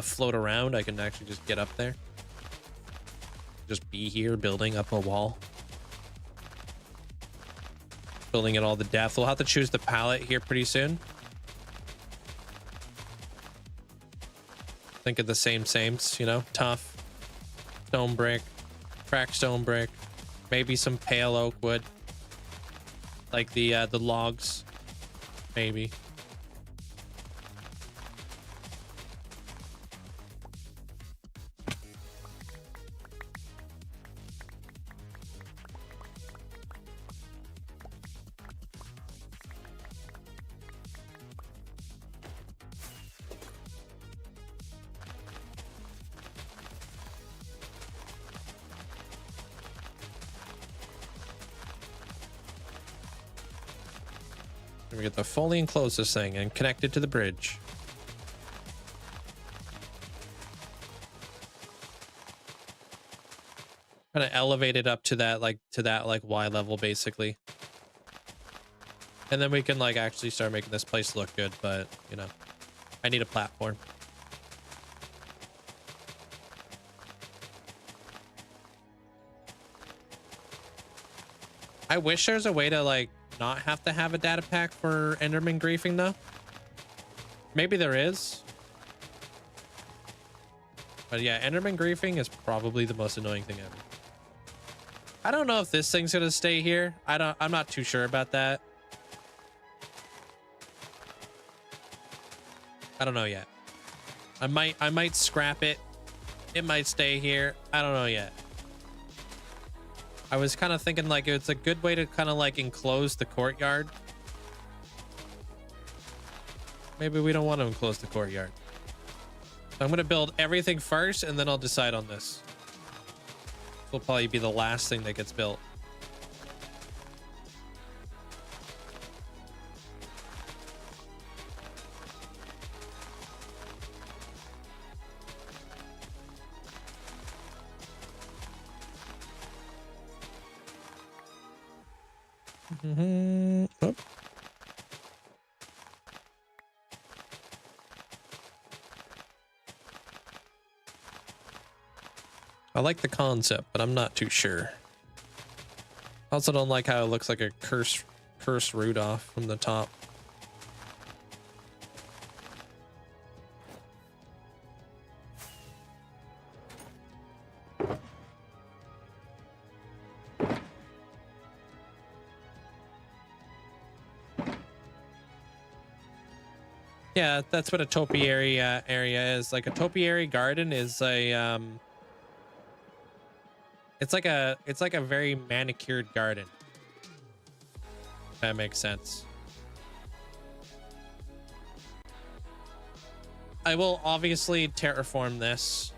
float around. I can actually just get up there, just be here building up a wall, building it all the depth. We'll have to choose the palette here pretty soon. Think of the sames, you know, tough stone brick, cracked stone brick, maybe some pale oak wood, like the logs, maybe. We get to fully enclose this thing and connect it to the bridge. Kind of elevate it up to that like Y level basically. And then we can like actually start making this place look good, but you know, I need a platform. I wish there's a way to like not have to have a data pack for Enderman griefing though. Maybe there is. But yeah, Enderman griefing is probably the most annoying thing ever. I don't know if this thing's gonna stay here. I'm not too sure about that. I don't know yet. I might scrap it. It might stay here. I don't know yet. I was kind of thinking like it's a good way to kind of like enclose the courtyard. Maybe we don't want to enclose the courtyard. So I'm going to build everything first and then I'll decide on this. This will probably be the last thing that gets built. Oh. I like the concept, but I'm not too sure. I also don't like how it looks like a curse Rudolph from the top. Yeah, that's what a topiary area is. Like a topiary garden is a it's like a very manicured garden. If that makes sense. I will obviously terraform this.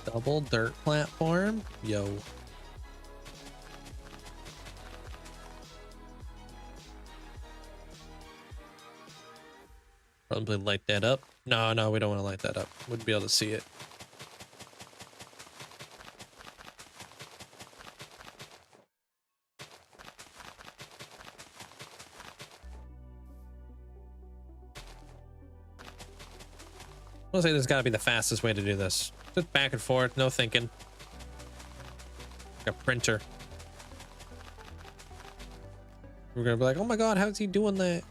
Double dirt platform. Yo. Probably light that up. No, we don't want to light that up. Wouldn't be able to see it. I'll say there's got to be the fastest way to do this. Just back and forth, no thinking. Like a printer. We're gonna be like, oh my god, how's he doing that?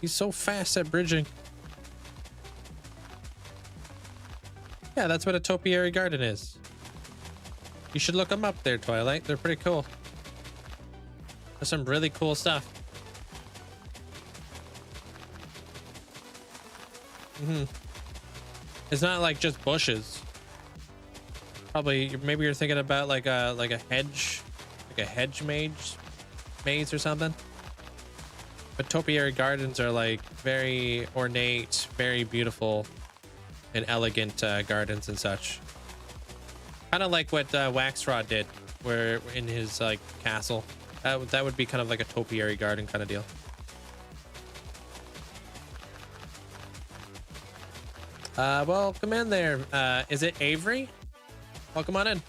He's so fast at bridging. Yeah, that's what a topiary garden is. You should look them up there, Twilight. They're pretty cool. There's some really cool stuff. It's not like just bushes. Probably, maybe you're thinking about like a hedge, maze or something. But topiary gardens are like very ornate, very beautiful, and elegant gardens and such. Kind of like what Waxrod did, where in his like castle. That would be kind of like a topiary garden kind of deal. Welcome in there. Is it Avery? Welcome on in.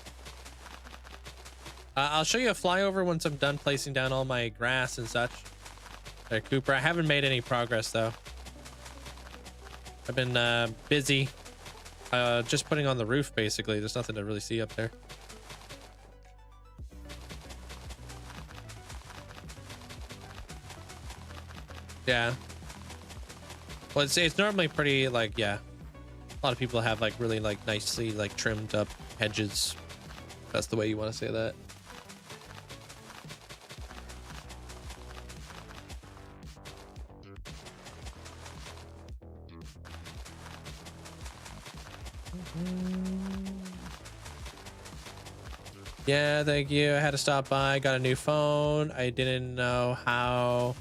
I'll show you a flyover once I'm done placing down all my grass and such. There, Cooper. I haven't made any progress though. I've been busy just putting on the roof basically. There's nothing to really see up there. Yeah. Well, it's normally pretty like, yeah. A lot of people have like really like nicely like trimmed up hedges. That's the way you want to say that. Yeah, thank you. I had to stop by. Got a new phone. I didn't know how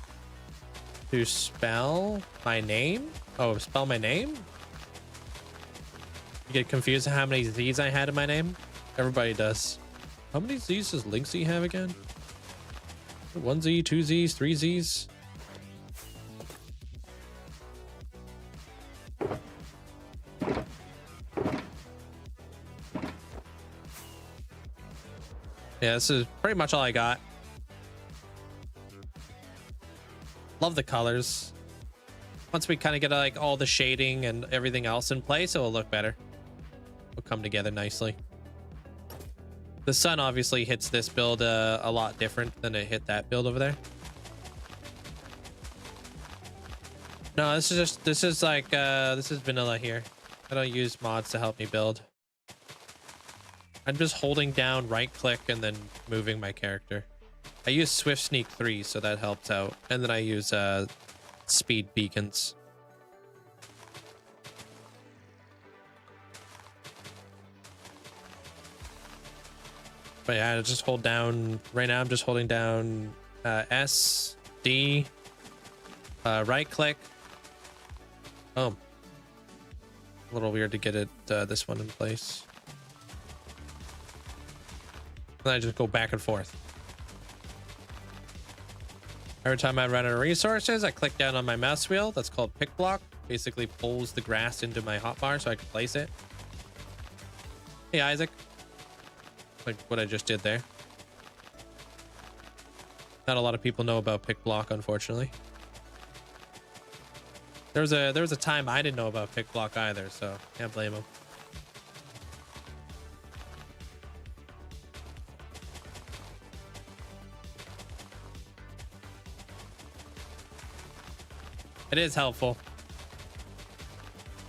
to spell my name. Oh, spell my name? You get confused at how many Z's I had in my name? Everybody does. How many Z's does Linkzzey have again? 1 Z, 2 Z's, 3 Z's? Yeah, this is pretty much all I got. Love the colors. Once we kind of get like all the shading and everything else in place, it will look better. It'll come together nicely. The sun obviously hits this build a lot different than it hit that build over there. No, this is vanilla here. I don't use mods to help me build. I'm just holding down right click and then moving my character. I use Swift Sneak 3, so that helps out. And then I use speed beacons. But yeah, I just hold down right now. I'm just holding down S, D, right click. Oh, a little weird to get it this one in place. And I just go back and forth. Every time I run out of resources, I click down on my mouse wheel. That's called pick block. Basically pulls the grass into my hotbar so I can place it. Hey, Isaac. Like what I just did there. Not a lot of people know about pick block, unfortunately. There was a time I didn't know about pick block either, so can't blame him. It is helpful.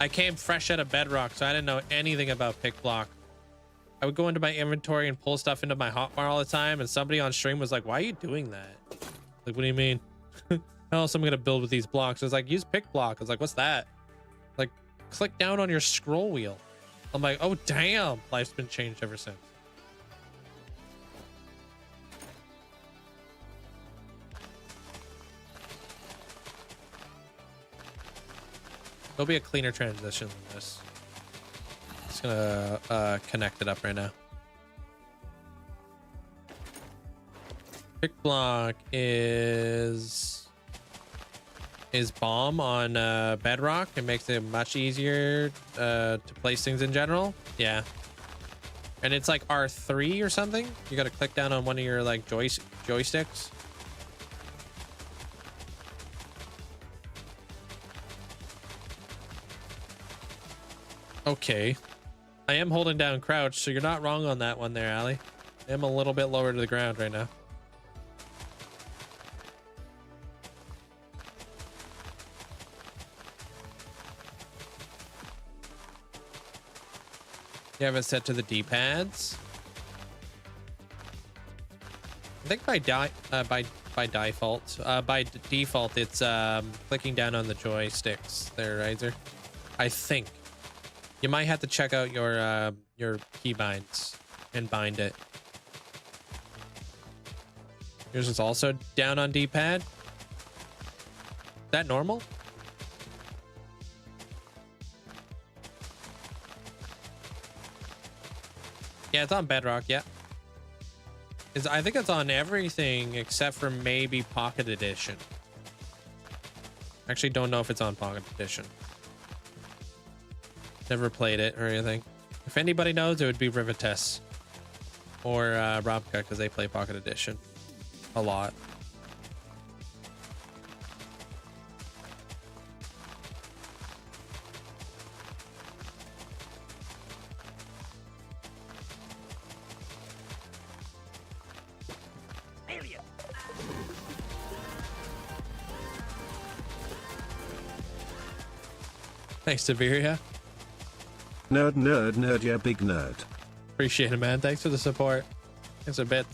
I came fresh out of Bedrock, so I didn't know anything about pick block. I would go into my inventory and pull stuff into my hotbar all the time, and somebody on stream was like, why are you doing that? Like, what do you mean? How else am I gonna build with these blocks? I was like, use pick block. I was like, what's that? Like, click down on your scroll wheel. I'm like, oh damn, life's been changed ever since. There'll be a cleaner transition than this. Just gonna connect it up right now. Pick block is bomb on Bedrock. It makes it much easier to place things in general. Yeah, and it's like R3 or something. You got to click down on one of your like joysticks. Okay, I am holding down crouch, so you're not wrong on that one there, Ali. I am a little bit lower to the ground right now. You have it set to the D-pads. I think by default, it's clicking down on the joysticks there, Riser. I think. You might have to check out your key binds and bind it. Yours is also down on D-pad. Is that normal? Yeah, it's on Bedrock, yeah. I think it's on everything except for maybe Pocket Edition. Actually, don't know if it's on Pocket Edition. Never played it or anything. If anybody knows, it would be Rivites or Robka, because they play Pocket Edition a lot. Thanks, Tiberia. Nerd, yeah, big nerd. Appreciate it, man. Thanks for the support. Thanks a bit.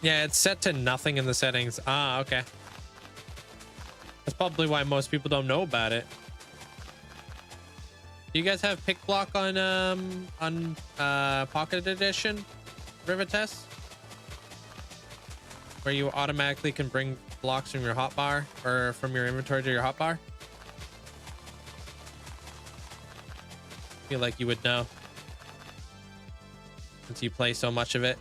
Yeah, it's set to nothing in the settings. Ah, okay. That's probably why most people don't know about it. Do you guys have pick block on Pocket Edition, Rivites? Where you automatically can bring blocks from your hotbar or from your inventory to your hotbar? Feel like you would know, since you play so much of it.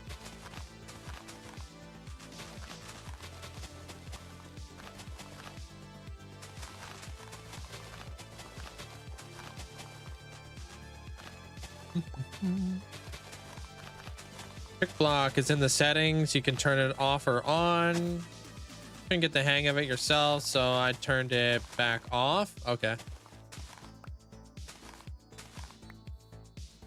Pick block is in the settings. You can turn it off or on. You can get the hang of it yourself, so I turned it back off. Okay.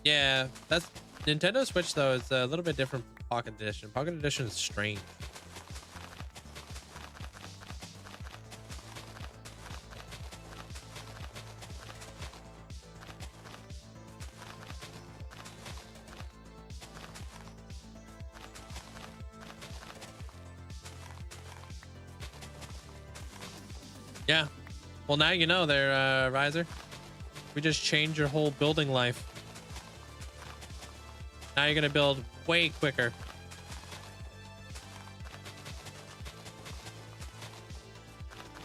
Yeah, that's Nintendo Switch though. Is a little bit different from Pocket Edition. Pocket Edition is strange. Yeah, well now you know there, Riser. We just changed your whole building life. Now you're gonna build way quicker.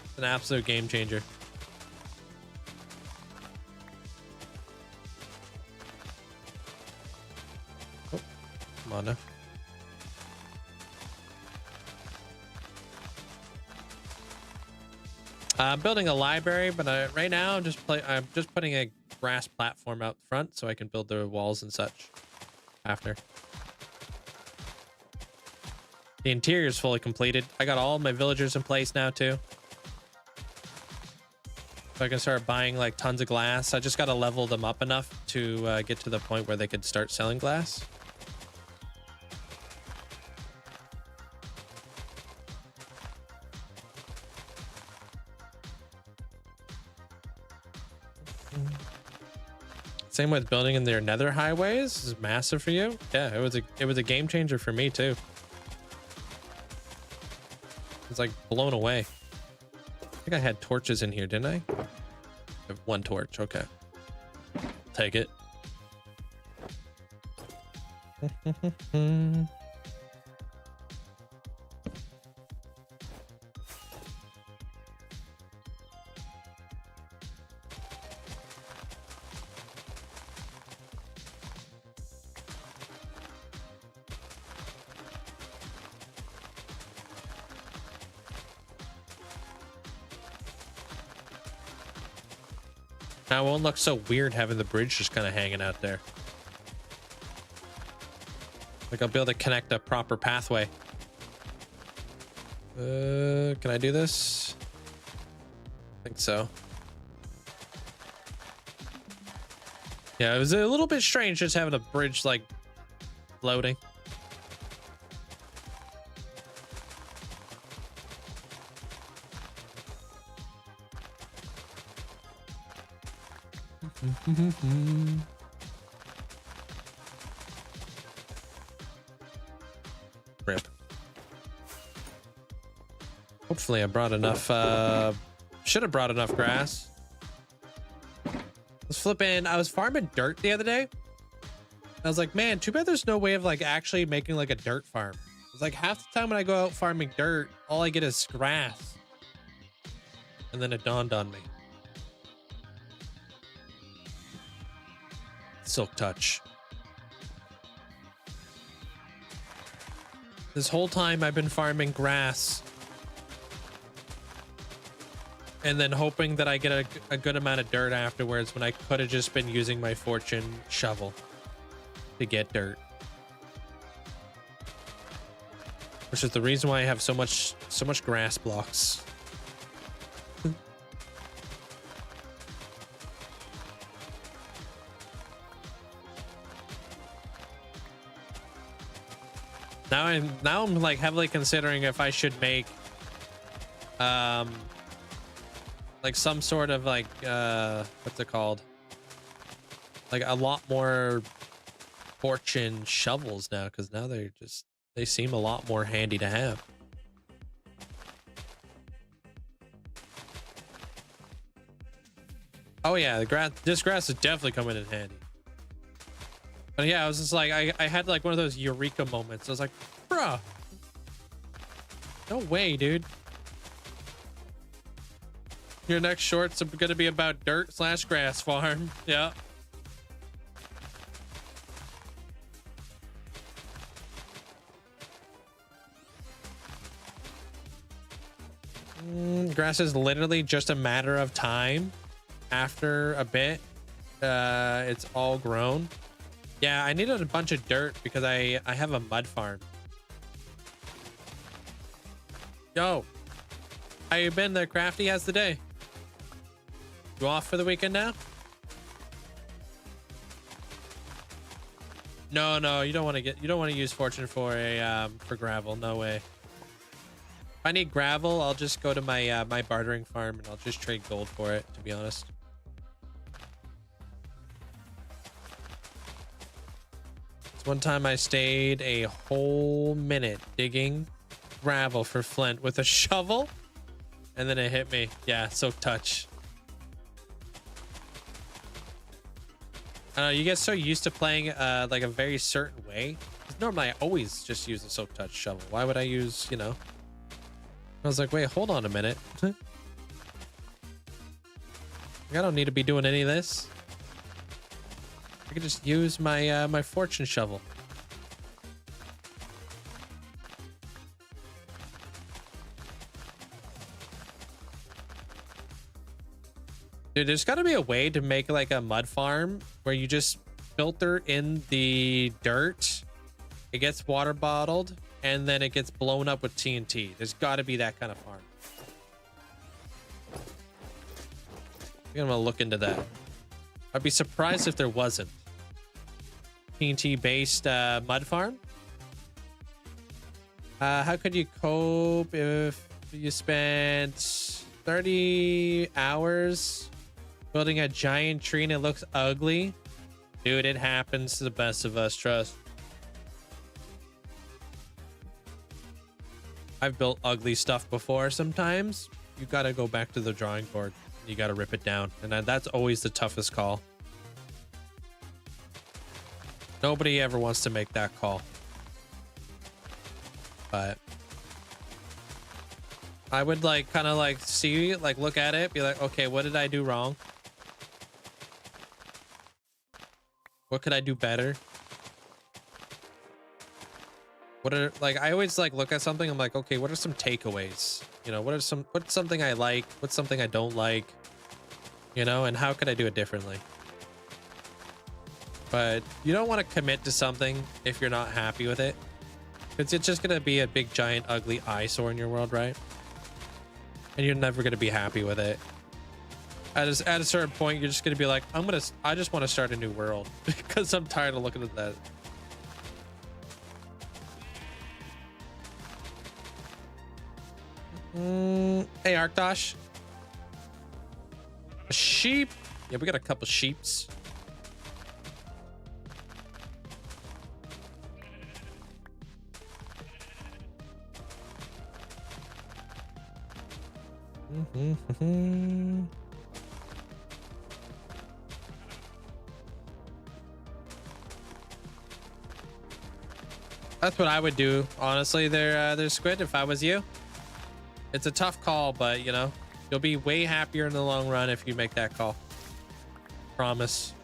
It's an absolute game changer. Oh, come on now. I'm building a library, but right now I'm just putting a grass platform out front so I can build the walls and such after. The interior is fully completed. I got all my villagers in place now too. So I can start buying like tons of glass. I just got to level them up enough to get to the point where they could start selling glass. Same with building in their nether highways. This is massive for you. Yeah, it was a game changer for me too. It's like blown away. I think I had torches in here, didn't I? I have one torch. Okay. Take it. Now it won't look so weird having the bridge just kind of hanging out there. Like I'll be able to connect a proper pathway. Can I do this? I think so. Yeah, it was a little bit strange just having a bridge like floating. Rip. Hopefully I brought enough, should have brought enough grass. Let's flip in. I was farming dirt the other day. I was like, man, too bad there's no way of like actually making like a dirt farm. It's like half the time when I go out farming dirt, all I get is grass. And then it dawned on me. Silk touch. This whole time I've been farming grass and then hoping that I get a good amount of dirt afterwards when I could have just been using my fortune shovel to get dirt. Which is the reason why I have so much grass blocks. Now I'm like heavily considering if I should make like some sort of like what's it called? Like a lot more fortune shovels now, because now they seem a lot more handy to have. Oh yeah, this grass is definitely coming in handy. But yeah, I was just like, I had like one of those eureka moments. I was like, bruh, no way, dude. Your next short's gonna be about dirt/grass farm. Yeah. Grass is literally just a matter of time. After a bit, it's all grown. Yeah, I needed a bunch of dirt because I have a mud farm. Yo, how you been there, Crafty? How's the day? You off for the weekend now? No, you don't want to use fortune for a for gravel. No way. If I need gravel, I'll just go to my my bartering farm and I'll just trade gold for it, to be honest. One time I stayed a whole minute digging gravel for flint with a shovel, and then it hit me. Yeah, silk touch. I don't know, you get so used to playing like a very certain way. Normally I always just use a silk touch shovel. Why would I use, you know? I was like, wait, hold on a minute. I don't need to be doing any of this. I could just use my my fortune shovel. Dude, there's got to be a way to make like a mud farm where you just filter in the dirt, it gets water bottled, and then it gets blown up with TNT. There's got to be that kind of farm. I'm gonna look into that. I'd be surprised if there wasn't. TNT based mud farm. How could you cope if you spent 30 hours building a giant tree and it looks ugly? Dude, it happens to the best of us, trust. I've built ugly stuff before. Sometimes you gotta go back to the drawing board. You gotta rip it down, and that's always the toughest call. Nobody ever wants to make that call, but I would like kind of like see, like look at it, be like, okay, what did I do wrong? What could I do better? What are, like, I always like look at something, I'm like, okay, what are some takeaways? You know, what's something I like? What's something I don't like? You know, and how could I do it differently? But you don't want to commit to something if you're not happy with it. Because it's just going to be a big, giant, ugly eyesore in your world, right? And you're never going to be happy with it. At a certain point, you're just going to be like, I just want to start a new world. Because I'm tired of looking at that. Hey, Arktosh. A sheep. Yeah, we got a couple sheeps. That's what I would do, honestly. There's Squid, if I was you. It's a tough call, but you know, you'll be way happier in the long run if you make that call. Promise.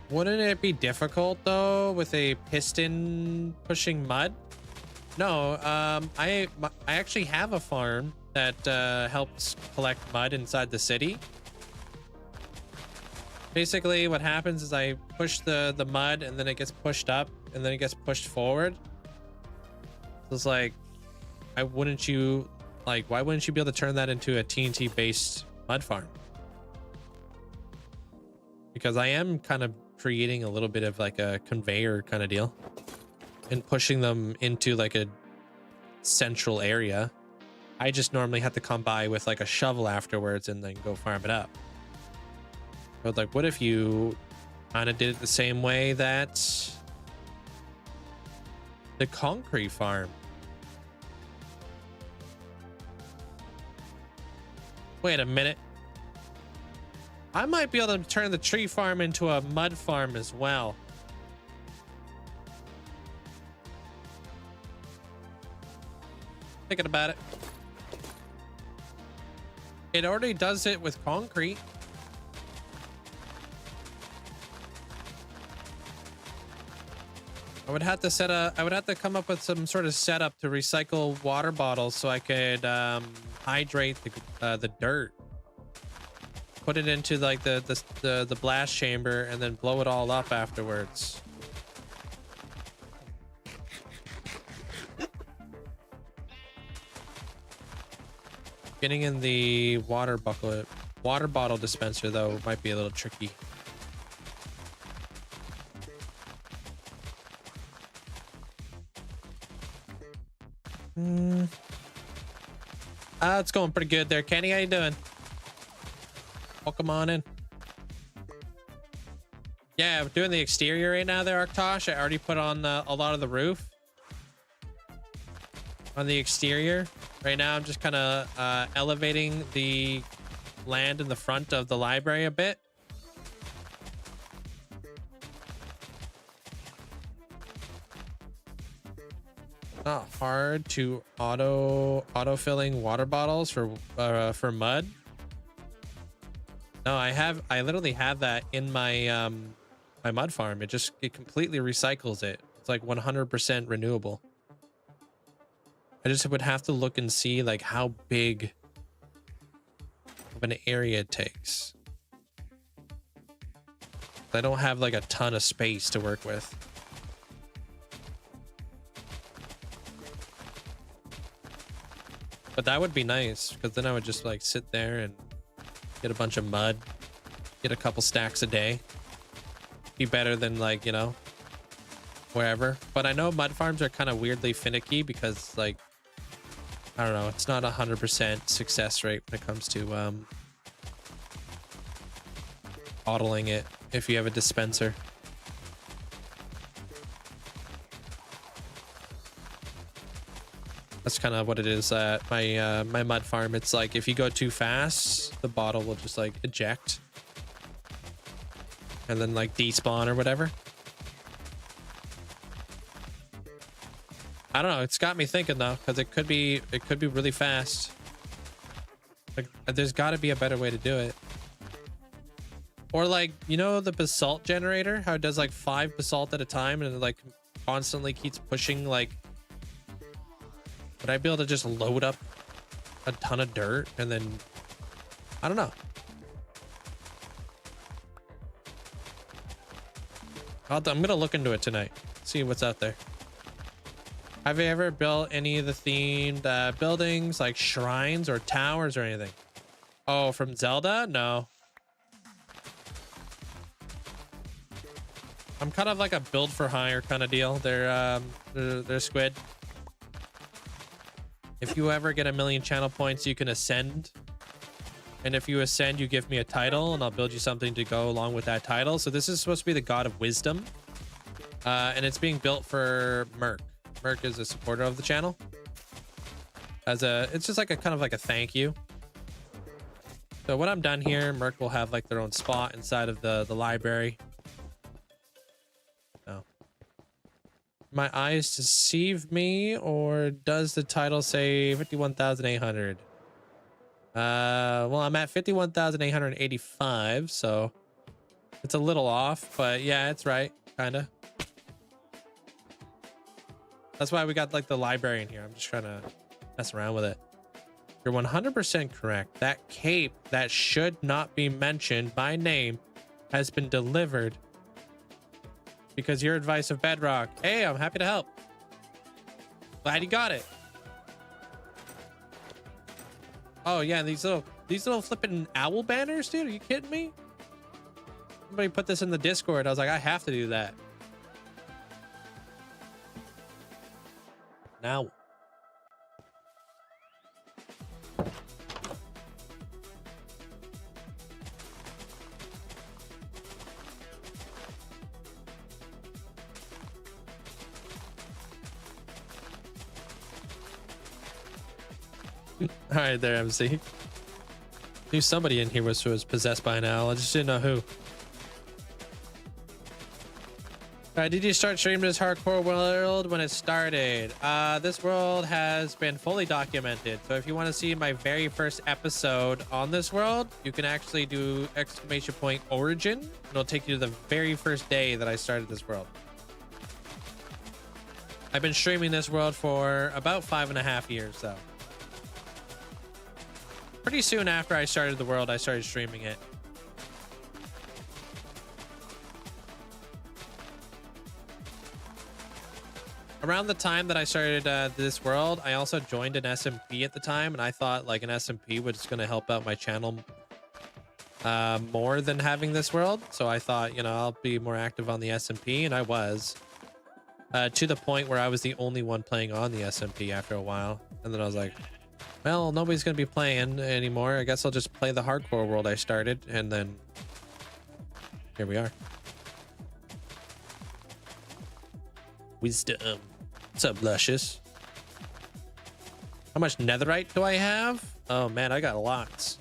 Wouldn't it be difficult though with a piston pushing mud? No, I actually have a farm that helps collect mud inside the city. Basically what happens is I push the mud and then it gets pushed up and then it gets pushed forward. So it's like, why wouldn't you be able to turn that into a TNT based mud farm? Because I am kind of creating a little bit of like a conveyor kind of deal and pushing them into like a central area. I just normally have to come by with like a shovel afterwards and then go farm it up. But like, what if you kind of did it the same way that the concrete farm? Wait a minute. I might be able to turn the tree farm into a mud farm as well. Thinking about it. It already does it with concrete. I would have to come up with some sort of setup to recycle water bottles so I could hydrate the dirt. Put it into like the blast chamber and then blow it all up afterwards. Getting in the water bottle dispenser though might be a little tricky. It's going pretty good there. Kenny, how you doing? Welcome on in. Yeah, I'm doing the exterior right now there, Arktosh. I already put on a lot of the roof on the exterior. Right now, I'm just kind of elevating the land in the front of the library a bit. Not hard to auto-filling water bottles for mud. No, I literally have that in my my mud farm. It completely recycles it. It's like 100% renewable. I just would have to look and see like how big of an area it takes. I don't have like a ton of space to work with. But that would be nice, because then I would just like sit there and get a bunch of mud, get a couple stacks a day. Be better than like, you know, wherever. But I know mud farms are kind of weirdly finicky because like, I don't know, it's not 100% success rate when it comes to bottling it if you have a dispenser. That's kind of what it is at my my mud farm. It's like if you go too fast, the bottle will just like eject and then like despawn or whatever. I don't know. It's got me thinking though, because it could be really fast. Like there's got to be a better way to do it. Or like, you know, the basalt generator, how it does like 5 basalt at a time and it like constantly keeps pushing. Like, would I be able to just load up a ton of dirt and then, I don't know. I'm gonna look into it tonight, see what's out there. Have you ever built any of the themed buildings like shrines or towers or anything? Oh, from Zelda? No. I'm kind of like a build for hire kind of deal. They're squid. If you ever get 1,000,000 channel points, you can ascend. And if you ascend, you give me a title and I'll build you something to go along with that title. So this is supposed to be the God of Wisdom. And it's being built for Merc. Merc is a supporter of the channel. It's just like a kind of like a thank you. So when I'm done here, Merc will have like their own spot inside of the library. No. My eyes deceive me, or does the title say 51,800? Well, I'm at 51,885, so it's a little off, but yeah, it's right, kind of. That's why we got like the library in here. I'm just trying to mess around with it. You're 100% correct. That cape that should not be mentioned by name has been delivered because your advice of Bedrock. Hey, I'm happy to help. Glad you got it. Oh yeah, these little flipping owl banners, dude. Are you kidding me? Somebody put this in the Discord. I was like, I have to do that. Now. All right, there, MC. Knew somebody in here was possessed by an owl. I just didn't know who. Did you start streaming this hardcore world when it started? This world has been fully documented. So if you want to see my very first episode on this world, you can actually do !origin. It'll take you to the very first day that I started this world. I've been streaming this world for about 5.5 years, though. Pretty soon after I started the world, I started streaming it. Around the time that I started this world, I also joined an SMP at the time, and I thought like an SMP was going to help out my channel more than having this world. So I thought, you know, I'll be more active on the SMP, and I was. To the point where I was the only one playing on the SMP after a while. And then I was like, well, nobody's going to be playing anymore. I guess I'll just play the hardcore world I started. And then here we are. Wisdom. What's up, Luscious? How much netherite do I have? Oh, man, I got lots.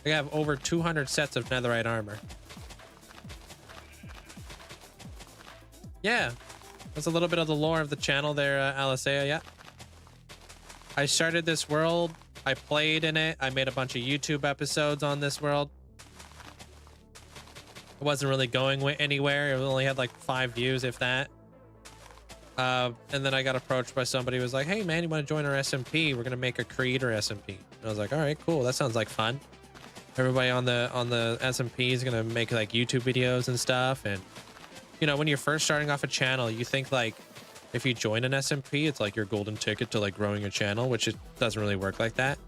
I have over 200 sets of netherite armor. Yeah. That's a little bit of the lore of the channel there, Alisea, yeah. I started this world. I played in it. I made a bunch of YouTube episodes on this world. It wasn't really going anywhere. It only had like 5 views, if that. And then I got approached by somebody who was like, hey man, you want to join our SMP? We're gonna make a creator SMP. And I was like, all right, cool, that sounds like fun. Everybody on the SMP is gonna make like YouTube videos and stuff. And you know, when you're first starting off a channel, you think like if you join an SMP, it's like your golden ticket to like growing your channel, which it doesn't really work like that.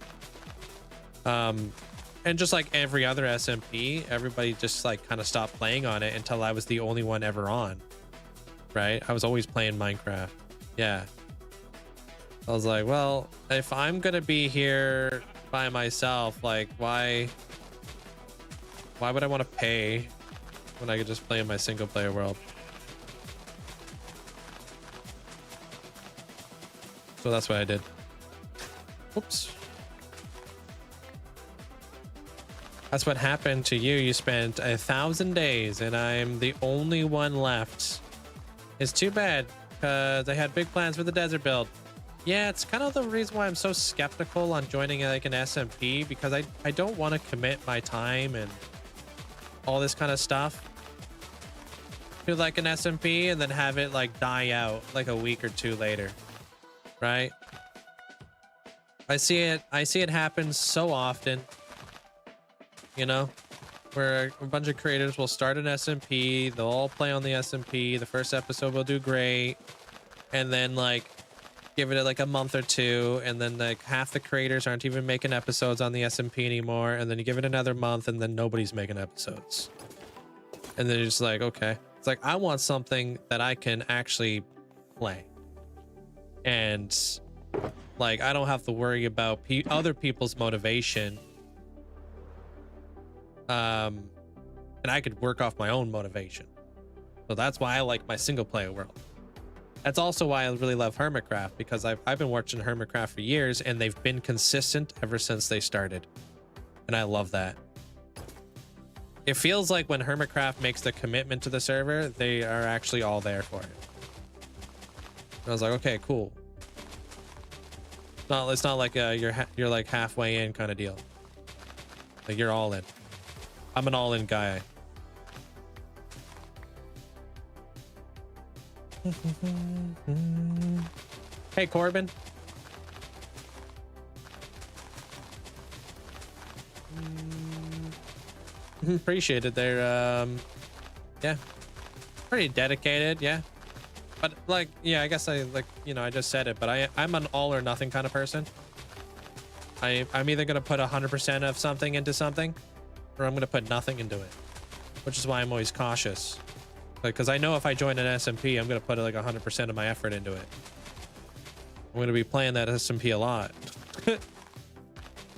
And just like every other SMP, everybody just like kind of stopped playing on it until I was the only one ever on. Right? I was always playing Minecraft. Yeah. I was like, well, if I'm gonna be here by myself, like why would I want to pay when I could just play in my single player world? So that's what I did. Oops. That's what happened to you. You spent 1,000 days and I'm the only one left. It's too bad because I had big plans for the desert build. Yeah, it's kind of the reason why I'm so skeptical on joining like an SMP, because I don't want to commit my time and all this kind of stuff to like an SMP and then have it like die out like a week or two later. Right? I see it happen so often, you know, where a bunch of creators will start an SMP, they'll all play on the SMP, the first episode will do great, and then like give it like a month or two, and then like half the creators aren't even making episodes on the SMP anymore, and then you give it another month and then nobody's making episodes. And then you're just like, okay. It's like, I want something that I can actually play. And like, I don't have to worry about other people's motivation. And I could work off my own motivation. So that's why I like my single player world. That's also why I really love Hermitcraft, because I've been watching Hermitcraft for years and they've been consistent ever since they started. And I love that. It feels like when Hermitcraft makes the commitment to the server, they are actually all there for it. And I was like, okay, cool. It's not like you're like halfway in kind of deal. Like you're all in. I'm an all-in guy. Hey, Corbin. Appreciate it. They're yeah, pretty dedicated. Yeah, but like, yeah, I guess I like, you know, I just said it, but I'm an all or nothing kind of person. I'm either gonna put 100% of something into something, or I'm gonna put nothing into it, which is why I'm always cautious. Because I know if I join an SMP, I'm gonna put like 100% of my effort into it. I'm gonna be playing that SMP a lot.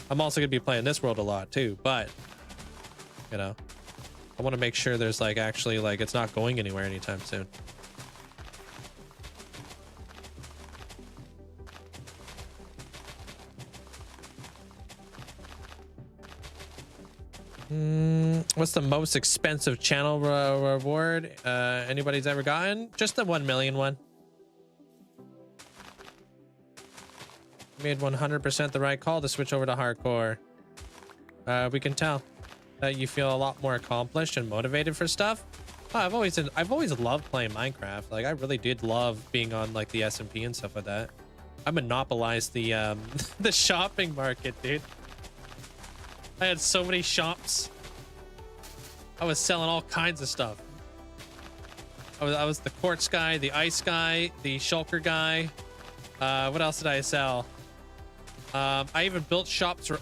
I'm also gonna be playing this world a lot too, but you know, I want to make sure there's like actually like it's not going anywhere anytime soon. What's the most expensive channel reward anybody's ever gotten? Just the 1 million one. Made 100% the right call to switch over to hardcore. We can tell that you feel a lot more accomplished and motivated for stuff. Oh, I've always loved playing Minecraft. Like I really did love being on like the SMP and stuff like that. I monopolized the the shopping market, dude. I had so many shops. I was selling all kinds of stuff. I was the quartz guy, the ice guy, the shulker guy. What else did I sell? I even built shops for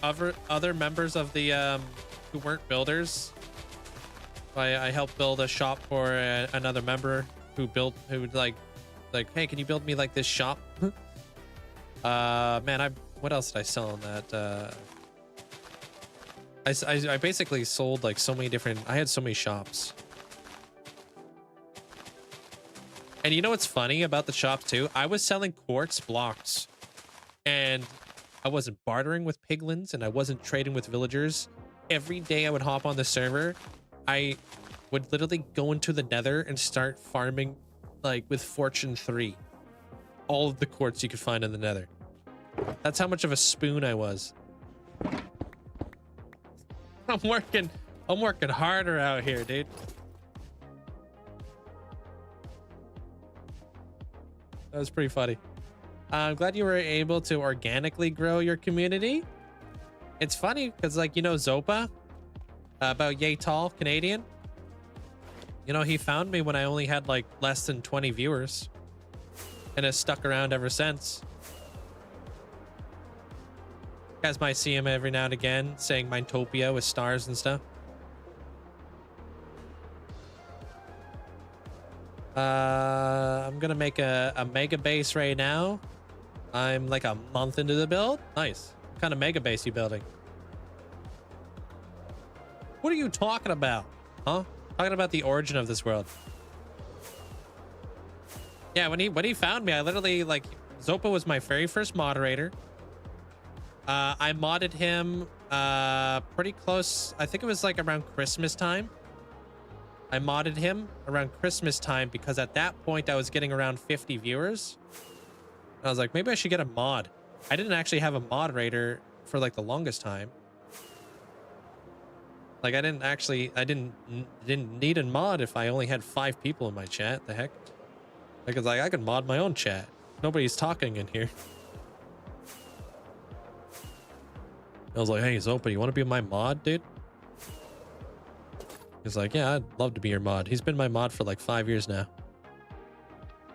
other members of the who weren't builders. I helped build a shop for another member who would like, hey, can you build me like this shop? Man, what else did I sell on that? I basically sold like so many different, I had so many shops. And you know what's funny about the shops too? I was selling quartz blocks and I wasn't bartering with piglins and I wasn't trading with villagers. Every day I would hop on the server, I would literally go into the nether and start farming like with Fortune 3. All of the quartz you could find in the nether. That's how much of a spoon I was. I'm working harder out here, dude. That was pretty funny. I'm glad you were able to organically grow your community. It's funny because, like, you know, Zopa, about yay tall Canadian. You know, he found me when I only had like less than 20 viewers and has stuck around ever since. You guys might see him every now and again saying Mindtopia with stars and stuff. I'm gonna make a mega base right now. I'm like a month into the build. Nice. What kind of mega base you building? What are you talking about? Huh? Talking about the origin of this world. Yeah, when he found me, I literally, like, Zopa was my very first moderator. I modded him pretty close. I think it was like around Christmas time. I modded him around Christmas time because at that point I was getting around 50 viewers. And I was like, maybe I should get a mod. I didn't actually have a moderator for like the longest time. Like I didn't need a mod if I only had 5 people in my chat. The heck? Because like I could mod my own chat. Nobody's talking in here. I was like, hey Zopa, you want to be my mod, dude? He's like, yeah, I'd love to be your mod. He's been my mod for like 5 years now.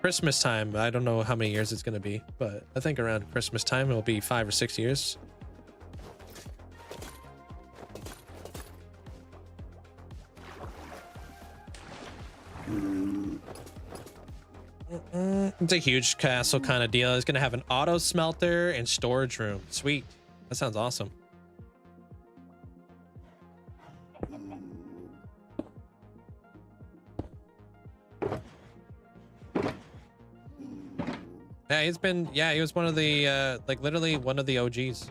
Christmas time, I don't know how many years it's going to be, but I think around Christmas time it'll be 5 or 6 years. It's a huge castle kind of deal. It's going to have an auto smelter and storage room. Sweet. That sounds awesome. Yeah, he was one of the, like literally one of the OGs.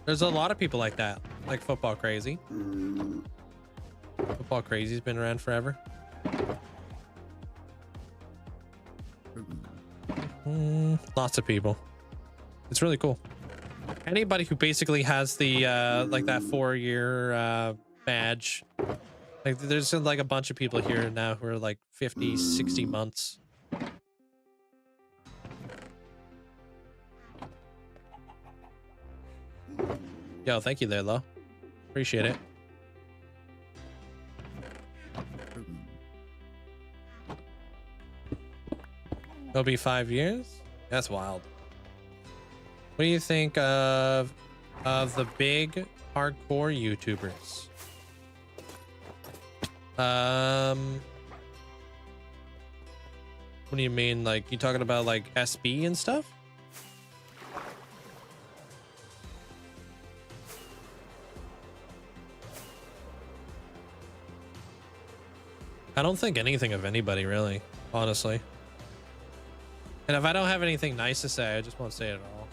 There's a lot of people like that, like Football Crazy. Football Crazy's been around forever. Lots of people. It's really cool. Anybody who basically has the, like that 4-year, badge. Like there's like a bunch of people here now who are like 50, 60 months. Yo, thank you there, Lo. Appreciate it. It'll be 5 years? That's wild. What do you think of the big hardcore YouTubers? What do you mean? Like, you talking about like SB and stuff? I don't think anything of anybody really, honestly. And if I don't have anything nice to say, I just won't say it at all.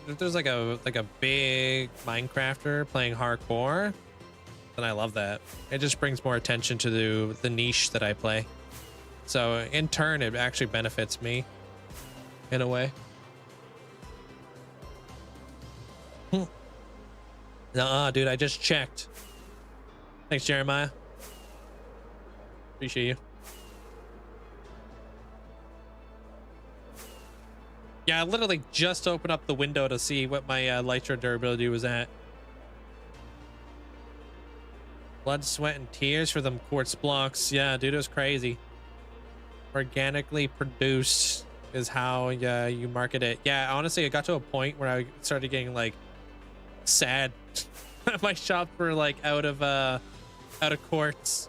If there's like a big Minecrafter playing hardcore, then I love that. It just brings more attention to the niche that I play. So in turn, it actually benefits me in a way. Nuh-uh, dude, I just checked. Thanks, Jeremiah. Appreciate you. Yeah, I literally just opened up the window to see what my Lytro durability was at. Blood, sweat, and tears for them quartz blocks. Yeah, dude, it was crazy. Organically produced is how you market it. Yeah, honestly, it got to a point where I started getting like sad. My shop were like out of quartz.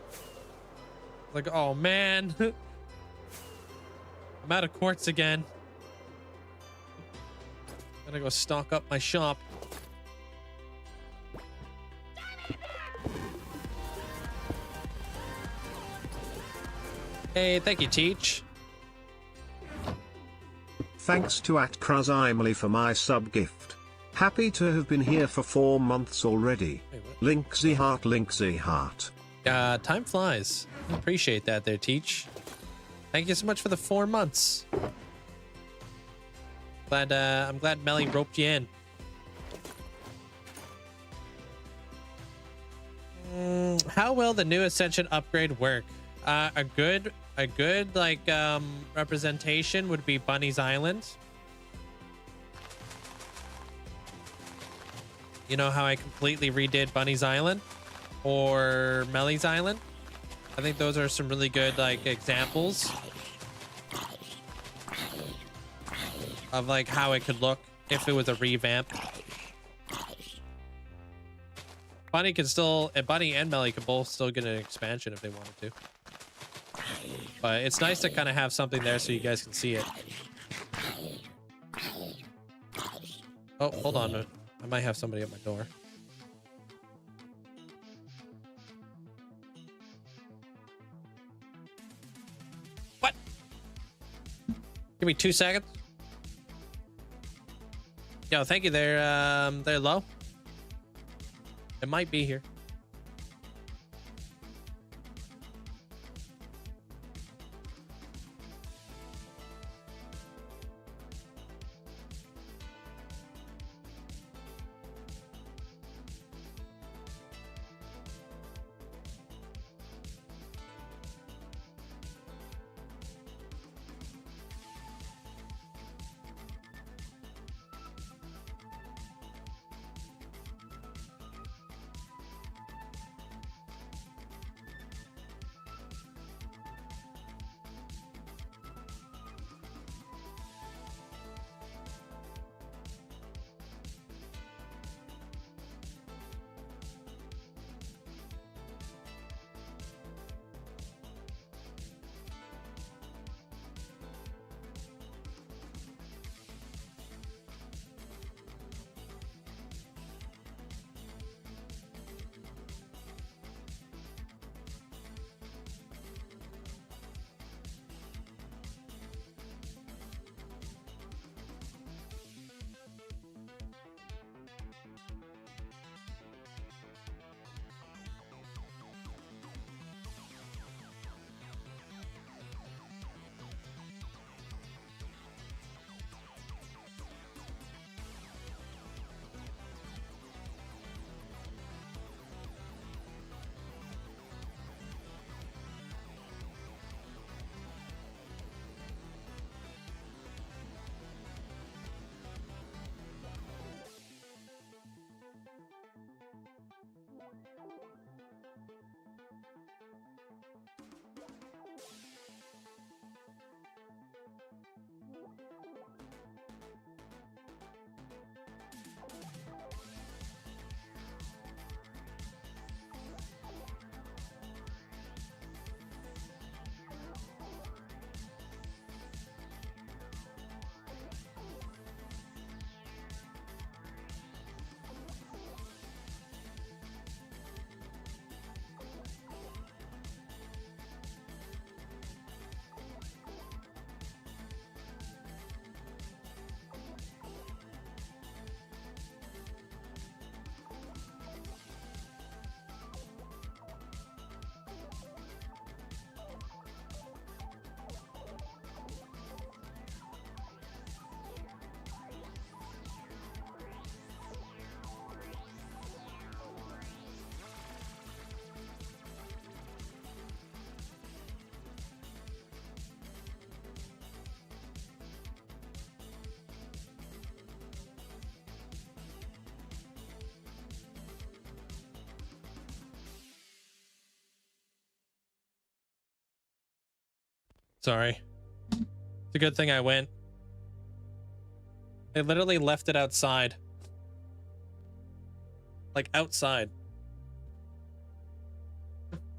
Like, oh man, I'm out of quartz again. Gotta go stock up my shop. Hey, thank you, Teach. Thanks to @Krazimely for my sub gift. Happy to have been here for 4 months already. Linkzzey heart, Linkzzey heart. Time flies. I appreciate that there, Teach. Thank you so much for the 4 months. I'm glad Melly roped you in. How will the new ascension upgrade work? A good like representation would be Bunny's Island. You know how I completely redid Bunny's Island or Melly's Island? I think those are some really good like examples of like how it could look if it was a revamp. Bunny and Melly can both still get an expansion if they wanted to. But it's nice to kind of have something there so you guys can see it. Oh, hold on. I might have somebody at my door. What? Give me 2 seconds. Yo, thank you. They're low. It might be here. Sorry. It's a good thing I went. They literally left it outside. Like outside.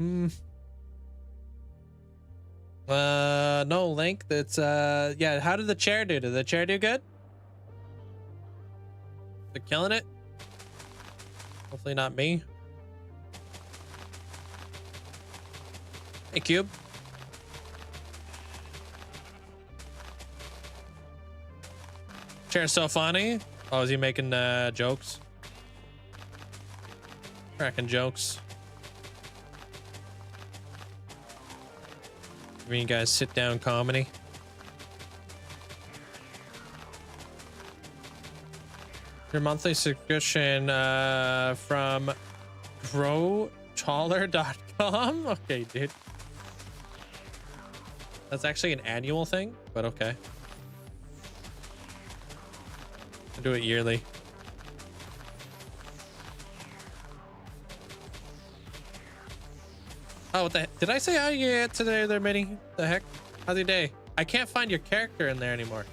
No, Link. That's yeah, how did the chair do? Did the chair do good? They're killing it? Hopefully not me. Hey, Cube. Chair's so funny. Oh, is he making jokes? Cracking jokes. I mean, you guys sit down comedy. Your monthly subscription from Taller.com. Okay, dude. That's actually an annual thing, but okay. I do it yearly. Oh, what the heck? Did I say how you get today there, Minnie? The heck? How's your day? I can't find your character in there anymore.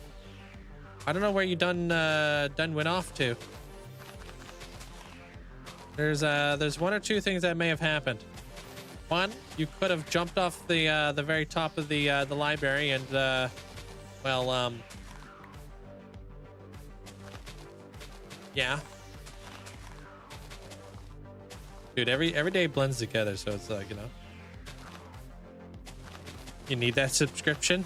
I don't know where you done went off to. There's one or two things that may have happened. One, you could have jumped off the very top of the library and well, yeah. Dude, every day blends together, so it's like, you know. You need that subscription.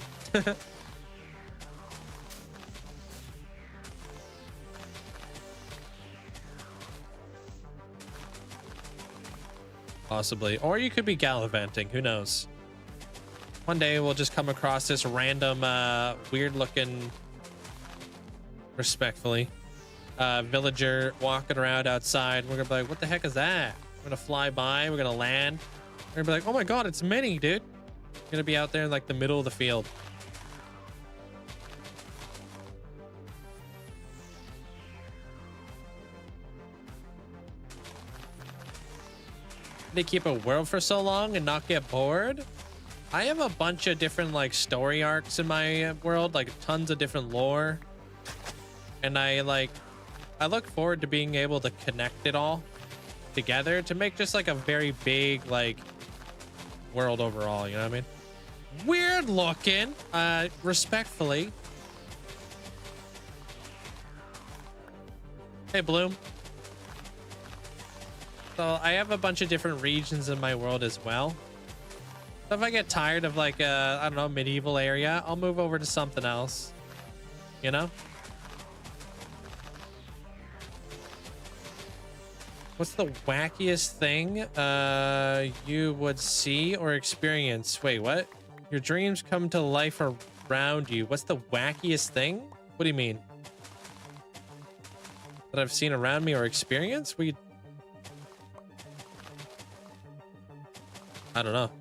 Possibly. Or you could be gallivanting. Who knows? One day we'll just come across this random, weird looking, respectfully, villager walking around outside. We're gonna be like, what the heck is that? We're gonna fly by. We're gonna land. We're gonna be like, oh my God, it's Minnie, dude. We're gonna be out there in like the middle of the field. They keep a world for so long and not get bored. I have a bunch of different like story arcs in my world, like tons of different lore, and I look forward to being able to connect it all together to make just like a very big like world overall, you know what I mean? Weird looking, respectfully. Hey, Bloom. So I have a bunch of different regions in my world as well. So if I get tired of like I don't know, medieval area, I'll move over to something else, you know? What's the wackiest thing you would see or experience? Wait, what? Your dreams come to life around you. What's the wackiest thing? What do you mean? That I've seen around me or experienced? I don't know.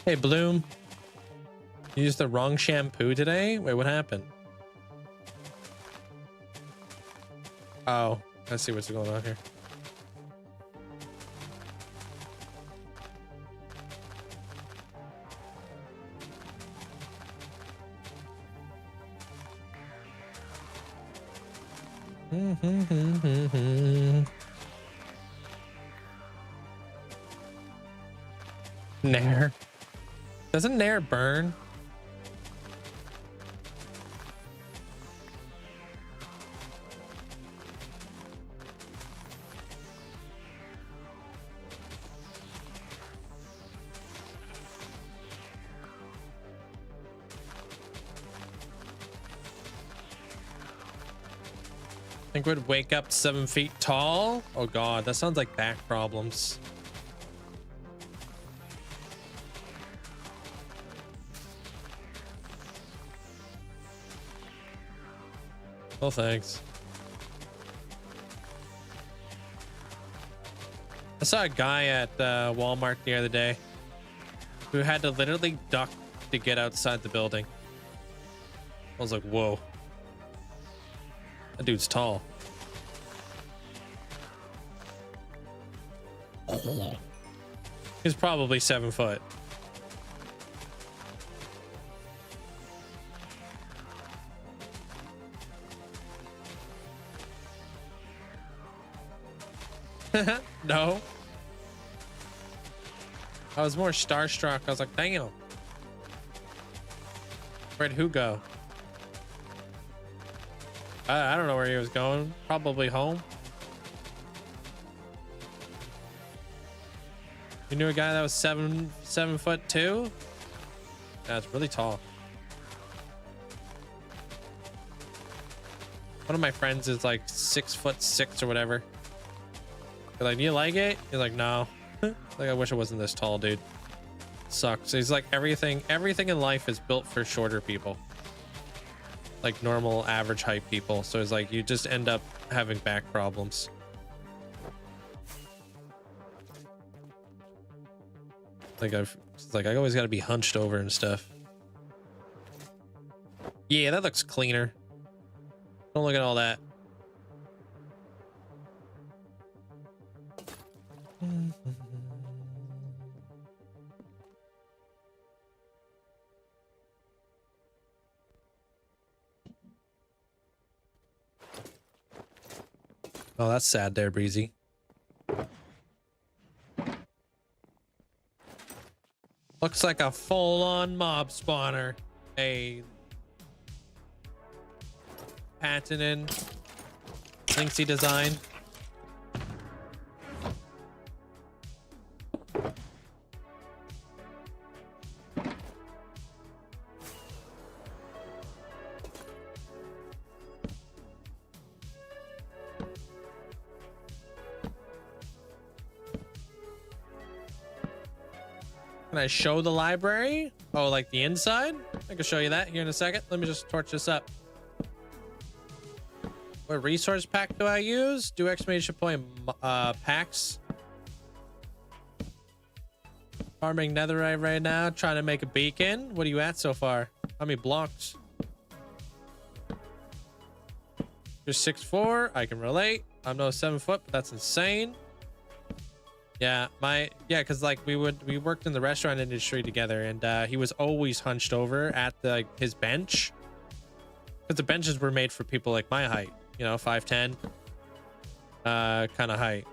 Hey, Bloom. You used the wrong shampoo today? Wait, what happened? Oh, I see what's going on here. Nair. Doesn't Nair burn? I think would wake up 7 feet tall. Oh God, that sounds like back problems. Oh, thanks. I saw a guy at Walmart the other day who had to literally duck to get outside the building. I was like, whoa. That dude's tall. He's probably 7 foot. No. I was more starstruck. I was like, damn. Where'd who go? I don't know where he was going. Probably home. You knew a guy that was 7 foot 2? That's really tall. One of my friends is like 6'6" or whatever. They're like, do you like it? You're like, no. Like, I wish I wasn't this tall, dude. Sucks. He's like everything in life is built for shorter people. Like normal average height people. So it's like you just end up having back problems. Like I always got to be hunched over and stuff. Yeah, that looks cleaner. Don't look at all that. Oh, that's sad there, Breezy. Looks like a full-on mob spawner. A patented Linkzzey design. Can I show the library? Oh, like the inside? I can show you that here in a second. Let me just torch this up. What resource pack do I use? Do exclamation point packs. Farming netherite right now. Trying to make a beacon. What are you at so far? How many blocks? You're 6'4". I can relate. I'm no 7 foot, but that's insane. Yeah, because like we worked in the restaurant industry together, and he was always hunched over at his bench, because the benches were made for people like my height, you know, 5'10", kind of height.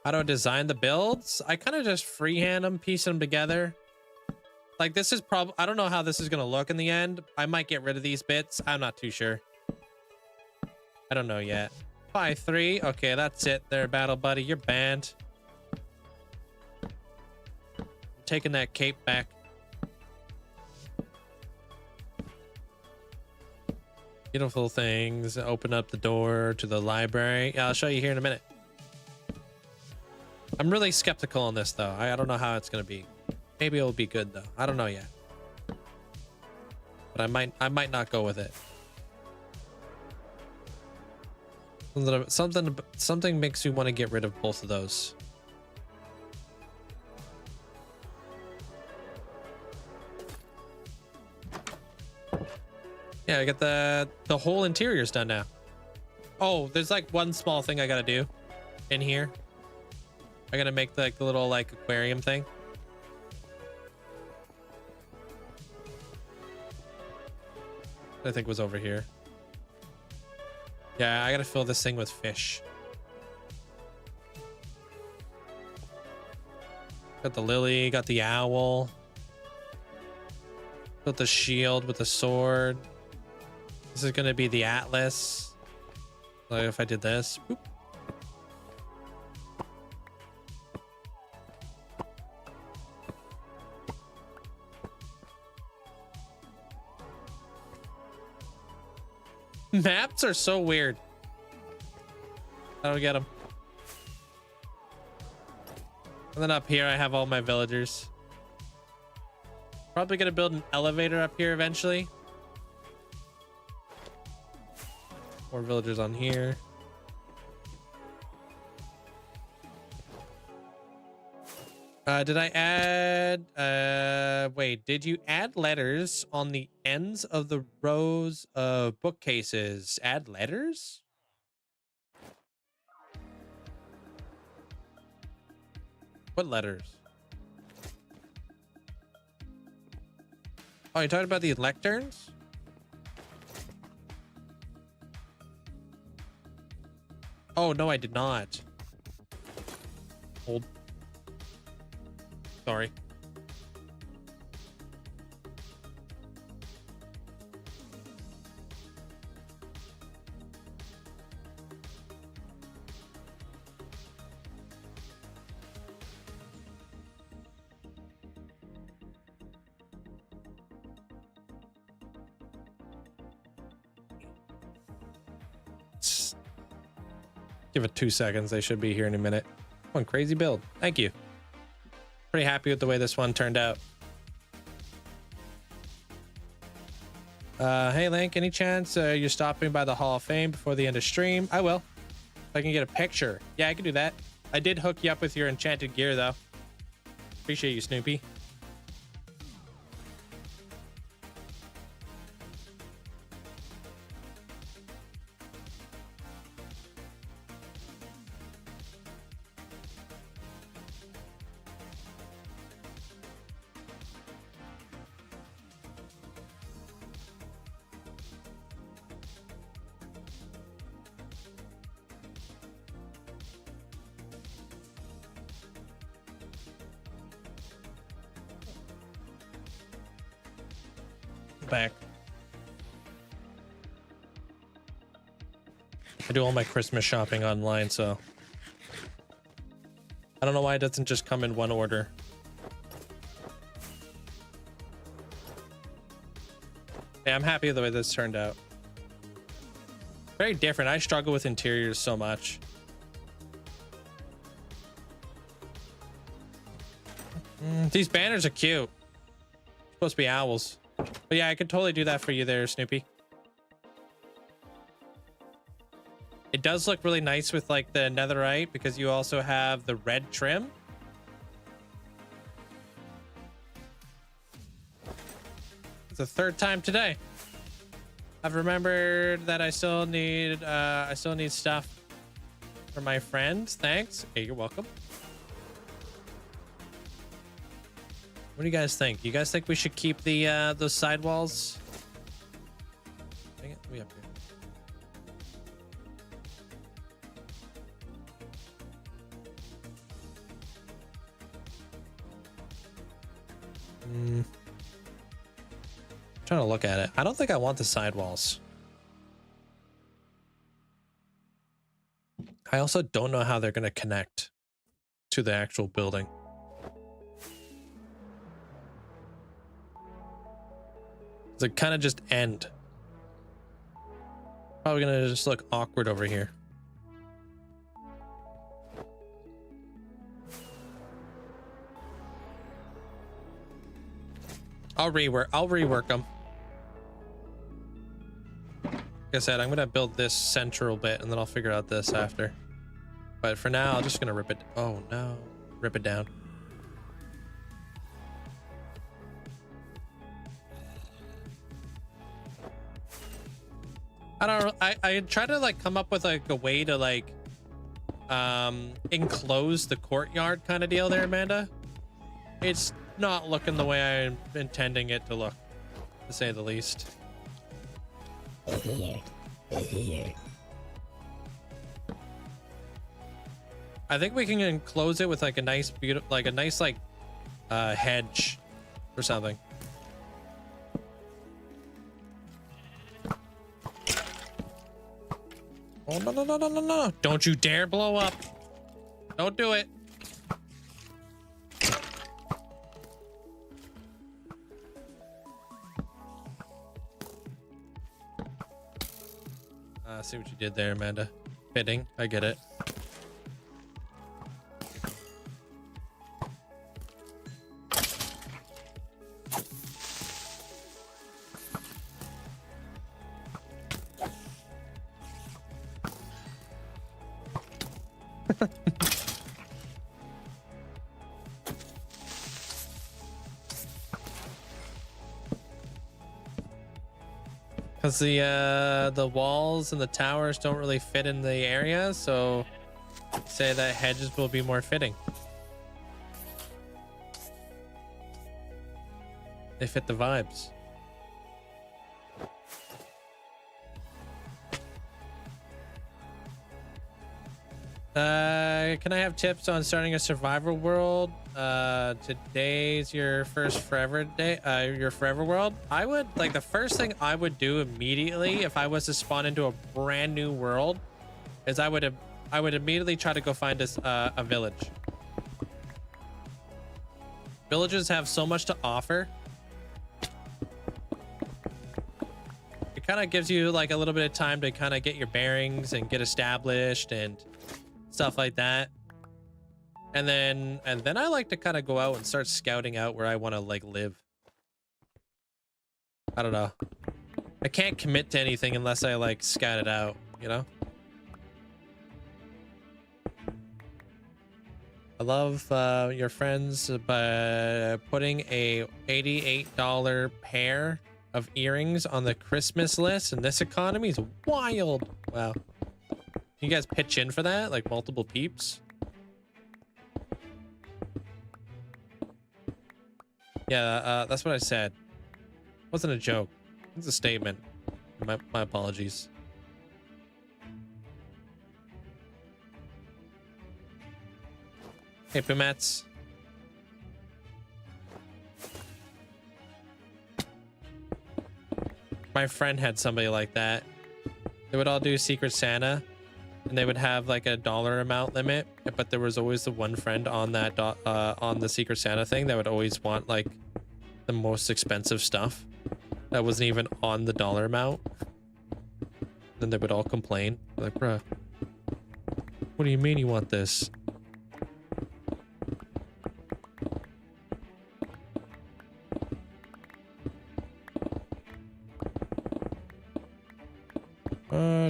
How do I design the builds? I kind of just freehand them, piece them together. Like this is probably, I don't know how this is going to look in the end. I might get rid of these bits. I'm not too sure. I don't know yet. 5'3". Okay, that's it there, battle buddy. You're banned. I'm taking that cape back. Beautiful things. Open up the door to the library. Yeah, I'll show you here in a minute. I'm really skeptical on this though. I don't know how it's going to be. Maybe it'll be good though. I don't know yet. But I might not go with it. Something makes me want to get rid of both of those. Yeah, I got the whole interior's done now. Oh, there's like one small thing I gotta do in here. I gotta make the little like aquarium thing. I think was over here. Yeah, I gotta fill this thing with fish. Got the lily, got the owl. Built the shield with the sword. This is gonna be the atlas. Like if I did this. Boop. Maps are so weird. I don't get them. And then up here, I have all my villagers. Probably gonna build an elevator up here eventually. More villagers on here. Did I add, wait, did you add letters on the ends of the rows of bookcases? Add letters? What letters? Oh, you're talking about the lecterns? Oh, no, I did not. Hold. Sorry. Give it 2 seconds. They should be here in a minute. One crazy build. Thank you. Pretty happy with the way this one turned out. Hey Link, any chance you're stopping by the Hall of Fame before the end of stream? I will. If I can get a picture. Yeah, I can do that. I did hook you up with your enchanted gear though. Appreciate you, Snoopy. Back. I do all my Christmas shopping online, so I don't know why it doesn't just come in one order. Yeah, I'm happy with the way this turned out. Very different. I struggle with interiors so much. These banners are cute. Supposed to be owls. But yeah, I could totally do that for you there, Snoopy. It does look really nice with like the netherite because you also have the red trim. It's the third time today. I've remembered that I still need stuff for my friends. Thanks. Okay, you're welcome. What do you guys think? You guys think we should keep the those sidewalls? Dang it, we up here. Trying to look at it. I don't think I want the sidewalls. I also don't know how they're going to connect to the actual building. They kind of just end. Probably gonna just look awkward over here. I'll rework them. Like I said, I'm gonna build this central bit and then I'll figure out this after. But for now, I'm just gonna rip it. Oh no, rip it down. I don't know. I try to like come up with like a way to like enclose the courtyard kind of deal there, Amanda. It's not looking the way I'm intending it to look, to say the least. I think we can enclose it with like a nice hedge or something. Oh, no, no, no, no, no, no. Don't you dare blow up. Don't do it. See what you did there, Amanda. Fitting. I get it. Because the walls and the towers don't really fit in the area, so say that hedges will be more fitting. They fit the vibes. Can I have tips on starting a survival world? Today's your first forever day, your forever world. I would like the first thing I would do immediately if I was to spawn into a brand new world is I would immediately try to go find us a village. Villages have so much to offer. It kind of gives you like a little bit of time to kind of get your bearings and get established and stuff like that. And then I like to kind of go out and start scouting out where I want to like live. I don't know. I can't commit to anything unless I like scout it out, you know? I love your friends by putting a $88 pair of earrings on the Christmas list, and this economy is wild. Wow. You guys pitch in for that? Like multiple peeps? Yeah, that's what I said. It wasn't a joke. It's a statement. My apologies. Hey, Pumats. My friend had somebody like that. They would all do Secret Santa, and they would have like a dollar amount limit, but there was always the one friend on that on the Secret Santa thing that would always want like the most expensive stuff that wasn't even on the dollar amount. Then they would all complain like, bruh, what do you mean you want this?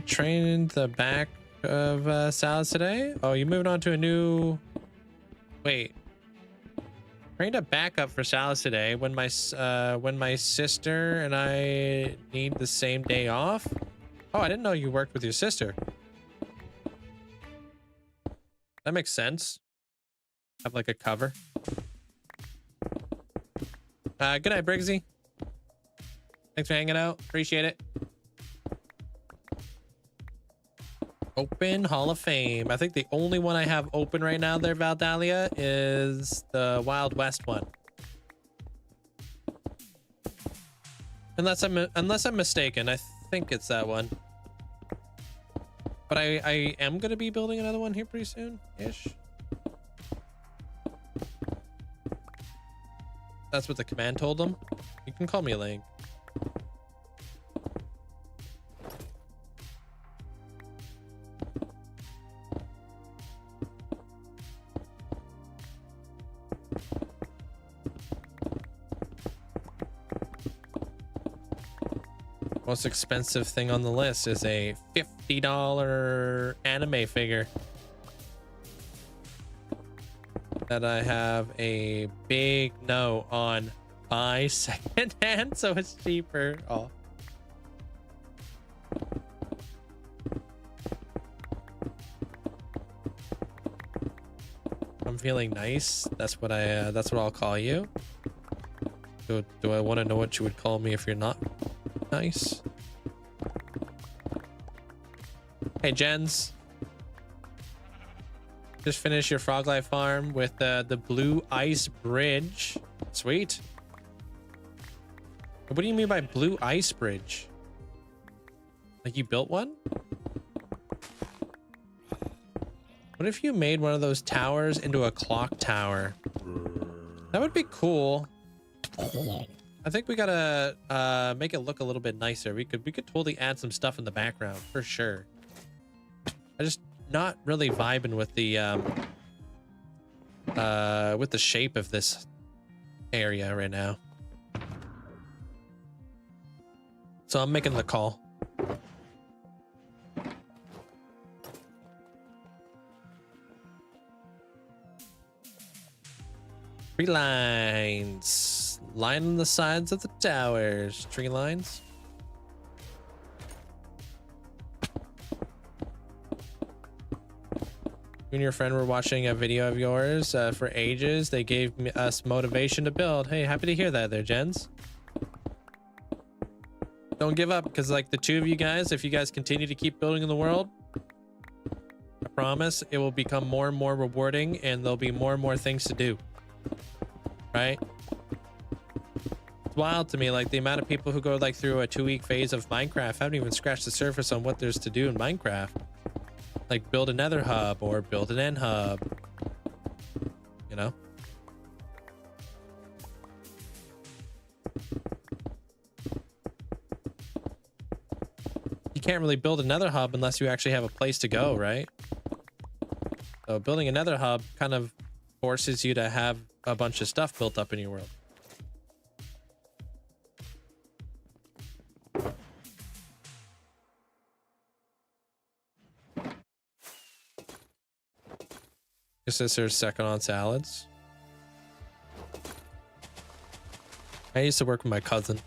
Trained the back of salads today. Oh, you moving on to a new... Wait. Trained a backup for salads today when my sister and I need the same day off. Oh, I didn't know you worked with your sister. That makes sense. Have like a cover. Good night, Briggsy. Thanks for hanging out. Appreciate it. Open Hall of Fame. I think the only one I have open right now there, Valdalia, is the Wild West one. Unless I'm mistaken, I think it's that one. But I am gonna be building another one here pretty soon-ish. That's what the command told them. You can call me Link. Most expensive thing on the list is a $50 anime figure that I have a big no on. Buy secondhand so it's cheaper. Oh. I'm feeling nice. That's what I'll call you. Do I want to know what you would call me if you're not nice? Hey, Jens. Just finished your frog life farm with the blue ice bridge. Sweet. What do you mean by blue ice bridge? Like you built one? What if you made one of those towers into a clock tower? That would be cool. I think we gotta make it look a little bit nicer. We could totally add some stuff in the background for sure. I just not really vibing with the shape of this area right now. So I'm making the call. Tree lines. Lining the sides of the towers. Tree lines. You and your friend were watching a video of yours for ages. They gave us motivation to build. Hey, happy to hear that there, Jens. Don't give up, because like the two of you guys, if you guys continue to keep building in the world, I promise it will become more and more rewarding and there'll be more and more things to do. Right? It's wild to me, like the amount of people who go like through a 2-week phase of Minecraft haven't even scratched the surface on what there's to do in Minecraft. Like build a nether hub or build an end hub, you know? You can't really build another hub unless you actually have a place to go, right? So building another hub kind of forces you to have a bunch of stuff built up in your world. Guess this is second on salads. I used to work with my cousin.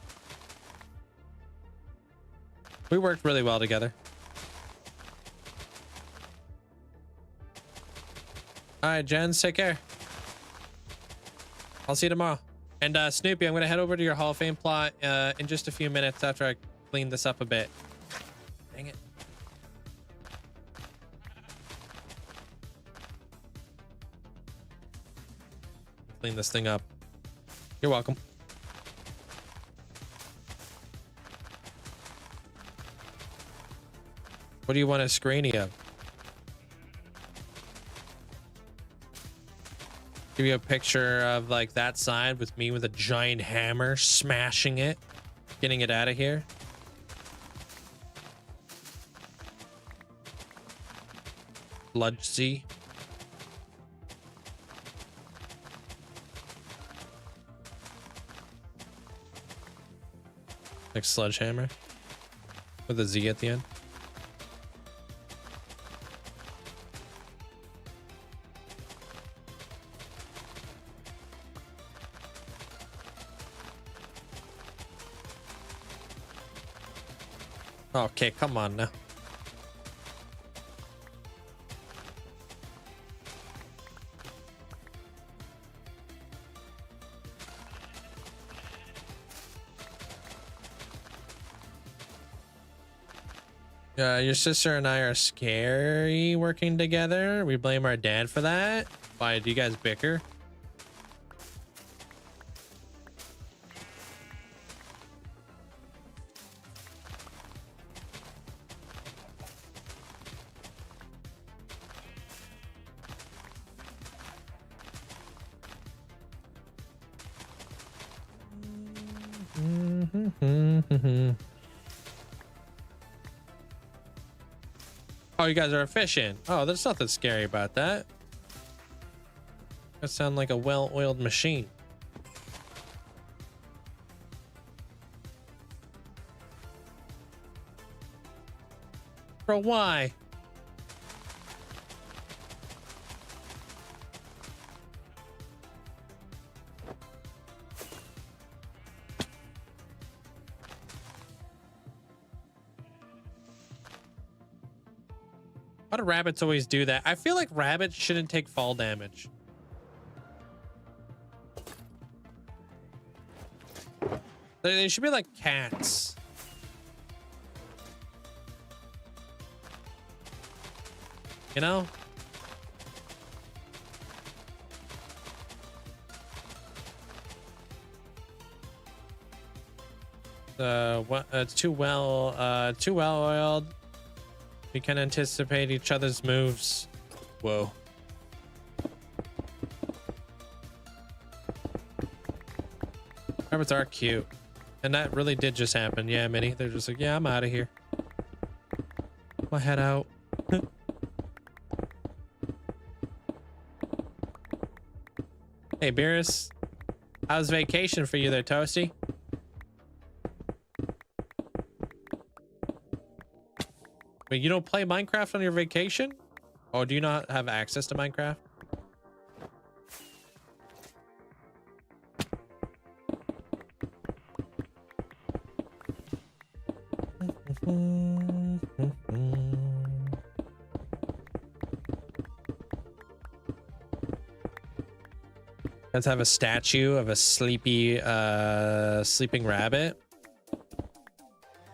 We worked really well together. All right, Jens, take care. I'll see you tomorrow. And Snoopy, I'm going to head over to your Hall of Fame plot in just a few minutes after I clean this up a bit. Dang it. Clean this thing up. You're welcome. What do you want a screeny of? Give you a picture of like that side with me with a giant hammer smashing it, getting it out of here. Linkzzey. Like sledgehammer with a Z at the end. Okay, come on now. Your sister and I are scary working together. We blame our dad for that. Why, do you guys bicker? Oh, you guys are efficient. Oh, there's nothing scary about that. That sounds like a well-oiled machine. Bro, why? Why do rabbits always do that? I feel like rabbits shouldn't take fall damage. They should be like cats. You know? It's too well oiled. We can anticipate each other's moves. Whoa. Rabbits are cute. And that really did just happen. Yeah, Minnie. They're just like, yeah, I'm out of here. My head out. Hey, Beerus. How's vacation for you there, Toasty? Wait, you don't play Minecraft on your vacation? Or do you not have access to Minecraft? Let's have a statue of a sleeping rabbit.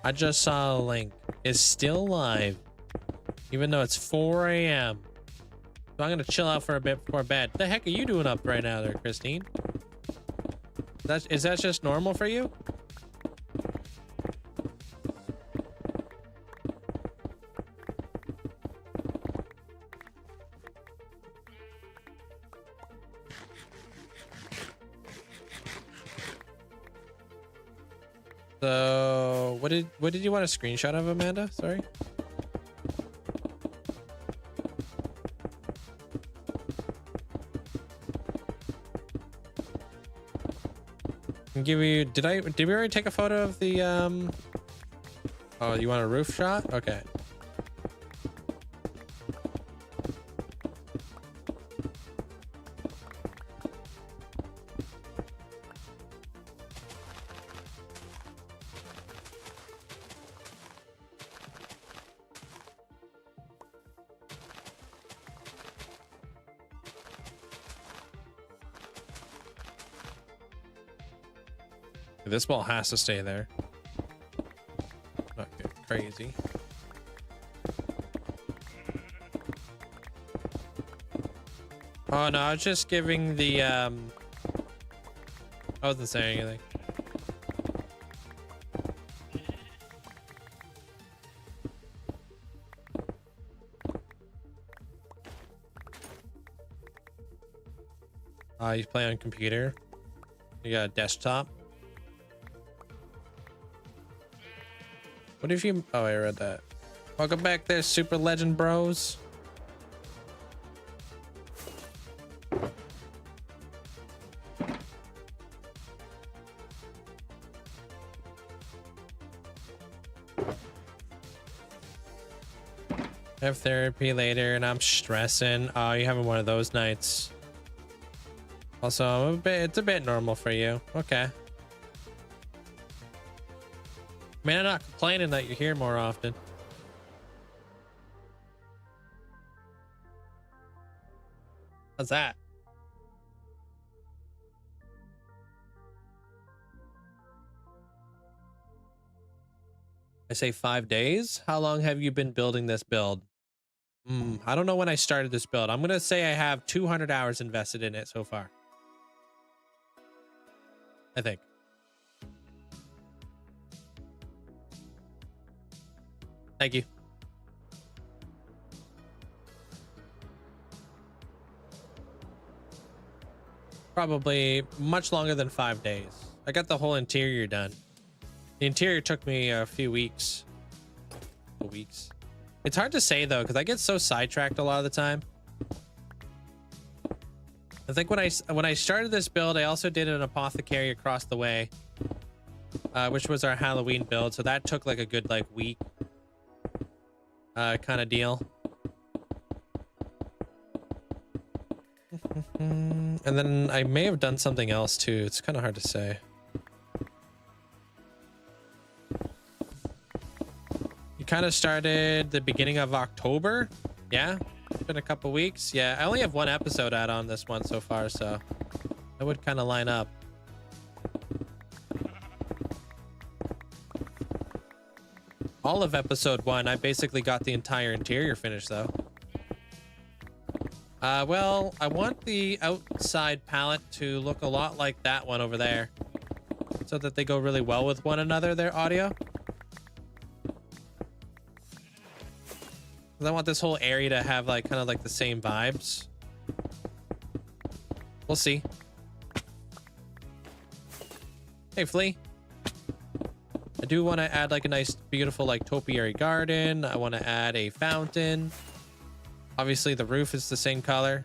I just saw a link. Is still live, even though it's 4 a.m. So I'm gonna chill out for a bit before bed. The heck are you doing up right now there, Christine? Is that just normal for you? So what did you want a screenshot of, Amanda? Sorry. I'll give you, did we already take a photo of the, oh, you want a roof shot? Okay. This ball has to stay there. Not get crazy. Oh no, I was just giving the I wasn't saying anything. You play on computer. You got a desktop. What if you... Oh, I read that. Welcome back there, Super Legend Bros. I have therapy later and I'm stressing. Oh, you're having one of those nights. Also, it's a bit normal for you. Okay. Man, I'm not complaining that you're here more often. How's that? I say 5 days. How long have you been building this build? I don't know when I started this build. I'm gonna say I have 200 hours invested in it so far. I think. Thank you. Probably much longer than 5 days. I got the whole interior done. The interior took me a few weeks. It's hard to say though, because I get so sidetracked a lot of the time. I think when I started this build, I also did an apothecary across the way, which was our Halloween build. So that took like a good week. Kind of deal. And then I may have done something else too. It's kind of hard to say. You kind of started the beginning of October. Yeah, it's been a couple weeks. Yeah, I only have one episode out on this one so far, so that would kind of line up. All of episode 1, I basically got the entire interior finished though. Well, I want the outside palette to look a lot like that one over there, so that they go really well with one another, their audio. I want this whole area to have kind of the same vibes. We'll see. Hey, Flea. I do want to add a nice, beautiful topiary garden. I want to add a fountain. Obviously, the roof is the same color.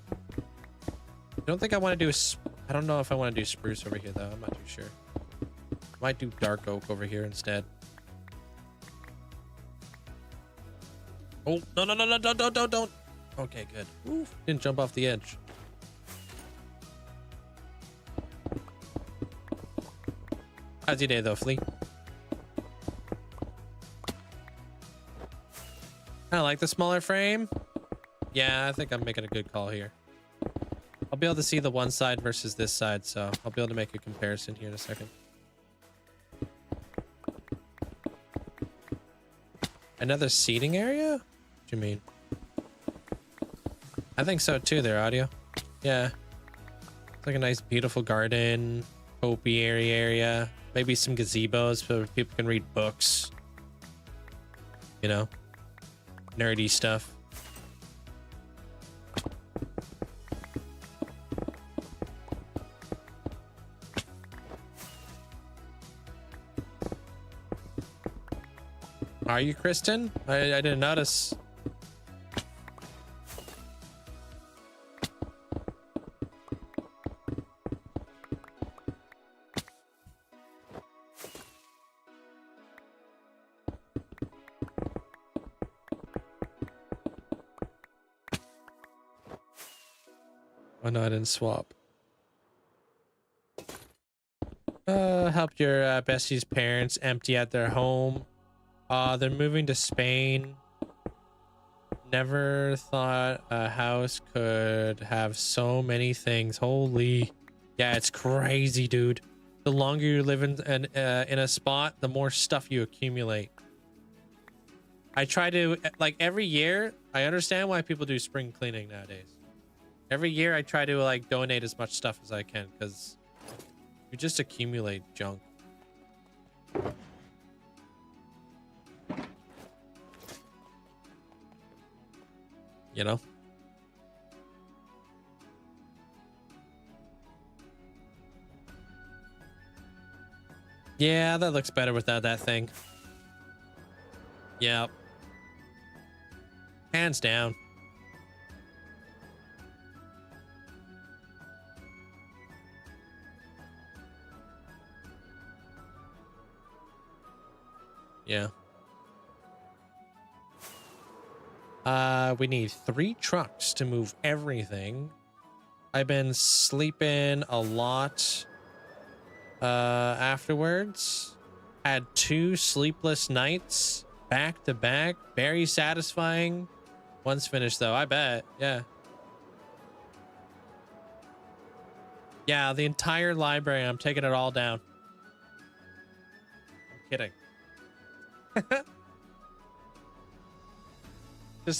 I don't think I want to do I don't know if I want to do spruce over here, though. I'm not too sure. Might do dark oak over here instead. Oh, no, no, no, no, don't. Okay, good. Oof, didn't jump off the edge. How's your day, though, Flea? I like the smaller frame. Yeah, I think I'm making a good call here. I'll be able to see the one side versus this side, so I'll be able to make a comparison here in a second. Another seating area? What do you mean? I think so too, there, audio. Yeah. It's like a nice, beautiful garden, topiary area. Maybe some gazebos so people can read books. You know? Nerdy stuff. Are you Kristen? I didn't notice. Oh no, I didn't swap. Helped your bestie's parents empty out their home. They're moving to Spain. Never thought a house could have so many things. Holy. Yeah, it's crazy, dude. The longer you live in a spot, the more stuff you accumulate. I try to, like, every year, I understand why people do spring cleaning nowadays. Every year I try to, like, donate as much stuff as I can, because you just accumulate junk. You know? Yeah, that looks better without that thing. Yep. Hands down. Yeah. We need 3 trucks to move everything. I've been sleeping a lot afterwards. Had 2 sleepless nights back to back. Very satisfying. One's finished though, I bet. Yeah. Yeah, the entire library. I'm taking it all down. I'm kidding.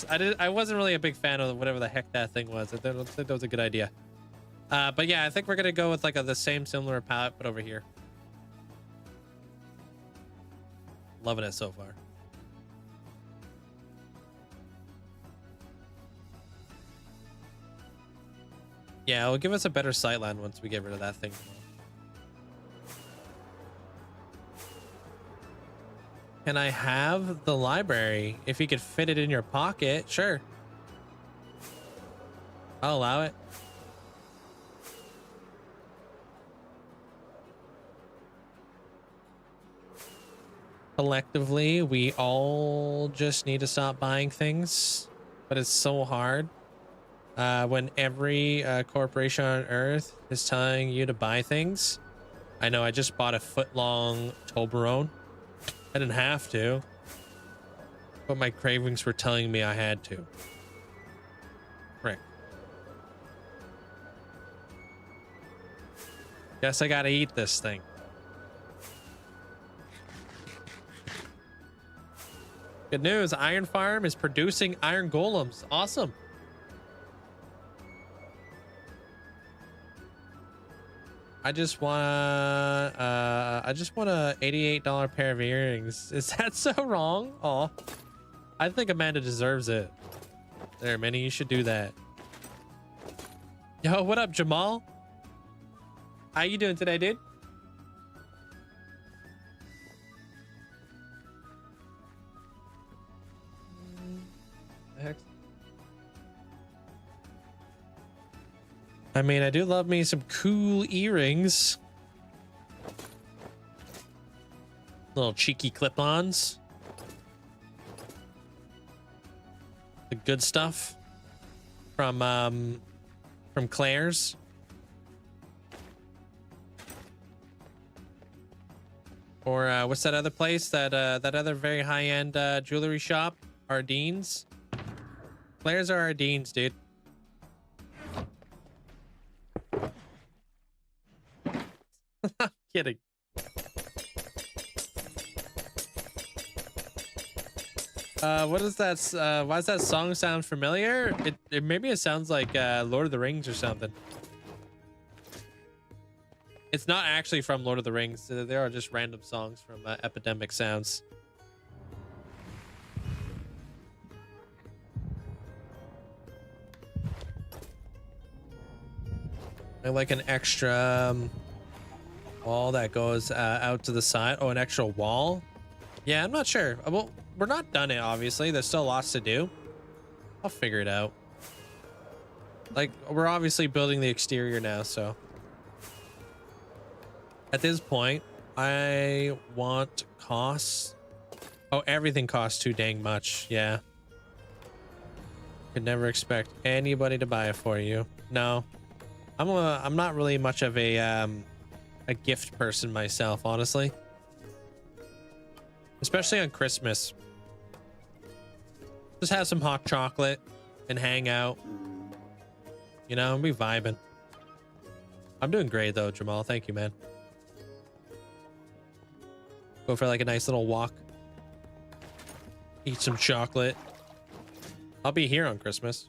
I wasn't really a big fan of whatever the heck that thing was. I don't think that was a good idea. But yeah, I think we're gonna go with like the same similar palette, but over here. Loving it so far. Yeah, it'll give us a better sightline once we get rid of that thing. Can I have the library? If you could fit it in your pocket, sure. I'll allow it. Collectively, we all just need to stop buying things, but it's so hard when every corporation on Earth is telling you to buy things. I know I just bought a foot-long Toblerone. I didn't have to, but my cravings were telling me I had to. Frick. Guess I gotta eat this thing. Good news, Iron Farm is producing iron golems. Awesome. I just want a $88 pair of earrings. Is that so wrong? Oh, I think Amanda deserves it. There, Minnie, you should do that. Yo, what up, Jamal? How you doing today, dude? The heck? I mean, I do love me some cool earrings. Little cheeky clip-ons. The good stuff from Claire's. Or what's that other place? That other very high-end jewelry shop? Ardene's. Claire's are Ardene's, dude. I'm kidding. What is that? Why does that song sound familiar? Maybe it sounds like Lord of the Rings or something. It's not actually from Lord of the Rings. There are just random songs from Epidemic Sounds. I like an extra wall that goes out to the side. Oh, an extra wall? Yeah, I'm not sure. Well, we're not done it, obviously. There's still lots to do. I'll figure it out. Like, we're obviously building the exterior now, so. At this point, I want costs. Oh, everything costs too dang much. Yeah. Could never expect anybody to buy it for you. No. I'm not really much of a gift person myself, honestly. Especially on Christmas. Just have some hot chocolate and hang out. You know, and be vibing. I'm doing great though, Jamal. Thank you, man. Go for like a nice little walk. Eat some chocolate. I'll be here on Christmas.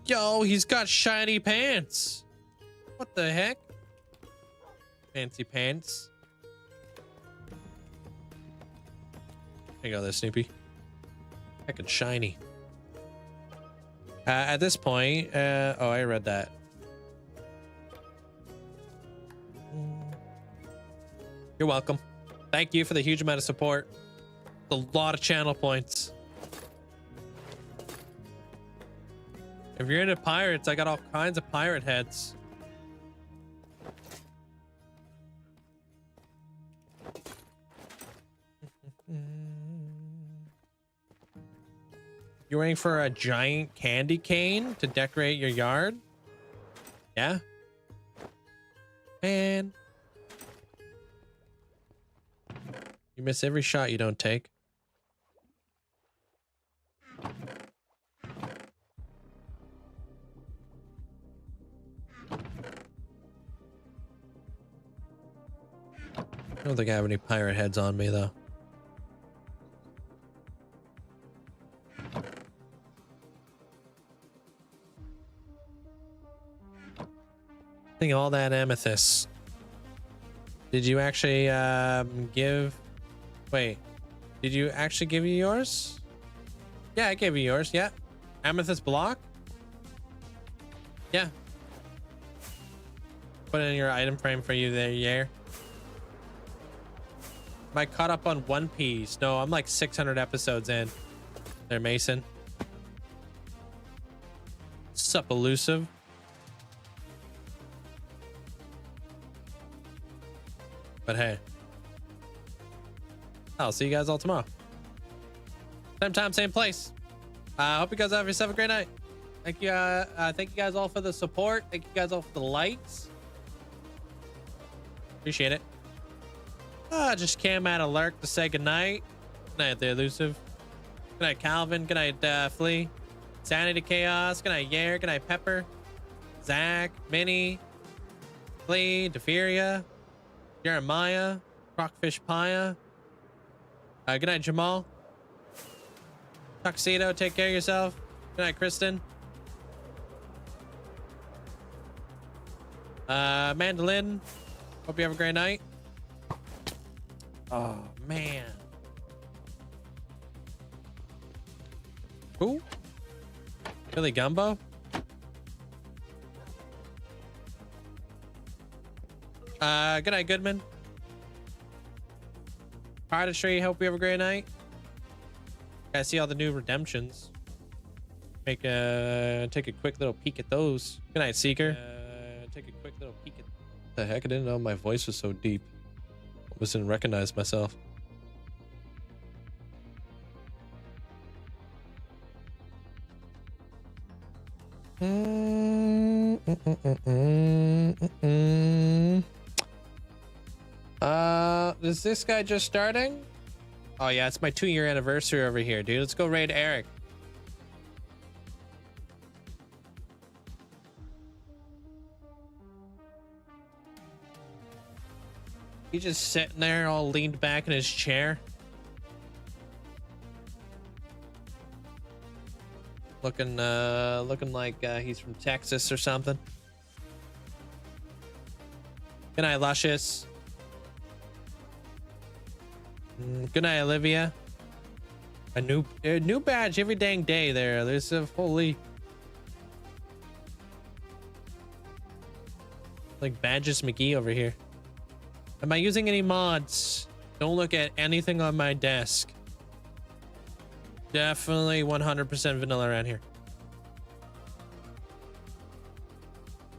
Yo, he's got shiny pants. What the heck? Fancy pants. There you go there, Snoopy. Heckin' shiny. At this point, oh, I read that. You're welcome. Thank you for the huge amount of support. It's a lot of channel points. If you're into pirates, I got all kinds of pirate heads. You're waiting for a giant candy cane to decorate your yard? Yeah? Man. You miss every shot you don't take. I don't think I have any pirate heads on me, though. I think all that amethyst. Did you actually give... Wait. Did you actually give you yours? Yeah, I gave you yours. Yeah. Amethyst block? Yeah. Put it in your item frame for you there, yeah. Am I caught up on One Piece? No, I'm like 600 episodes in. There, Mason. Sup, elusive? But hey. I'll see you guys all tomorrow. Same time, same place. Hope you guys have yourself a great night. Thank you guys all for the support. Thank you guys all for the likes. Appreciate it. Just came out of lurk to say goodnight. Good night, the elusive. Good night, Calvin. Good night, Flea. Sanity Chaos. Good night, Yair. Good night, Pepper. Zach, Minnie, Flea, Deferia, Jeremiah, Rockfish Paya. Good night, Jamal. Tuxedo, take care of yourself. Good night, Kristen. Mandolin, hope you have a great night. Oh, man. Who? Billy Gumbo? Good night, Goodman. Artistry, hope you have a great night. I see all the new redemptions. Take a quick little peek at those. Good night, Seeker. Take a quick little peek at the heck. I didn't know my voice was so deep. I almost didn't recognize myself. Is this guy just starting? Oh yeah, it's my 2-year anniversary over here, dude. Let's go raid Eric. He's just sitting there all leaned back in his chair. Looking like he's from Texas or something. Good night, Luscious. Good night, Olivia. A new badge every dang day there. There's a holy... like Badges McGee over here. Am I using any mods? Don't look at anything on my desk. Definitely 100% vanilla around here.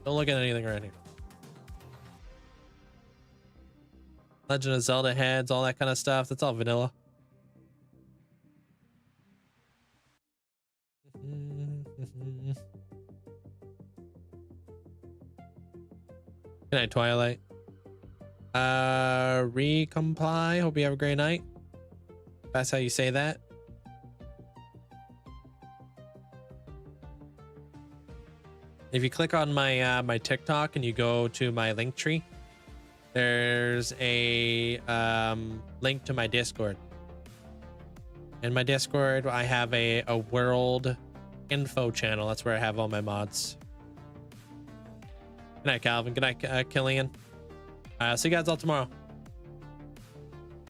Don't look at anything around here. Legend of Zelda heads, all that kind of stuff. That's all vanilla. Good night, Twilight. Recomply. Hope you have a great night. That's how you say that. If you click on my my TikTok and you go to my link tree, there's a link to my Discord. In my Discord, I have a world info channel. That's where I have all my mods. Good night, Calvin. Good night, Killian. See you guys all tomorrow.